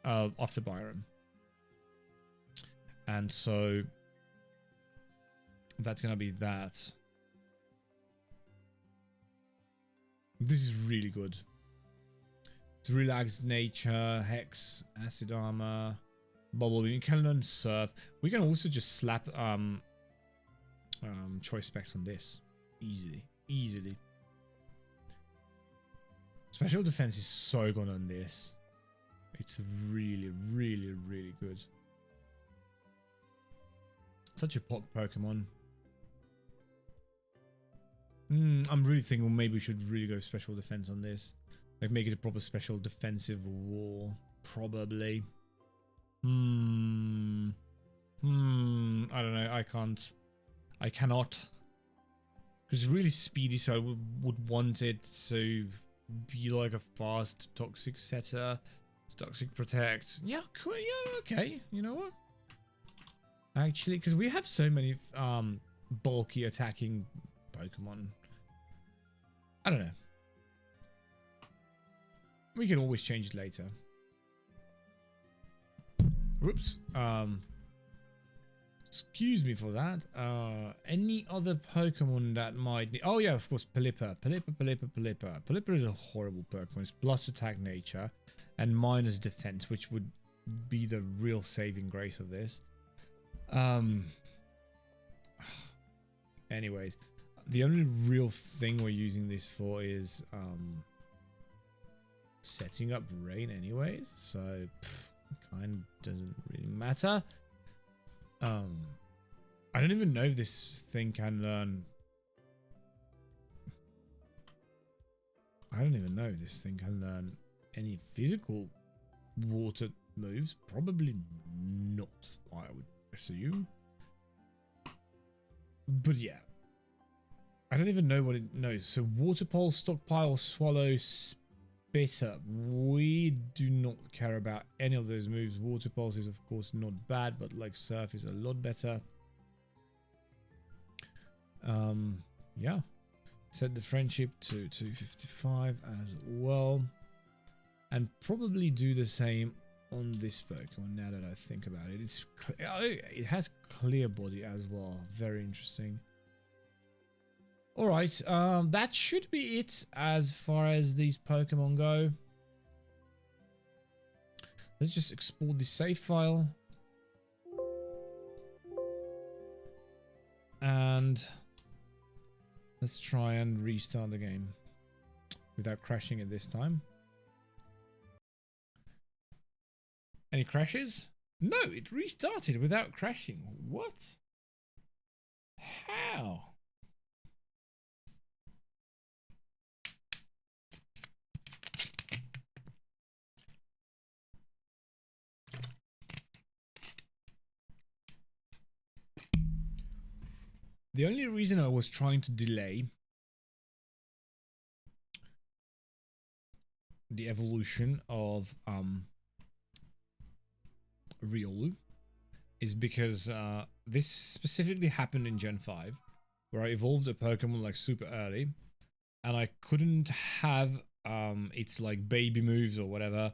after Byron, and so that's gonna be that. This is really good. It's Relaxed Nature, Hex, Acid Armor. Bubble, you can learn Surf. We can also just slap Choice Specs on this easily. Special defense is so good on this. It's really good. Such a Pokemon. I'm really thinking maybe we should really go special defense on this, like make it a proper special defensive wall, probably. I don't know. I cannot. Because really speedy, so I would want it to be like a fast toxic setter, toxic protect. Yeah, cool. Yeah, okay. You know what? Actually, because we have so many bulky attacking Pokemon. I don't know. We can always change it later. Whoops. Excuse me for that. Any other Pokemon that might need... Oh yeah, of course, Pelipper. Pelipper is a horrible Pokemon. It's plus attack nature and minus defense, which would be the real saving grace of this. Anyways, the only real thing we're using this for is setting up rain anyways, so kind of doesn't really matter. I don't even know if this thing can learn. I don't even know if this thing can learn any physical water moves. Probably not, I would assume. But yeah. I don't even know what it knows. So water pole, stockpile, swallow, spitter. We do not care about any of those moves. Water pulse is of course not bad, but like surf is a lot better. Yeah. Set the friendship to 255 as well. And probably do the same on this Pokemon now that I think about it. It has clear body as well. Very interesting. Alright, that should be it as far as these Pokemon go. Let's just export the save file. And let's try and restart the game without crashing it this time. Any crashes? No, it restarted without crashing. What? How? The only reason I was trying to delay the evolution of Riolu is because this specifically happened in Gen 5, where I evolved a Pokemon like super early, and I couldn't have its like baby moves or whatever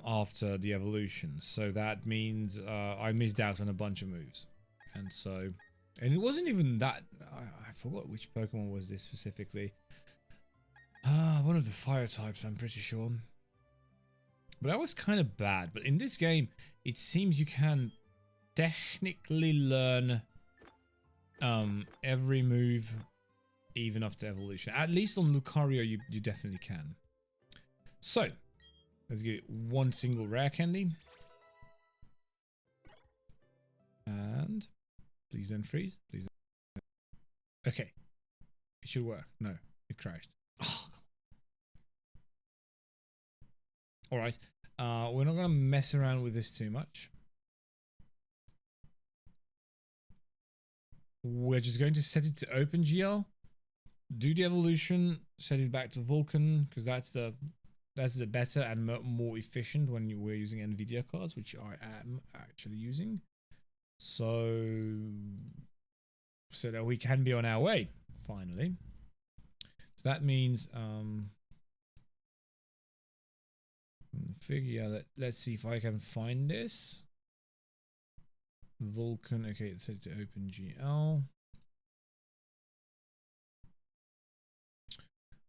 after the evolution. So that means I missed out on a bunch of moves, and so. And it wasn't even that... I forgot which Pokemon was this specifically. One of the fire types, I'm pretty sure. But that was kind of bad. But in this game, it seems you can technically learn every move even after evolution. At least on Lucario, you definitely can. So, let's get one single rare candy. And... please don't freeze. Please don't. Okay. It should work. No, it crashed. Oh, alright. We're not going to mess around with this too much. We're just going to set it to OpenGL. Do the evolution. Set it back to Vulcan. Because that's the better and more efficient when we're using NVIDIA cards. Which I am actually using. So that we can be on our way, finally. So that means, figure, let's see if I can find this. Vulcan, okay, let's set it to OpenGL.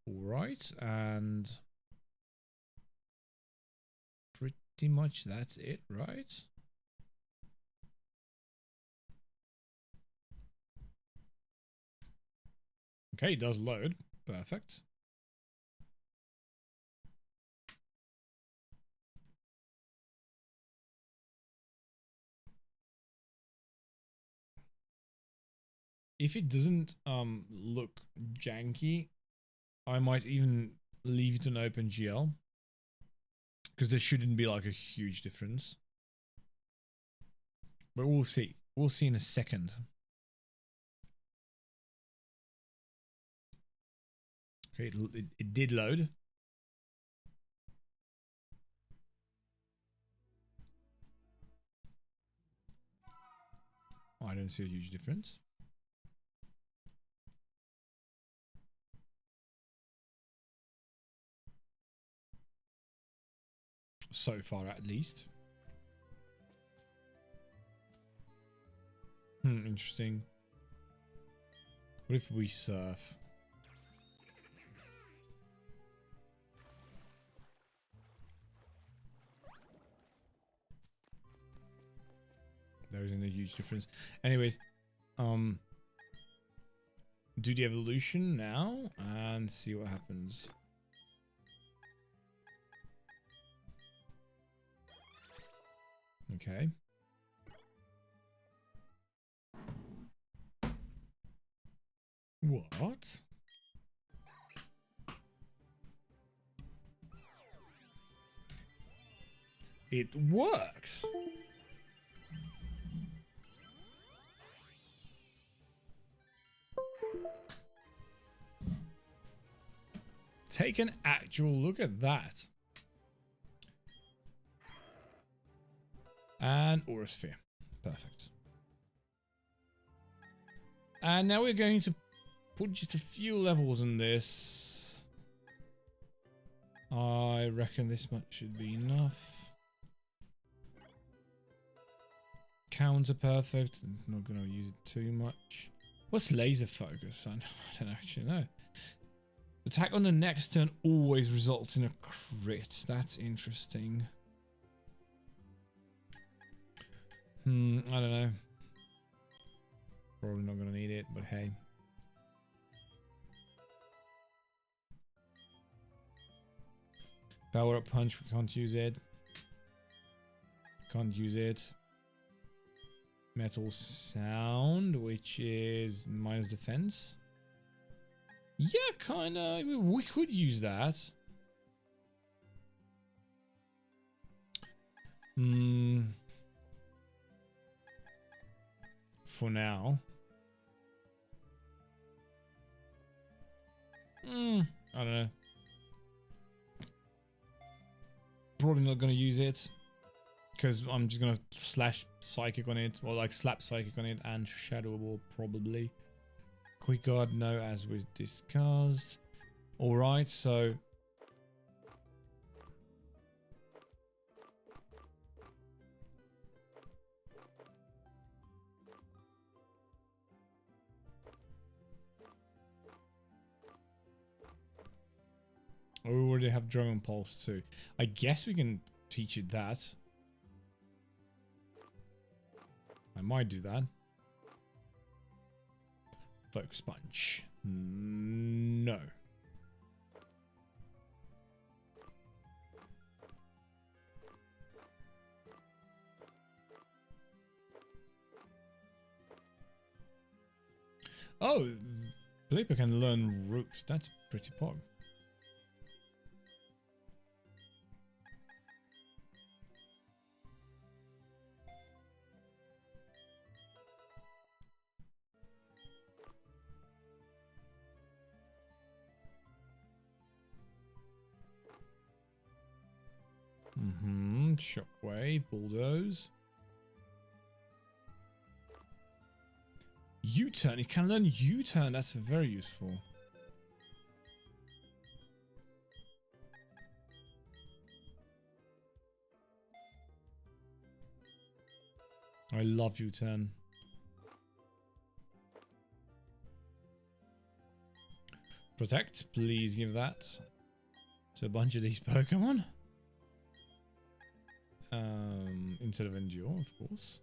Alright, and pretty much that's it, right? Okay, it does load. Perfect. If it doesn't look janky, I might even leave it on OpenGL. Because there shouldn't be like a huge difference. But we'll see. We'll see in a second. Okay, it did load. I don't see a huge difference. So far, at least. Interesting. What if we surf? There isn't a huge difference. Anyways, do the evolution now and see what happens. Okay. What? It works. Take an actual look at that. And Aura Sphere. Perfect. And now we're going to put just a few levels in this. I reckon this much should be enough. Counter perfect. I'm not going to use it too much. What's laser focus? I don't actually know. Attack on the next turn always results in a crit. That's interesting. I don't know. Probably not going to need it, but hey. Power up punch, we can't use it. Can't use it. Metal sound, which is minus defense. Yeah, kind of. I mean, we could use that. For now. I don't know. Probably not going to use it. Because I'm just going to slash psychic on it. Or like slap psychic on it and shadow ball probably. Quick guard, no, as we discussed. Alright, so... Oh, we already have Dragon Pulse too. I guess we can teach it that. I might do that. Focus Punch. No. Oh, Blipper can learn Roots. That's pretty pog. Shockwave, Bulldoze. U-turn. It can learn U-turn. That's very useful. I love U-turn. Protect. Please give that to a bunch of these Pokemon. Instead of Endure, of course.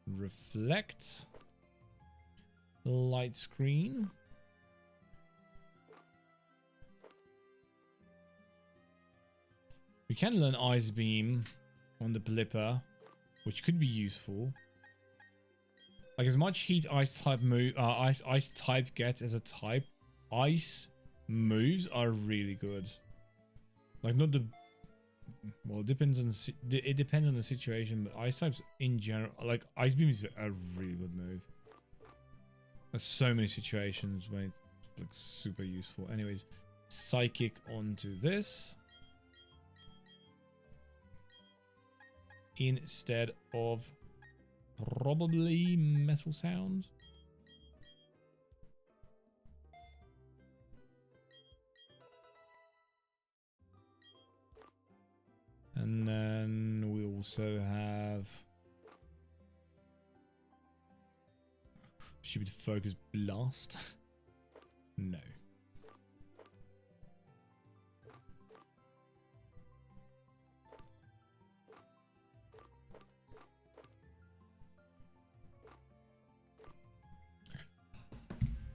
Reflect. Light Screen. We can learn Ice Beam on the Blipper, which could be useful. Like as much heat ice type ice type gets as a type, ice moves are really good. Like not the Well, it depends on it depends on the situation, but ice types in general, like ice beam is a really good move. There's so many situations when it's like super useful. Anyways, psychic onto this instead of probably metal sounds. And then we also have stupid focus blast. No.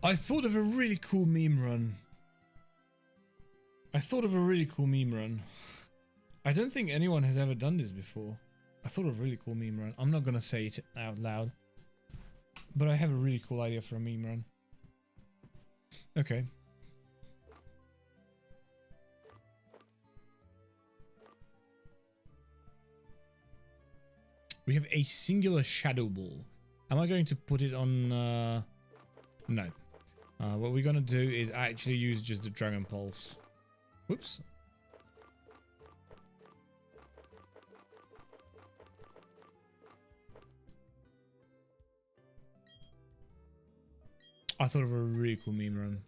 I thought of a really cool meme run. I don't think anyone has ever done this before. I thought of a really cool meme run. I'm not gonna say it out loud, but I have a really cool idea for a meme run. Okay. We have a singular shadow ball. Am I going to put it on? No. What we're gonna do is actually use just the Dragon Pulse. Whoops. I thought of a really cool meme run.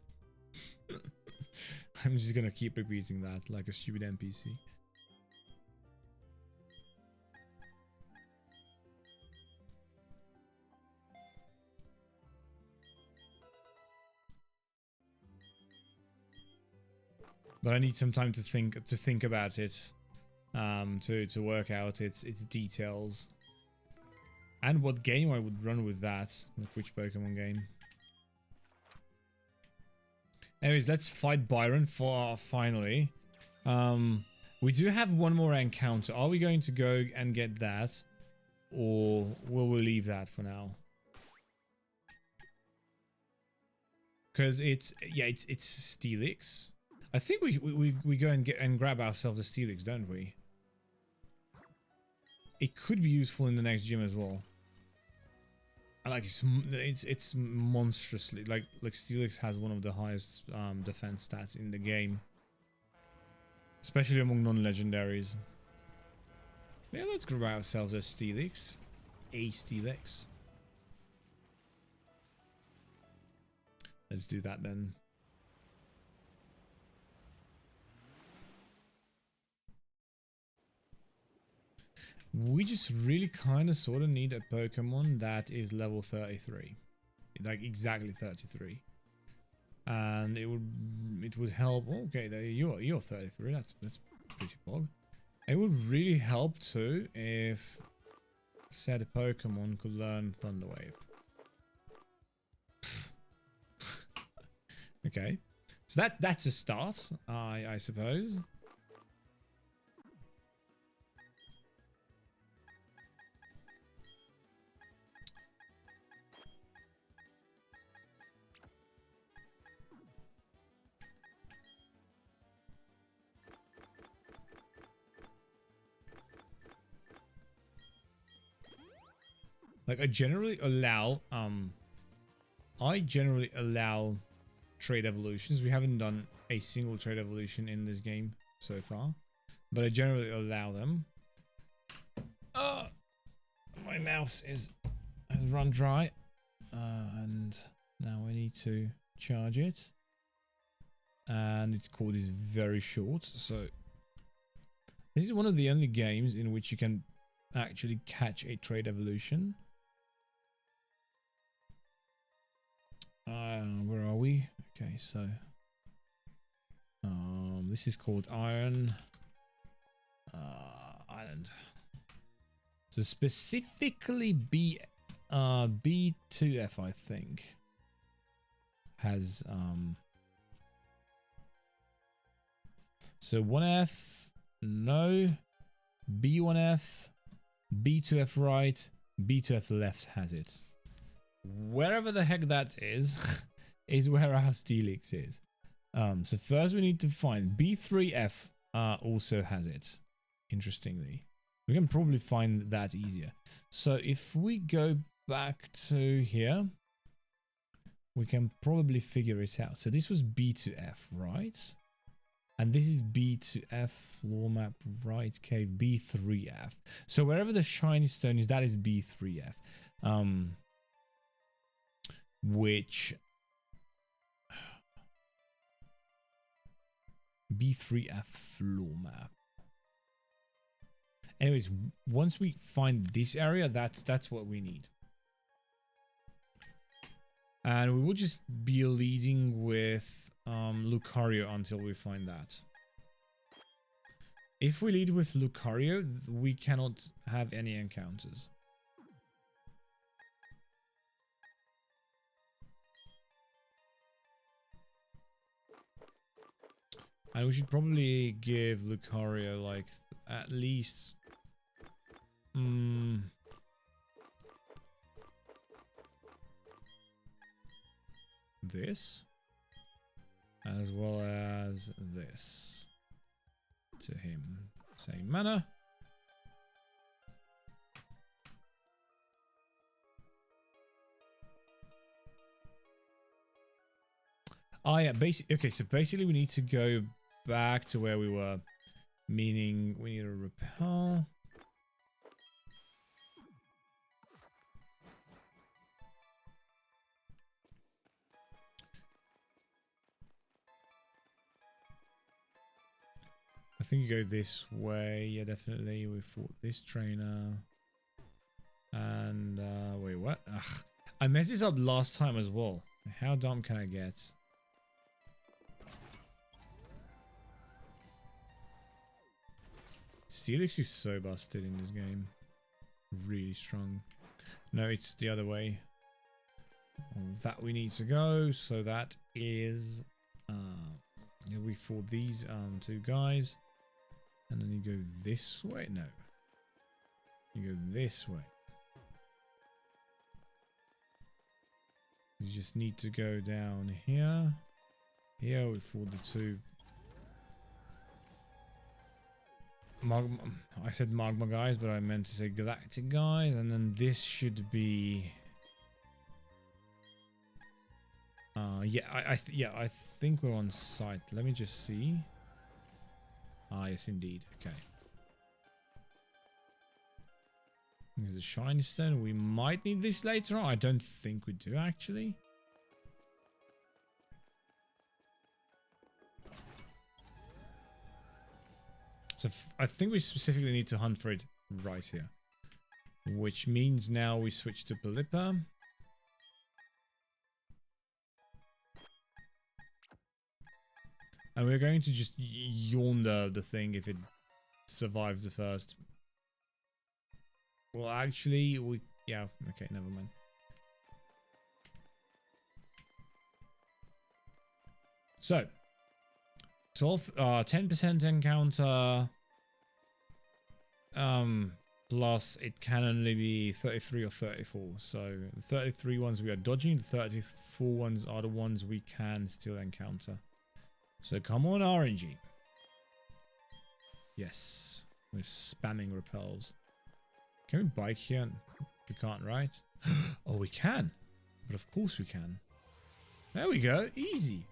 I'm just gonna keep repeating that like a stupid NPC. But I need some time to think about it, to work out its details, and what game I would run with that, like which Pokemon game. Anyways, let's fight Byron for finally. We do have one more encounter. Are we going to go and get that, or will we leave that for now? Because it's Steelix. I think we go and get and grab ourselves a Steelix, don't we? It could be useful in the next gym as well. I like it's monstrously like Steelix has one of the highest defense stats in the game, especially among non-legendaries. Yeah, let's grab ourselves a Steelix. Let's do that then. We just really kind of sort of need a Pokemon that is level 33, like exactly 33, and it would help. Okay, there you're 33. That's pretty bog. It would really help too if said Pokemon could learn Thunder Wave. Okay, so that's a start, I suppose. Like I generally allow trade evolutions. We haven't done a single trade evolution in this game so far, but I generally allow them. My mouse has run dry, and now I need to charge it, and its cord is very short. So this is one of the only games in which you can actually catch a trade evolution. Where are we? Okay, so this is called Iron Island. So specifically B2F, I think, has so 1F, no, B1F, B2F right, B2F left has it. Wherever the heck that is, is where our Steelix is. So first we need to find B3F also has it. interestingly. We can probably find that easier. So if we go back to here, we can probably figure it out. So this was B to F, right? And this is B to F, floor map, right cave, B3F. So wherever the shiny stone is, that is B3F. Which... B3F floor map. Anyways, once we find this area, that's what we need. And we will just be leading with Lucario until we find that. If we lead with Lucario, we cannot have any encounters. And we should probably give Lucario like at least this, as well as this to him. Same manner. Oh yeah, okay, so basically we need to go back to where we were, meaning we need to repel. I think you go this way. Yeah, definitely. We fought this trainer. And, wait, what? Ugh. I messed this up last time as well. How dumb can I get? Steelix is so busted in this game. Really strong. No, it's the other way. That we need to go. So that is... we fought these two guys. And then you go this way? No. You go this way. You just need to go down here. Here we fought the two... I said magma guys, but I meant to say galactic guys. And then this should be... yeah, I think we're on site. Let me just see. Ah, yes, indeed. Okay. This is a shiny stone. We might need this later on. I don't think we do, actually. So I think we specifically need to hunt for it right here. Which means now we switch to Pelipper. And we're going to just yawn the thing if it survives the first. Well, actually, we... Yeah, okay, never mind. So, 10% encounter. Plus, it can only be 33 or 34. So, the 33 ones we are dodging, the 34 ones are the ones we can still encounter. So come on, RNG. Yes. We're spamming repels. Can we bike here? We can't, right? Oh, we can. But of course we can. There we go. Easy.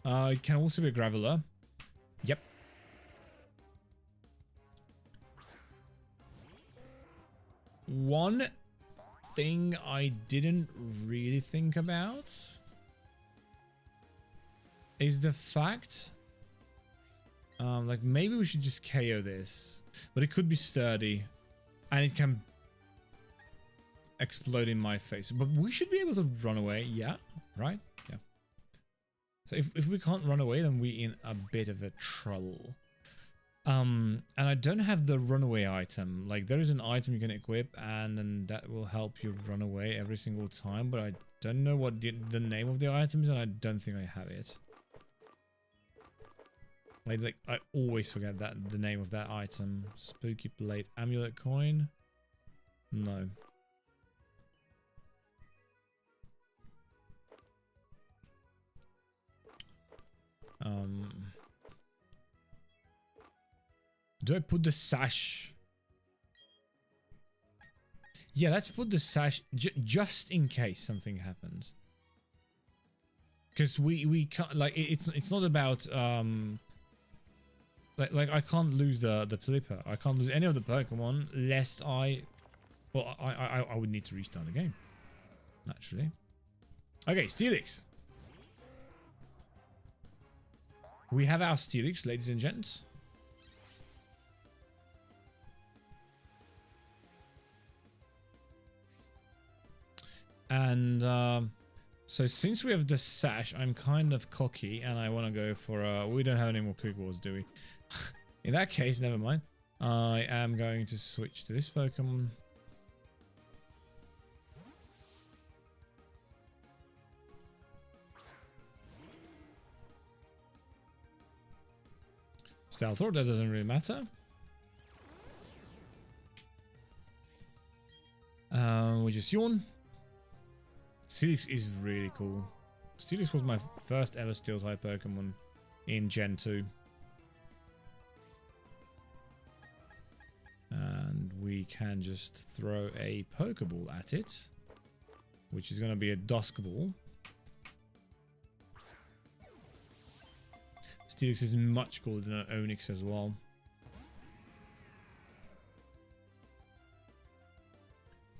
It can also be a Graveler. Yep. One thing I didn't really think about is the fact, like maybe we should just KO this, but it could be sturdy, and it can explode in my face. But we should be able to run away, yeah, right? Yeah. So if we can't run away, then we're in a bit of a trouble. And I don't have the runaway item. Like there is an item you can equip, and then that will help you run away every single time. But I don't know what the name of the item is, and I don't think I have it. Like I always forget the name of that item. Spooky plate, amulet coin. No. Do I put the sash? Yeah, let's put the sash just in case something happens. Because we can't, like, it's not about like I can't lose the Flipper. I can't lose any of the Pokemon lest I would need to restart the game. Naturally. Okay, Steelix. We have our Steelix, ladies and gents. And so since we have the sash, I'm kind of cocky and I want to go for we don't have any more quick balls, do we? In that case, never mind. I am going to switch to this Pokemon. Stealth Roar, that doesn't really matter. We just yawn. Steelix is really cool. Steelix was my first ever Steel type Pokemon in Gen 2. And we can just throw a Pokeball at it, which is going to be a Dusk Ball. Steelix is much cooler than an Onix as well.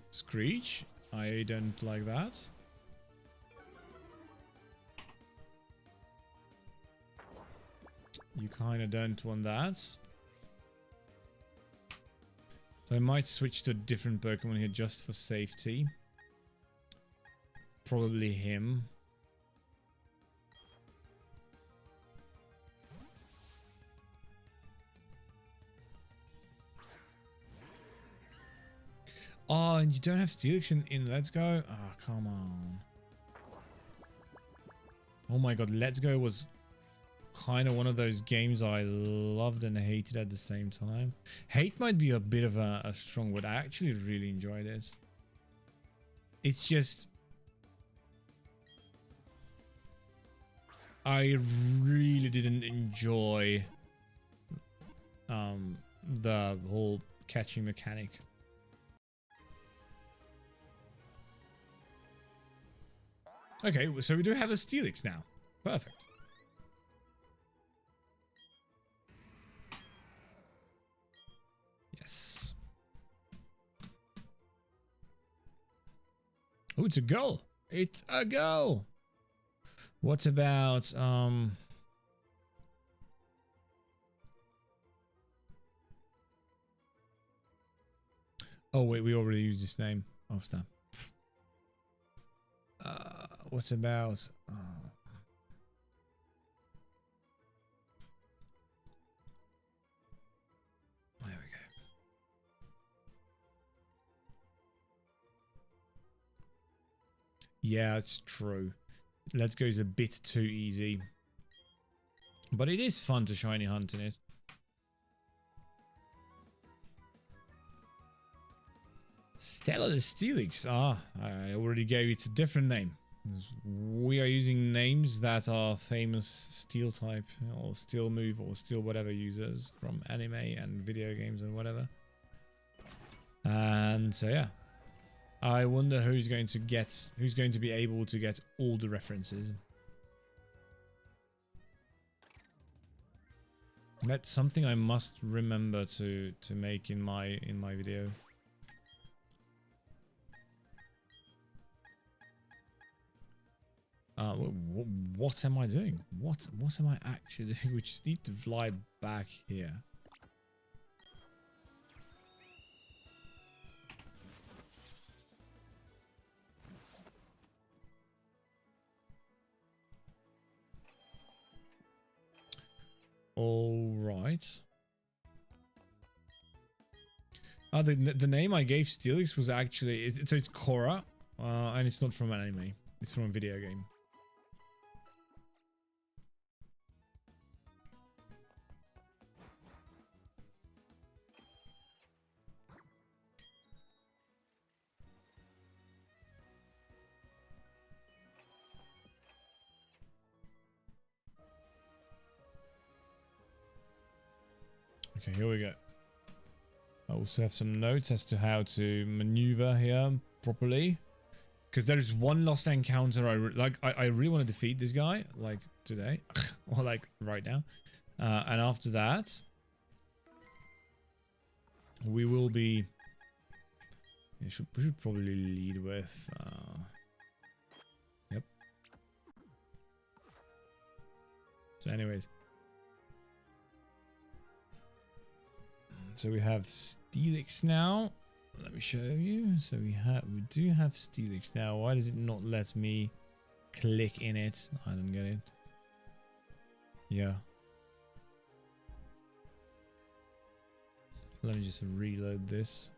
Screech, I don't like that. You kind of don't want that. So I might switch to a different Pokemon here just for safety. Probably him. Oh, and you don't have Steelix in Let's Go? Oh, come on. Oh my god, Let's Go was kind of one of those games I loved and hated at the same time. Hate might be a bit of a strong word. I actually really enjoyed it. It's just... I really didn't enjoy the whole catching mechanic. Okay, so we do have a Steelix now. Perfect. Yes. Oh, it's a girl. It's a girl. What about oh wait, we already used this name. Oh snap. What about there we go. Yeah, it's true. Let's Go is a bit too easy. But it is fun to shiny hunt in it. Stella the Steelix. Ah, I already gave it a different name. We are using names that are famous Steel type or Steel move or Steel whatever users from anime and video games and whatever. And so yeah. I wonder who's going to be able to get all the references. That's something I must remember to make in my video. What am I doing? What am I actually doing? We just need to fly back here. All right. The name I gave Steelix was actually so it's Korra, and it's not from an anime. It's from a video game. Okay, here we go. I also have some notes as to how to maneuver here properly. Because there is one lost encounter I really want to defeat this guy, like today, or like right now. And after that, we will be... we should probably lead with... yep. So anyways. So we have Steelix now. Let me show you. So we do have Steelix now. Why does it not let me click in it? I don't get it. Yeah. Let me just reload this.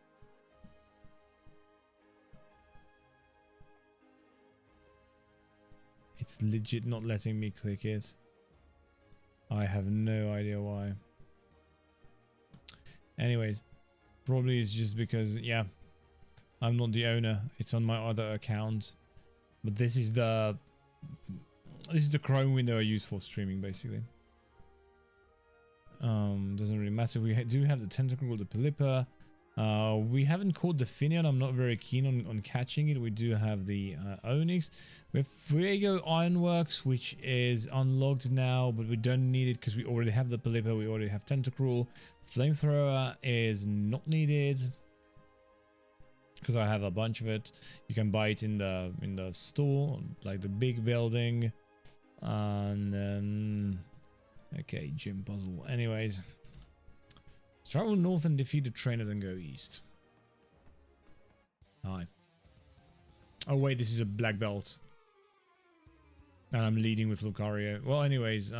It's legit not letting me click it. I have no idea why. Anyways, probably it's just because, yeah, I'm not the owner. It's on my other account. But this is the Chrome window I use for streaming, basically. Doesn't really matter. We do have the Tentacle, the Pelipper. We haven't caught the Finion. I'm not very keen on catching it. We do have the Onyx. We have Fuego Ironworks, which is unlocked now, but we don't need it because we already have the Pelipper. We already have Tentacruel. Flamethrower is not needed because I have a bunch of it. You can buy it in the store, like the big building, and then okay, gym puzzle. Anyways. Travel north and defeat the trainer, then go east. Hi. Oh wait, this is a black belt. And I'm leading with Lucario. Well, anyways,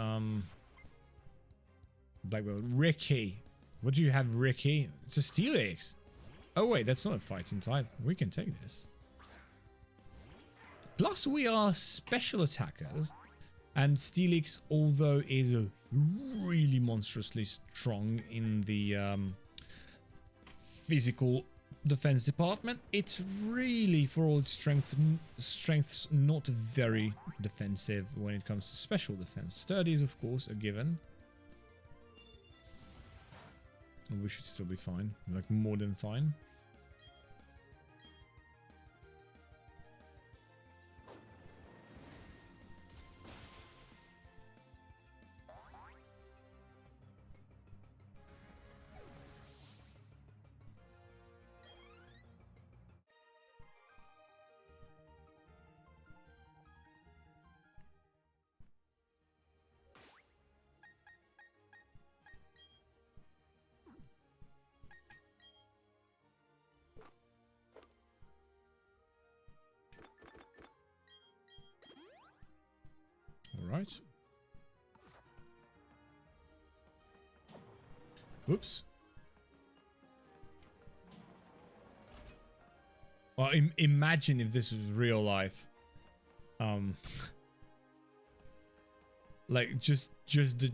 black belt. Ricky. What do you have, Ricky? It's a Steelix. Oh wait, that's not a fighting type. We can take this. Plus, we are special attackers. And Steelix, although is really monstrously strong in the physical defense department, it's really, for all its strengths, not very defensive when it comes to special defense. Sturdy is, of course, a given. We should still be fine, like more than fine. Right. Whoops. Well, imagine if this was real life. Like just the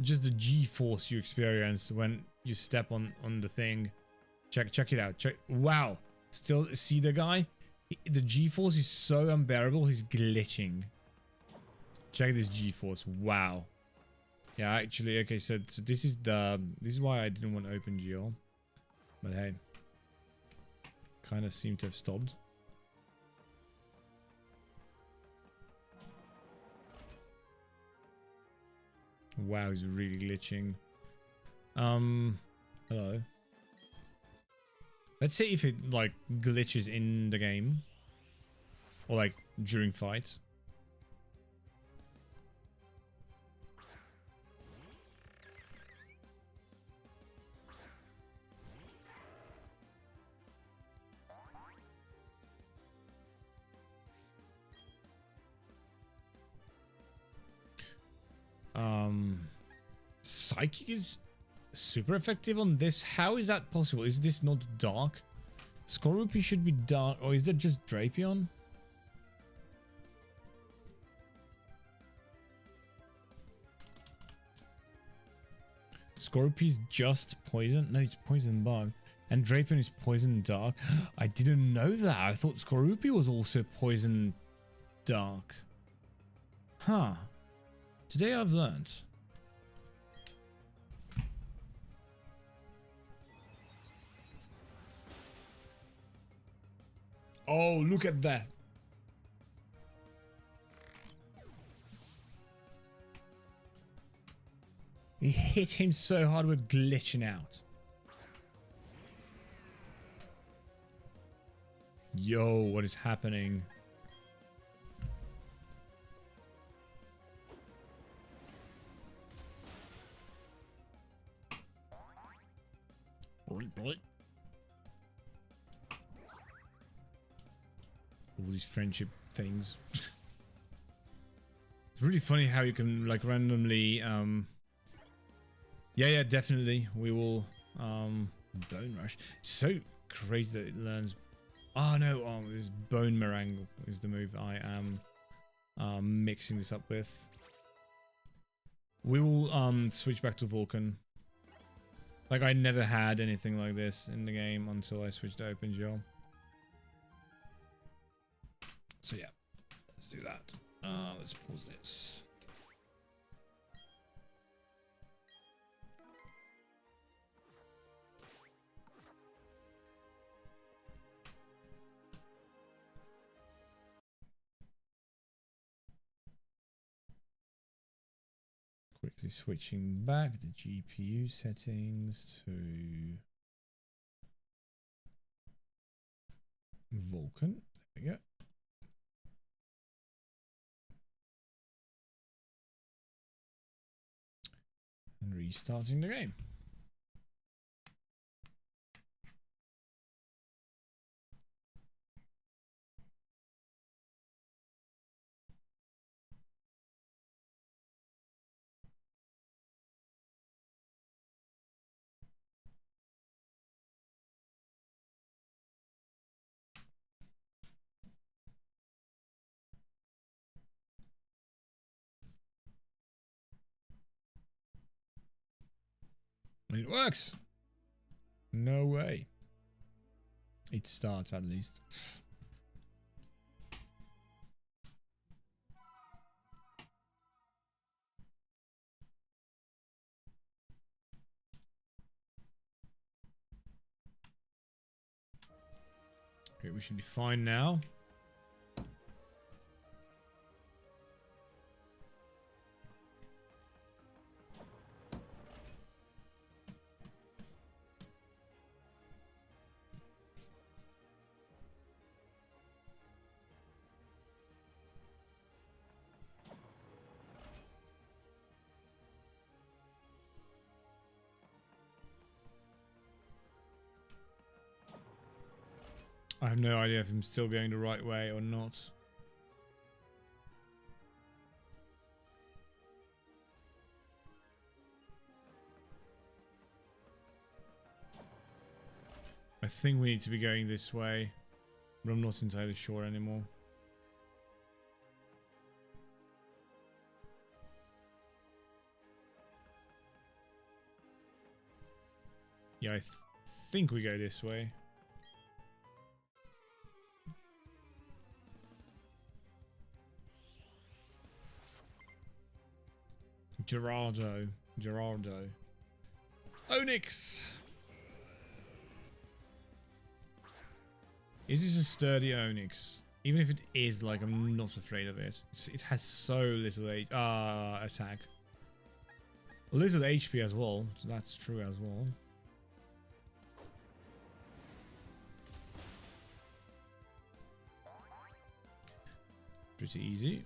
G-force you experience when you step on the thing. Check it out. Wow. Still see the guy? The G-force is so unbearable. He's glitching. Check this G-force. Wow. Yeah, actually, okay, so this is why I didn't want to open Geo. But hey. Kind of seemed to have stopped. Wow, he's really glitching. Hello. Let's see if it like glitches in the game. Or like during fights. Psychic is super effective on this. How is that possible? Is this not dark? Skorupi should be dark, or is that just Drapion? Skorupi is just poison? No, it's poison bug. And Drapion is poison dark. I didn't know that. I thought Skorupi was also poison dark. Huh. Today I've learned. Oh, look at that. He hit him so hard with glitching out. Yo, what is happening? All these friendship things. It's really funny how you can like randomly yeah, definitely we will bone rush. It's so crazy that it learns. Oh no, this bone meringue is the move I am mixing this up with. We will switch back to Vulcan. Like I never had anything like this in the game until I switched to OpenGL. So yeah, let's do that. Let's pause this. Quickly switching back the GPU settings to Vulcan. There we go. And restarting the game. It works. No way. It starts at least. Okay, we should be fine now. I have no idea if I'm still going the right way or not. I think we need to be going this way, but I'm not entirely sure anymore. Yeah, I think we go this way. Gerardo. Onyx! Is this a sturdy Onyx? Even if it is, like, I'm not afraid of it. It has so little attack. Little HP as well, so that's true as well. Pretty easy.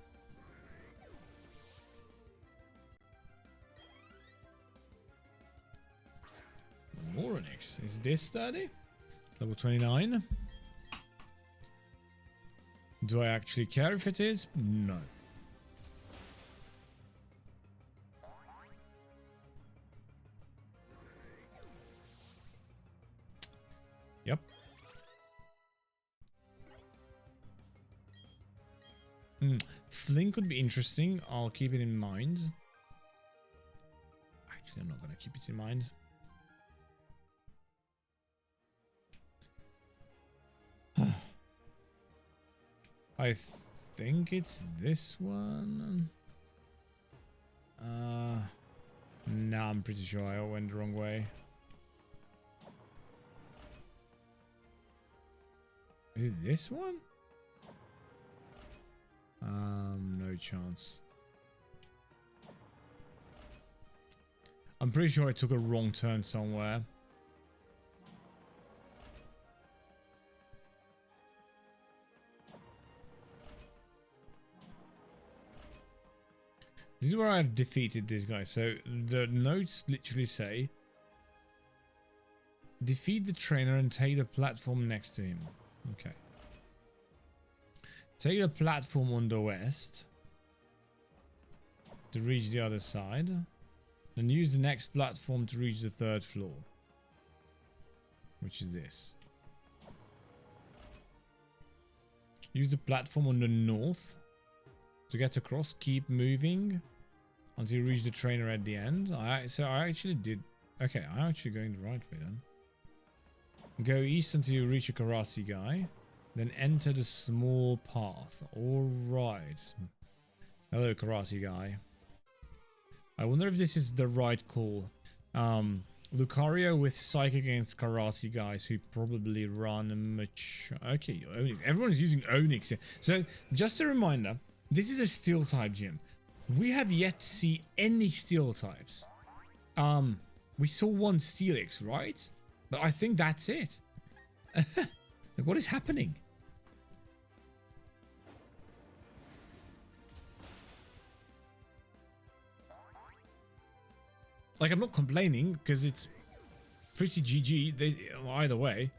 More Onyx. Is this sturdy? Level 29. Do I actually care if it is? No. Yep. Fling could be interesting. I'll keep it in mind. Actually, I'm not going to keep it in mind. I think it's this one. Nah, I'm pretty sure I went the wrong way. Is it this one? No chance. I'm pretty sure I took a wrong turn somewhere. This is where I've defeated this guy. So the notes literally say, defeat the trainer and take the platform next to him. Okay. Take the platform on the west to reach the other side. Then use the next platform to reach the 3rd floor. Which is this. Use the platform on the north to get across. Keep moving until you reach the trainer at the end. So I actually did. Okay, I'm actually going the right way then. Go east until you reach a karate guy. Then enter the small path. Alright. Hello, karate guy. I wonder if this is the right call. Lucario with Psychic against karate guys who probably run much. Okay, Onix. Everyone's using Onix here. So, just a reminder, this is a steel type gym. We have yet to see any steel types. We saw one Steelix, right? But I think that's it. Like, what is happening? Like, I'm not complaining because it's pretty GG either way.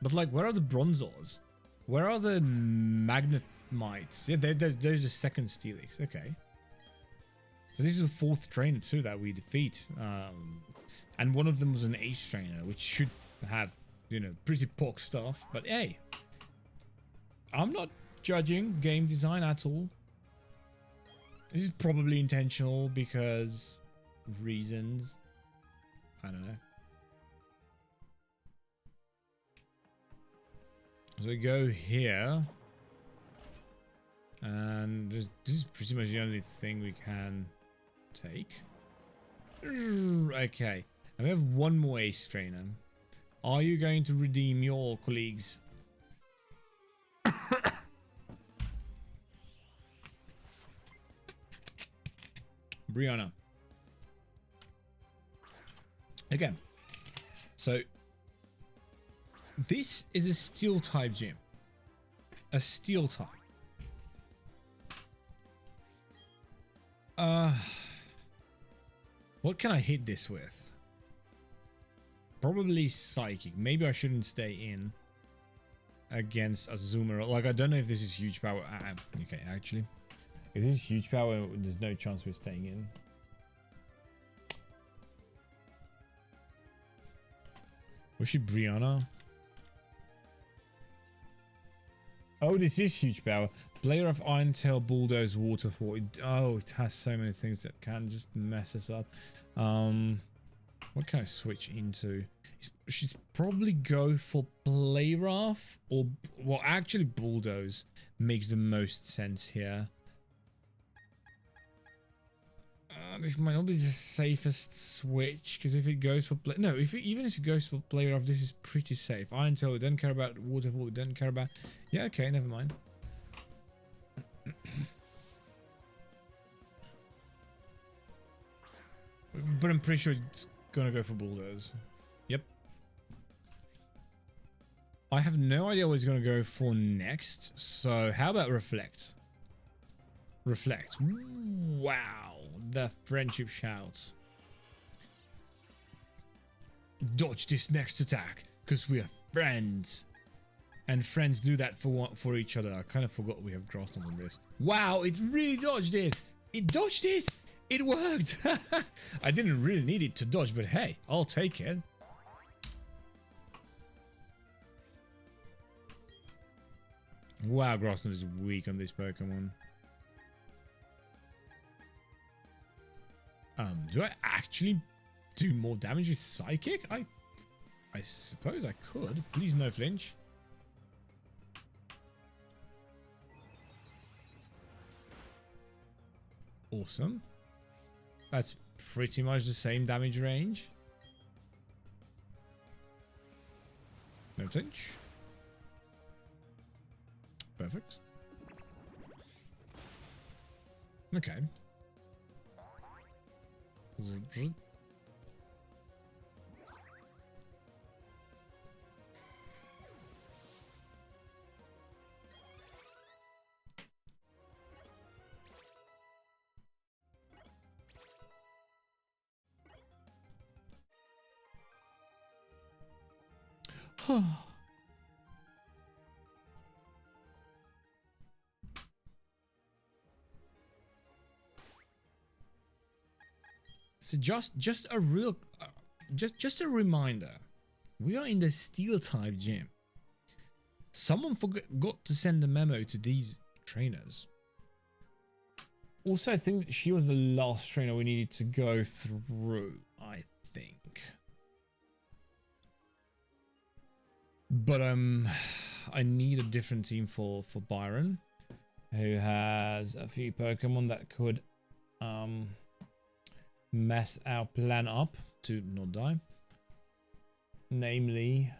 But like, where are the Bronzors? Where are the Magnemites? Yeah, there's the second Steelix. Okay. So this is the 4th trainer too that we defeat. And one of them was an Ace trainer, which should have, you know, pretty pock stuff. But hey, I'm not judging game design at all. This is probably intentional because reasons. I don't know. So we go here. And this is pretty much the only thing we can take. Okay. And we have one more Ace trainer. Are you going to redeem your colleagues? Brianna. Again. So this is a steel type gym. A steel type. What can I hit this with? Probably Psychic. Maybe I shouldn't stay in against Azumarill. Like, I don't know if this is huge power. Okay, actually. If this is huge power, there's no chance we're staying in. Was she Brianna? Oh, this is huge power. Player of Iron Tail Bulldoze Waterfall. Oh, it has so many things that can just mess us up. What can I switch into? She's probably go for Play Rough or, well, actually Bulldoze makes the most sense here. This might not be the safest switch because if it goes for play, no, even if it goes for Play Rough, this is pretty safe. Iron Tail, we don't care about Waterfall, we don't care about. Yeah, okay, never mind. But I'm pretty sure it's gonna go for Bulldoze. Yep. I have no idea what it's gonna go for next. So how about Reflect? Reflect. Wow. The friendship shout. Dodge this next attack because we are friends. And friends do that for each other. I kind of forgot we have Grassland on this. Wow, it really dodged it. It dodged it. It worked. I didn't really need it to dodge, but hey, I'll take it. Wow, Grassland is weak on this Pokemon. Do I actually do more damage with Psychic? I suppose I could. Please no flinch. Awesome. That's pretty much the same damage range. No flinch. Perfect. Okay. So just a real just a reminder, we are in the steel type gym. Someone forgot to send a memo to these trainers. Also, I think she was the last trainer we needed to go through, I think. But I need a different team for Byron, who has a few Pokemon that could mess our plan up to not die. Namely,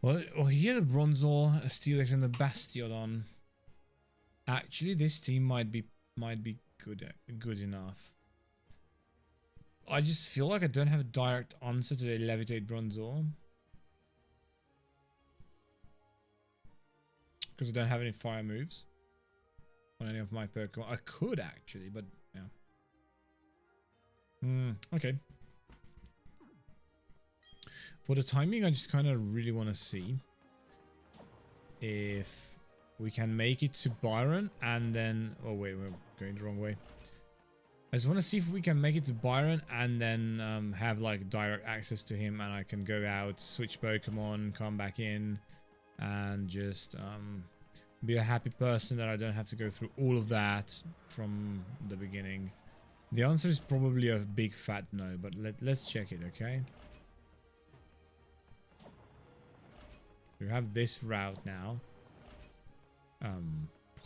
well he has a Bronzor, a Steelix, and a Bastiodon. Actually, this team might be good enough. I just feel like I don't have a direct answer to the Levitate Bronzor. Because I don't have any fire moves on any of my Pokemon. I could actually, but yeah. Okay. For the timing, I just kind of really want to see if we can make it to Byron and then... Oh wait, we're going the wrong way. I just want to see if we can make it to Byron and then have like direct access to him, and I can go out, switch Pokemon, come back in, and just be a happy person that I don't have to go through all of that from the beginning. The answer is probably a big fat no, but let's check it, okay? So we have this route now.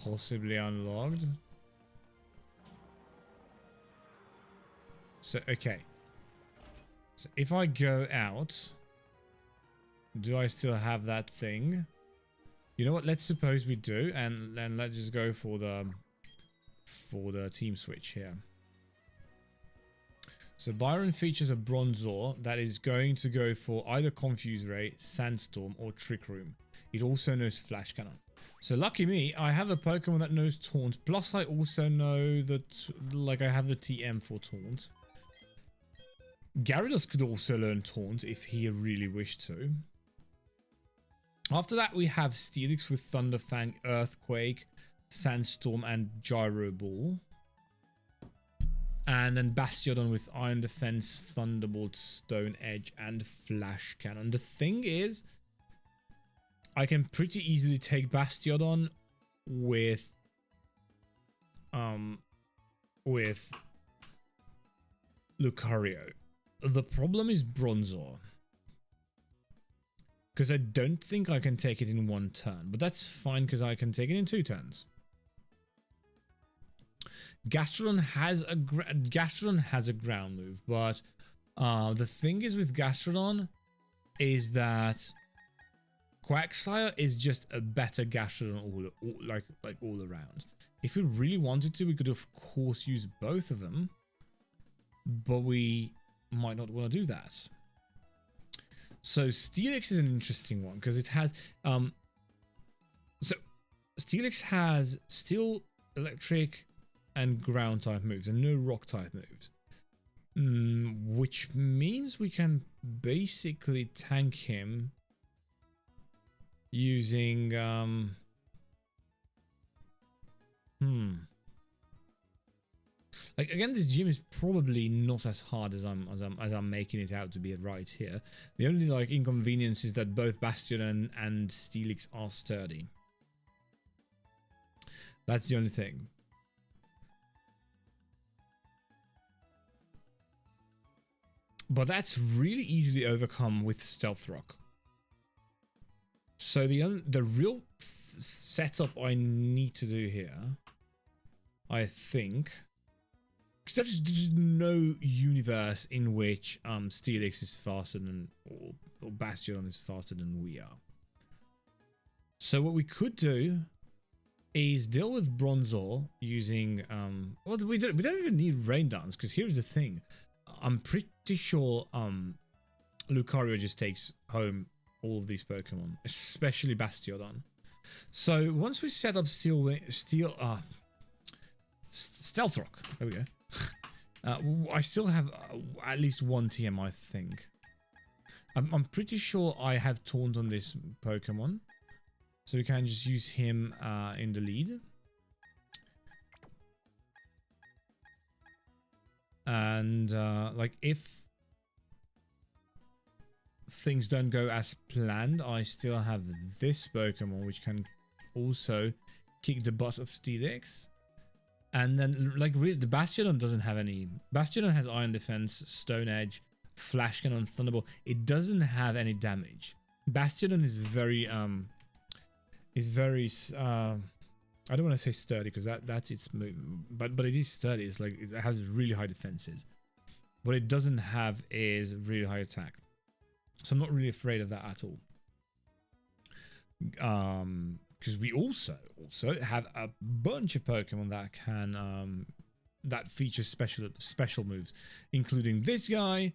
Possibly unlocked. So, okay. So if I go out, do I still have that thing? You know what? Let's suppose we do, and then let's just go for the team switch here. So Byron features a Bronzor that is going to go for either Confuse Ray, Sandstorm, or Trick Room. It also knows Flash Cannon. So lucky me, I have a Pokemon that knows Taunt. Plus I also know that, like, I have the TM for Taunt. Gyarados could also learn Taunt if he really wished to. After that, we have Steelix with Thunderfang, Earthquake, Sandstorm, and Gyro Ball. And then Bastiodon with Iron Defense, Thunderbolt, Stone Edge, and Flash Cannon. The thing is, I can pretty easily take Bastiodon with Lucario. The problem is Bronzor, because I don't think I can take it in one turn, but that's fine because I can take it in 2 turns. Gastrodon has a ground move, but the thing is with Gastrodon is that Quagsire is just a better Gastrodon all around. If we really wanted to, we could of course use both of them, but we might not want to do that. So Steelix is an interesting one because it has so Steelix has Steel, Electric, and Ground type moves and no Rock type moves, which means we can basically tank him using like, again, this gym is probably not as hard as I'm making it out to be right here. The only like inconvenience is that both Bastion and Steelix are sturdy. That's the only thing. But that's really easily overcome with Stealth Rock. So the real setup I need to do here, I think, because there's no universe in which Steelix is faster than, or Bastion is faster than we are. So what we could do is deal with Bronzor using well, we don't even need Rain Dance, because here's the thing. I'm pretty sure Lucario just takes home all of these Pokemon, especially Bastiodon. So once we set up Stealth Rock, there we go. I still have at least one TM, I think. I'm pretty sure I have Taunt on this Pokemon, so we can just use him in the lead. And like, if things don't go as planned, I still have this Pokemon which can also kick the butt of Steelix. And then, like, really, the Bastiodon doesn't have any. Bastiodon has Iron Defense, Stone Edge, Flash Cannon, Thunderbolt. It doesn't have any damage. Bastiodon is very I don't want to say sturdy, because that's its move, but it is sturdy. It's like, it has really high defenses. What it doesn't have is really high attack. So I'm not really afraid of that at all. Because we also have a bunch of Pokemon that can that feature special moves, including this guy,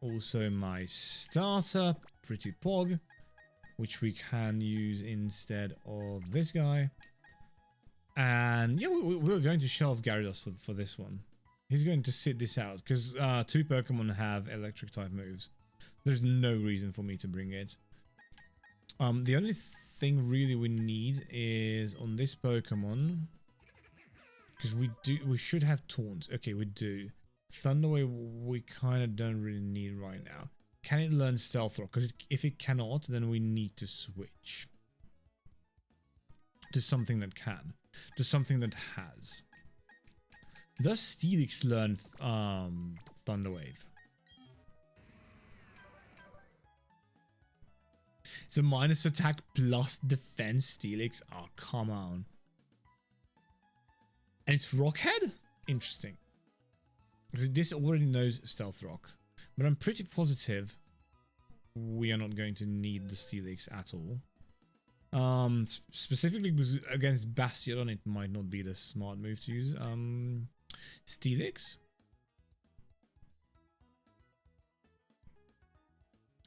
also my starter, Pretty Pog, which we can use instead of this guy. And yeah, we're going to shelve Gyarados for this one. He's going to sit this out, because 2 Pokemon have electric type moves. There's no reason for me to bring it. The only thing really we need is on this Pokemon, because we should have Taunt. Okay, we do. Thunderwave we kind of don't really need right now. Can it learn Stealth Rock? Because if it cannot, then we need to switch to something that can, to something that has. Does Steelix learn Thunderwave? It's a minus attack plus defense Steelix. Oh, come on. And it's Rockhead? Interesting. Because this already knows Stealth Rock. But I'm pretty positive we are not going to need the Steelix at all. Specifically because against Bastiodon, it might not be the smart move to use Steelix.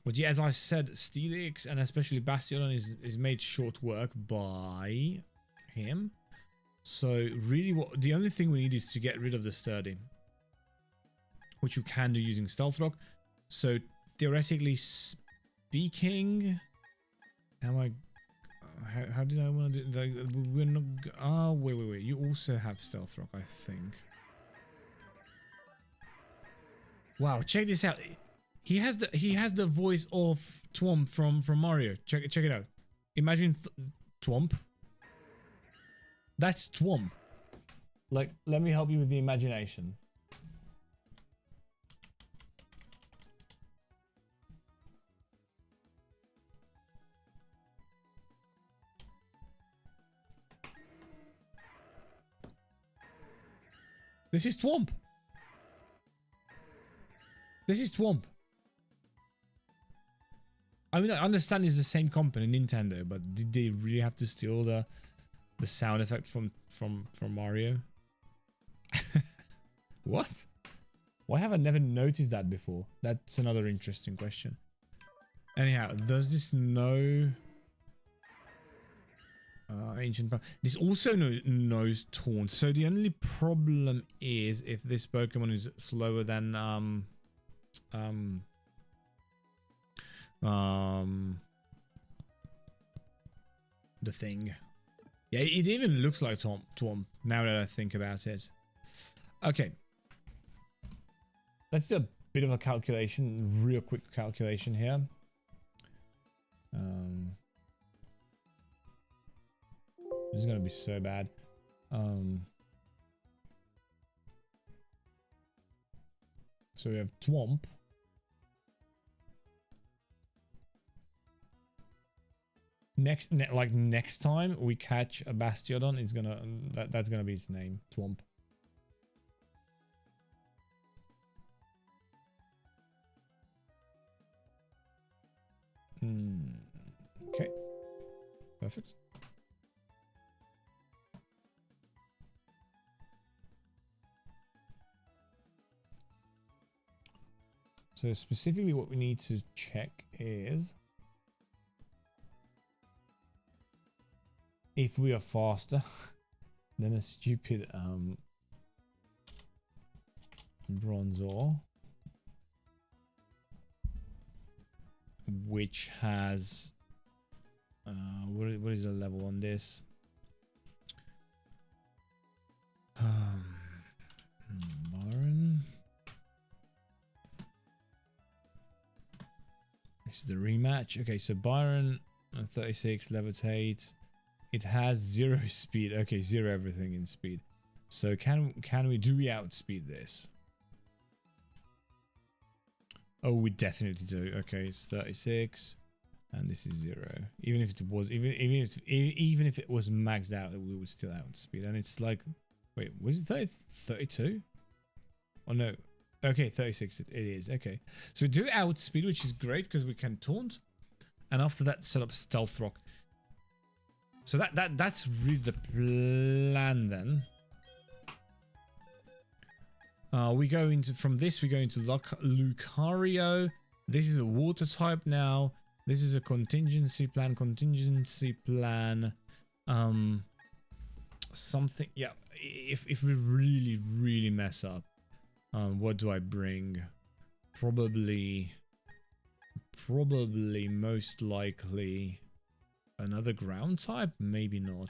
But yeah, as I said, Steelix and especially Bastiodon is made short work by him. So really, the only thing we need is to get rid of the Sturdy, which you can do using Stealth Rock. So theoretically speaking, how did I want to do? Like, we're not. Oh, wait. You also have Stealth Rock, I think. Wow, check this out. He has the voice of Twomp from Mario. Check it out. Imagine Twomp. That's Twomp. Like, let me help you with the imagination. This is Twomp. This is Twomp. I mean, I understand it's the same company, Nintendo, but did they really have to steal the sound effect from Mario? What? Why have I never noticed that before? That's another interesting question. Anyhow, does this know ancient power? This also knows Taunt. So the only problem is if this Pokemon is slower than the thing. Yeah, it even looks like Twomp now that I think about it. Okay. Let's do a bit of a calculation, real quick calculation here. This is gonna be so bad. So we have Twomp. Next time we catch a Bastiodon, it's gonna that's gonna be its name, Twomp. Perfect. So specifically what we need to check is if we are faster than a stupid Bronzor, which has what is the level on this? Byron. This is the rematch. Okay, so Byron 36 levitate. It has 0 speed. Okay, 0 everything in speed. So do we outspeed this? Oh, we definitely do. Okay, it's 36 and this is 0. Even if it was even if it was maxed out, we would still outspeed. And it's like, wait, was it 32? Oh no. Okay, 36 it is. Okay. So do outspeed, which is great because we can taunt. And after that set up stealth rock. So that's really the plan then. We go into Lucario. This is a water type now. This is a contingency plan. Something, yeah. If we really mess up, what do I bring? Probably most likely another ground type. Maybe not.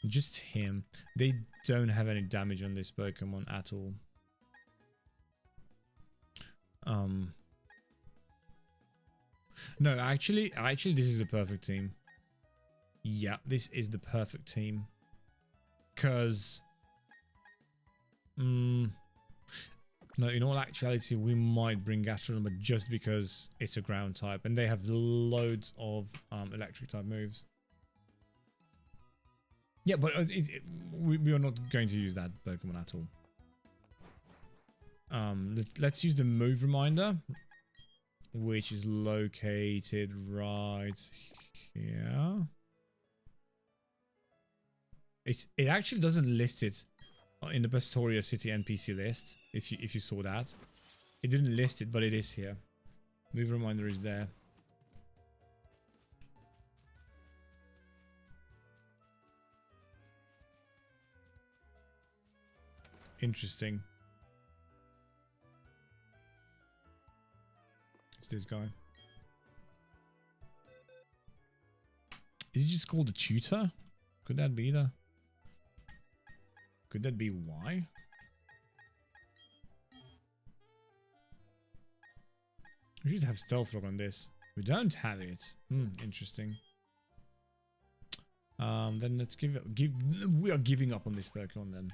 Just him. They don't have any damage on this Pokemon at all. No, actually this is a perfect team. Yeah, this is the perfect team. Cause no, in all actuality we might bring Gastrodon, but just because it's a ground type and they have loads of electric type moves. Yeah, but we are not going to use that Pokemon at all. Let's use the move reminder, which is located right here. It actually doesn't list it in the Pastoria City NPC list. If you saw that, it didn't list it, but it is here. Move reminder is there. Interesting. It's this guy. Is he just called a tutor? Could that be the? Could that be why? We should have stealth rock on this. We don't have it. Interesting. Then let's we are giving up on this Pokemon then.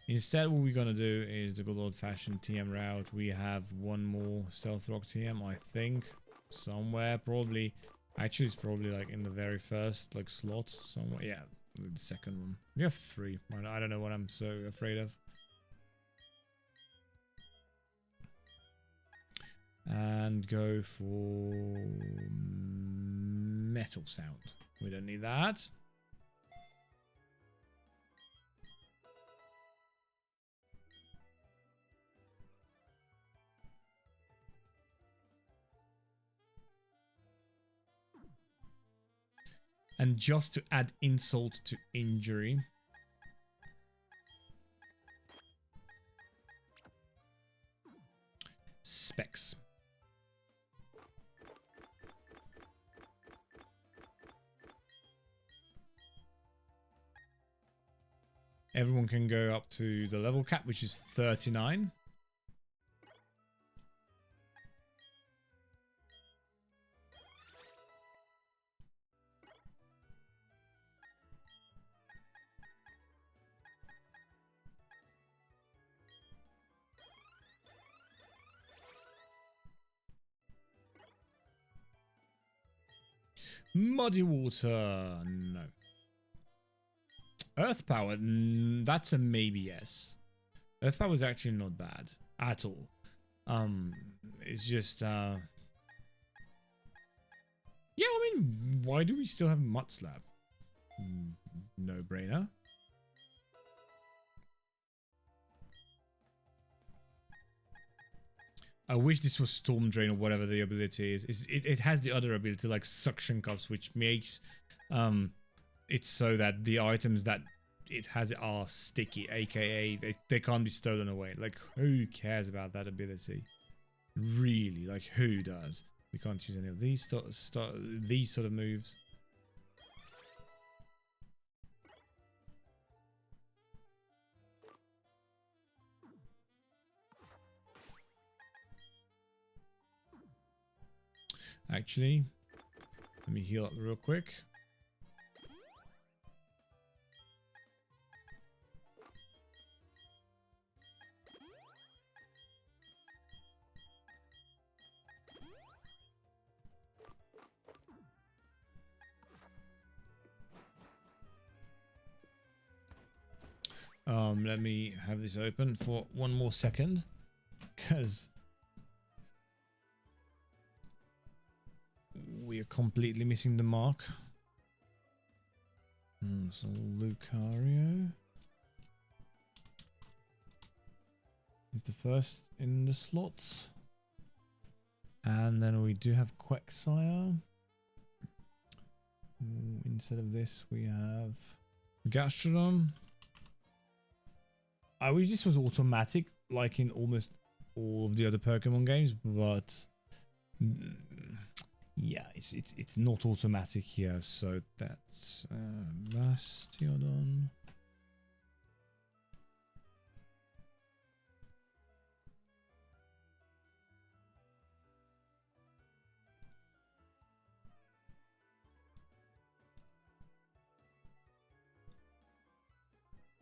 Instead, what we're gonna do is the good old-fashioned TM route. We have one more stealth rock TM, I think, somewhere. Probably, actually, it's probably like in the very first like slot somewhere. Yeah, the second one. We have 3. I don't know what I'm so afraid of. And go for metal sound. We don't need that. And just to add insult to injury, specs. Everyone can go up to the level cap, which is 39. Muddy water, no. Earth power, that's a maybe yes. Earth power is actually not bad at all. It's just yeah, I mean, why do we still have Mud Slap? No brainer. I wish this was Storm Drain or whatever the ability is. It has the other ability like Suction Cups, which makes it so that the items that it has are sticky, aka they can't be stolen away. Like, who cares about that ability? Really, like, who does? We can't use any of these sort of moves. Actually, let me heal up real quick. Let me have this open for one more second, because we are completely missing the mark. So Lucario is the first in the slots, and then we do have Quagsire. Instead of this, we have Gastrodon. I wish this was automatic, like in almost all of the other Pokemon games, but yeah, it's not automatic here. So that's Bastiodon.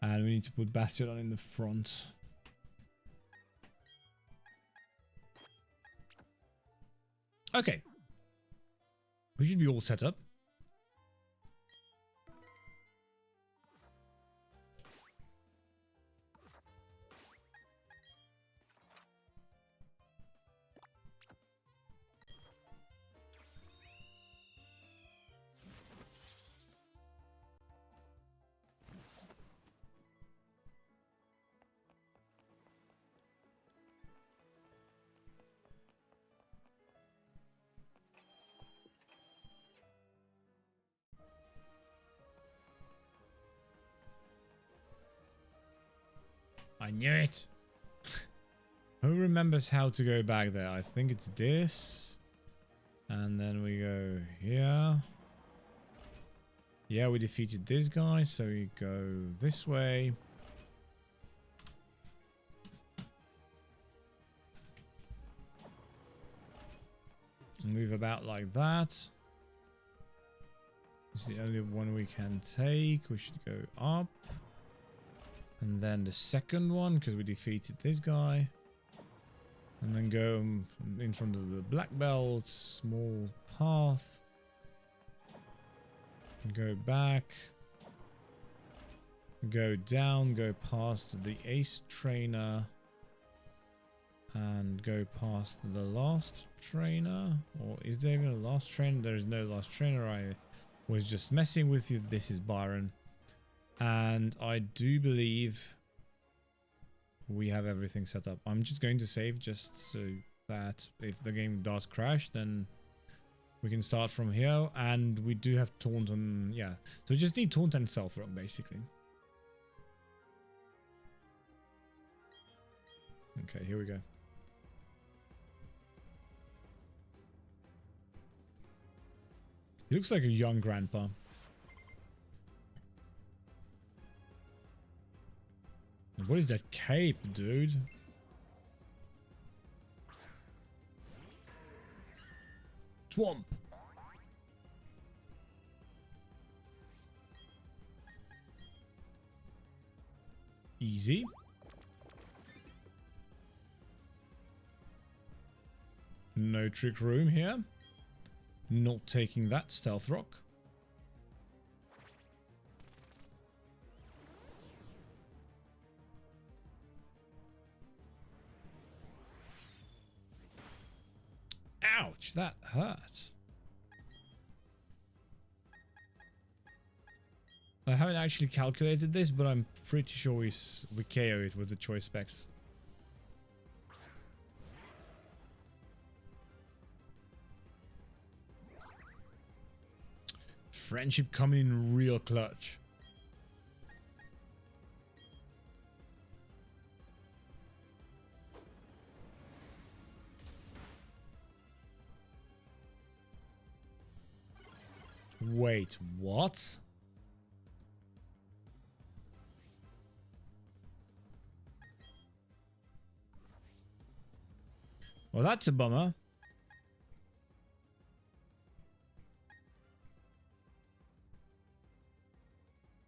And we need to put Bastiodon in the front. Okay. We should be all set up. I knew it. Who remembers how to go back there? I think it's this. And then we go here. Yeah, we defeated this guy, so we go this way. Move about like that. It's the only one we can take. We should go up. And then the second one, because we defeated this guy. And then go in front of the black belt, small path. Go back. Go down, go past the ace trainer. And go past the last trainer. Or is there even a last trainer? There is no last trainer. I was just messing with you. This is Byron. And I do believe we have everything set up. I'm just going to save just so that if the game does crash, then we can start from here. And we do have Taunt on, yeah. So we just need Taunt and Stealth Rock, basically. Okay, here we go. He looks like a young grandpa. What is that cape, dude? Swamp. Easy. No trick room here. Not taking that Stealth Rock. Ouch, that hurt. I haven't actually calculated this, but I'm pretty sure we KO it with the choice specs. Friendship coming in real clutch. Wait, what? Well, that's a bummer.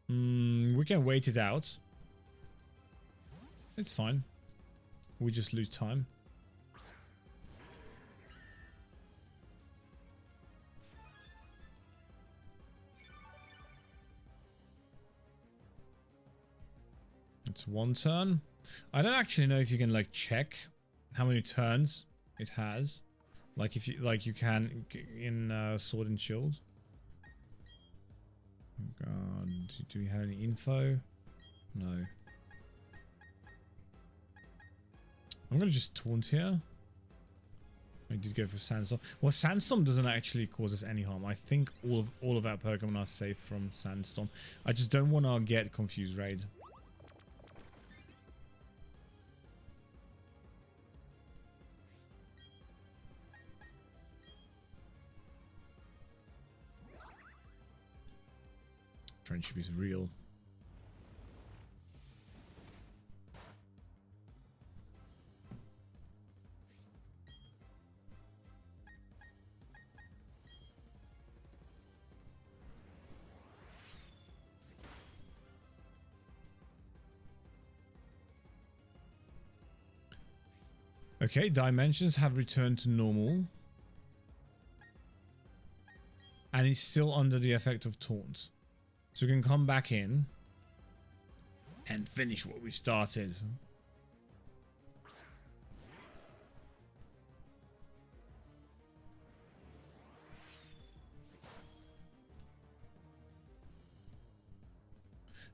We can wait it out. It's fine. We just lose time. It's one turn. I don't actually know if you can like check how many turns it has, like if you can in Sword and Shield. Oh God, do we have any info? No. I'm gonna just taunt here. I did go for Sandstorm. Well, Sandstorm doesn't actually cause us any harm. I think all of our Pokemon are safe from Sandstorm. I just don't want to get Confused Raid. Friendship is real. Okay, dimensions have returned to normal. And he's still under the effect of taunt. So we can come back in and finish what we started.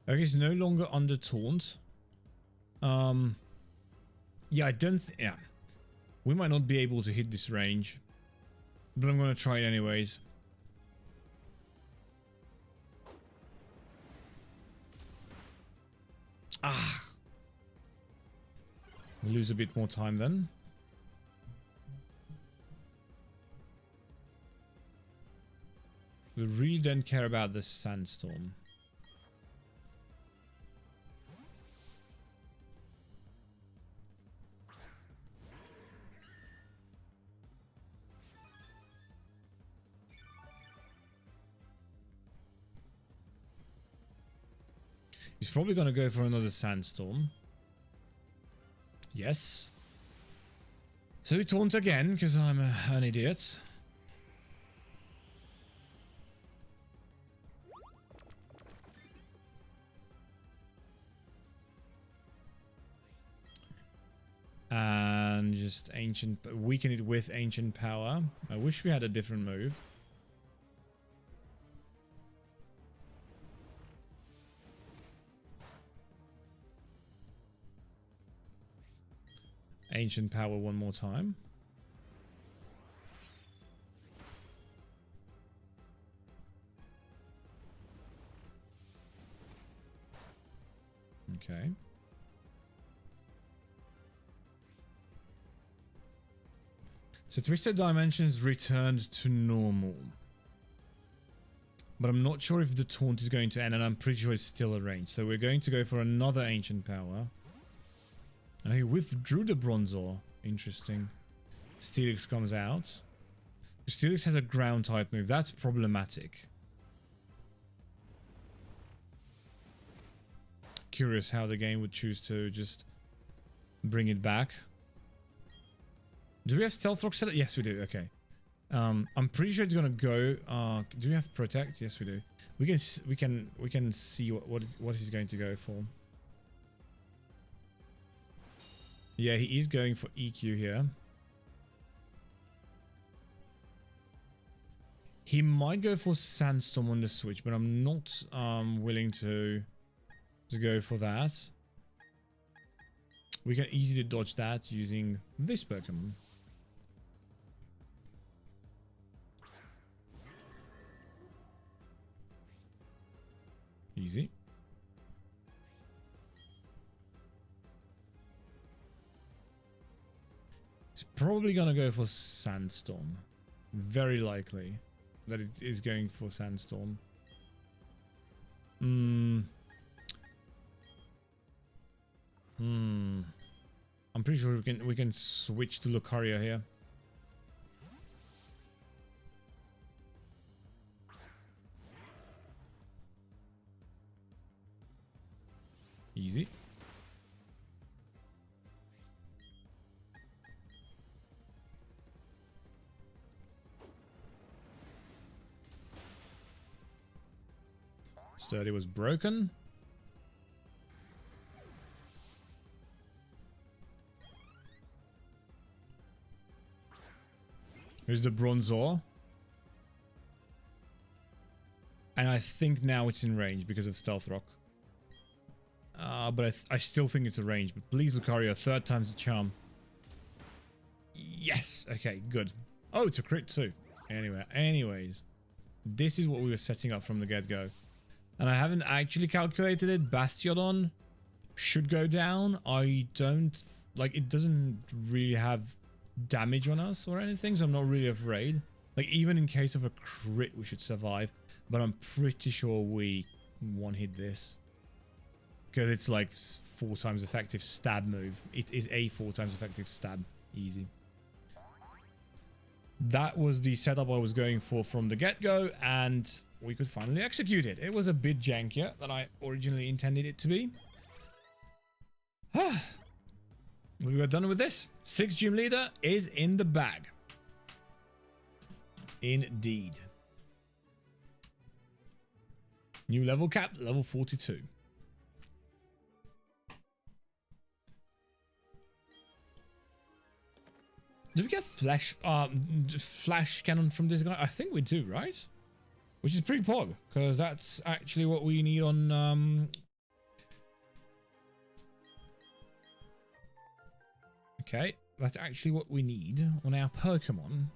Okay, he's no longer under taunt. Yeah, I don't yeah. We might not be able to hit this range, but I'm gonna try it anyways. Ah. We'll lose a bit more time then. We really don't care about this Sandstorm. He's probably going to go for another Sandstorm. Yes. So we taunt again, because I'm an idiot. And just weaken it with Ancient Power. I wish we had a different move. Ancient Power one more time. Okay. So Twisted Dimensions returned to normal. But I'm not sure if the taunt is going to end, and I'm pretty sure it's still a range. So we're going to go for another Ancient Power. And he withdrew the Bronzor. Interesting. Steelix comes out. Steelix has a ground type move. That's problematic. Curious how the game would choose to just bring it back. Do we have Stealth Rock set up? Yes, we do. Okay. I'm pretty sure it's gonna go. Do we have Protect? Yes, we do. We can see what he's going to go for. Yeah, he is going for EQ here. He might go for Sandstorm on the Switch, but I'm not willing to go for that. We can easily dodge that using this Pokemon. Easy. It's probably gonna go for Sandstorm. Very likely that it is going for Sandstorm. I'm pretty sure we can switch to Lucario here. Easy. Sturdy was broken. Here's the Bronzor. And I think now it's in range because of Stealth Rock. But I still think it's a range. But please, Lucario, third time's the charm. Yes! Okay, good. Oh, it's a crit too. Anyways. This is what we were setting up from the get-go. And I haven't actually calculated it. Bastiodon should go down. I don't... Like, it doesn't really have damage on us or anything, so I'm not really afraid. Like, even in case of a crit, we should survive. But I'm pretty sure we one-hit this. Because it's like 4 times effective stab move. It is a 4 times effective stab. Easy. That was the setup I was going for from the get-go, and we could finally execute it. It was a bit jankier than I originally intended it to be. We were done with this. 6 gym leader is in the bag. Indeed. New level cap, level 42. Do we get flash cannon from this guy? I think we do, right? Which is pretty pog, because that's actually what we need on... Okay, that's actually what we need on our Pokemon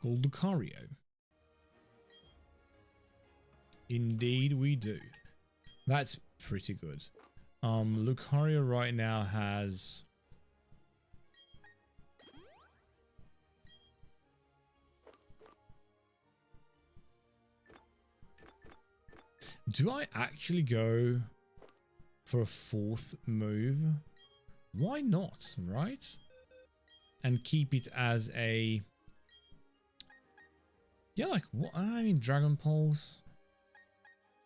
called Lucario. Indeed we do. That's pretty good. Lucario right now has... Do I actually go for a 4th move? Why not, right? And keep it as a... Yeah, like, what? I mean, Dragon Pulse.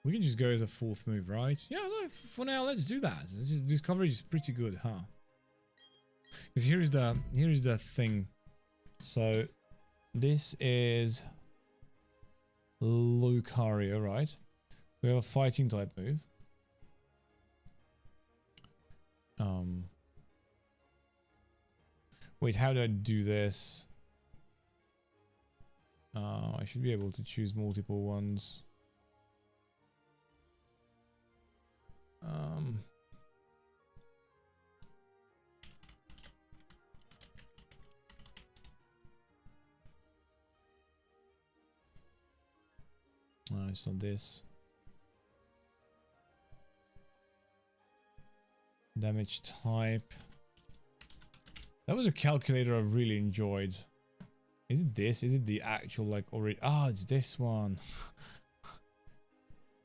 We can just go as a 4th move, right? Yeah, no, for now, let's do that. This coverage is pretty good, huh? Because here is the thing. So, this is Lucario, right? We have a fighting type move. Wait, how do I do this? I should be able to choose multiple ones. It's not this. Damage type. That was a calculator I really enjoyed. Is it this? Is it the actual like already? Ah, it's this one.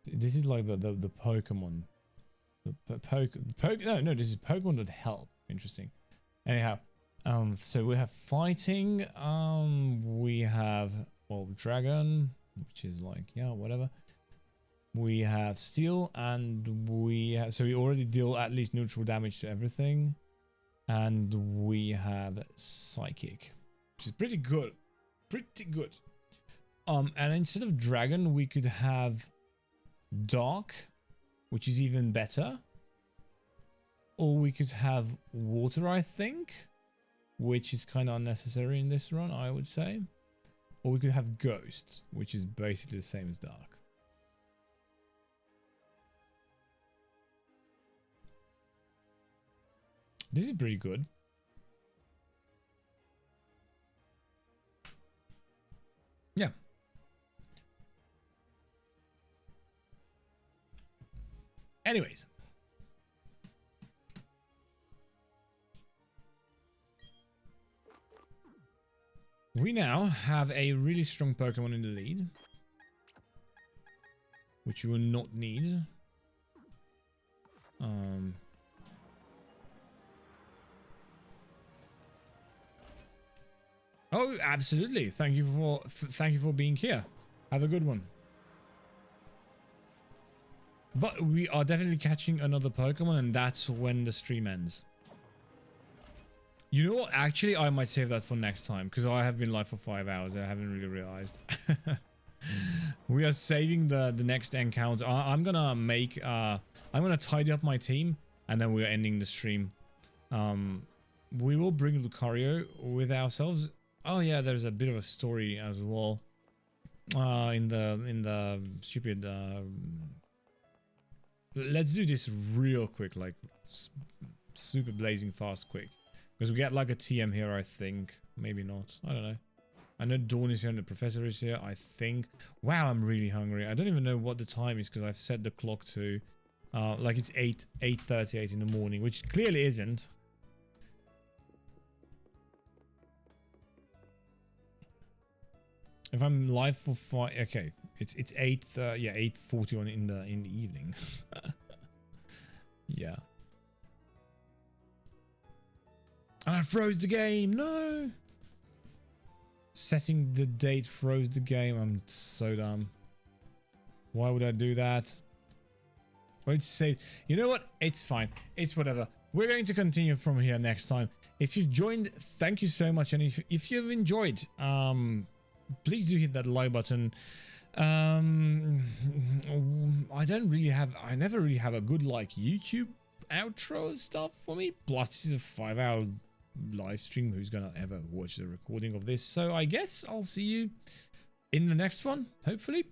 This is like the Pokemon. No, this is Pokemon that help. Interesting. Anyhow, so we have fighting. We have Dragon, which is like whatever. We have steel, and we have, so we already deal at least neutral damage to everything, and we have psychic, which is pretty good, and instead of dragon, we could have dark, which is even better, or we could have water, I think, which is kind of unnecessary in this run, I would say, Or we could have Ghost, which is basically the same as Dark. This is pretty good. Yeah. Anyways. We now have a really strong Pokemon in the lead. Which you will not need. Oh, absolutely. Thank you for being here. Have a good one. But we are definitely catching another Pokemon, and that's when the stream ends. You know what? Actually, I might save that for next time, because I have been live for 5 hours. I haven't really realized. We are saving the next encounter. I'm gonna make I'm gonna tidy up my team, and then we're ending the stream. We will bring Lucario with ourselves. Oh yeah, there's a bit of a story as well. In the stupid. Let's do this real quick, like super blazing fast, quick, because we get like a TM here. I think maybe not. I don't know. I know Dawn is here and the Professor is here, I think. Wow, I'm really hungry. I don't even know what the time is because I've set the clock to like it's 8:38 in the morning, which clearly isn't. If I'm live for 5, okay, it's 8:41 in the evening. Yeah. And I froze the game. No. Setting the date froze the game. I'm so dumb. Why would I do that? Well, it's safe. You know what? It's fine. It's whatever. We're going to continue from here next time. If you've joined, thank you so much. And if you've enjoyed, please do hit that like button. I never really have a good like YouTube outro stuff for me. Plus, this is a 5-hour live stream. Who's gonna ever watch the recording of this? So I guess I'll see you in the next one, hopefully.